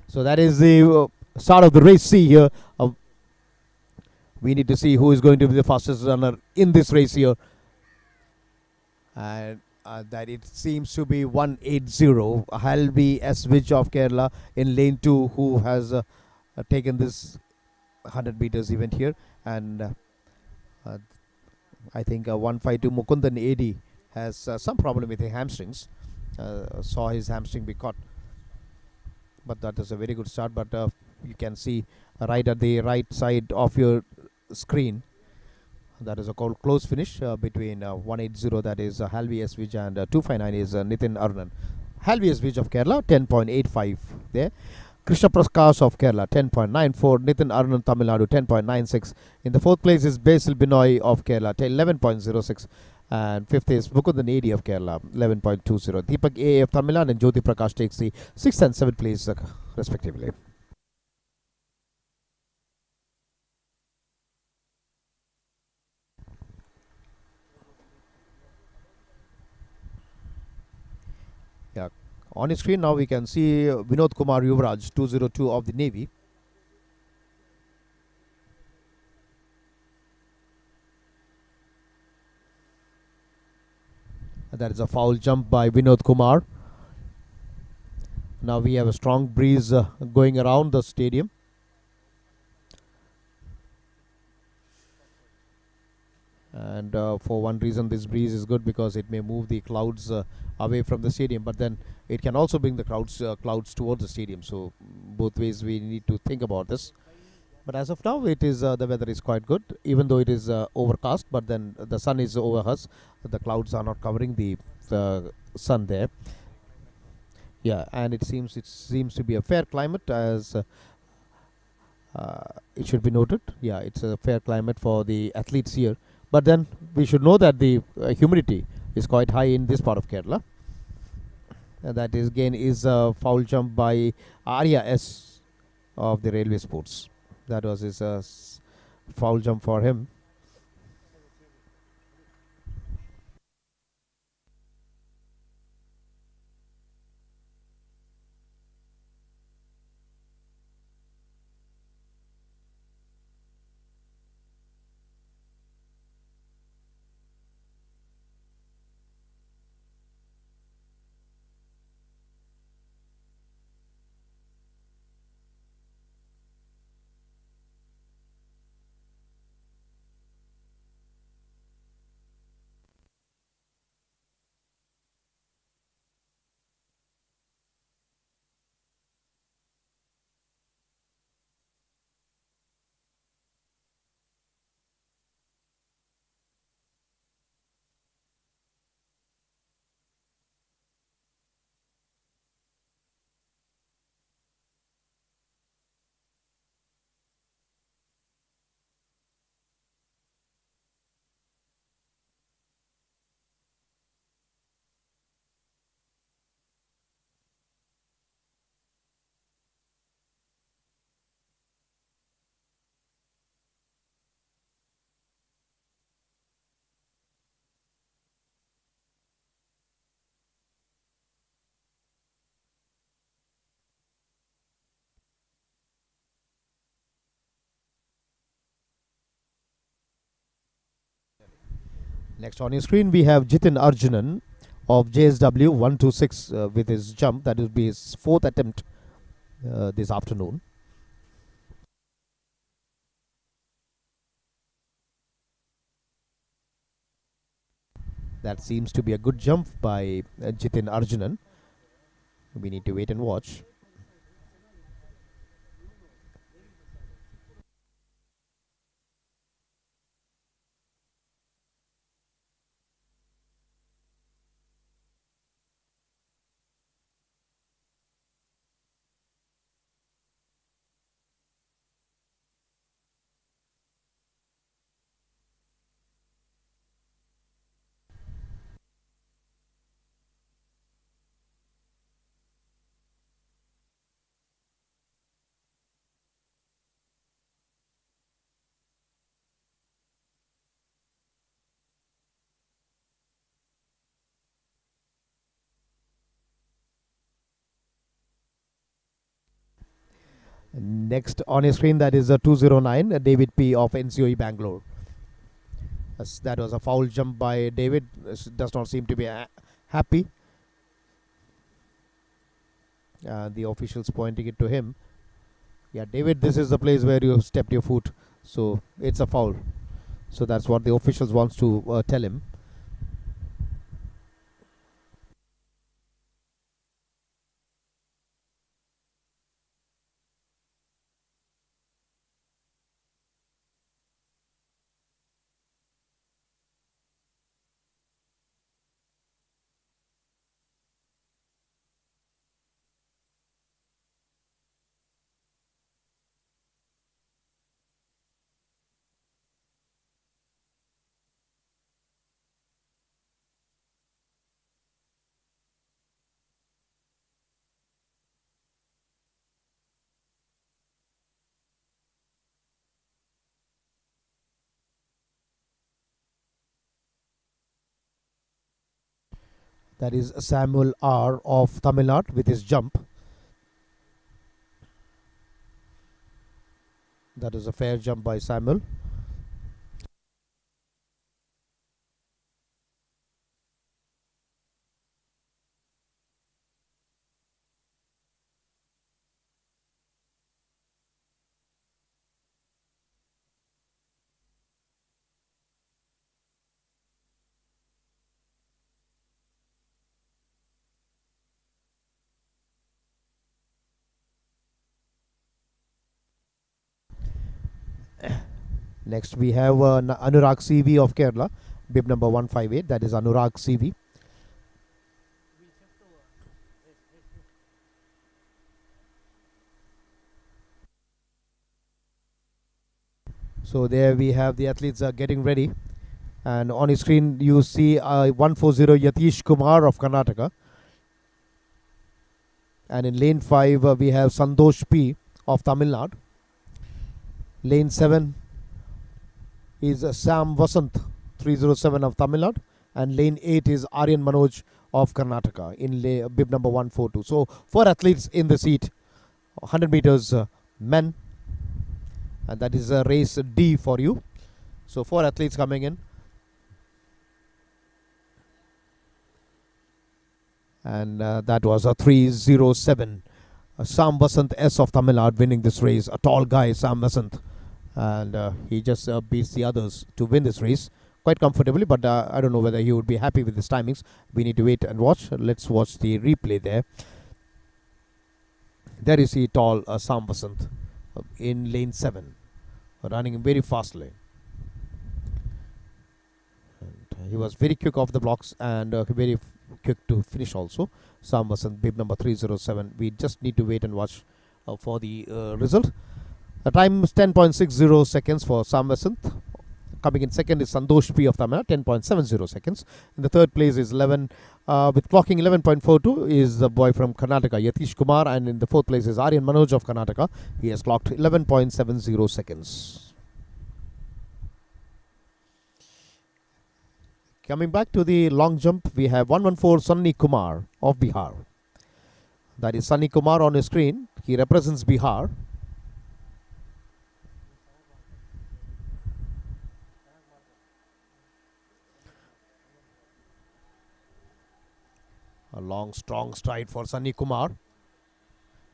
So that is the start of the race C here. We need to see who is going to be the fastest runner in this race here. And that it seems to be 180 Halvi Svij of Kerala in lane 2, who has taken this 100 meters event here. And I think 152 Mukundan AD has some problem with his hamstrings. Saw his hamstring be caught. But that is a very good start. But you can see right at the right side of your screen, that is a close finish between 180, that is Halvi Svij, and 259 is Nitin Arunan. Halvi Svij of Kerala 10.85 there. Krishna Prakash of Kerala 10.94. Nitin Arunan Tamil Nadu 10.96. In the fourth place is Basil Binoy of Kerala 11.06. And fifth is Mukundan AD of Kerala 11.20. Deepak A of Tamil Nadu and Jyoti Prakash takes the sixth and seventh place respectively. Yeah, on the screen now we can see Vinod Kumar Yuvraj 202 of the Navy. That is a foul jump by Vinod Kumar. Now we have a strong breeze going around the stadium. And for one reason, this breeze is good because it may move the clouds away from the stadium, but then it can also bring the clouds towards the stadium. So both ways we need to think about this. But as of now, it is the weather is quite good, even though it is overcast. But then the sun is over us. The clouds are not covering the sun there. Yeah, and it seems to be a fair climate, as it should be noted. Yeah, it's a fair climate for the athletes here. But then we should know that the humidity is quite high in this part of Kerala. And that is again is a foul jump by Arya S of the Railway Sports. That was his foul jump for him. Next on your screen, we have Jitin Arjunan of JSW 126 with his jump. That will be his fourth attempt this afternoon. That seems to be a good jump by Jitin Arjunan. We need to wait and watch. Next on your screen, that is a 209, David P of NCOE Bangalore. That was a foul jump by David. Does not seem to be happy. The officials pointing it to him. Yeah, David, this is the place where you stepped your foot, so it's a foul. So that's what the officials wants to tell him. That is Samuel R of Tamil Nadu with his jump. That is a fair jump by Samuel. Next we have Anurag CV of Kerala, bib number 158. That is Anurag CV. So there we have the athletes are getting ready. And on his screen, you see 140 Yatish Kumar of Karnataka. And in lane 5, we have Sandosh P of Tamil Nadu. Lane 7 is Sam Vasant 307 of Tamil Nadu. And lane 8 is Aryan Manoj of Karnataka in bib number 142. So 4 athletes in the seat, 100 meters men. And that is race D for you. So 4 athletes coming in. And that was a 307. Sam Vasant S of Tamil Nadu winning this race. A tall guy, Sam Vasant. And he just beats the others to win this race quite comfortably. But I don't know whether he would be happy with his timings. We need to wait and watch. Let's watch the replay there. There you see tall Sam Vasant in lane 7. Running very fastly. And he was very quick off the blocks and very quick to finish also. Sam Vasant, bib number 307. We just need to wait and watch for the result. The time is 10.60 seconds for Sam Vasant. Coming in second is Sandosh P of Tamil Nadu, 10.70 seconds. In the third place is 11, with clocking 11.42 is the boy from Karnataka, Yatish Kumar. And in the fourth place is Aryan Manoj of Karnataka. He has clocked 11.70 seconds. Coming back to the long jump, we have 114 Sunny Kumar of Bihar. That is Sunny Kumar on his screen. He represents Bihar. A long, strong stride for Sunny Kumar.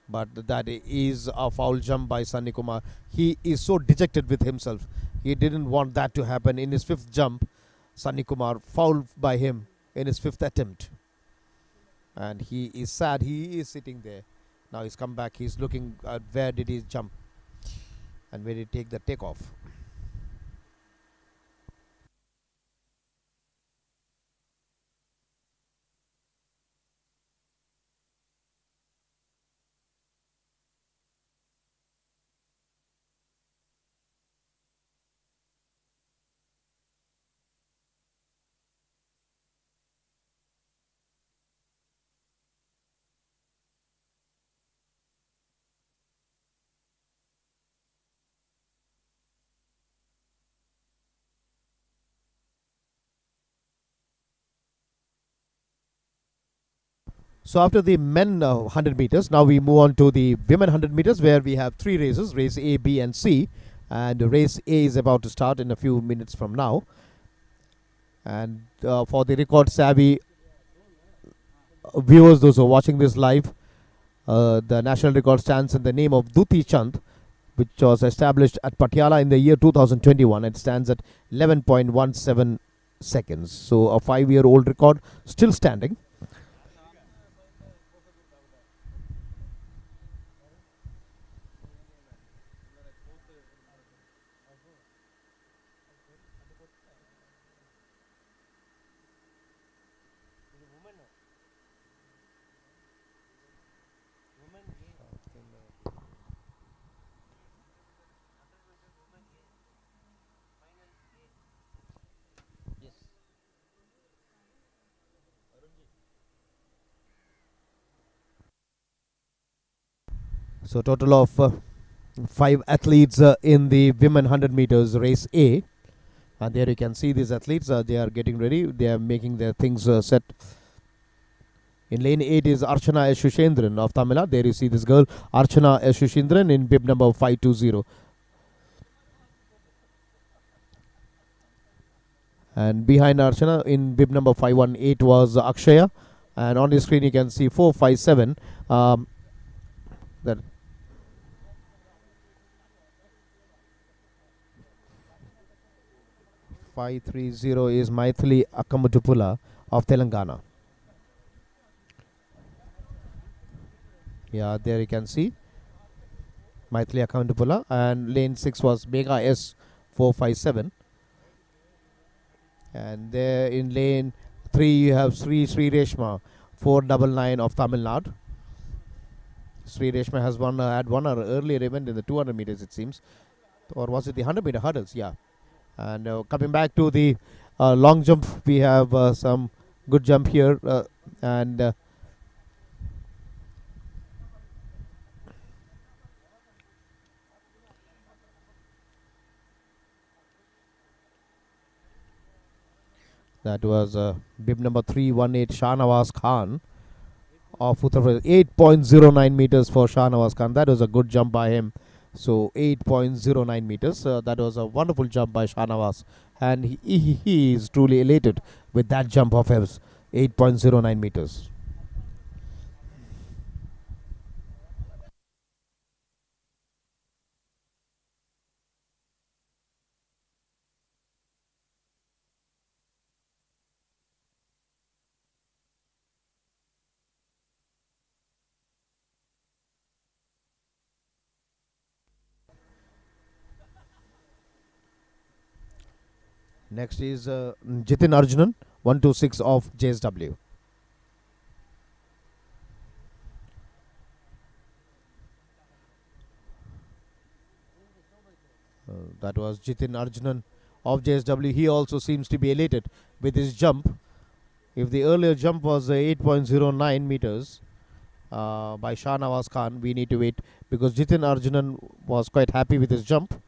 But that is a foul jump by Sunny Kumar. He is so dejected with himself. He didn't want that to happen. In his 5th jump, Sunny Kumar fouled by him in his 5th attempt. And he is sad. He is sitting there. Now he's come back. He's looking at where did he jump and where did he take the takeoff. So after the men 100 meters, now we move on to the women 100 meters where we have 3 races, race A, B and C. And race A is about to start in a few minutes from now. And for the record savvy viewers, those who are watching this live, the national record stands in the name of Duti Chand, which was established at Patiala in the year 2021. It stands at 11.17 seconds. So a 5-year-old record still standing. So total of 5 athletes in the women 100 meters race A. And there you can see these athletes, they are getting ready. They are making their things set. In lane 8 is Archana Shushendran of Tamil Nadu. There you see this girl, Archana Shushendran in bib number 520. And behind Archana in bib number 518 was Akshaya. And on the screen you can see 457. That 530 is Maithili Akamatupula of Telangana. Yeah, there you can see Maithili Akamatupula. And lane 6 was Mega S 457. And there in lane 3 you have Sri Reshma 499 of Tamil Nadu. Sri Reshma has had won her earlier event in the 200 meters, it seems. or was it the 100-meter hurdles? Yeah. And coming back to the long jump, we have some good jump here, and that was bib number 318 Shahnawaz Khan of Uttar Pradesh. 8.09 meters for Shahnawaz Khan. That was a good jump by him. So 8.09 meters. That was a wonderful jump by Shahnawaz, and he is truly elated with that jump of his. 8.09 meters. Next is Jitin Arjunan, 126 of JSW. That was Jitin Arjunan of JSW. He also seems to be elated with his jump. If the earlier jump was 8.09 meters by Shahnawaz Khan, we need to wait because Jitin Arjunan was quite happy with his jump.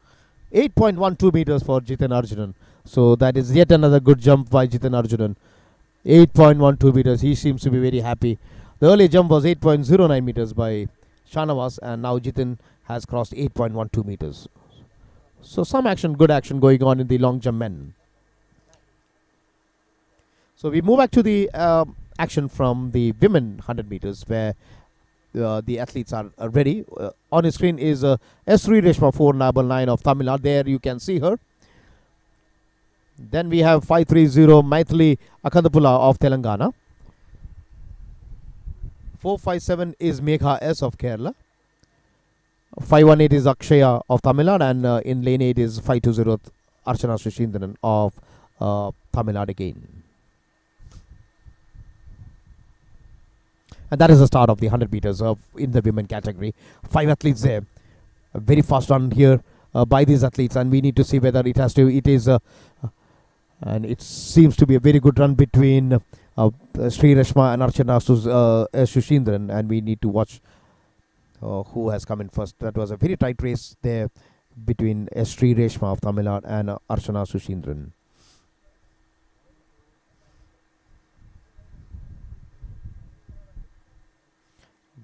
8.12 meters for Jitin Arjunan. So that is yet another good jump by Jitin Arjunan. 8.12 meters. He seems to be very happy. The earlier jump was 8.09 meters by Shahnawaz, and now Jitin has crossed 8.12 meters. So some action, good action going on in the long jump men. So we move back to the action from the women 100 meters, where the athletes are ready. On the screen is S3 Reshma 499 of Tamil Nadu. There you can see her. Then we have 530 Maithili Akandapula of Telangana. 457 is Megha S of Kerala. 518 is Akshaya of Tamil Nadu, and in lane 8 is 520 Archana Sushindran of Tamil Nadu again. And that is the start of the 100 meters in the women category. 5 athletes there. A very fast run here by these athletes, and we need to see whether it has to. It is, and it seems to be a very good run between Sri Reshma and Archana Sushindran, and we need to watch who has come in first. That was a very tight race there between Sri Reshma of Tamil Nadu and Archana Sushindran.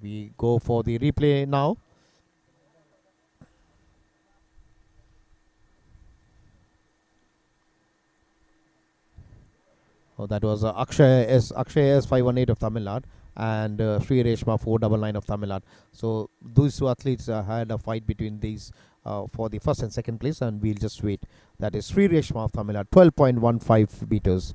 We go for the replay now. Oh, that was Akshay S 518 of Tamil Nadu, and Sri Reshma 499 of Tamil Nadu. So these two athletes had a fight between these for the first and second place, and we'll just wait. That is Sri Reshma of Tamil Nadu, 12.15 meters.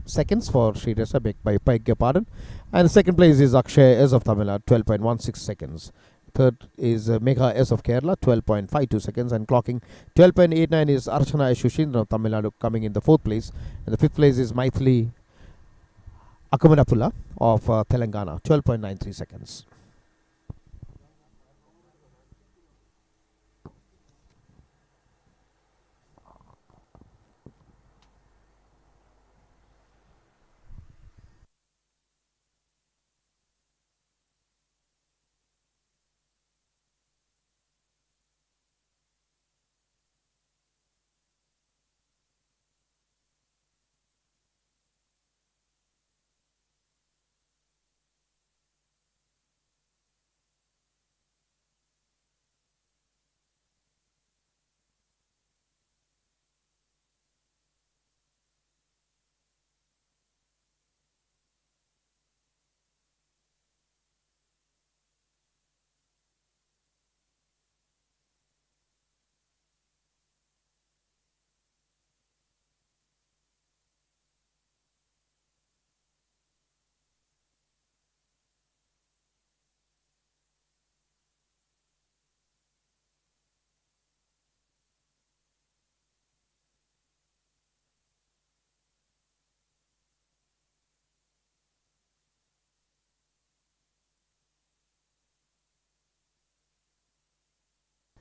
Seconds for Sri Reshma, beg your pardon. And second place is Akshay S of Tamil Nadu, 12.16 seconds. Third is Megha S of Kerala, 12.52 seconds, and clocking 12.89 is Archana Sushindran of Tamil Nadu, coming in the fourth place. And the fifth place is Maithili Akamanapula of Telangana, 12.93 seconds.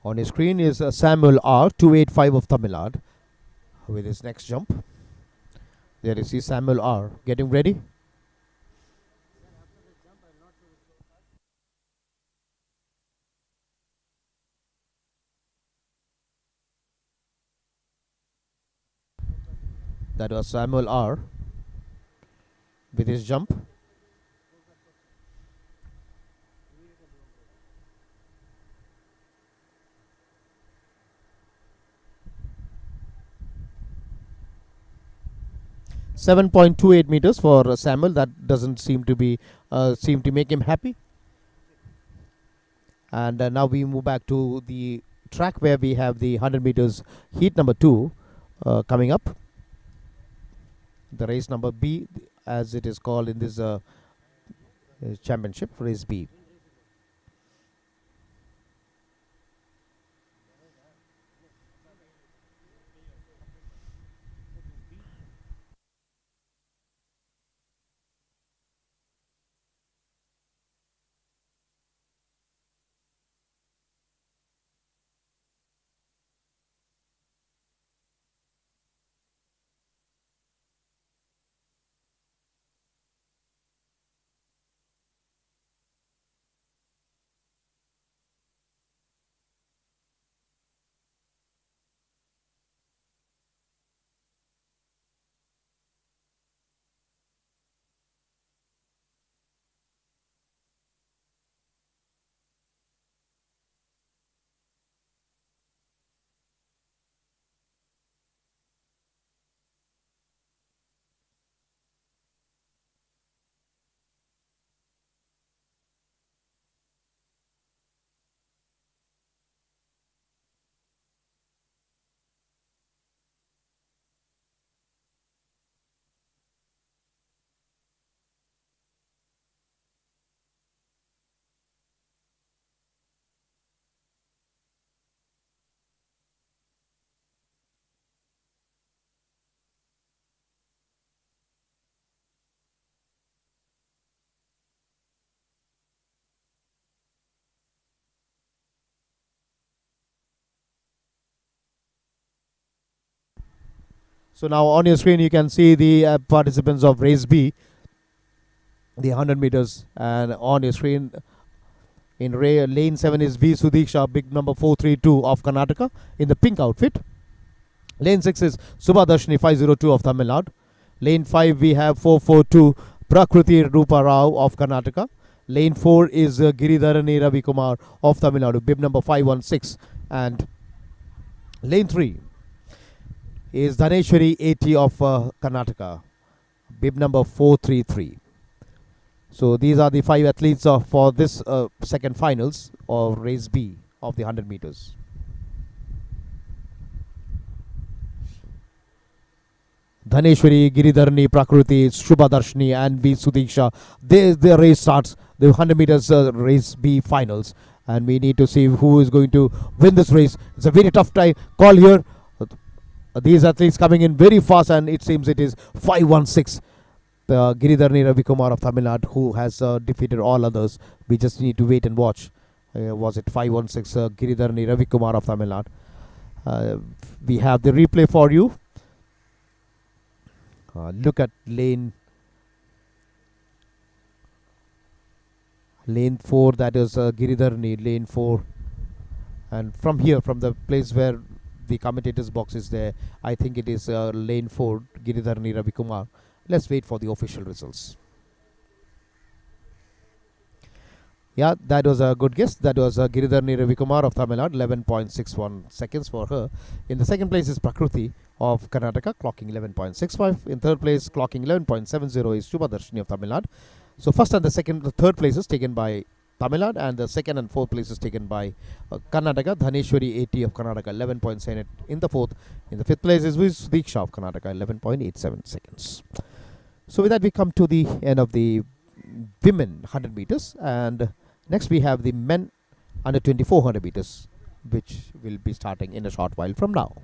On his screen is Samuel R. 285 of Tamil Nadu with his next jump. There you see Samuel R. getting ready. That was Samuel R. with his jump. 7.28 meters for Samuel. That doesn't seem to make him happy. And now we move back to the track where we have the 100 meters heat number 2 coming up. The race number B, as it is called in this championship, race B. So now on your screen you can see the participants of race B, the 100 meters, and on your screen in lane 7 is V Sudiksha, big number 432 of Karnataka in the pink outfit. Lane 6 is Subhadarshini 502 of Tamil Nadu. Lane 5 we have 442 Prakriti Rupa Rao of Karnataka. Lane 4 is Giridharani Ravi Kumar of Tamil Nadu, bib number 516. And lane 3 is Dhaneshwari 80 of Karnataka, bib number 433. So these are the 5 athletes for this second finals of race B of the 100 meters. Dhaneshwari, Giridharani, Prakriti, Shubhadarshini, and V Sudiksha. The race starts, the 100 meters race B finals, and we need to see who is going to win this race. It's a very tough time call here. These athletes coming in very fast, and it seems it is 516. Giridharani Ravi Kumar of Tamil Nadu, who has defeated all others. We just need to wait and watch. Was it 516 Giridharani Ravi Kumar of Tamil Nadu? We have the replay for you. Look at lane 4, that is Giridharani, lane 4. And from here, from the place where the commentator's box is there, I think it is lane 4, Giridharani Ravi Kumar. Let's wait for the official results. Yeah, that was a good guess. That was Giridharani Ravi Kumar of Tamil Nadu, 11.61 seconds for her. In the second place is Prakriti of Karnataka, clocking 11.65. In third place, clocking 11.70 is Shubhadarshini of Tamil Nadu. So first and the third places taken by Tamil Nadu, and the second and fourth places taken by Karnataka. Dhaneshwari 80 of Karnataka, 11.78 in the fourth. In the fifth place is Diksha of Karnataka, 11.87 seconds. So with that, we come to the end of the women 100 meters, and next we have the men under 2400 meters, which will be starting in a short while from now.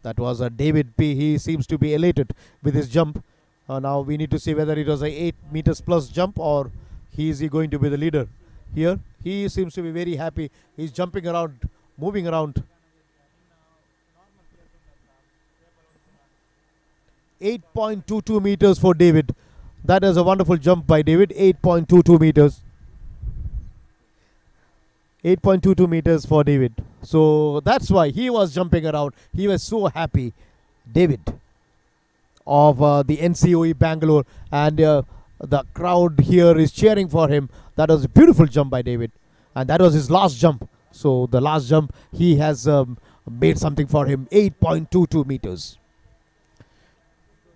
That was a David P. He seems to be elated with his jump. Now we need to see whether it was a 8 meters plus jump or he going to be the leader here. He seems to be very happy. He's jumping around, moving around. 8.22 meters for David. That is a wonderful jump by David. 8.22 meters. 8.22 meters for David. So that's why he was jumping around. He was so happy. David of the NCOE Bangalore, and the crowd here is cheering for him. That was a beautiful jump by David, and that was his last jump. So the last jump he has made something for him. 8.22 meters.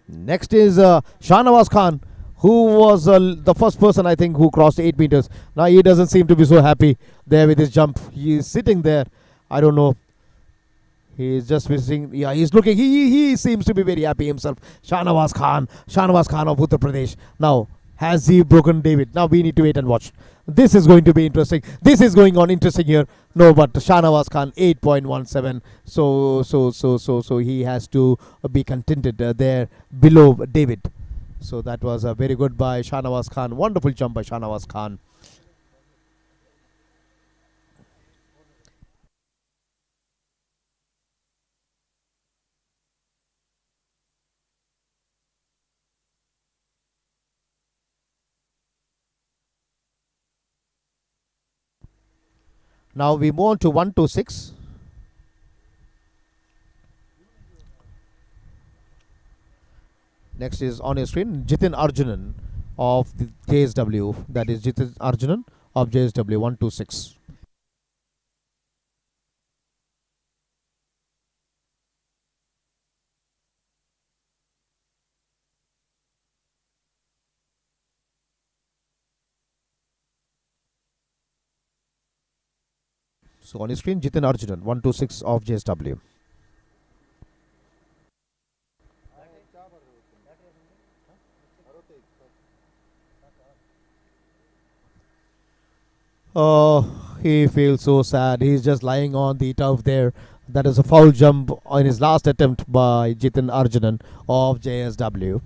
Next is Shahnawaz Khan, who was the first person I think who crossed 8 meters. Now he doesn't seem to be so happy there with his jump. He is sitting there. I don't know. He is just visiting. Yeah, he's looking. He seems to be very happy himself. Shahnawaz Khan of Uttar Pradesh. Now, has he broken David? Now we need to wait and watch. This is going to be interesting. This is going on interesting here. No, but Shahnawaz Khan 8.17. So he has to be contented there below David. So that was a very good by Shahnawaz Khan. Wonderful jump by Shahnawaz Khan. Now we move on to 126. Next is on your screen Jitin Arjunan of the JSW. That is Jitin Arjunan of JSW 126. So on your screen Jitin Arjunan 126 of JSW. He feels so sad. He's just lying on the turf there. That is a foul jump on his last attempt by Jitin Arjunan of JSW.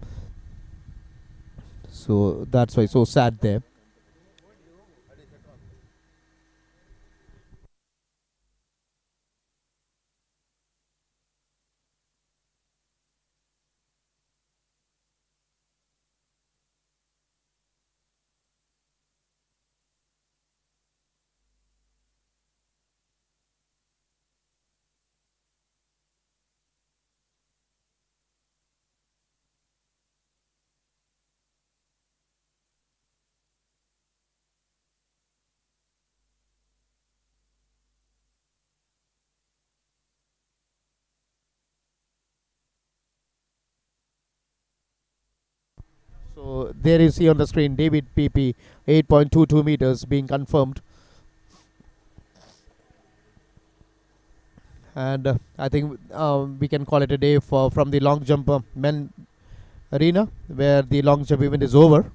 So that's why so sad there. So there you see on the screen David PP 8.22 meters being confirmed. And I think we can call it a day for from the long jump men arena where the long jump event is over.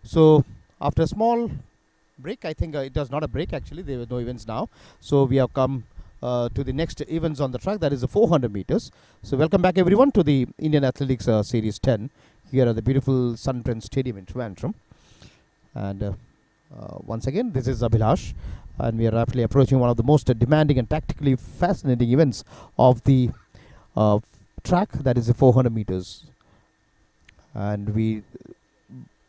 So after a small break, I think it was not a break actually, there were no events now. So we have come to the next events on the track, that is the 400 meters. So welcome back everyone to the Indian Athletics Series 10 here at the beautiful Suntrend Stadium in Trivandrum. And once again, this is Abhilash, and we are rapidly approaching one of the most demanding and tactically fascinating events of the track, that is the 400 meters. And we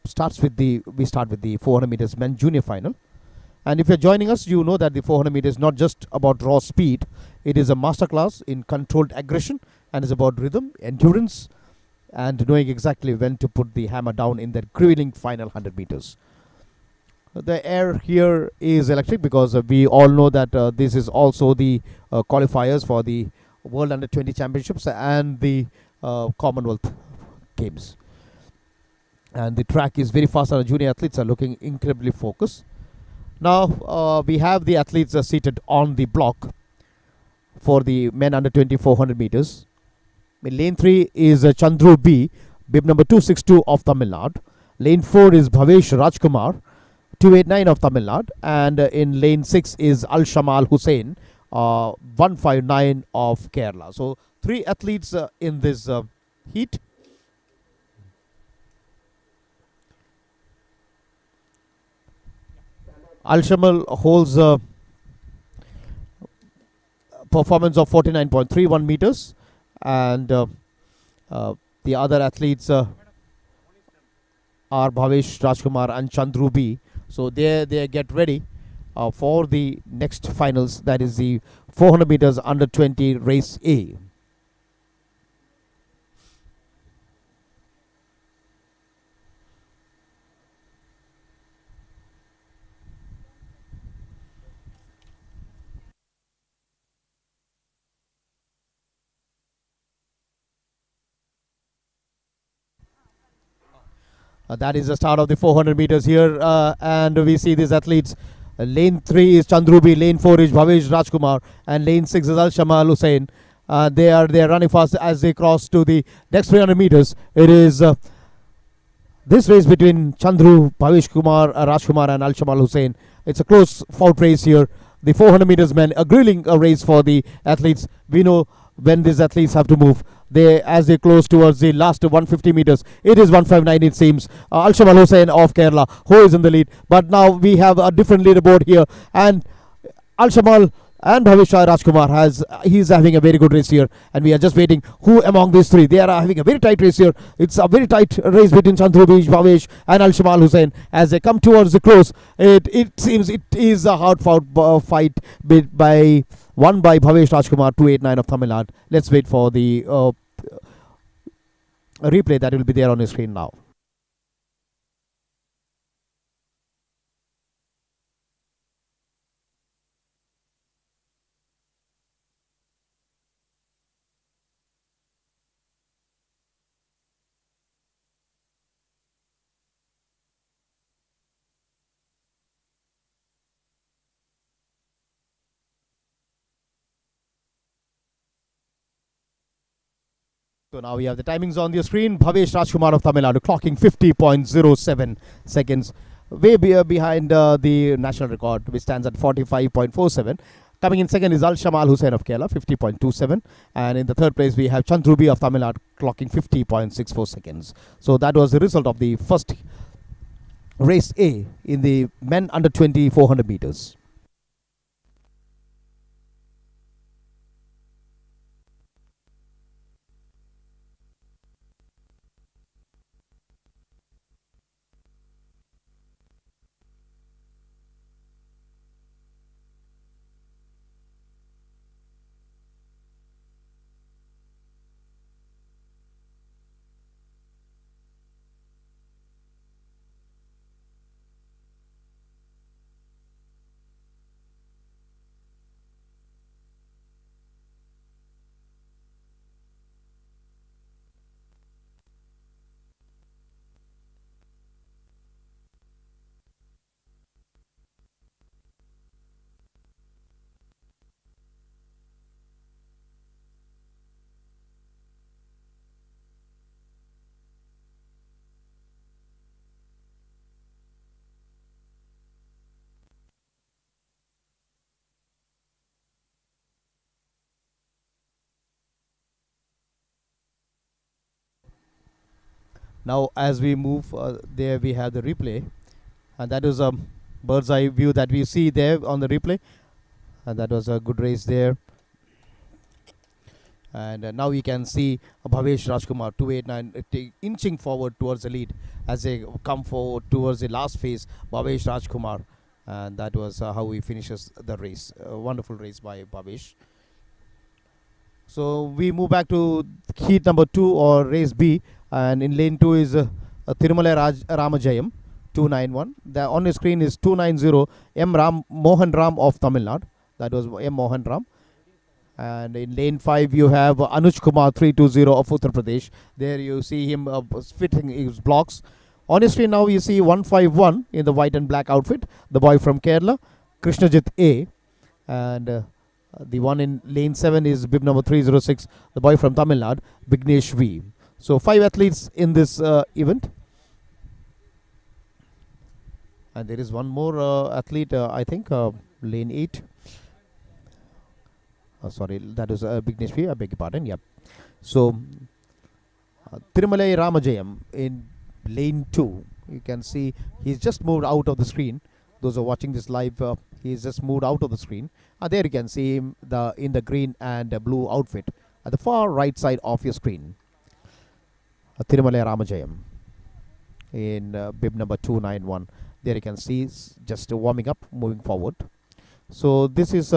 start with the 400 meters men junior final. And if you're joining us, you know that the 400 meters is not just about raw speed. It is a masterclass in controlled aggression and is about rhythm, endurance, and knowing exactly when to put the hammer down in that grueling final 100 meters. The air here is electric because we all know that this is also the qualifiers for the World Under 20 Championships and the Commonwealth Games. And the track is very fast, and the junior athletes are looking incredibly focused. Now we have the athletes seated on the block for the men under 20 400 meters. In lane 3 is Chandru B, bib number 262 of Tamil Nadu. Lane 4 is Bhavesh Rajkumar, 289 of Tamil Nadu. And in lane 6 is Al Shamal Hussain, 159 of Kerala. So 3 athletes in this heat. Al Shamal holds a performance of 49.31 meters, and the other athletes are Bhavesh Rajkumar and Chandru B. So they get ready for the next finals, that is the 400 meters under 20 race A. That is the start of the 400 meters here, and we see these athletes. Lane 3 is Chandrubi, lane 4 is Bhavesh Rajkumar, and lane 6 is Al Shamal Hussain. They are running fast as they cross to the next 300 meters. It is this race between Chandru, Bhavesh Kumar, Rajkumar, and Al Shamal Hussain. It's a close fought race here. The 400 meters men, a grueling race for the athletes. We know when these athletes have to move. As they close towards the last 150 meters, it is 159 it seems. Al Shamal Hussain of Kerala, who is in the lead. But now we have a different leaderboard here, and Al Shamal and Bhavesh Rajkumar he's having a very good race here, and we are just waiting who among these 3. They are having a very tight race here. It's a very tight race between Chandru B, Bhavesh, and Al Shamal Hussain. As they come towards the close, it seems it is a hard fought fight won by Bhavesh Rajkumar, 289 of Tamil Nadu. Let's wait for the replay that will be there on the screen now. So now we have the timings on the screen. Bhavesh Rajkumar of Tamil Nadu clocking 50.07 seconds, way behind the national record, which stands at 45.47. Coming in second is Al Shamal Hussain of Kerala, 50.27. And in the third place, we have Chandrubi of Tamil Nadu clocking 50.64 seconds. So that was the result of the first race A in the men under 20 400 meters. Now as we move there, we have the replay, and that is a bird's eye view that we see there on the replay, and that was a good race there. And now you can see Bhavesh Rajkumar 289 inching forward towards the lead as they come forward towards the last phase. Bhavesh Rajkumar, and that was how he finishes the race. A wonderful race by Bhavesh. So we move back to heat number 2, or race B, and in lane 2 is Tirumala Ramajayam 291. On the screen is 290 Mohan Ram of Tamil Nadu. That was M Mohan Ram. And in lane 5 you have Anuj Kumar 320 of Uttar Pradesh. There you see him fitting his blocks. On the screen now you see 151 in the white and black outfit, the boy from Kerala, Krishnajit A. And the one in lane 7 is bib number 306, the boy from Tamil Nadu, Vignesh V. So 5 athletes in this event. And there is one more athlete, I think, lane 8. Sorry, that is Vignesh V, I beg your pardon. Yep. So Tirumalai Ramajayam in lane 2. You can see he's just moved out of the screen. Those who are watching this live, he's just moved out of the screen. There you can see him in the green and blue outfit at the far right side of your screen. Tirumalai Ramajayam in bib number 291. There you can see just warming up, moving forward. So this is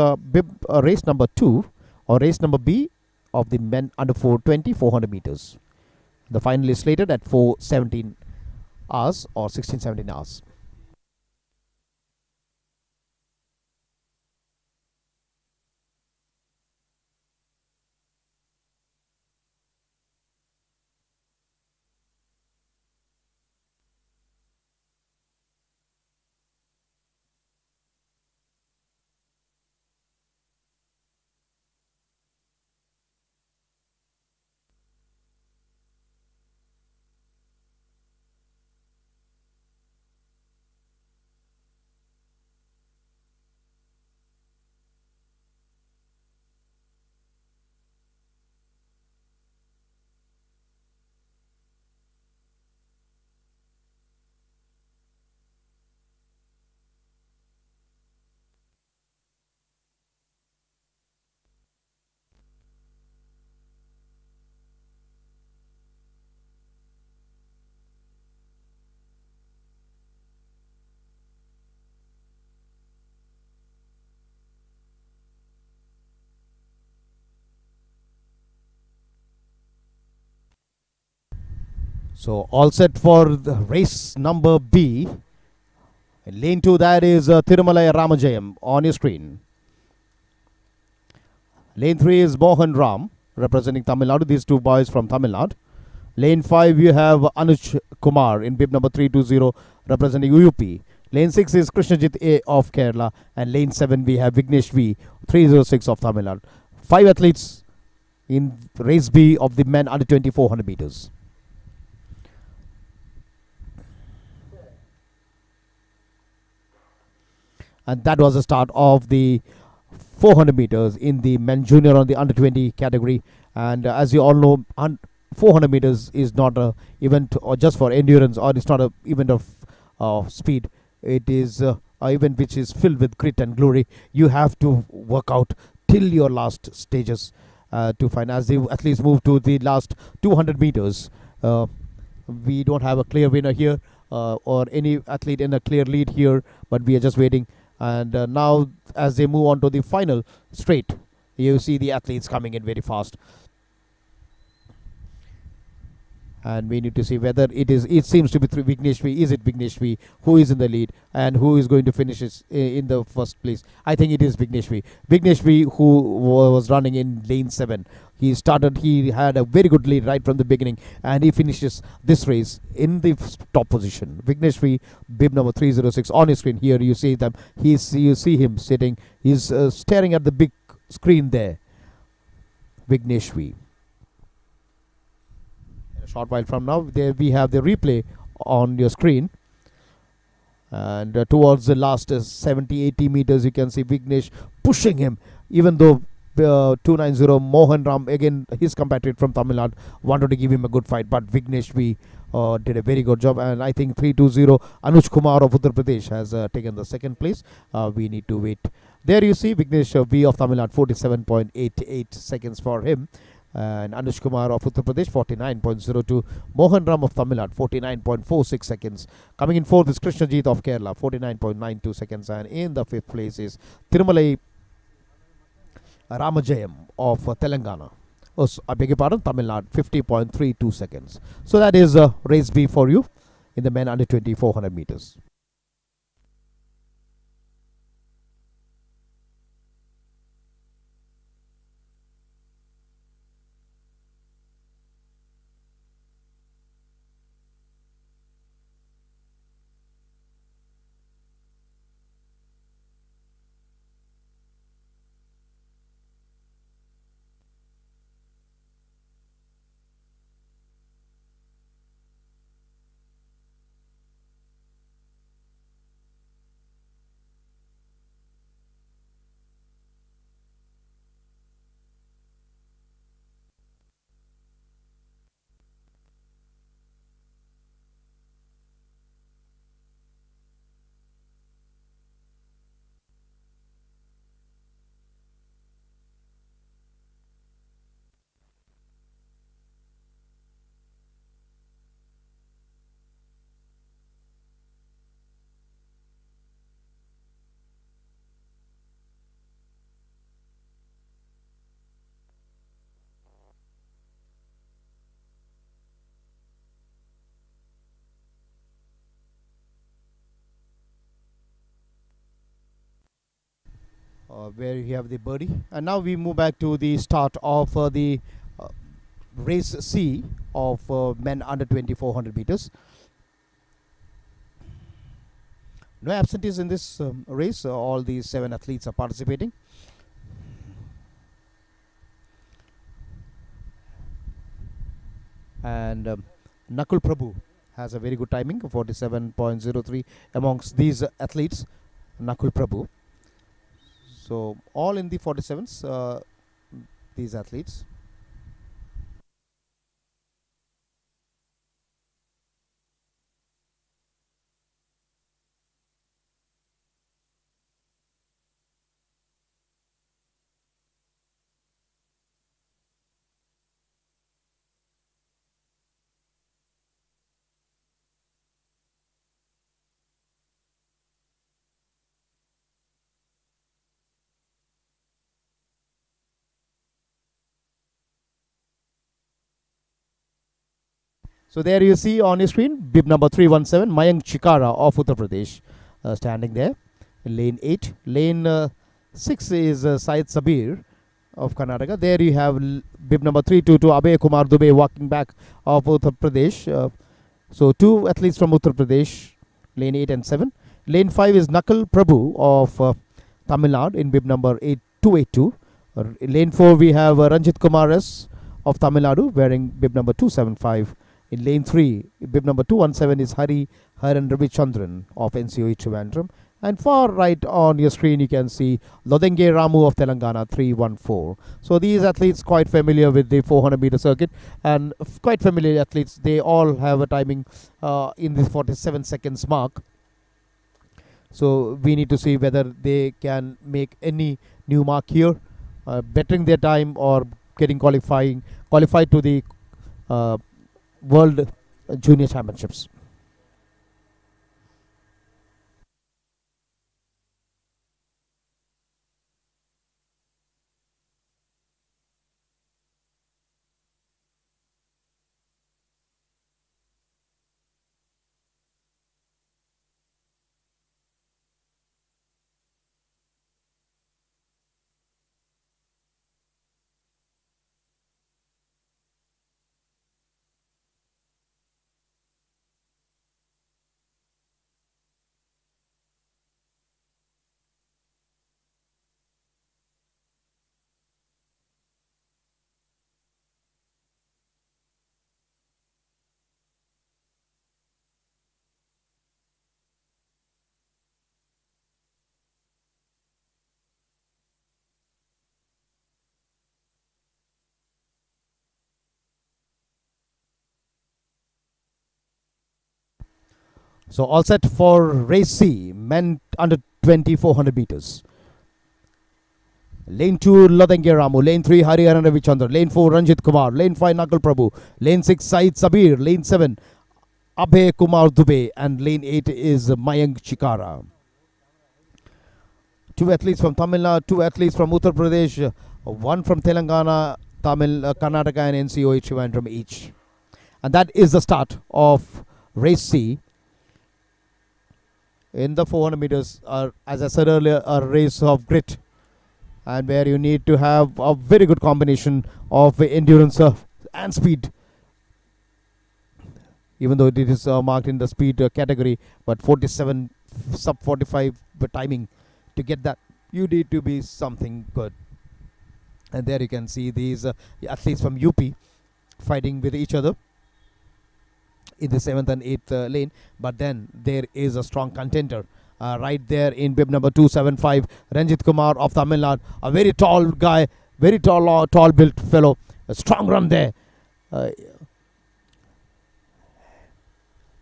race number 2, or race number B, of the men under 420 400 meters. The final is slated at 4:17 hours or 16:17 hours. So all set for the race number B. In lane 2, that is Tirumalai Ramajayam on your screen. Lane 3 is Mohan Ram representing Tamil Nadu. These two boys from Tamil Nadu. Lane 5 you have Anuj Kumar in bib number 320 representing UP. Lane 6 is Krishnajit A of Kerala, and lane 7 we have Vignesh V 306 of Tamil Nadu. 5 athletes in race B of the men under 400 meters. And that was the start of the 400 meters in the men junior on the under 20 category. And as you all know, 400 meters is not a event or just for endurance, or it's not a event of speed. It is a event which is filled with grit and glory. You have to work out till your last stages to find. As the athletes move to the last 200 meters, we don't have a clear winner here or any athlete in a clear lead here, but we are just waiting. And now as they move on to the final straight, you see the athletes coming in very fast. And we need to see whether it seems to be Vignesh V. Is it Vignesh V who is in the lead and who is going to finish in the first place? I think it is Vignesh V. Vignesh V, who was running in lane 7. He had a very good lead right from the beginning, and he finishes this race in the top position. Vignesh V, bib number 306 on his screen. Here you see them. You see him sitting. He's staring at the big screen there. Vignesh V. Short while from now, there we have the replay on your screen, and towards the last 70-80 meters you can see Vignesh pushing him, even though 290 Mohan Ram, again his compatriot from Tamil Nadu, wanted to give him a good fight, but Vignesh V did a very good job, and I think 320 Anuj Kumar of Uttar Pradesh has taken the second place. We need to wait. There you see Vignesh V of Tamil Nadu, 47.88 seconds for him. And Anush Kumar of Uttar Pradesh, 49.02. Mohan Ram of Tamil Nadu, 49.46 seconds. Coming in fourth is Krishnajit of Kerala, 49.92 seconds. And in the fifth place is Tirumalai Ramajayam of Telangana. Oh, I beg your pardon, Tamil Nadu, 50.32 seconds. So that is race B for you in the men under 2400 meters. Where you have the birdie. And now we move back to the start of the uh, race C of men under 2400 meters. No absentees in this race. All these 7 athletes are participating. And Nakul Prabhu has a very good timing, 47.03 amongst these athletes. Nakul Prabhu. So all in the 47s, these athletes. So there you see on your screen, bib number 317, Mayank Chikara of Uttar Pradesh, standing there in lane 8. Lane 6 is Syed Sabir of Karnataka. There you have bib number 322, Abhay Kumar Dubey walking back of Uttar Pradesh. So 2 athletes from Uttar Pradesh, lane 8 and 7. Lane 5 is Nakul Prabhu of Tamil Nadu in bib number 8282. Lane 4 we have Ranjit Kumar S of Tamil Nadu wearing bib number 275. In lane 3, bib number 217 is Hari Haran Ravichandran of NCOE Trivandrum. And far right on your screen, you can see Lodenge Ramu of Telangana, 314. So these athletes quite familiar with the 400-meter circuit and quite familiar athletes. They all have a timing in the 47 seconds mark. So we need to see whether they can make any new mark here, bettering their time or getting qualified to the World Junior Championships. So all set for race C, men under 20 400 meters. Lane 2, Lodenge Ramu. Lane 3, Hariharan Ravichandra. Lane 4, Ranjit Kumar. Lane 5, Nakul Prabhu. Lane 6, Said Sabir. Lane 7, Abhay Kumar Dubey. And lane 8 is Mayank Chikara. 2 athletes from Tamil Nadu, 2 athletes from Uttar Pradesh, 1 from Telangana, Tamil, Karnataka and NCOA Trivandrum each. And that is the start of race C. In the 400 meters, as I said earlier, a race of grit, and where you need to have a very good combination of endurance and speed. Even though it is marked in the speed category, but 47 sub 45 timing, to get that you need to be something good. And there you can see these athletes from UP fighting with each other in the 7th and 8th lane. But then there is a strong contender right there in bib number 275, Ranjit Kumar of Tamil Nadu, a very tall guy, very tall built fellow, a strong run there.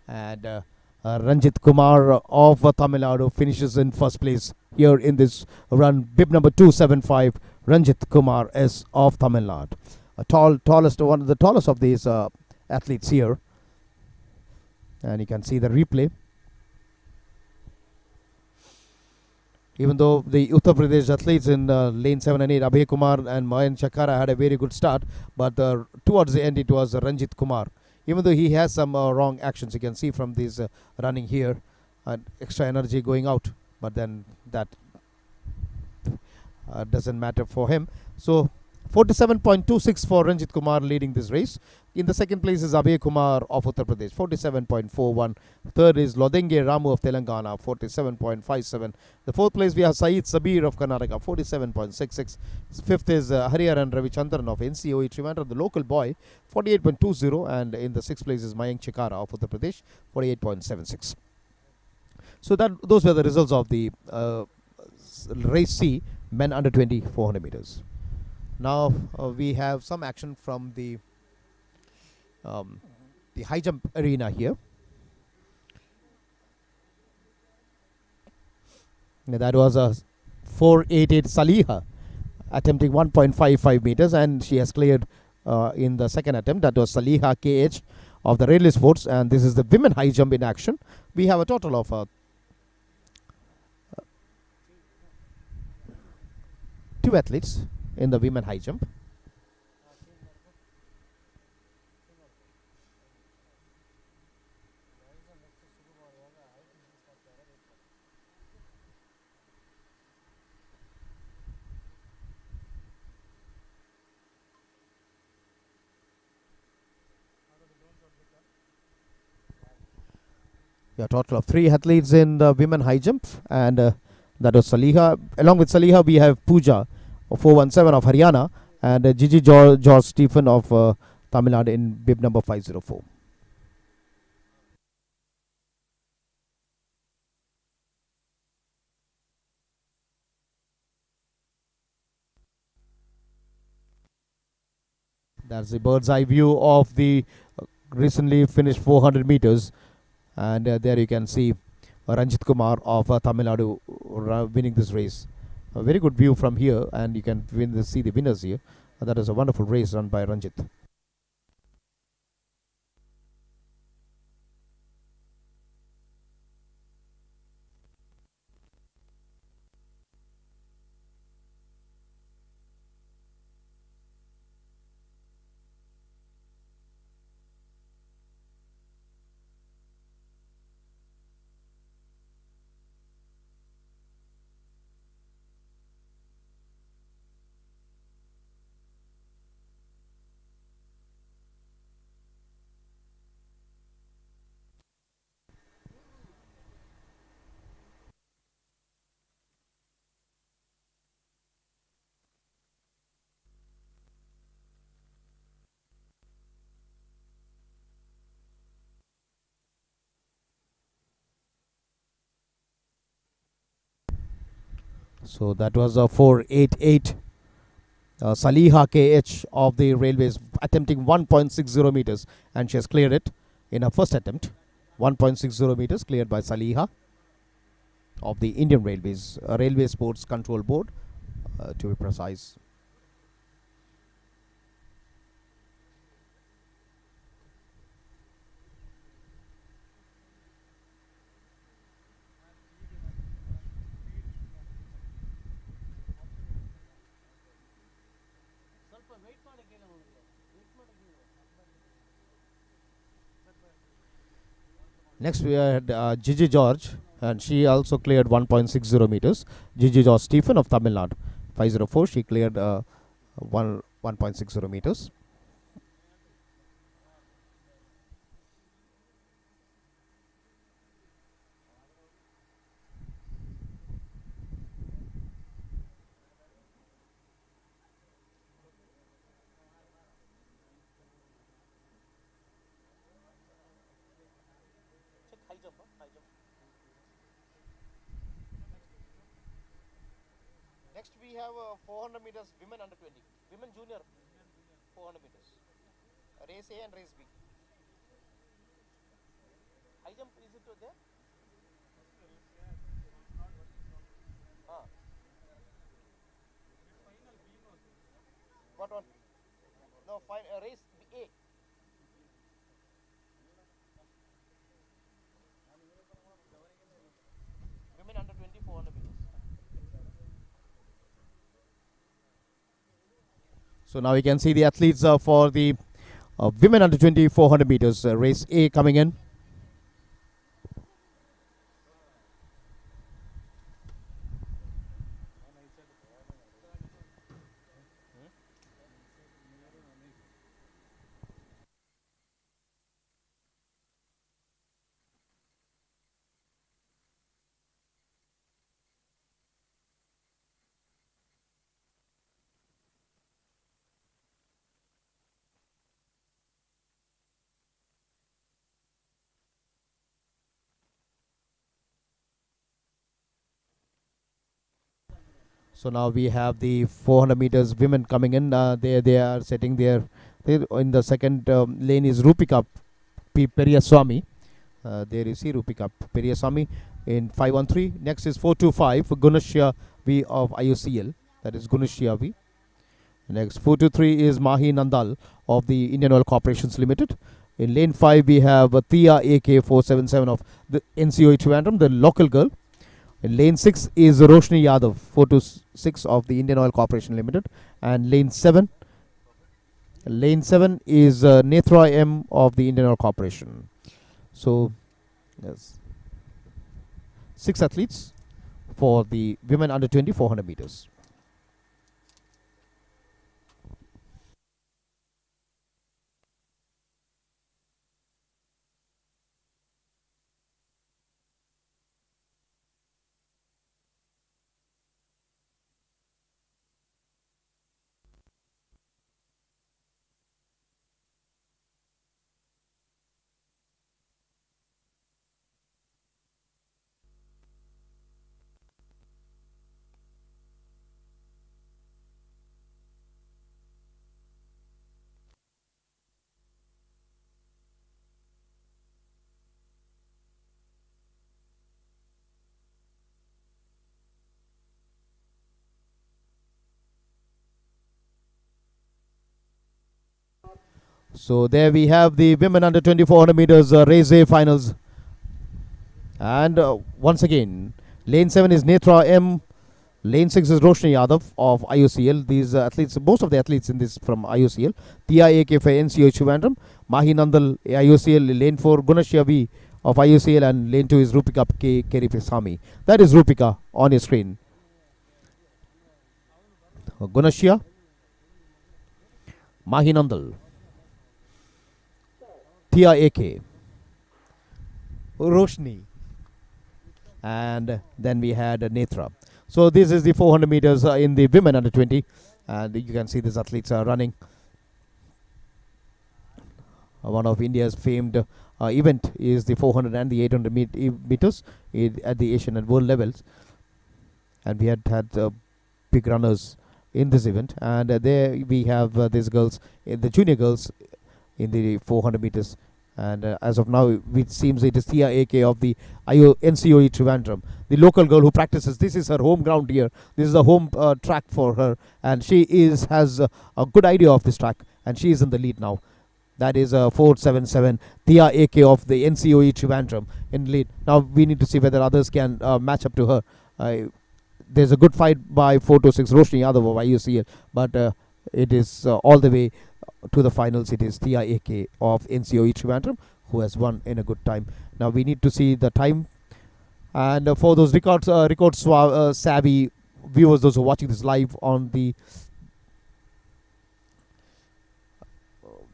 And Ranjit Kumar of Tamil Nadu finishes in first place here in this run. Bib number 275, Ranjit Kumar is of Tamil Nadu. One of the tallest of these athletes here. And you can see the replay. Even though the Uttar Pradesh athletes in lane 7 and 8, Abhay Kumar and Mayank Chakara, had a very good start, but towards the end it was Ranjit Kumar. Even though he has some wrong actions, you can see from this running here, and extra energy going out, but then that doesn't matter for him. So 47.26 for Ranjit Kumar leading this race. In the second place is Abhay Kumar of Uttar Pradesh, 47.41. Third is Lodenge Ramu of Telangana, 47.57. The fourth place we have Said Sabir of Karnataka, 47.66. Fifth is Hariharan Ravichandran of NCOA Trivandrum, the local boy, 48.20. And in the sixth place is Mayank Chikara of Uttar Pradesh, 48.76. So those were the results of the race C, men under 20 400 meters. Now we have some action from the high jump arena here. Now that was a 488 Saliha attempting 1.55 meters, and she has cleared in the second attempt. That was Saliha KH of the Railway Sports, and this is the women high jump in action. We have a total of 2 athletes in the women high jump. A total of 3 athletes in the women high jump, and that was Saliha. Along with Saliha, we have Pooja of 417 of Haryana, and Gigi George Stephen of Tamil Nadu in bib number 504. That's the bird's eye view of the recently finished 400 meters. And there you can see Ranjit Kumar of Tamil Nadu winning this race. A very good view from here, and you can see the winners here. That is a wonderful race run by Ranjit. So that was a 488 Saliha KH of the Railways attempting 1.60 meters, and she has cleared it in her first attempt. 1.60 meters cleared by Saliha of the Indian Railways, Railway Sports Control Board, to be precise. Next we had Gigi George, and she also cleared 1.60 meters. Gigi George Stephen of Tamil Nadu, 504. She cleared 1.60 meters. Next we have 400 meters women under 20, women junior 400 meters. Race A and race B. High jump, is it there? Ah. What one? No, fine. Race A. Women under 20, 400 meters. So now we can see the athletes for the women under 20 400 meters race A coming in. So now we have the 400 meters women coming in. They are setting their. In the second lane is Rupika Periyaswamy. There you see Rupika Periyaswamy in 513. Next is 425 Gunashya V of IOCL. That is Gunashya V. Next 423 is Mahi Nandal of the Indian Oil Corporations Limited. In lane 5 we have Tia AK 477 of the NCOE Trivandrum, the local girl. In lane 6 is Roshni Yadav 426 of the Indian Oil Corporation Limited. And lane 7 is Netra M of the Indian Oil Corporation. So yes, 6 athletes for the women under 20 400 meters. So there we have the women under 2400 meters race A finals. And once again, lane 7 is Netra M. Lane 6 is Roshni Yadav of IOCL. These athletes, most of the athletes in this from IOCL. TIAK for NCO Trivandrum. Mahi Nandal IOCL. Lane 4 Gunashya V of IOCL. And lane 2 is Rupika K. Keripesami. That is Rupika on your screen. Gunashya. Mahi Nandal. TIAK. Roshni. And then we had Netra. So this is the 400 meters in the women under 20. And you can see these athletes are running. One of India's famed event is the 400 and the 800 meters at the Asian and world levels. And we had big runners in this event. And there we have these girls, the junior girls in the 400 meters. And as of now, it seems it is Thea AK of the NCOE Trivandrum, the local girl who practices. This is her home ground here. This is the home track for her, and she has a good idea of this track, and she is in the lead now. That is 477 Thea AK of the NCOE Trivandrum in lead. Now we need to see whether others can match up to her. There's a good fight by 426 Roshni Yadav of IUCL, but it is all the way to the finals. It is Thea AK of NCOE Trivandrum who has won in a good time. Now we need to see the time, and for those savvy viewers, those who are watching this live on the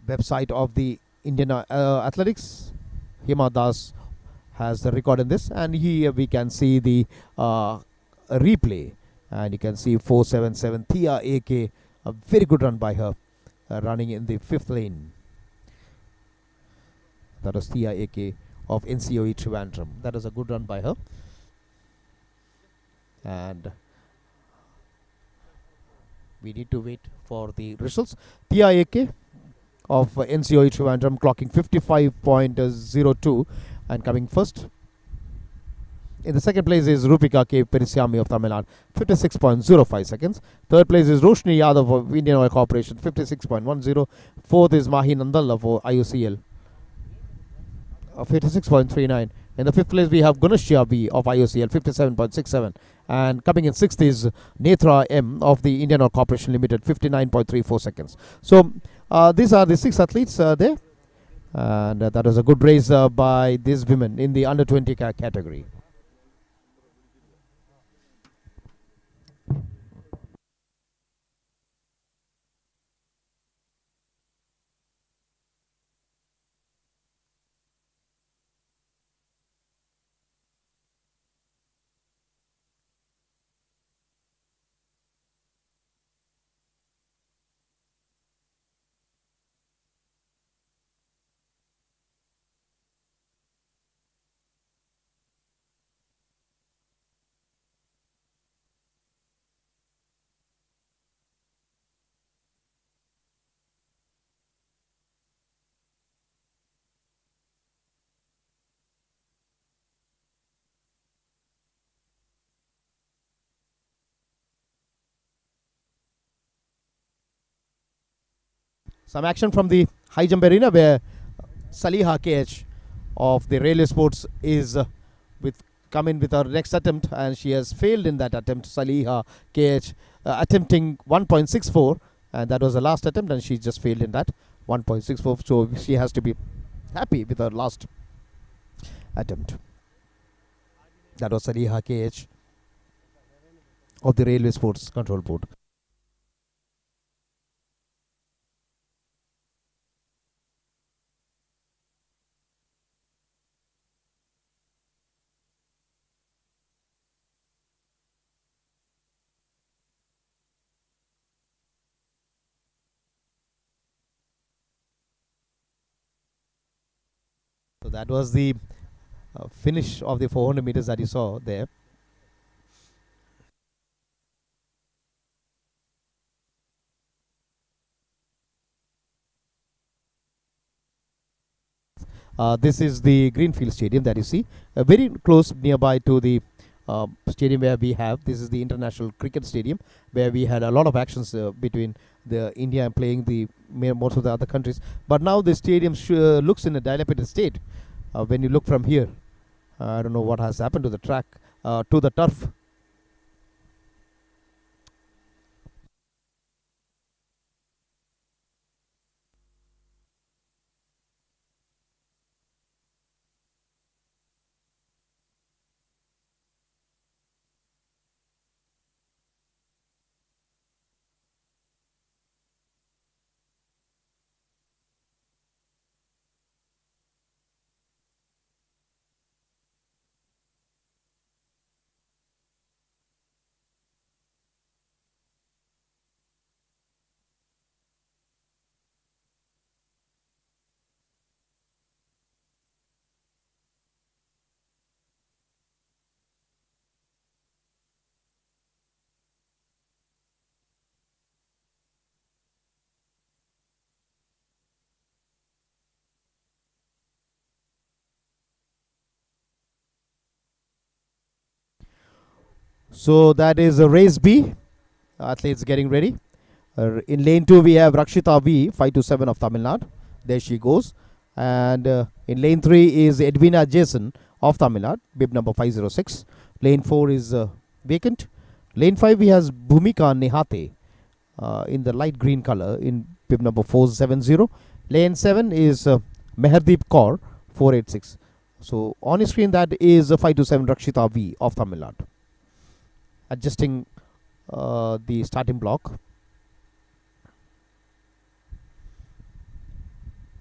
website of the Indian Athletics, Hima Das has the record in this, and here we can see the replay, and you can see 477 Thea AK, a very good run by her, running in the 5th lane. That was Thea AK of NCOE Trivandrum. That is a good run by her. And we need to wait for the results. Thea AK of NCOE Trivandrum clocking 55.02 and coming first. In the second place is Rupika K. Perisyami of Tamil Nadu, 56.05 seconds. Third place is Roshni Yadav of Indian Oil Corporation, 56.10. Fourth is Mahi Nandal of IUCL, 56.39. In the fifth place, we have Gunashya B of IOCL, 57.67. And coming in sixth is Netra M of the Indian Oil Corporation Limited, 59.34 seconds. So these are the 6 athletes there. And that was a good race by these women in the under 20 category. Some action from the high jump arena where Saliha KH of the Railway Sports is come in with her next attempt, and she has failed in that attempt. Saliha KH attempting 1.64, and that was the last attempt, and she just failed in that 1.64. So she has to be happy with her last attempt. That was Saliha KH of the Railway Sports Control Board. So that was the finish of the 400 meters that you saw there. This is the Greenfield Stadium that you see, very close nearby to the stadium where we have. This is the International Cricket Stadium, where we had a lot of actions between the India and playing the most of the other countries. But now the stadium looks in a dilapidated state. When you look from here, I don't know what has happened to the track, to the turf. So that is a race B. Athletes getting ready. In lane 2, we have Rakshita V, 527 of Tamil Nadu. There she goes. And in lane 3 is Edwina Jason of Tamil Nadu, bib number 506. Lane 4 is vacant. Lane 5, we has Bhumika Nehate in the light green color in bib number 470. Lane 7 is Meherdeep Kaur, 486. So on your screen, that is 527 Rakshita V of Tamil Nadu. Adjusting the starting block.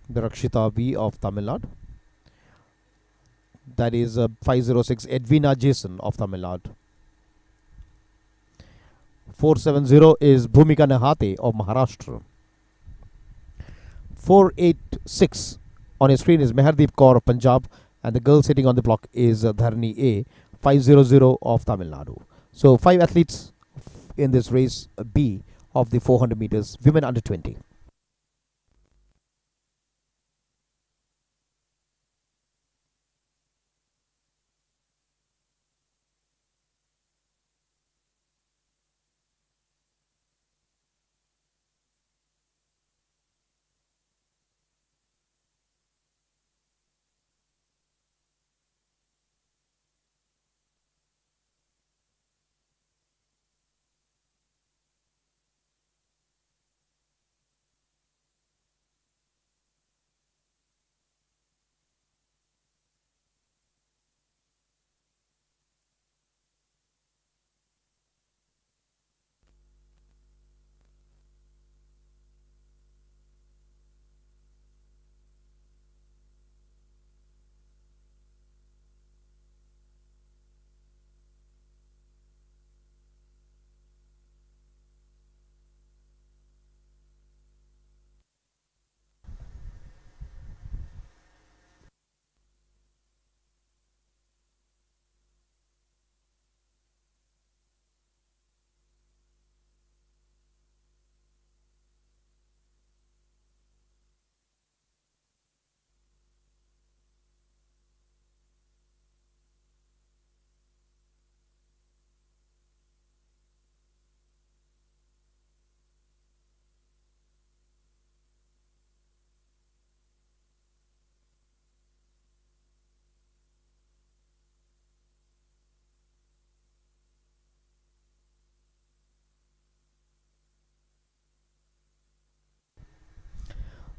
The Rakshita V of Tamil Nadu. That is 506 Edwina Jason of Tamil Nadu. 470 is Bhumika Nahate of Maharashtra. 486 on your screen is Meherdeep Kaur of Punjab, and the girl sitting on the block is Dharani A, 500 of Tamil Nadu. So 5 athletes in this race B of the 400 meters women under 20.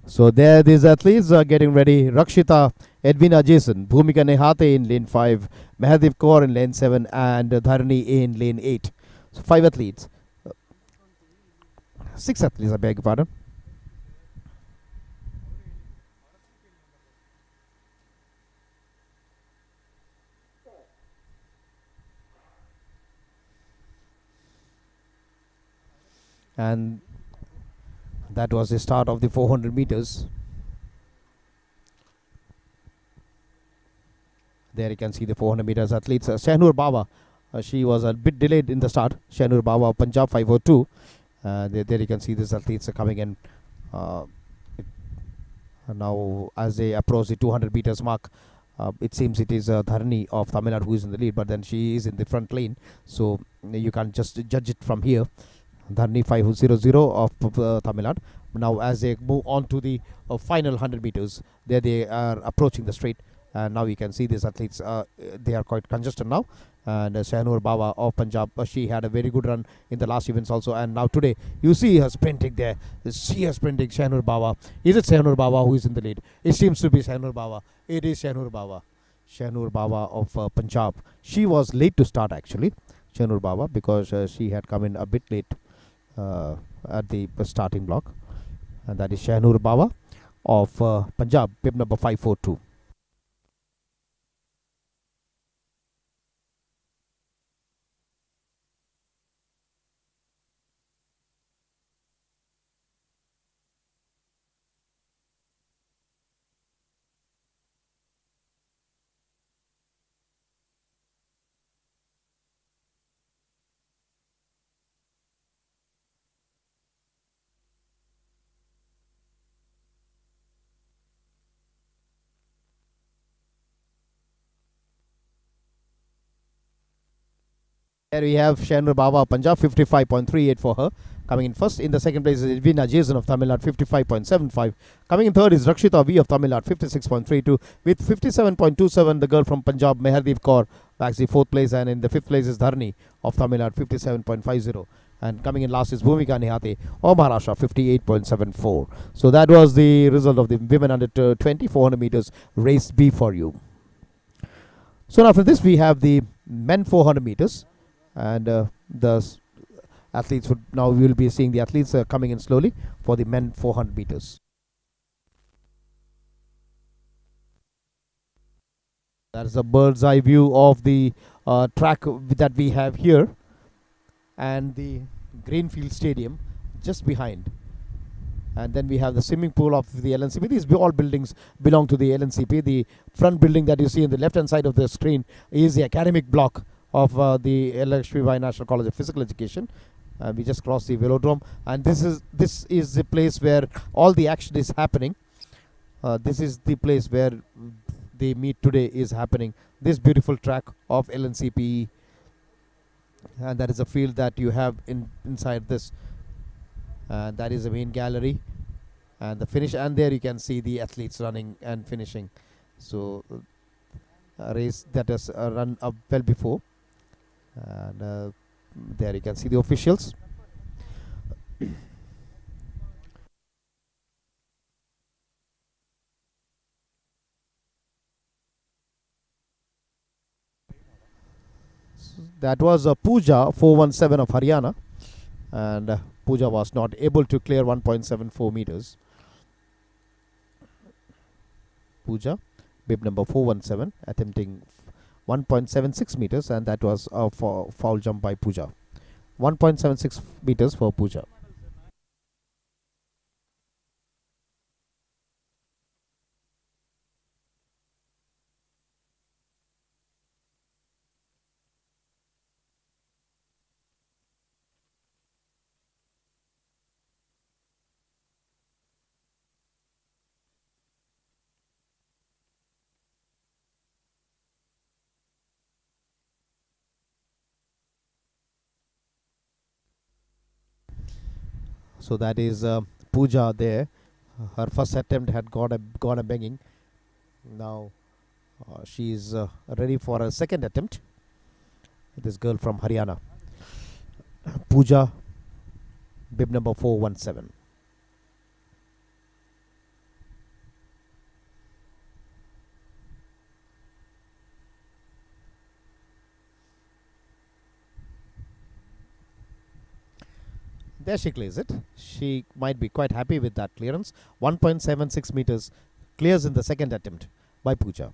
So there these athletes are getting ready. Rakshita, Edwina Jason, Bhumika Nehate in lane 5, Meherdeep Kaur in lane 7, and Dharani in lane 8. So 5 athletes. 6 athletes, I beg your pardon. And that was the start of the 400 meters. There you can see the 400 meters athletes. Shahnur Bawa, she was a bit delayed in the start. Shahnur Bawa of Punjab 502. There you can see these athletes are coming in. Uh, Now, as they approach the 200 meters mark, it seems it is Dharani of Tamil Nadu who is in the lead, but then she is in the front lane, so you can't just judge it from here. Dharani 500 of Tamil Nadu. Now, as they move on to the final 100 meters, there they are approaching the straight. And now you can see these athletes, they are quite congested now. And Shahnur Bawa of Punjab, she had a very good run in the last events also. And now today, you see her sprinting there. See her sprinting, Shahnur Bawa. Is it Shahnur Bawa who is in the lead? It seems to be Shahnur Bawa. It is Shahnur Bawa. Shahnur Bawa of Punjab. She was late to start actually, Shahnur Bawa, because she had come in a bit late at the starting block. And that is Shahnur Bawa of Punjab, bib number 542. There we have Shainur Baba of Punjab, 55.38 for her. Coming in first. In the second place is Edwina Jason of Tamil Nadu, 55.75. Coming in third is Rakshita V of Tamil Nadu, 56.32. With 57.27, the girl from Punjab, Meherdeep Kaur, backs the fourth place. And in the fifth place is Dharni of Tamil Nadu, 57.50. And coming in last is Bhumika Nihate of Maharashtra, 58.74. So that was the result of the women under 20 400 meters race B for you. So after this we have the men 400 meters, and the athletes would now we will be seeing the athletes coming in slowly for the men 400 meters. That is a bird's eye view of the track that we have here, and the Greenfield Stadium just behind. And then we have the swimming pool of the LNCP. These all buildings belong to the LNCP. The front building that you see on the left hand side of the screen is the academic block of the Lakshmi Bai National College of Physical Education. We just crossed the velodrome, and this is the place where all the action is happening. This is the place where the meet today is happening. This beautiful track of LNCPE, and that is a field that you have inside this. That is the main gallery, and the finish. And there you can see the athletes running and finishing. So a race that has run up well before, and there you can see the officials. That was a Pooja 417 of Haryana, and Pooja was not able to clear 1.74 meters. Pooja, bib number 417, attempting 1.76 meters, and that was a foul jump by Pooja. 1.76 meters for Pooja. So that is Pooja there. Her first attempt had gone a banging. Now she is ready for a second attempt. This girl from Haryana, Pooja, bib number 417. There she clears it. She might be quite happy with that clearance. 1.76 meters clears in the second attempt by Pooja.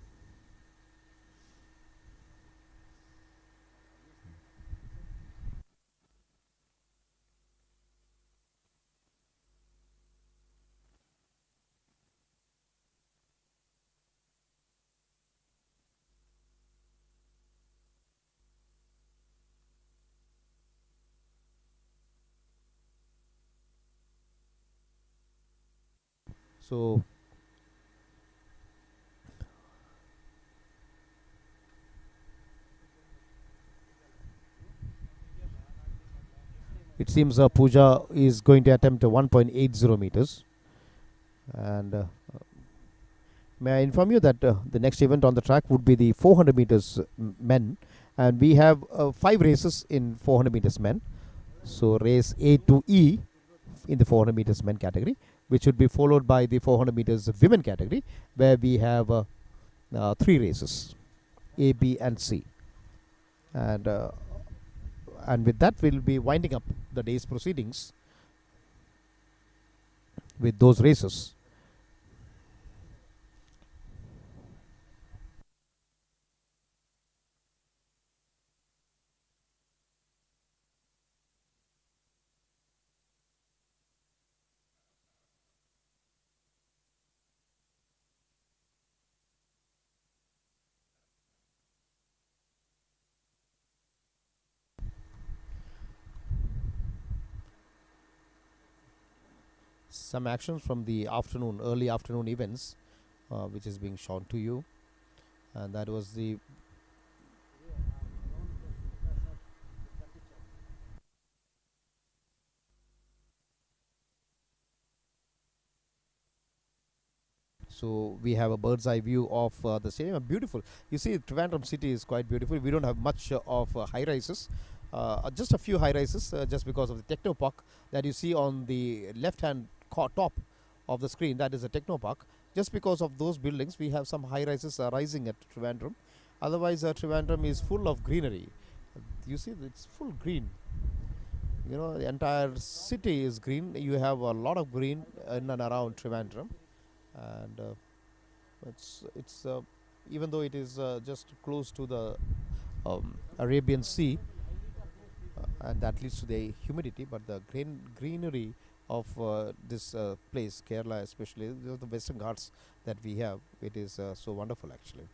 So it seems Pooja is going to attempt 1.80 meters. And may I inform you that the next event on the track would be the 400 meters men, and we have 5 races in 400 meters men. So race A to E in the 400 meters men category, which would be followed by the 400 meters women category, where we have 3 races, A, B, and C. And with that, we'll be winding up the day's proceedings with those races. Some actions from the early afternoon events, which is being shown to you, and that was the So we have a bird's eye view of the stadium. Beautiful. You see, Trivandrum city is quite beautiful. We don't have much of high rises, just a few high rises, just because of the techno park that you see on the left hand top of the screen. That is a techno park. Just because of those buildings, we have some high rises rising at Trivandrum. Otherwise, Trivandrum is full of greenery. You see, it's full green. The entire city is green. You have a lot of green in and around Trivandrum, and it's even though it is just close to the Arabian Sea, and that leads to the humidity, but the greenery of this place, Kerala especially, the Western Ghats that we have, it is so wonderful actually.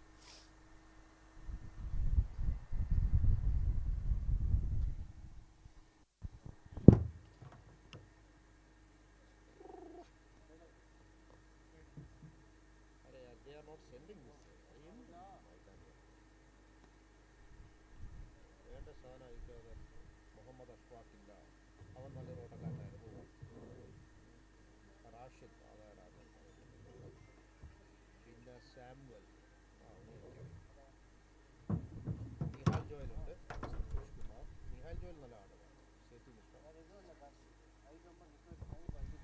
They are not sending this.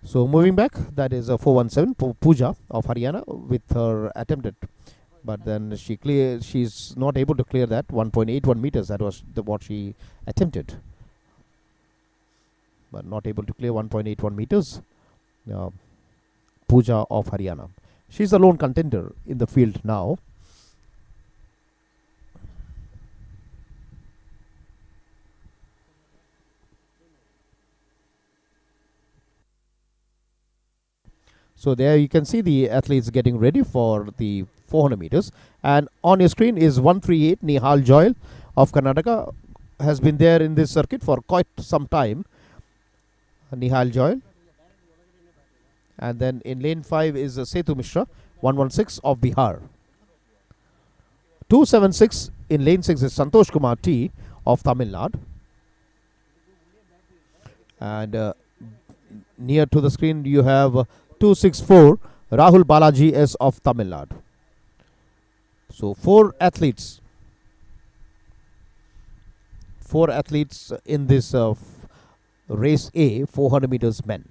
So moving back, that is a 417 Pooja of Haryana with her attempted, but then she's not able to clear that 1.81 meters. That was what she attempted, but not able to clear 1.81 meters. Uh, Pooja of Haryana. She's the lone contender in the field now. So there you can see the athletes getting ready for the 400 meters. And on your screen is 138 Nihal Joyal of Karnataka. Has been there in this circuit for quite some time. Nihal Joyal. And then in lane 5 is Setu Mishra, 116 of Bihar. 276 in lane 6 is Santosh Kumar T of Tamil Nadu. And near to the screen you have 264 Rahul Balaji S of Tamil Nadu. So four athletes in this race A, 400 meters men.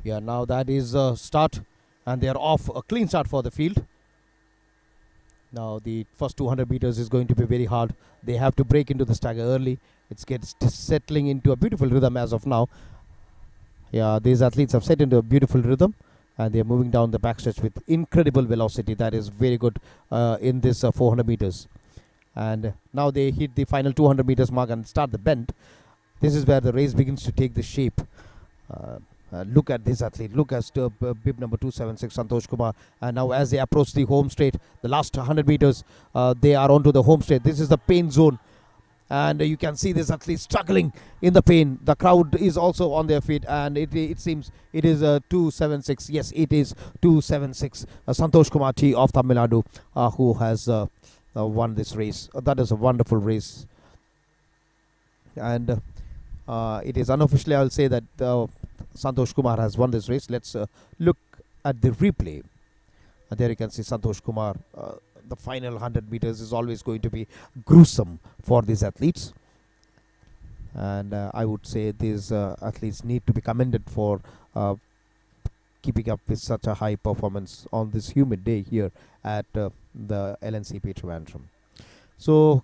Yeah, now that is a start, and they are off, a clean start for the field. Now the first 200 meters is going to be very hard. They have to break into the stagger early. It gets settling into a beautiful rhythm as of now. Yeah, these athletes have set into a beautiful rhythm, and they are moving down the backstretch with incredible velocity. That is very good in this 400 meters. And now they hit the final 200 meters mark and start the bend. This is where the race begins to take the shape. Look at this athlete. Look at bib number 276, Santosh Kumar. And now as they approach the home straight, the last 100 meters, they are onto the home straight. This is the pain zone. And you can see this athlete struggling in the pain. The crowd is also on their feet, and it seems it is 276. Yes, it is 276. Santosh Kumar T of Tamil Nadu, who has won this race. That is a wonderful race. And it is unofficially, I will say that Santosh Kumar has won this race. Let's look at the replay. There you can see Santosh Kumar. The final 100 meters is always going to be gruesome for these athletes. And I would say these athletes need to be commended for keeping up with such a high performance on this humid day here at the LNCP Trivandrum. So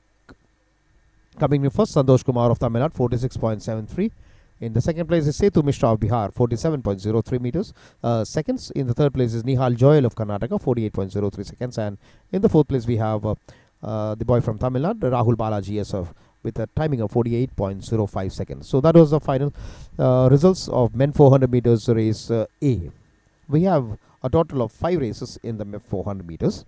Coming in first, Santosh Kumar of Tamil Nadu, 46.73. In the second place is Setu Mishra of Bihar, 47.03 meters. Seconds. In the third place is Nihal Joyal of Karnataka, 48.03 seconds. And in the fourth place, we have the boy from Tamil Nadu, Rahul Balaji SF, with a timing of 48.05 seconds. So that was the final results of men 400 meters race A. We have a total of 5 races in the 400 meters.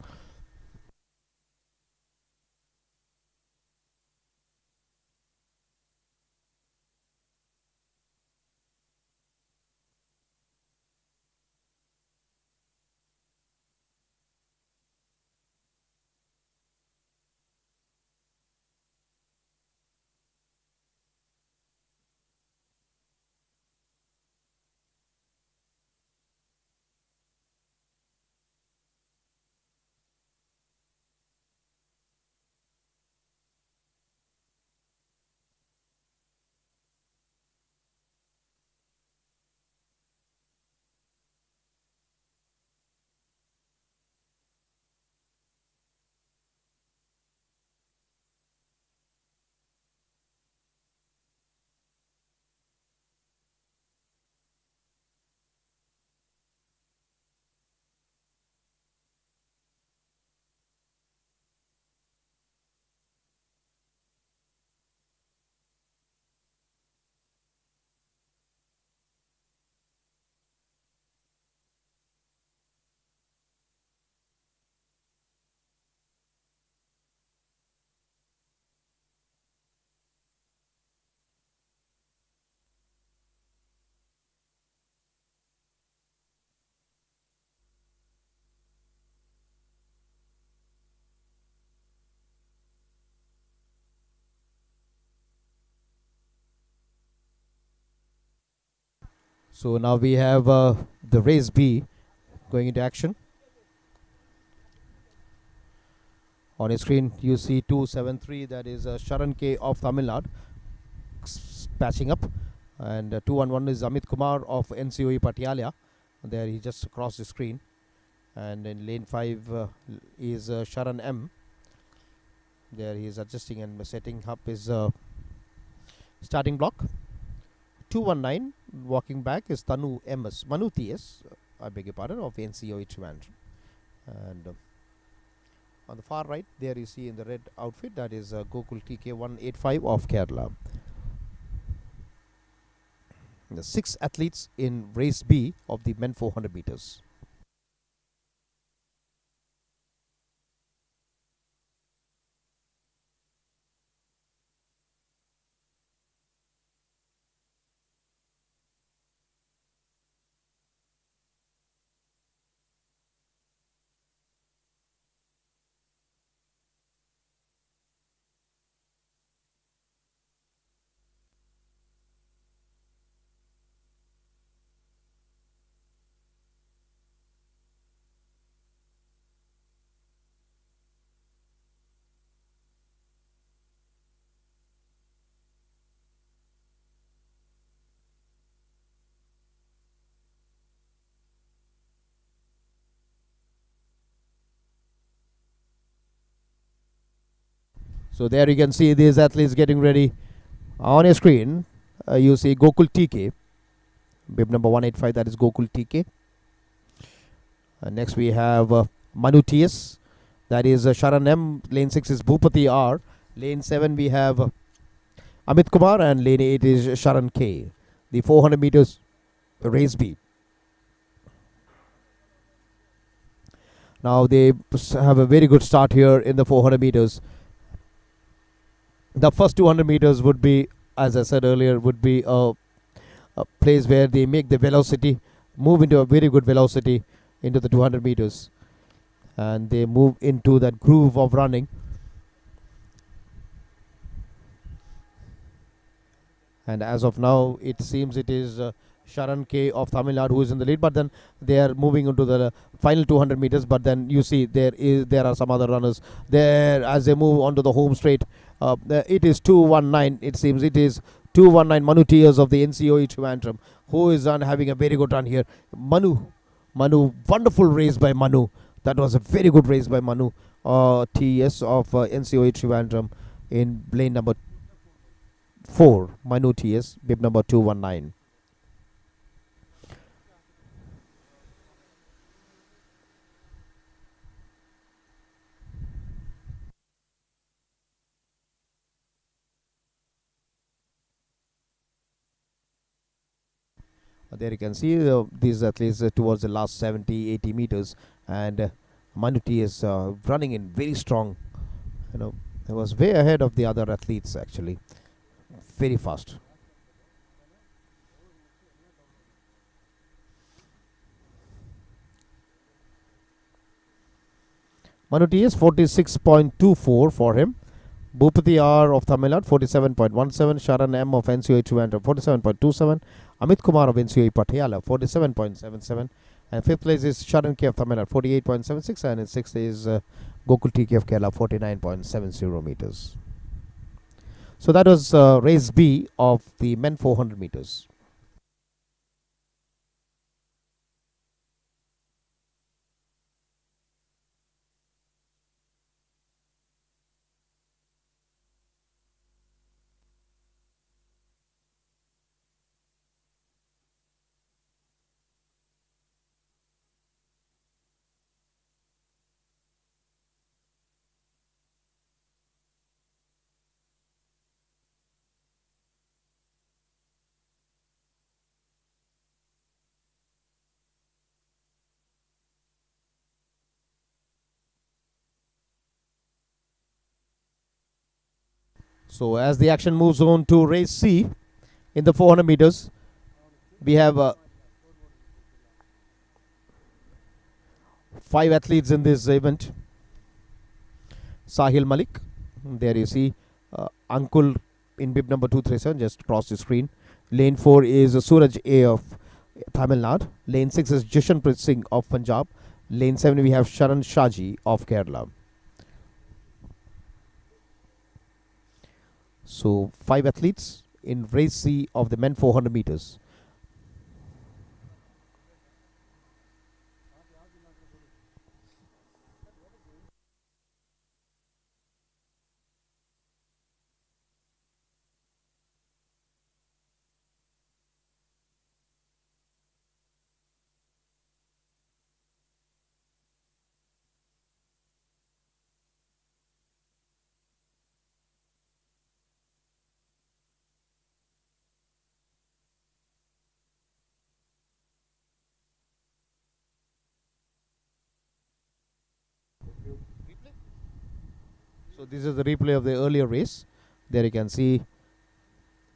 So now we have the race B going into action. On your screen, you see 273, that is Sharan K of Tamil Nadu, patching up. And 211 is Amit Kumar of NCOE Patiala. There he just crossed the screen. And in lane 5 is Sharan M. There he is adjusting and setting up his starting block. 219 walking back is Tanu MS, Manu TS, I beg your pardon, of NCOE Trivandrum. And on the far right, there you see in the red outfit, that is Gokul TK 185 of Kerala. The 6 athletes in race B of the men 400 meters. So there you can see these athletes getting ready. On your screen, you see Gokul TK, bib number 185, that is Gokul TK. Next we have Manu TS, that is Sharan M. Lane 6 is Bhupati R. Lane 7 we have Amit Kumar, and lane 8 is Sharan K. The 400 meters race B. Now they have a very good start here in the 400 meters. The first 200 meters would be, as I said earlier, would be a place where they make the velocity, move into a very good velocity into the 200 meters. And they move into that groove of running. And as of now, it seems it is Sharan K of Tamil Nadu who is in the lead, but then they are moving into the final 200 meters. But then you see there are some other runners there as they move onto the home straight. It is 219. It seems it is 219 Manu Tiers of the NCOE Trivandrum, who is having a very good run here. Manu, wonderful race by Manu. That was a very good race by Manu TS of NCOE Trivandrum in lane number 4, Minutius, bib number 219. There you can see these athletes towards the last 70-80 meters, and Minutius running in very strong. He was way ahead of the other athletes actually, very fast. Minutius 46.24 for him. Bhupati R of Tamil Nadu 47.17, Sharan M of NCOE Trivandrum 47.27, Amit Kumar of NCOE Patiala 47.77, and fifth place is Sharan K of Tamil Nadu 48.76, and in sixth is Gokul TK of Kerala 49.70 meters. So that was race B of the men 400 meters. So as the action moves on to race C in the 400 meters, we have 5 athletes in this event. Sahil Malik, there you see Ankul in bib number 237, just cross the screen. Lane 4 is Suraj A of Tamil Nadu. Lane 6 is Jashanpreet Singh of Punjab. Lane 7 we have Sharan Shaji of Kerala. So 5 athletes in race C of the men 400 meters. So this is the replay of the earlier race. There you can see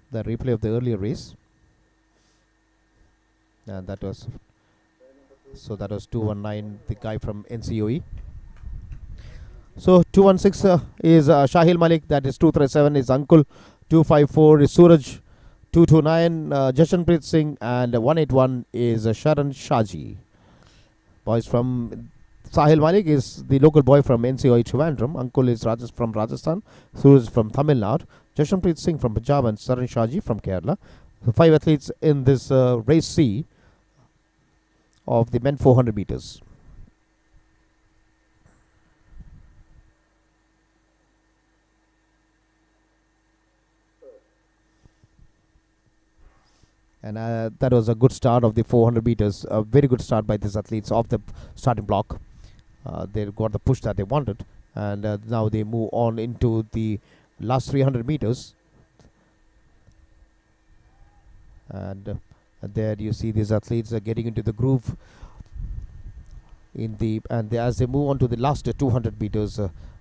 the replay of the earlier race, and that was 219, the guy from NCOE. So 216 is Shahil Malik, that is 237 is Ankul, 254 is Suraj, 229 Jashanpreet Singh, and 181 is Sharan Shaji. Boys from Sahil Malik is the local boy from NCOE Trivandrum. Ankul is from Rajasthan. Suraj from Tamil Nadu. Jashanpreet Singh from Punjab and Sharan Shaji from Kerala. So 5 athletes in this race C of the men 400 meters. And that was a good start of the 400 meters. A very good start by these athletes off the starting block. They got the push that they wanted, and now they move on into the last 300 meters. And there you see these athletes are getting into the groove as they move on to the last 200 meters.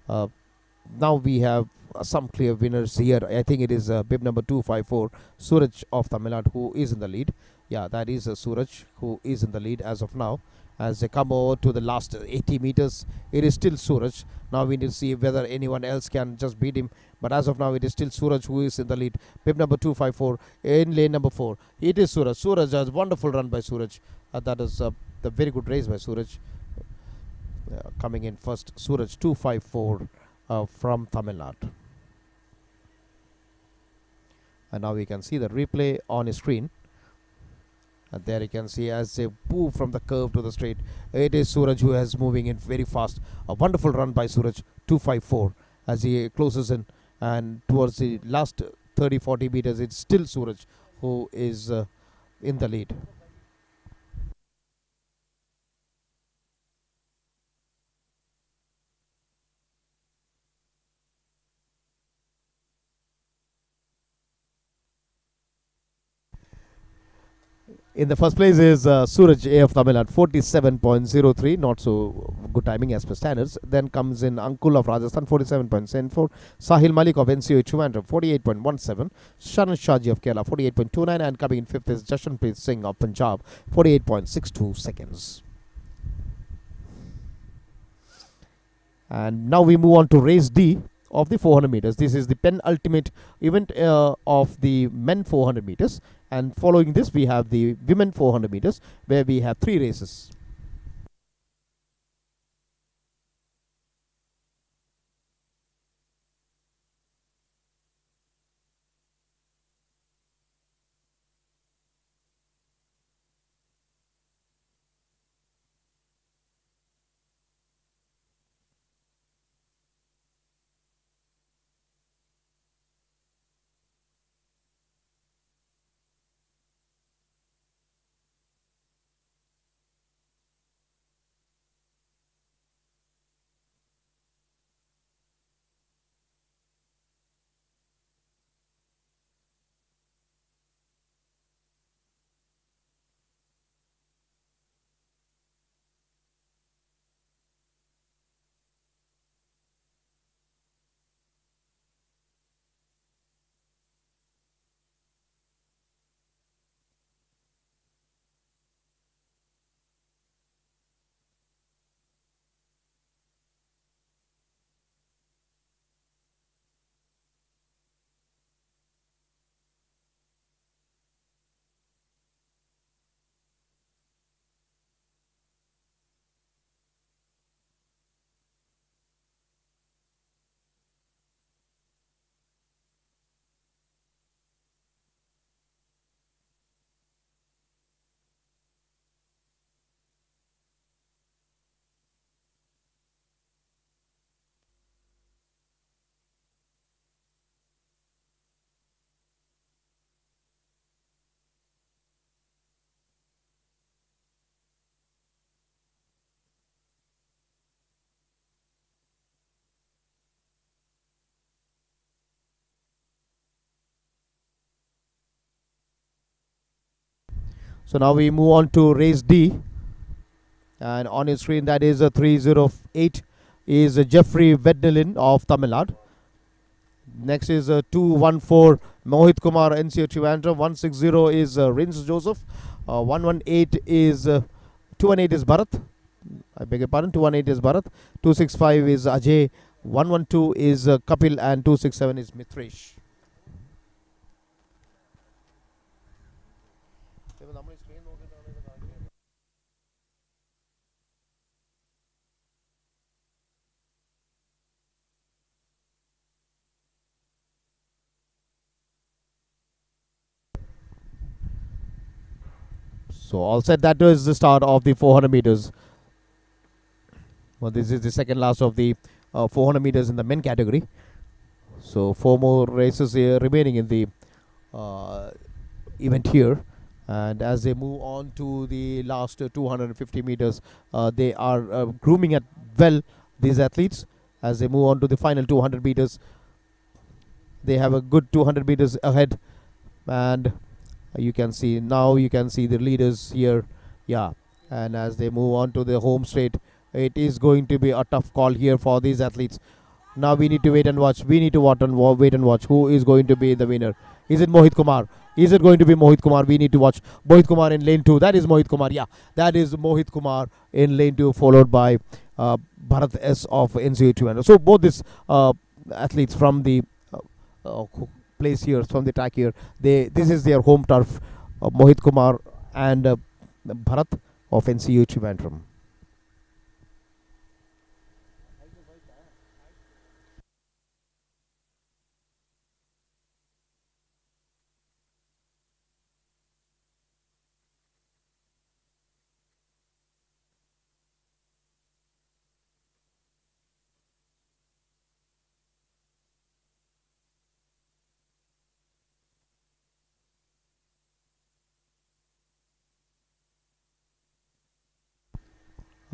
Now we have some clear winners here. I think it is bib number 254, Suraj of Tamil Nadu, who is in the lead. Yeah, that is Suraj who is in the lead as of now. As they come over to the last 80 meters, it is still Suraj. Now we need to see whether anyone else can just beat him. But as of now, it is still Suraj who is in the lead. Bib number 254 in lane number 4. It is Suraj. Suraj has wonderful run by Suraj. That is the very good race by Suraj. Coming in first, Suraj 254 from Tamil Nadu. And now we can see the replay on his screen. And there you can see as they move from the curve to the straight, it is Suraj who is moving in very fast. A wonderful run by Suraj, 254, as he closes in, and towards the last 30-40 meters, it's still Suraj who is in the lead. In the first place is Suraj A of Tamil Nadu, 47.03, not so good timing as per standards. Then comes in Ankul of Rajasthan, 47.74. Sahil Malik of NCO Trivandrum, 48.17. Sharan Shaji of Kerala, 48.29. And coming in fifth is Jashanpreet Singh of Punjab, 48.62 seconds. And now we move on to race D of the 400 meters. This is the penultimate event of the men 400 meters. And following this, we have the women 400 meters, where we have three races. So now we move on to race D. And on your screen, that is a 308 is Jeffrey Vednalin of Tamil Nadu. Next is 214 Mohit Kumar NCO Trivandrum. 160 is Rins Joseph. 118 is 218 is Bharat. I beg your pardon. 218 is Bharat. 265 is Ajay. 112 is Kapil, and 267 is Mithresh. So all set. That is the start of the 400 meters. Well, this is the second last of the 400 meters in the men category. So four more races remaining in the uh, event here. And as they move on to the last 250 meters, they are grooming at well these athletes. As they move on to the final 200 meters, they have a good 200 meters ahead, and you can see the leaders here. Yeah, and as they move on to the home straight, it is going to be a tough call here for these athletes. Now we need to wait and watch. We need to wait and watch who is going to be the winner. Is it Mohit Kumar? Is it going to be Mohit Kumar? We need to watch Mohit Kumar in lane 2. That is Mohit Kumar. Yeah, that is Mohit Kumar in lane 2, followed by Bharat S of NCA 200. So both these athletes from the place here, from the track here, this is their home turf. Mohit Kumar and Bharat of NCU Trivandrum.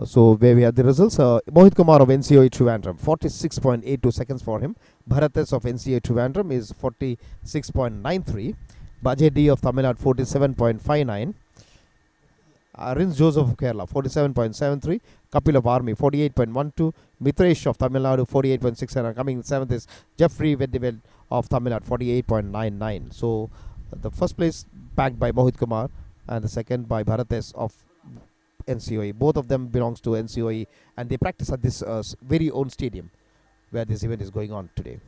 So where we have the results, Mohit Kumar of NCOE Trivandrum, 46.82 seconds for him. Bharates of NCOE Trivandrum is 46.93. Bajay D of Tamil Nadu, 47.59. Rins Joseph of Kerala, 47.73. Kapil of Army, 48.12. Mitresh of Tamil Nadu, 48.67. Coming in 7th is Jeffrey Vedivel of Tamil Nadu, 48.99. So the first place backed by Mohit Kumar and the second by Bharates of NCOE. Both of them belongs to NCOE and they practice at this very own stadium where this event is going on today.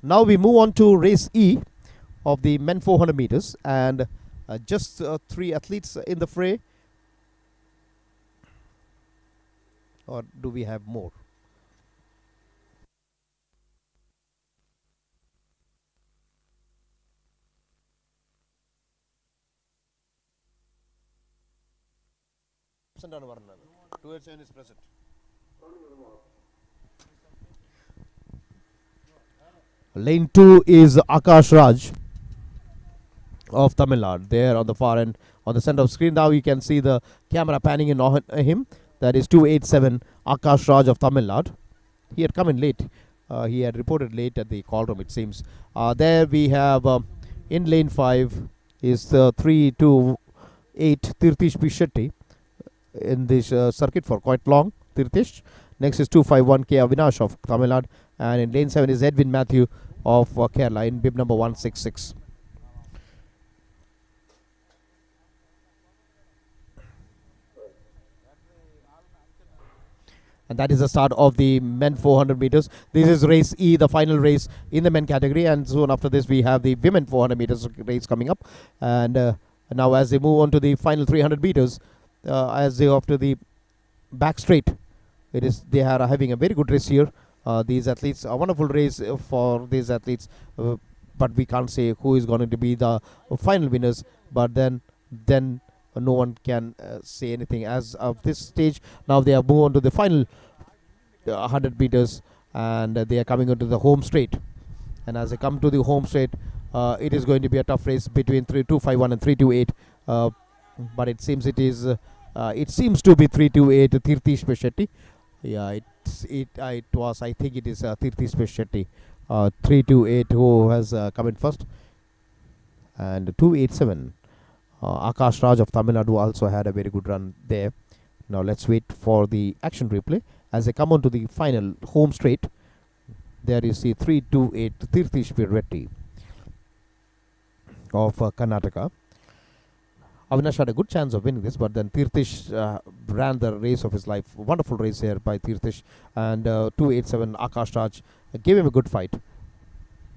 Now we move on to race E of the men 400 meters and just three athletes in the fray, or do we have more? Is present. Lane 2 is Akash Raj of Tamil Nadu. There on the far end, on the center of screen, now you can see the camera panning in on him. That is 287 Akash Raj of Tamil Nadu. He had come in late. He had reported late at the call room, it seems. There we have in lane 5 is 328 Tirtish P. Shetty in this circuit for quite long. Tirtish. Next is 251 K Avinash of Tamil Nadu. And in lane 7 is Edwin Matthew of Kerala in bib number 166. And that is the start of the men 400 meters. This is race E, the final race in the men category, and soon after this we have the women 400 meters race coming up. And now as they move on to the final 300 meters, as they go up to the back straight, they are having a very good race here. These athletes, a wonderful race for these athletes, but we can't say who is going to be the final winners. But then no one can say anything as of this stage. Now they have moved on to the final 100 meters, and they are coming onto the home straight. And as they come to the home straight, it is going to be a tough race between 3251 and 328. But it seems to be 328 Tirthi Shetty. Yeah, it was. I think it is Tirthi Shetty, 328 who has come in first, and 287. Akash Raj of Tamil Nadu also had a very good run there. Now let's wait for the action replay as they come on to the final home straight. There you see 328 Tirthi Reddy of Karnataka. Avinash had a good chance of winning this, but then Tirthish ran the race of his life. Wonderful race here by Tirthish, and 287 Akash Raj gave him a good fight.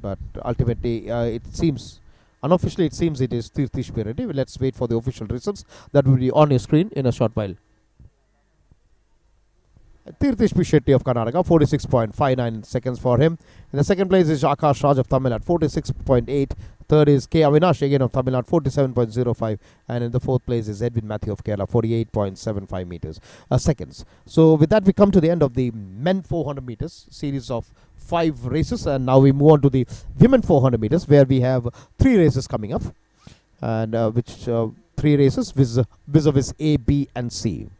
But ultimately, it seems, unofficially, it seems it is Tirthish Reddy. Let's wait for the official results. That will be on your screen in a short while. Tirthish Shetty of Karnataka, 46.59 seconds for him. In the second place is Akash Raj of Tamil Nadu, 46.8. Third is K. Avinash again of Tamil Nadu, 47.05. And in the fourth place is Edwin Matthew of Kerala, 48.75 seconds. So with that, we come to the end of the men 400 meters series of 5 races. And now we move on to the women 400 meters, where we have 3 races coming up. And 3 races vis-a-vis A, B, and C.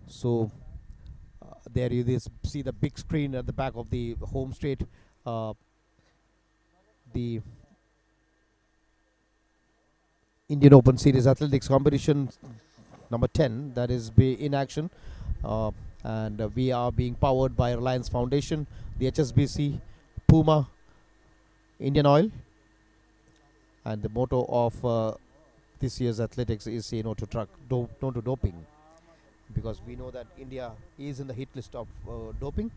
So there you see the big screen at the back of the home straight. The Indian Open Series Athletics competition number 10 that is in action, uh, and we are being powered by Reliance Foundation, the HSBC, Puma, Indian Oil, and the motto of this year's athletics is say no to no to doping, because we know that India is in the hit list of doping,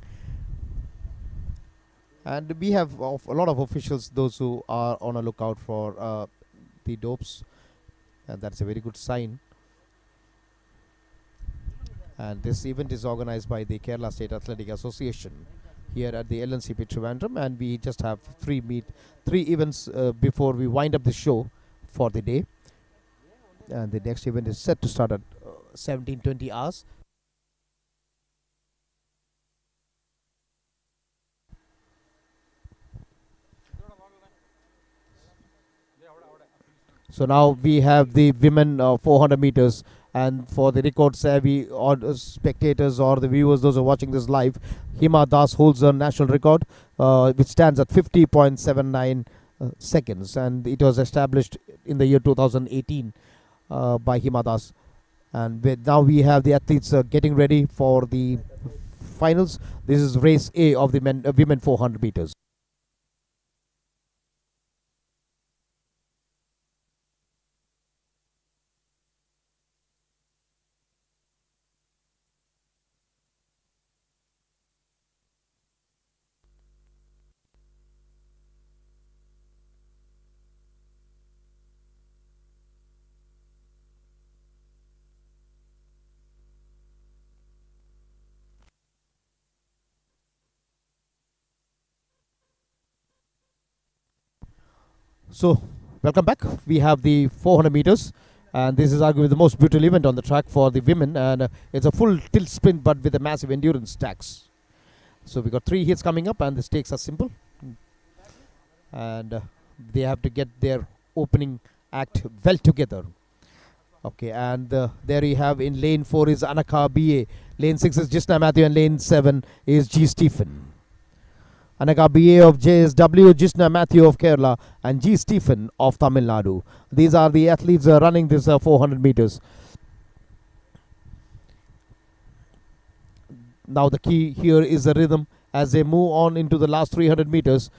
and we have a lot of officials, those who are on a lookout for the dopes, and that's a very good sign. And this event is organized by the Kerala State Athletic Association here at the LNCP Trivandrum, and we just have three events before we wind up the show for the day. And the next event is set to start at 17:20 hours. So now we have the women 400 meters, and for the record savvy or spectators or the viewers, those who are watching this live, Hima Das holds the national record, which stands at 50.79 seconds, and it was established in the year 2018 by Hima Das. And now we have the athletes getting ready for the finals. This is race A of the women 400 meters. So, welcome back. We have the 400 meters, and this is arguably the most brutal event on the track for the women, and it's a full tilt sprint but with a massive endurance stacks. So, we got three hits coming up, and the stakes are simple, and they have to get their opening act well together. Okay, and there you have in lane 4 is Anaka BA, lane 6 is Jisna Matthew, and lane 7 is G. Stephen. Anaka BA of JSW, Jisna Matthew of Kerala, and G. Stephen of Tamil Nadu. These are the athletes running this 400 meters. Now the key here is the rhythm as they move on into the last 300 meters,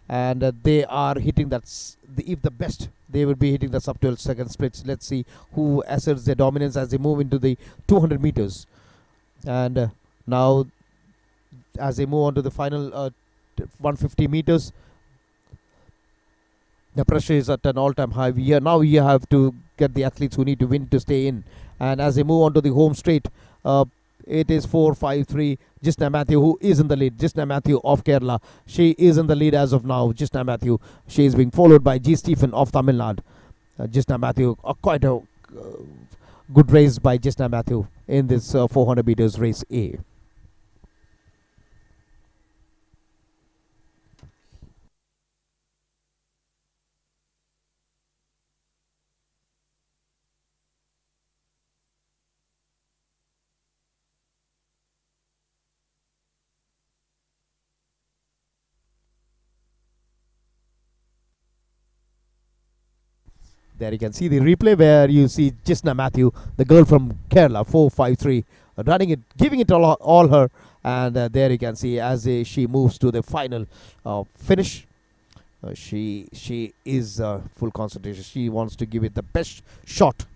and they are hitting that. If the best, they will be hitting the sub 12 second splits. Let's see who asserts their dominance as they move into the 200 meters. And now, as they move on to the final 150 meters, the pressure is at an all-time high. Now we have to get the athletes who need to win to stay in. And as they move on to the home straight, it is 4-5-3. Jisna Matthew, who is in the lead. Jisna Matthew of Kerala. She is in the lead as of now. Jisna Matthew. She is being followed by G. Stephen of Tamil Nadu. Jisna Matthew, quite a good race by Jisna Matthew in this 400 meters race A. There you can see the replay where you see Jisna Matthew, the girl from Kerala, 4-5-3, running it, giving it all her. And there you can see as she moves to the final finish. She is full concentration. She wants to give it the best shot,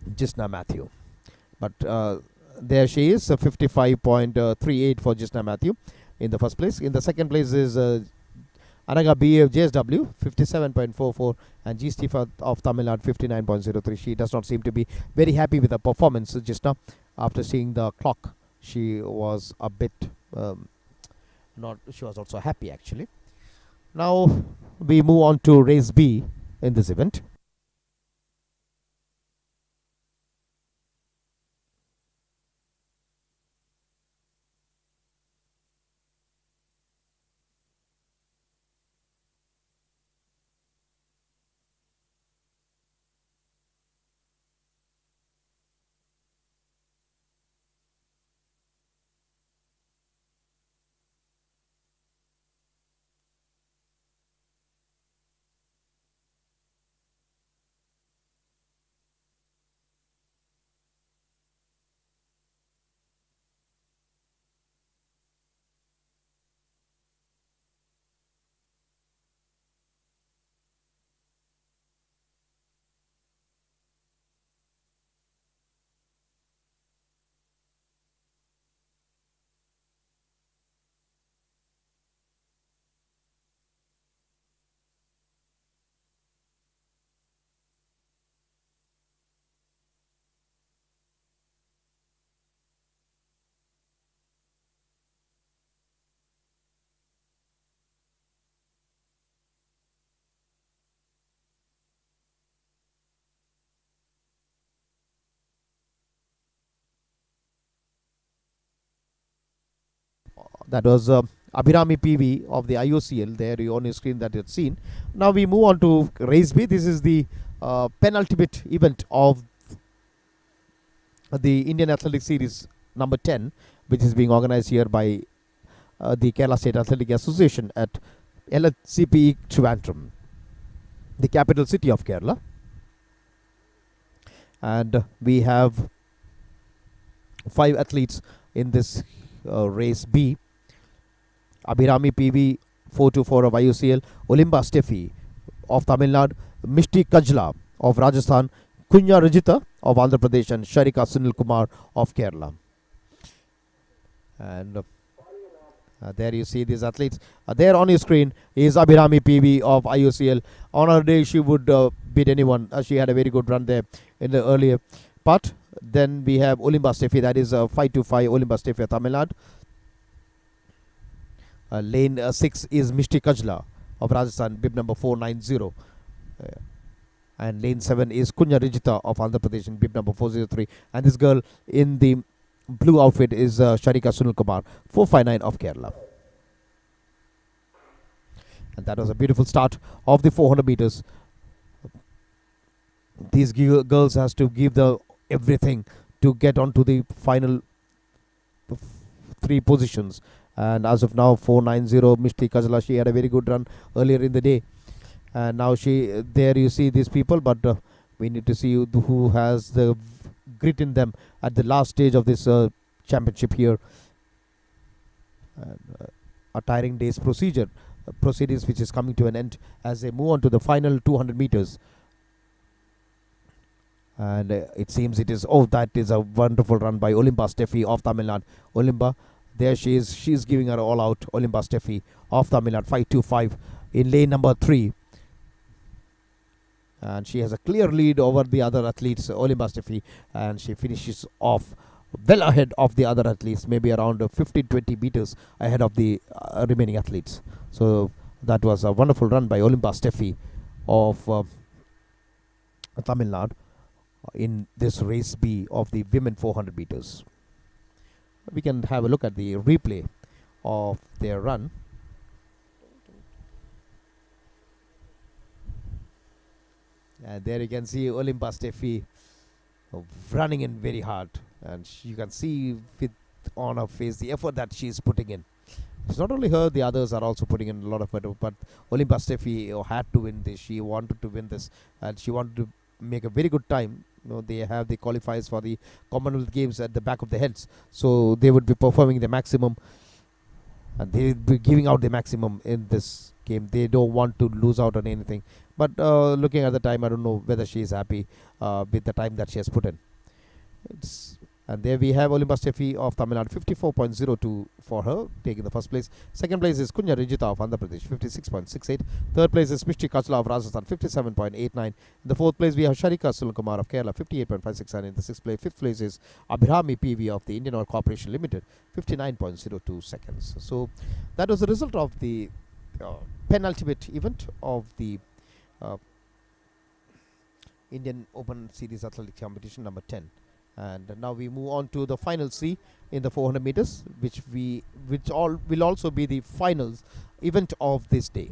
Jisna Matthew. But there she is, 55.38 for Jisna Matthew in the first place. In the second place is Anaga B of JSW, 57.44, and G. Stephen of Tamil Nadu, 59.03. She does not seem to be very happy with the performance just now. After seeing the clock, she was a bit not. She was also happy actually. Now we move on to race B in this event. That was Abhirami PV of the IOCL. There you on your screen that you've seen. Now we move on to race B. This is the penultimate event of the Indian Athletic Series number 10, which is being organized here by the Kerala State Athletic Association at LCPE Trivandrum, the capital city of Kerala. And we have 5 athletes in this race B. Abhirami PV 424 of IOCL, Olimba Steffi of Tamil Nadu, Mishti Kajla of Rajasthan, Kunya Rajita of Andhra Pradesh, and Sharika Sunil Kumar of Kerala. And there you see these athletes. There on your screen is Abhirami PV of IOCL. On her day, she would beat anyone. She had a very good run there in the earlier part. Then we have Olimba Steffi, that is 525 Olimba Steffi of Tamil Nadu. Lane 6 is Mishti Kajla of Rajasthan, bib number 490. And lane 7 is Kunya Rijita of Andhra Pradesh in bib number 403. And this girl in the blue outfit is Sharika Sunil Kumar, 459 of Kerala. And that was a beautiful start of the 400 meters. These girls has to give the everything to get onto the final 3 positions. And as of now, 490 Mishti Kajla, she had a very good run earlier in the day. And now there you see these people, but we need to see who has the grit in them at the last stage of this championship here. A tiring day's proceedings which is coming to an end as they move on to the final 200 meters. And it seems it is, that is a wonderful run by Olimba Steffi of Tamil Nadu. Olimba, there she is, she's giving her all out. Olimba Steffi of Tamil Nadu, 525 in lane number 3. And she has a clear lead over the other athletes, Olimba Steffi, and she finishes off well ahead of the other athletes, maybe around 15-20 meters ahead of the remaining athletes. So that was a wonderful run by Olimba Steffi of Tamil Nadu in this race B of the women 400 meters. We can have a look at the replay of their run. And there you can see Olimba Steffi running in very hard, and you can see on her face the effort that she is putting in. It's not only her, the others are also putting in a lot of effort, but Olimba Steffi had to win this. She wanted to win this, and she wanted to make a very good time. They have the qualifiers for the Commonwealth Games at the back of their heads, so they would be performing the maximum, and they would be giving out the maximum in this game. They don't want to lose out on anything. But looking at the time, I don't know whether she is happy with the time that she has put in. And there we have Olimba Steffi of Tamil Nadu, 54.02 for her, taking the first place. Second place is Kunya Rijita of Andhra Pradesh, 56.68. Third place is Mishti Kachla of Rajasthan, 57.89. In the fourth place, we have Sharika Sulkumar of Kerala, 58.56. And in the fifth place is Abhirami PV of the Indian Oil Corporation Limited, 59.02 seconds. So that was the result of the penultimate event of the Indian Open Series Athletic Competition number 10. And now we move on to the final C in the 400 meters, which will also be the finals event of this day.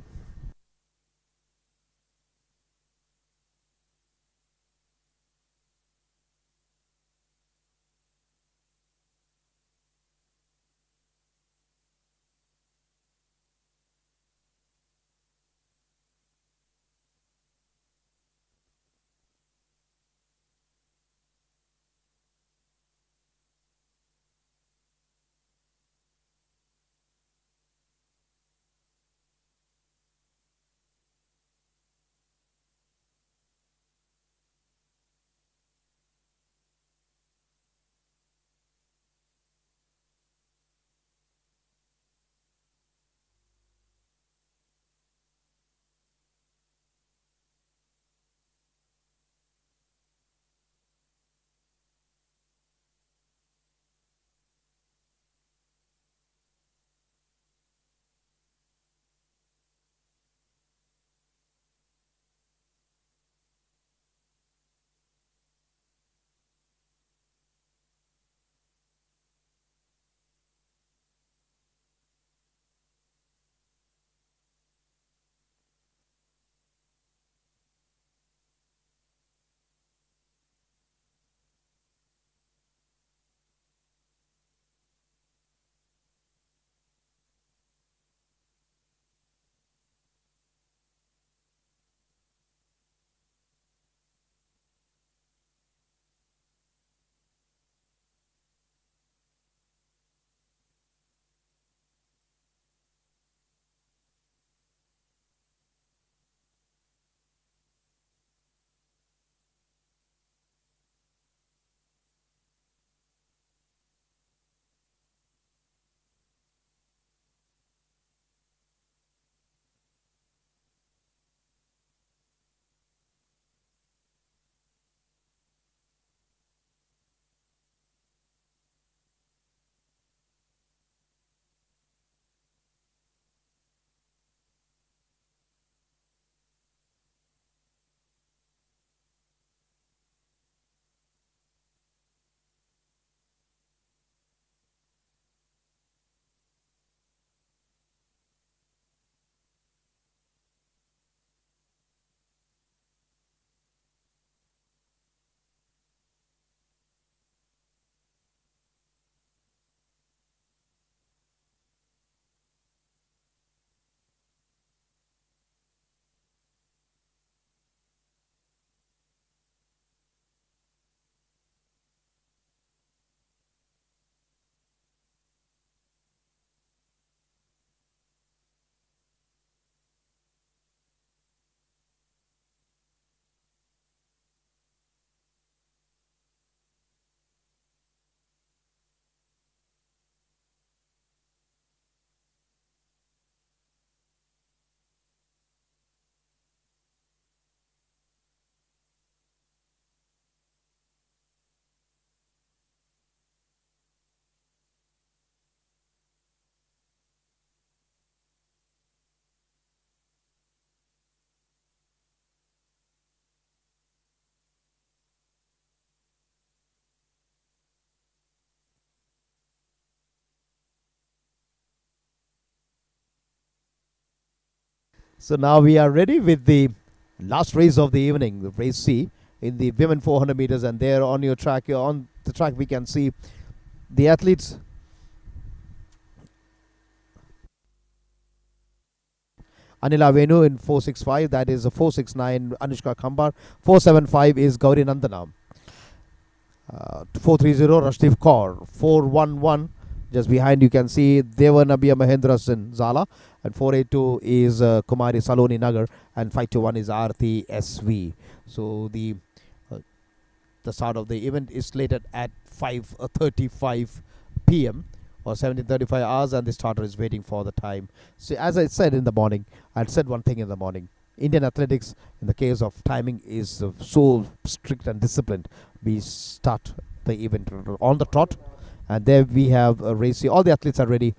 So now we are ready with the last race of the evening, the race C in the women 400 meters, and there on your track, on the track, we can see the athletes. Anila Venu in 465, that is a 469 Anushka Khambar, 475 is Gauri Nandana, 430 Rashdeep Kaur, 411 just behind you can see Devanabia Mahendra Singh Zala, and 482 is Kumari Saloni Nagar, and 521 is Aarti SV. So the start of the event is slated at 5:35 p.m. or 17:35 hours, and the starter is waiting for the time. So as I said in the morning, I said one thing in the morning: Indian athletics, in the case of timing, is so strict and disciplined. We start the event on the trot, and there we have a race. All the athletes are ready.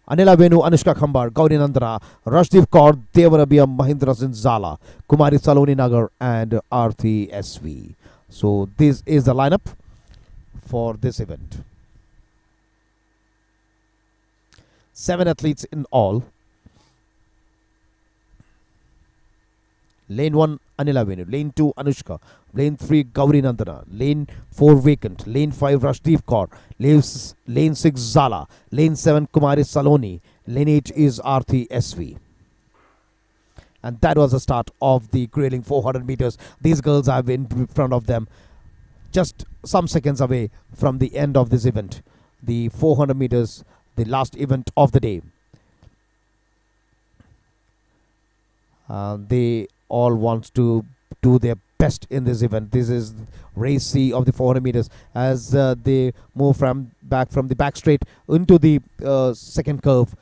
Anila Venu, Anushka Khambar, Gauri Nandana, Rashdeep Kaur, Devanabia Mahindra Singh Zala, Kumari Saloni Nagar, and Aarti SV. So this is the lineup for this event. 7 athletes in all. Lane 1 Anila Venu, Lane 2 Anushka, Lane 3 Gauri Nandana, Lane 4 vacant, Lane 5 Rashdeep Kaur, Lane 6 Zala, Lane 7 Kumari Saloni, Lane 8 is Aarti SV. And that was the start of the grilling 400 meters. These girls have been in front of them, just some seconds away from the end of this event. The 400 meters, the last event of the day. They all want to do their best in this event. This is race C of the 400 meters as they move back from the back straight into the second curve.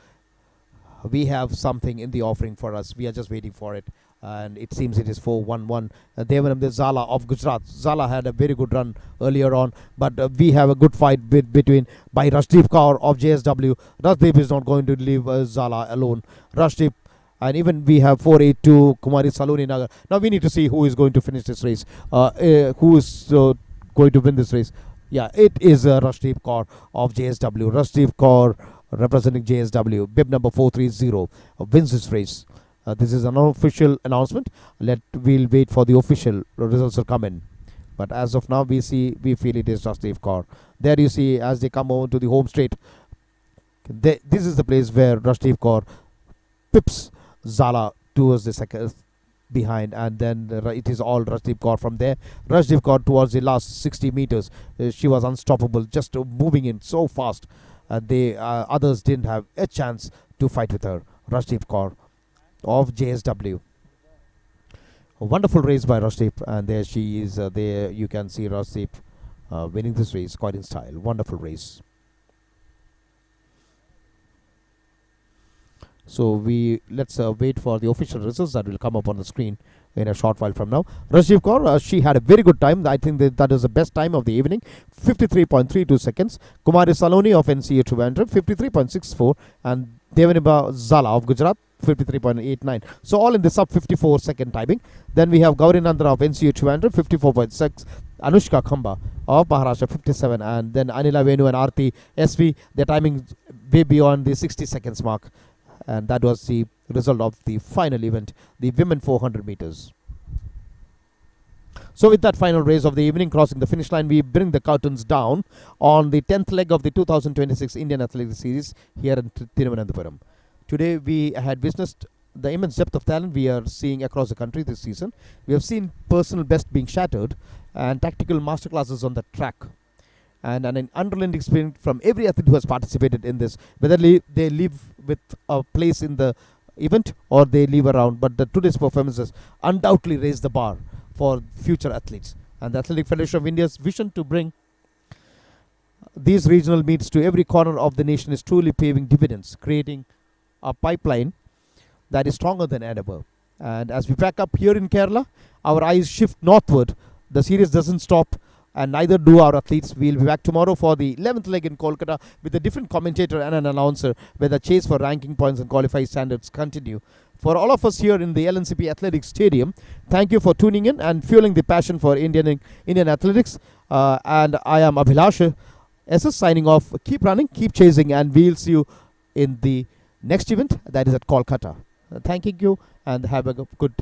We have something in the offering for us. We are just waiting for it, and it seems it is 4:11. Devanam Zala of Gujarat. Zala had a very good run earlier on, but we have a good fight between by Rashdeep Kaur of JSW. Rashdeep is not going to leave Zala alone. Rashdeep. And even we have 482 Kumari Saloni Nagar. Now we need to see who is going to finish this race. Who is going to win this race? Yeah, it is Rashdeep Kaur of JSW. Rashdeep Kaur representing JSW. Bib number 430 wins this race. This is an unofficial announcement. We'll wait for the official results to come in. But as of now, we feel it is Rashdeep Kaur. There you see as they come over to the home straight. This is the place where Rashdeep Kaur pips Zala towards the second behind, and then it is all Rashdeep Kaur from there. Rashdeep Kaur towards the last 60 meters, she was unstoppable, just moving in so fast. The others didn't have a chance to fight with her. Rashdeep Kaur of JSW. A wonderful race by Rashdeep, and there she is. There you can see Rashdeep winning this race quite in style. Wonderful race. So let's wait for the official results that will come up on the screen in a short while from now. Rashdeep Kaur, she had a very good time. I think that is the best time of the evening, 53.32 seconds. Kumari Saloni of NCA Trivandrum, 53.64, and Devaniba Zala of Gujarat, 53.89. So all in the sub 54 second timing. Then we have Gauri Nandana of NCA Trivandrum, 54.6. Anushka Khamba of Maharashtra, 57, and then Anila Venu and Aarti SV, their timing way beyond the 60 seconds mark. And that was the result of the final event, the women 400 meters. So with that final race of the evening crossing the finish line, we bring the curtains down on the 10th leg of the 2026 Indian Athletics Series here in Trivandrum. Today we had witnessed the immense depth of talent we are seeing across the country this season. We have seen personal best being shattered and tactical masterclasses on the track, and an unrelenting spirit from every athlete who has participated in this, whether they leave with a place in the event or they leave around. But today's performances undoubtedly raise the bar for future athletes. And the Athletic Federation of India's vision to bring these regional meets to every corner of the nation is truly paving dividends, creating a pipeline that is stronger than ever. And as we pack up here in Kerala, our eyes shift northward. The series doesn't stop, and neither do our athletes. We'll be back tomorrow for the 11th leg in Kolkata with a different commentator and an announcer, where the chase for ranking points and qualifying standards continue. For all of us here in the LNCP Athletics Stadium, thank you for tuning in and fueling the passion for Indian athletics. And I am Abhilash SS signing off. Keep running, keep chasing, and we'll see you in the next event, that is at Kolkata. thanking you and have a good